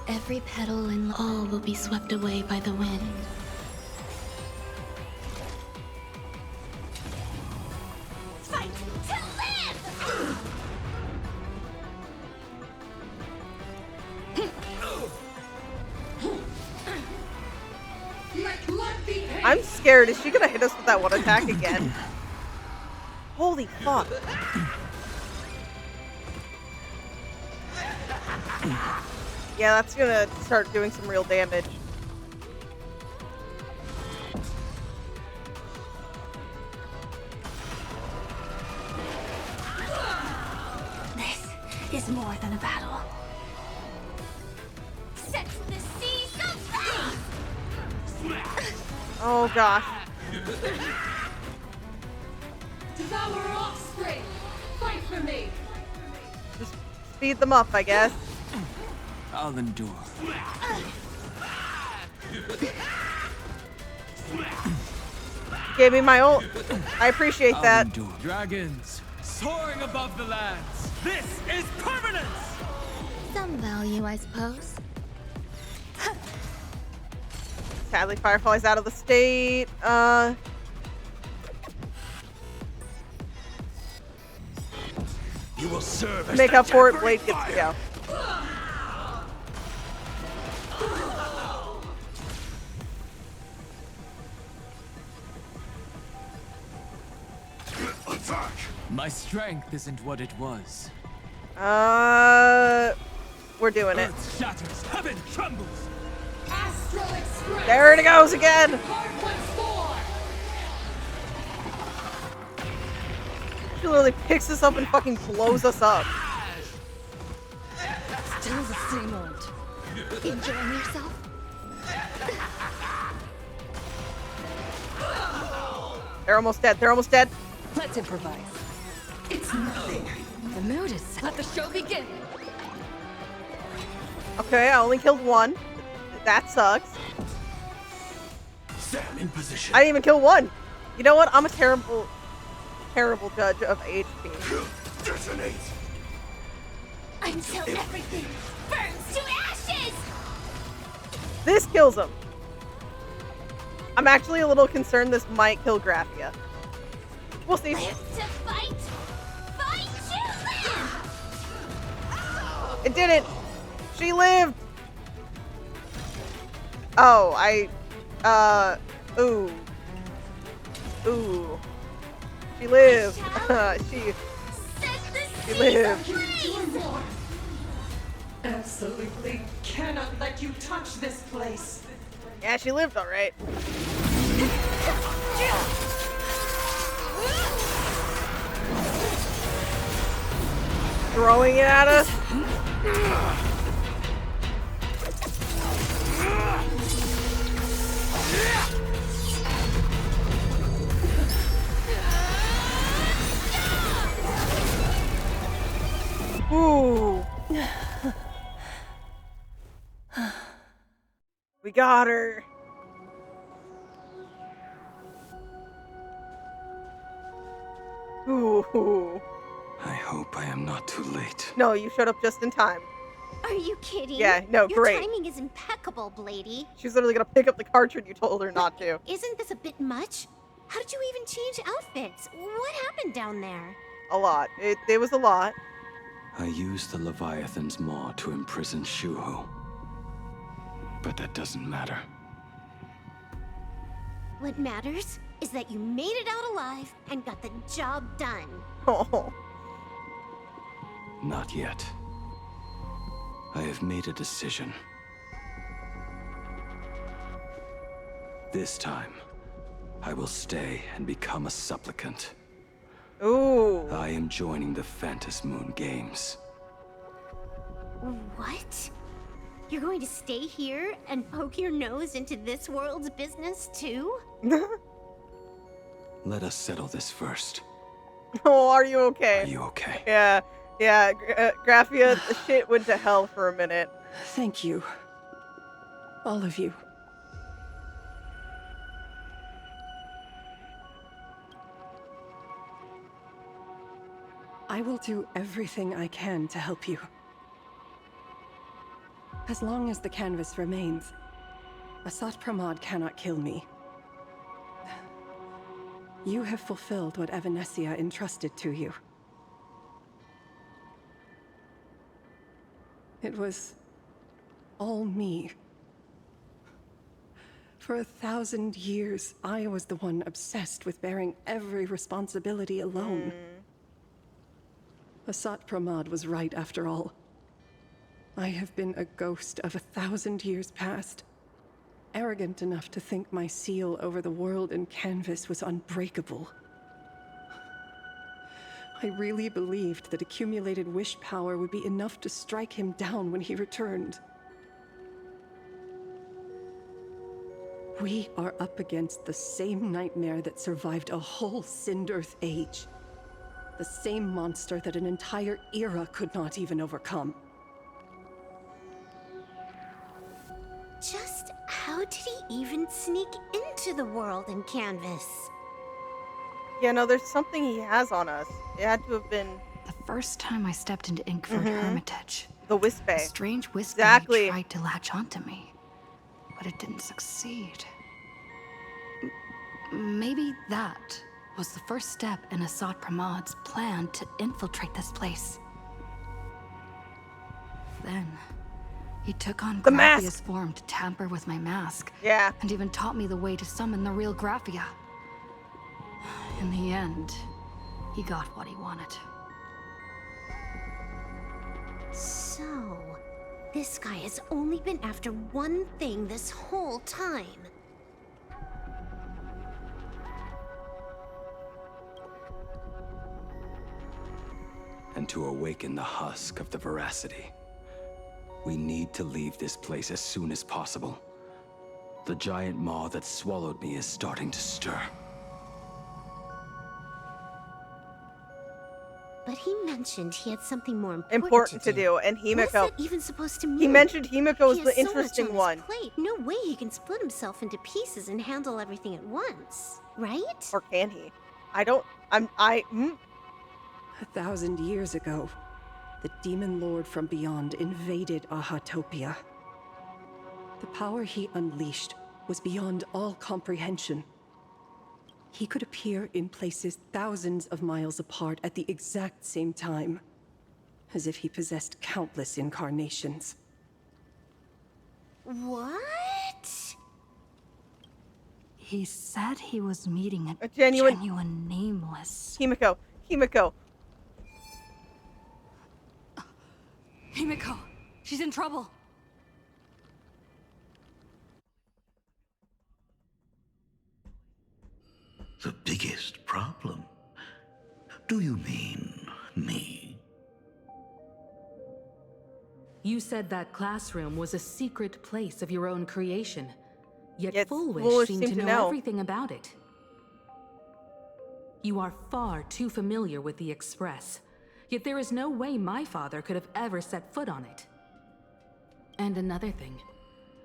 Every petal and all will be swept away by the wind. Fight to live! I'm scared. Is she gonna hit us with that one attack again? Holy fuck. Yeah, that's gonna start doing some real damage. This is more than a battle. Set the seas ablaze! Oh gosh. Devour offspring! Fight for me! Just speed them up, I guess. I'll endure. Gave me my ult. I appreciate I'll that. endure. Dragons soaring above the lands. This is permanence. Some value, I suppose. Sadly, Firefly's out of the state. You will serve as Make the up for it. temporary Blade gets to fire. go. Attack! My strength isn't what it was. We're doing it. Earth shatters, heaven trembles. Astral Express! There it goes again. Hardwood's War! She literally picks us up and fucking blows us up. Still the same old. Enjoying yourself? They're almost dead. They're almost dead. Let's improvise. It's nothing. The mood is set. Let the show begin. Okay, I only killed one. That sucks. Stand in position. I didn't even kill one. You know what? I'm a terrible judge of HP. Detonate. Until everything burns to ashes! This kills him. I'm actually a little concerned this might kill Graphia. We'll see. Live to fight! Fight to live! It didn't. She lived. Oh, ooh. Ooh. She lived. she lived. Absolutely cannot let you touch this place. Yeah, she lived all right. Throwing it at us. Ooh. We got her. Ooh. I hope I am not too late. No, you showed up just in time. Are you kidding? Yeah, no, Your great. timing is impeccable, Blady. She's literally gonna pick up the cartridge you told her not to. Isn't this a bit much? How did you even change outfits? What happened down there? A lot. It was a lot. I used the Leviathan's maw to imprison Shuho. But that doesn't matter. What matters is that you made it out alive and got the job done. Oh. Not yet. I have made a decision. This time, I will stay and become a supplicant. Ooh. I am joining the Phantas Moon Games. What? You're going to stay here and poke your nose into this world's business too? Let us settle this first. Oh, are you okay? Are you okay? Yeah, yeah. Graphia, the shit went to hell for a minute. Thank you. All of you. I will do everything I can to help you. As long as the canvas remains, Asat Pramod cannot kill me. You have fulfilled what Evanescia entrusted to you. It was all me. For 1,000 years, I was the one obsessed with bearing every responsibility alone. Asat Pramod was right after all. I have been a ghost of 1,000 years past, arrogant enough to think my seal over the world and canvas was unbreakable. I really believed that accumulated wish power would be enough to strike him down when he returned. We are up against the same nightmare that survived a whole Sindearth age. The same monster that an entire era could not even overcome. Just how did he even sneak into the world and canvas? Yeah, no, there's something he has on us. It had to have been the first time I stepped into Inkford Hermitage. The Wispe. A strange Wispe tried to latch onto me, but it didn't succeed. Maybe that was the first step in Asat Pramod's plan to infiltrate this place. Then, he took on Graphia's form to tamper with my mask. Yeah. And even taught me the way to summon the real Graphia. In the end, he got what he wanted. So, this guy has only been after one thing this whole time. And to awaken the husk of the veracity, we need to leave this place as soon as possible. The giant maw that swallowed me is starting to stir. But he mentioned he had something more important to do, and Himiko. What is that even supposed to mean? He mentioned Himiko was the He has interesting so much one. on his plate. No way he can split himself into pieces and handle everything at once, right? Or can he? I don't. 1,000 years ago, the demon lord from beyond invaded Ahatopia. The power he unleashed was beyond all comprehension. He could appear in places thousands of miles apart at the exact same time, as if he possessed countless incarnations. What? He said he was meeting a genuine nameless. Himiko. Himiko, she's in trouble. The biggest problem? Do you mean me? You said that classroom was a secret place of your own creation, yet Foolish Foolish seemed to seemed to know know everything about it. You are far too familiar with the Express, yet there is no way my father could have ever set foot on it. And another thing,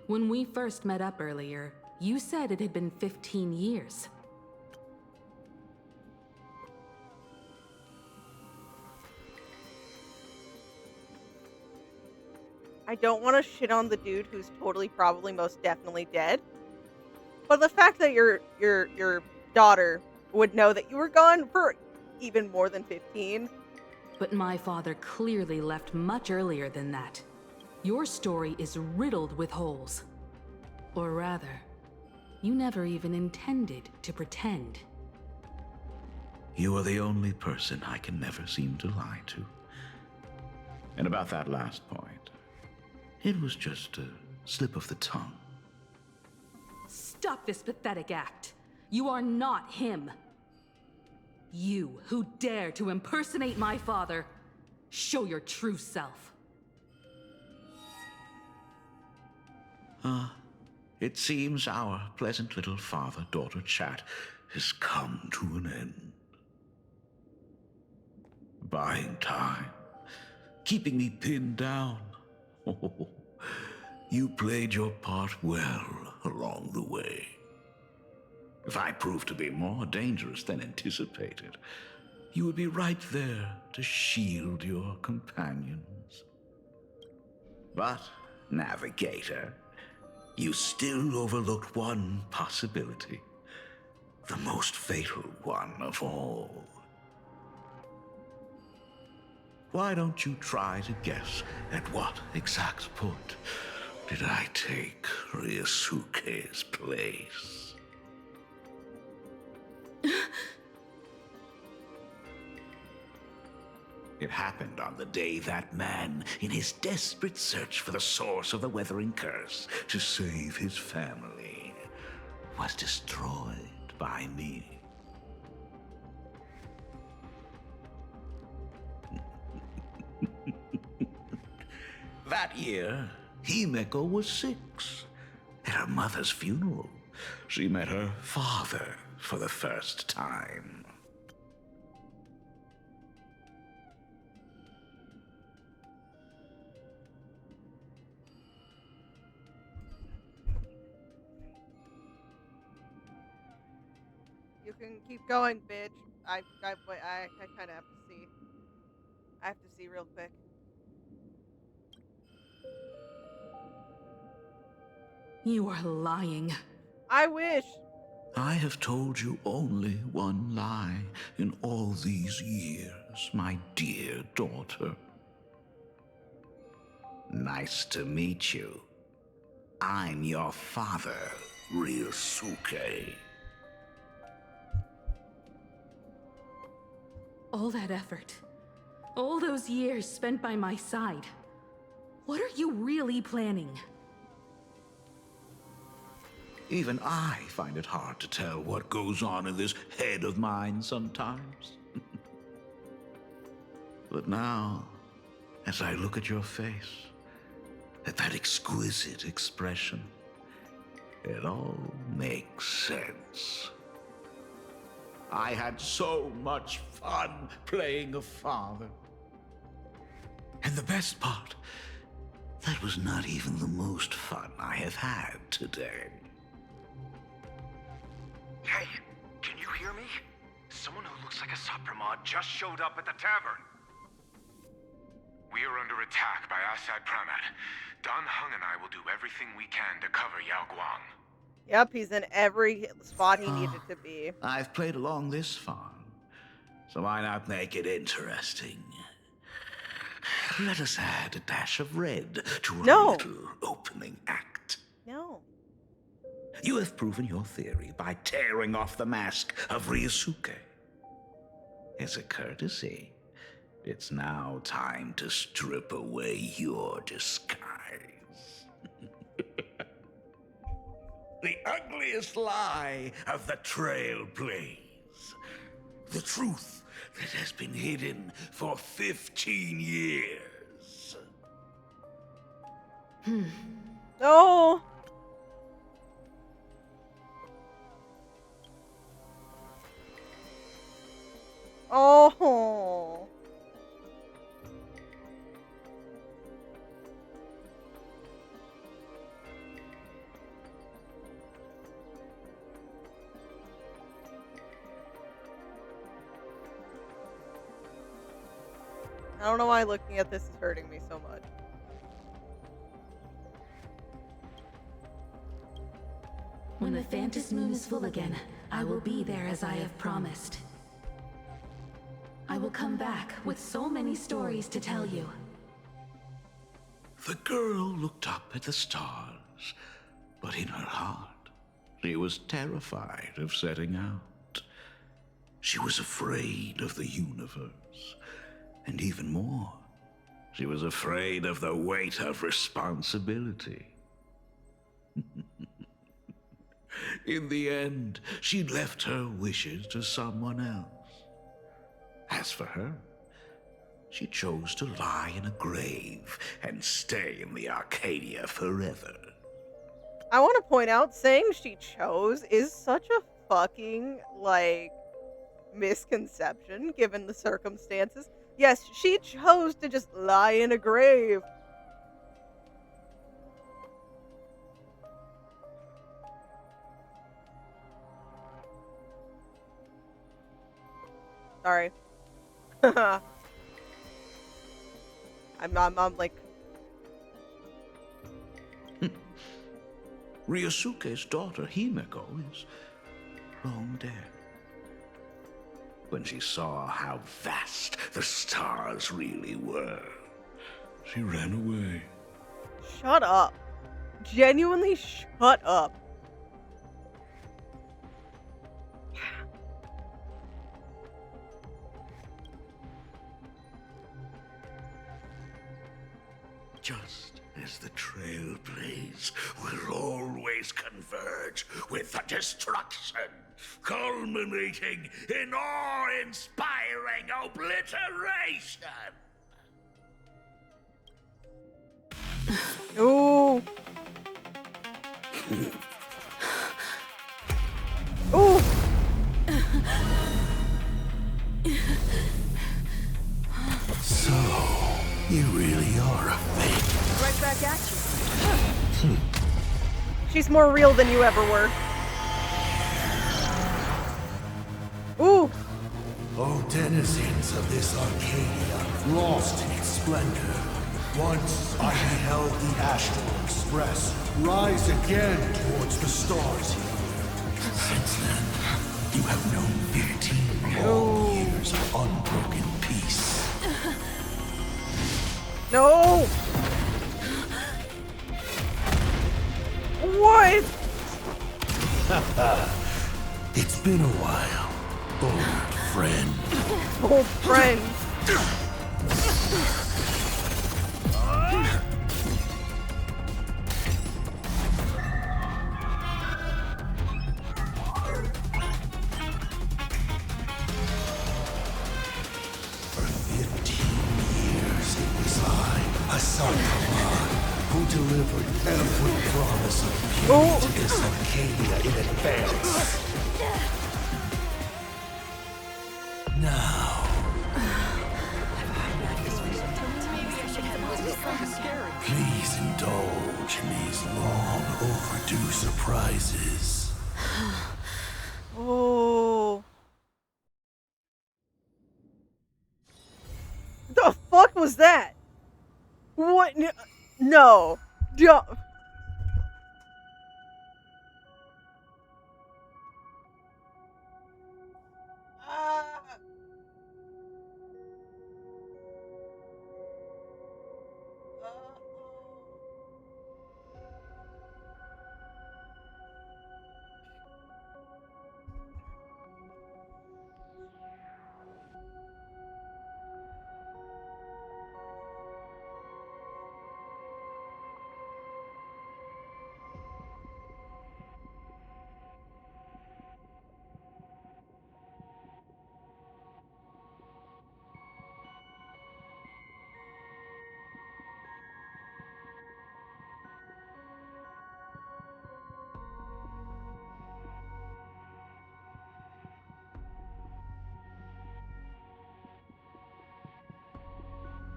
when we first met up earlier, you said it had been 15 years. I don't want to shit on the dude who's totally, probably, most definitely dead. But the fact that your daughter would know that you were gone for even more than 15. But my father clearly left much earlier than that. Your story is riddled with holes. Or rather, you never even intended to pretend. You are the only person I can never seem to lie to. And about that last point, it was just a slip of the tongue. Stop this pathetic act. You are not him. You who dare to impersonate my father, show your true self. It seems our pleasant little father-daughter chat has come to an end. Buying time, keeping me pinned down. Oh, you played your part well along the way. If I proved to be more dangerous than anticipated, you would be right there to shield your companions. But, Navigator, you still overlooked one possibility. The most fatal one of all. Why don't you try to guess at what exact point did I take Ryusuke's place? It happened on the day that man, in his desperate search for the source of the weathering curse to save his family, was destroyed by me. That year, Himeko was 6. At her mother's funeral, she met her father for the first time. You can keep going, bitch. I kind of have to see. I have to see real quick. You are lying. I wish. I have told you only one lie in all these years, my dear daughter. Nice to meet you. I'm your father, Ryusuke. All that effort, all those years spent by my side. What are you really planning? Even I find it hard to tell what goes on in this head of mine sometimes. But now, as I look at your face, at that exquisite expression, it all makes sense. I had so much fun playing a father. And the best part, that was not even the most fun I have had today. Hey, can you hear me? Someone who looks like a Supremod just showed up at the tavern. We are under attack by Asad Pramat. Don Hung and I will do everything we can to cover Yao Guang. Yep, he's in every spot he needed to be. I've played along this far, so why not make it interesting? Let us add a dash of red to our little opening act. No. You have proven your theory by tearing off the mask of Ryusuke. As a courtesy, it's now time to strip away your disguise. The ugliest lie of the Trailblazer. The truth that has been hidden for 15 years. No. Oh. I don't know why looking at this is hurting me so much. When the Phantom Moon is full again, I will be there as I have promised. I will come back with so many stories to tell you. The girl looked up at the stars, but in her heart, she was terrified of setting out. She was afraid of the universe, and even more, she was afraid of the weight of responsibility. In the end, she'd left her wishes to someone else. As for her, she chose to lie in a grave and stay in the Arcadia forever. I want to point out, saying she chose is such a fucking, like, misconception given the circumstances. Yes, she chose to just lie in a grave. Sorry. I'm like... Ryosuke's daughter, Himeko, is long dead. When she saw how vast the stars really were, she ran away. Shut up. Genuinely shut up. Just as the Trailblaze will always converge with the destruction, culminating in awe-inspiring obliteration. Ooh. Ooh. So, you really are a fake. Right back at you. She's more real than you ever were. Ooh. O denizens of this Arcadia, lost in its splendor. Once I beheld the Astral Express rise again towards the stars here. Since then, you have known 15 long years of unbroken peace. No! What? It's been a while, old friend. Old friend. For 15 years it was I, Asakaman, who delivered every promise of beauty to this Arcadia in advance. Now, please indulge in these long overdue surprises. Oh. The fuck was that? What? No. Don't.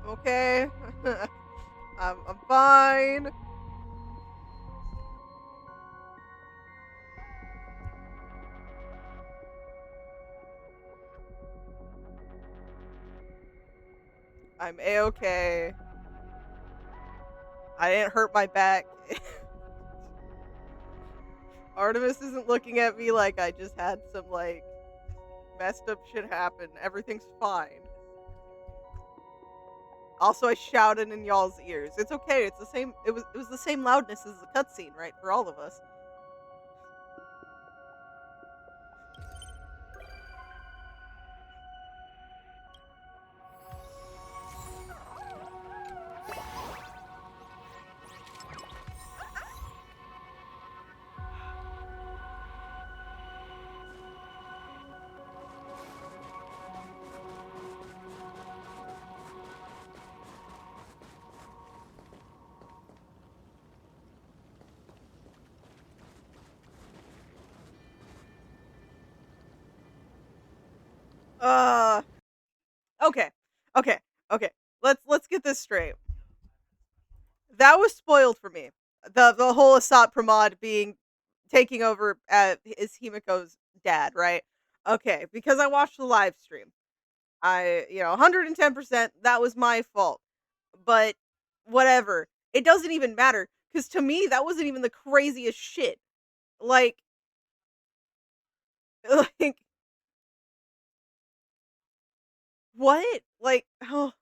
Okay. I'm fine. I'm A-okay. I didn't hurt my back. Artemis isn't looking at me like I just had some, like, messed up shit happen. Everything's fine. Also, I shouted in y'all's ears. It's okay. It's the same. It was the same loudness as the cutscene, right? For all of us. Uh, okay, okay, okay. Let's get this straight. That was spoiled for me. The whole Asat Pramod being taking over is Himiko's dad, right? Okay, because I watched the live stream. 110%, that was my fault. But whatever. It doesn't even matter cuz to me that wasn't even the craziest shit. Like like what? Like oh,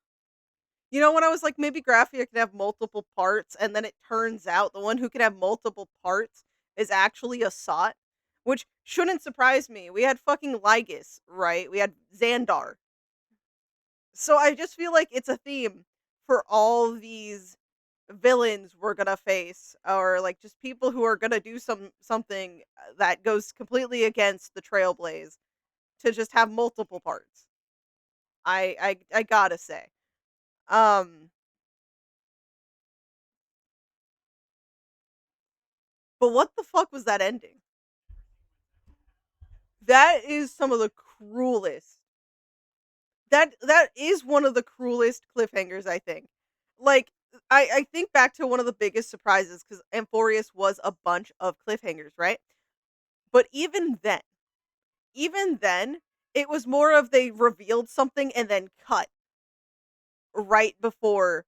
when I was like maybe Graphia can have multiple parts and then it turns out the one who can have multiple parts is actually a Sot, which shouldn't surprise me. We had fucking Lygus, right? We had Xandar. So I just feel like it's a theme for all these villains we're gonna face, or like just people who are gonna do something that goes completely against the Trailblaze to just have multiple parts. I gotta say. Um but what the fuck was that ending? That is some of the cruelest. That is one of the cruelest cliffhangers, I think. Like I think back to one of the biggest surprises because Amphorius was a bunch of cliffhangers, right? But even then, it was more of they revealed something and then cut right before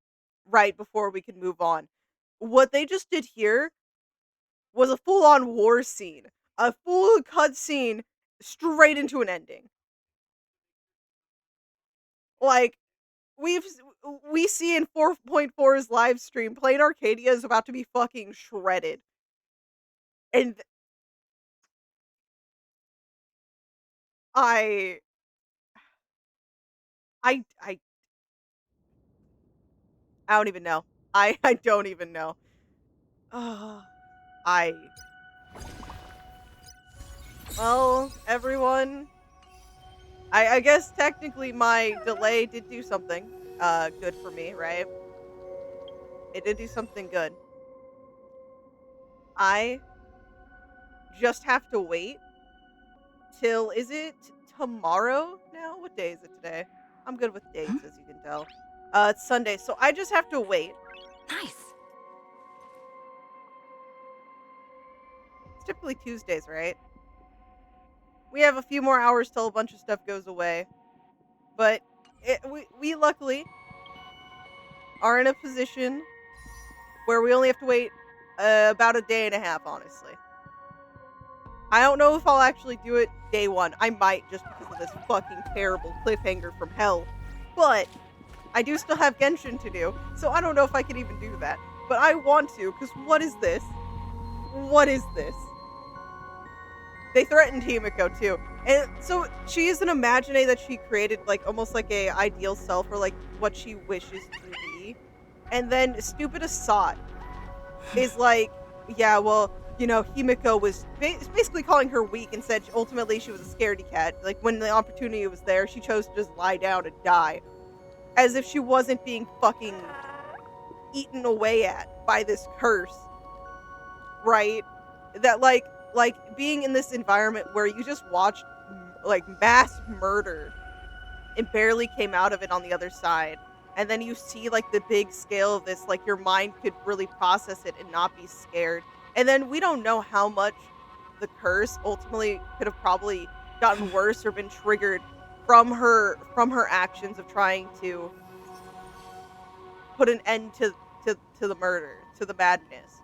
we could move on. What they just did here was a full-on war scene. A full cut scene straight into an ending. Like we've we see in 4.4's live stream, Plain Arcadia is about to be fucking shredded. And I I I I don't even know. I don't even know. I Well, everyone, I guess technically my delay did do something good for me, right? It did do something good. I just have to wait till is it tomorrow now? What day is it today? I'm good with dates as you can tell. It's Sunday, so I just have to wait. Nice. It's typically Tuesdays, right? We have a few more hours till a bunch of stuff goes away. But we luckily are in a position where we only have to wait about a day and a half, honestly. I don't know if I'll actually do it day one. I might just because of this fucking terrible cliffhanger from hell. But I do still have Genshin to do, so I don't know if I can even do that. But I want to, because what is this? What is this? They threatened Himiko too. And so she is an imagine that she created, like almost like a ideal self or like what she wishes to be. And then stupid Asat is like, yeah, well, Himiko was basically calling her weak and said ultimately she was a scaredy cat. Like when the opportunity was there, she chose to just lie down and die. As if she wasn't being fucking eaten away at by this curse. Right? That like being in this environment where you just watched like mass murder and barely came out of it on the other side. And then you see like the big scale of this, like your mind could really process it and not be scared. And then we don't know how much the curse ultimately could have probably gotten worse or been triggered from her actions of trying to put an end to the murder, to the madness.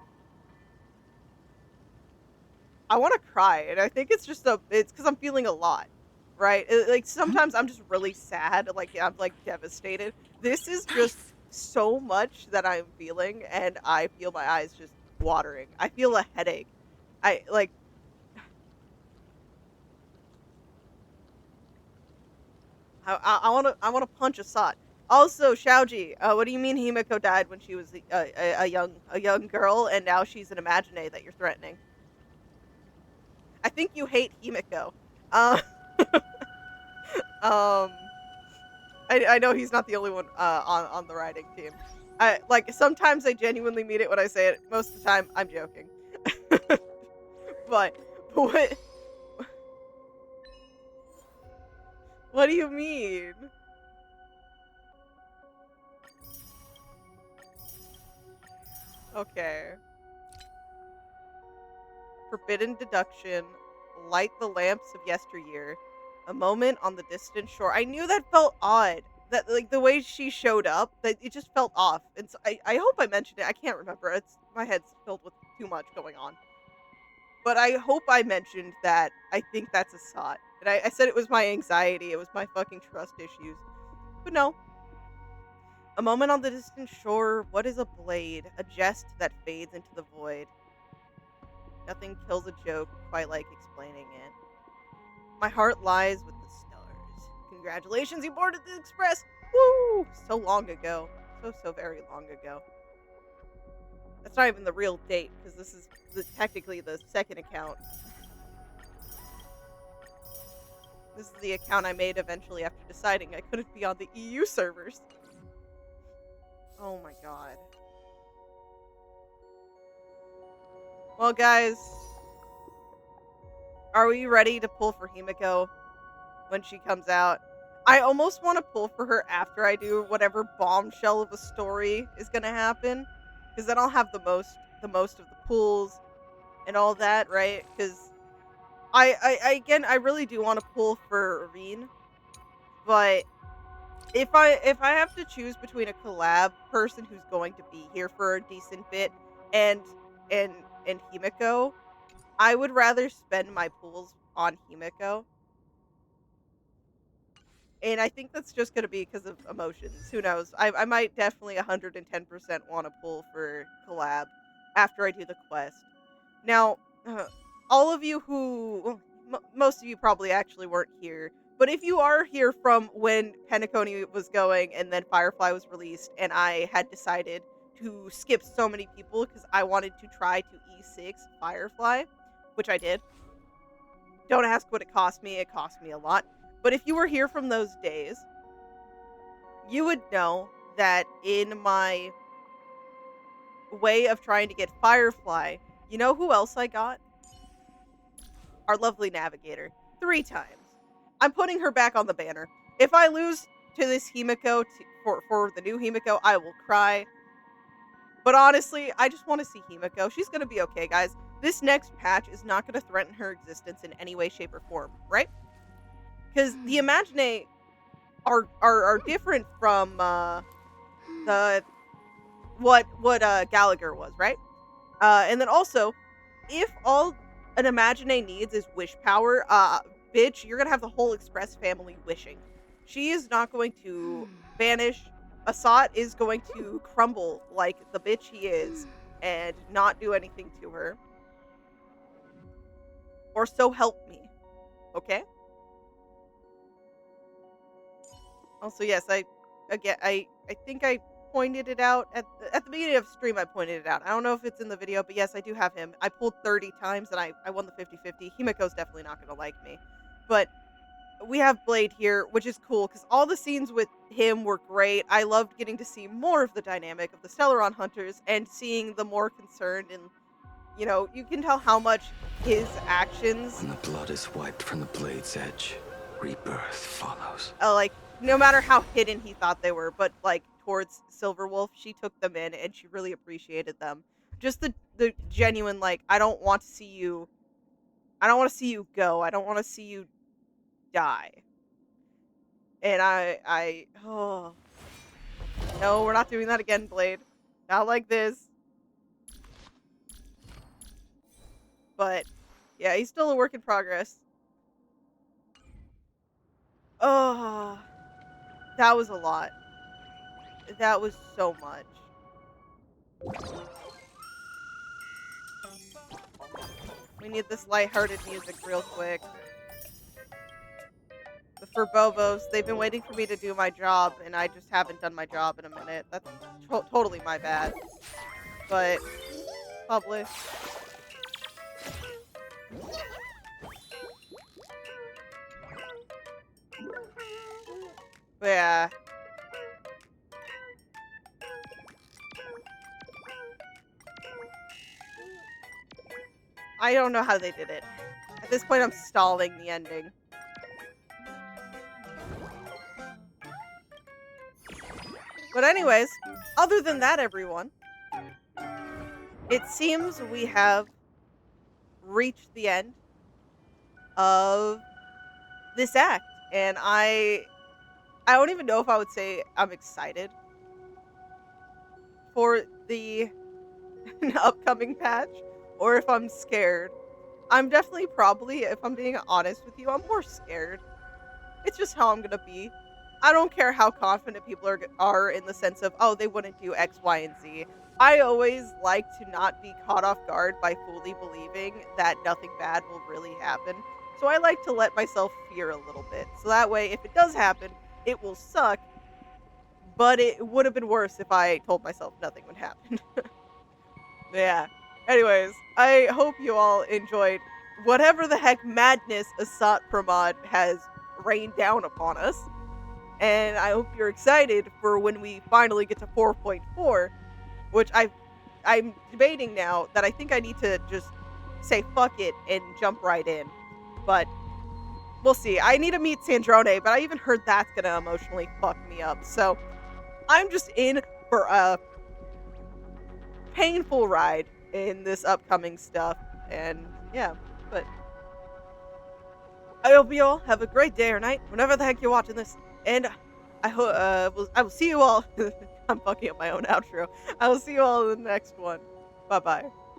I want to cry, and I think it's because I'm feeling a lot, right? Like sometimes I'm just really sad, like I'm like devastated. This is just so much that I'm feeling, and I feel my eyes just watering. I feel a headache. I like. I want to punch Asat. Also, Xiaoji, what do you mean Himiko died when she was a young girl, and now she's an imagine that you're threatening? I think you hate Himiko. Um, I know he's not the only one on the writing team. Sometimes I genuinely mean it when I say it. Most of the time, I'm joking. but what What do you mean? Okay. Forbidden deduction. Light the lamps of yesteryear. A moment on the distant shore. I knew that felt odd. That, like, the way she showed up, that it just felt off. And so I hope I mentioned it. I can't remember. My head's filled with too much going on. But I hope I mentioned that I think that's a sot. And I said it was my anxiety. It was my fucking trust issues. But no. A moment on the distant shore. What is a blade? A jest that fades into the void. Nothing kills a joke quite like explaining it. My heart lies with the stars. Congratulations, you boarded the express! Woo! So long ago. So very long ago. That's not even the real date, because this is technically the second account. This is the account I made eventually after deciding I couldn't be on the EU servers. Oh my god. Well, guys, are we ready to pull for Himiko when she comes out? I almost want to pull for her after I do whatever bombshell of a story is gonna happen, because then I'll have the most of the pulls and all that, right? Because again, I really do want to pull for Irene, but if I have to choose between a collab person who's going to be here for a decent bit and and Himiko, I would rather spend my pools on Himiko. And I think that's just going to be because of emotions. Who knows? I might definitely 110% want to pull for collab after I do the quest. Now, all of you who... Well, most of you probably actually weren't here. But if you are here from when Penacony was going and then Firefly was released, and I had decided to skip so many people because I wanted to try to E6 Firefly, which I did. Don't ask what it cost me. It cost me a lot. But if you were here from those days, you would know that in my way of trying to get Firefly, you know who else I got? Our lovely navigator. 3 times. I'm putting her back on the banner. If I lose to this Himiko, for the new Himiko, I will cry. But honestly, I just want to see Himiko. She's going to be okay, guys. This next patch is not going to threaten her existence in any way, shape, or form, right? Because the Imaginae are different from the what Gallagher was, right? And then also, if all an Imaginae needs is wish power, bitch, you're gonna have the whole Express family wishing. She is not going to vanish. Assat is going to crumble like the bitch he is and not do anything to her. Or so help me. Okay? Also, yes, I think I pointed it out at the beginning of stream. I pointed it out. I don't know if it's in the video, but yes, I do have him. I pulled 30 times and I won the 50-50. Himiko's definitely not going to like me. But we have Blade here, which is cool because all the scenes with him were great. I loved getting to see more of the dynamic of the Stellaron hunters and seeing the more concerned and, you know, you can tell how much his actions... When the blood is wiped from the blade's edge, rebirth follows. Like, no matter how hidden he thought they were, but, like, towards Silverwolf, she took them in and she really appreciated them. Just the genuine, like, I don't want to see you go. I don't want to see you die. And oh. No, we're not doing that again, Blade. Not like this. But, yeah, he's still a work in progress. Oh, that was a lot. That was so much. We need this lighthearted music real quick. The Furbobos, they've been waiting for me to do my job, and I just haven't done my job in a minute. That's totally my bad. But, publish. But yeah. I don't know how they did it. At this point, I'm stalling the ending. But anyways, other than that, everyone, it seems we have reached the end of this act. And I don't even know if I would say I'm excited for the upcoming patch or if I'm scared. I'm definitely probably, if I'm being honest with you, I'm more scared. It's just how I'm gonna be. I don't care how confident people are in the sense of, oh, they wouldn't do X, Y, and Z. I always like to not be caught off guard by fully believing that nothing bad will really happen. So I like to let myself fear a little bit. So that way, if it does happen, it will suck, but it would have been worse if I told myself nothing would happen. Yeah. Anyways, I hope you all enjoyed whatever the heck madness Asat Pramod has rained down upon us. And I hope you're excited for when we finally get to 4.4, which I'm debating now that I think I need to just say fuck it and jump right in. But we'll see. I need to meet Sandrone, but I even heard that's gonna emotionally fuck me up. So I'm just in for a painful ride in this upcoming stuff. And yeah, but I hope you all have a great day or night, whenever the heck you're watching this. And I will see you all. I'm fucking up my own outro. I will see you all in the next one. Bye bye.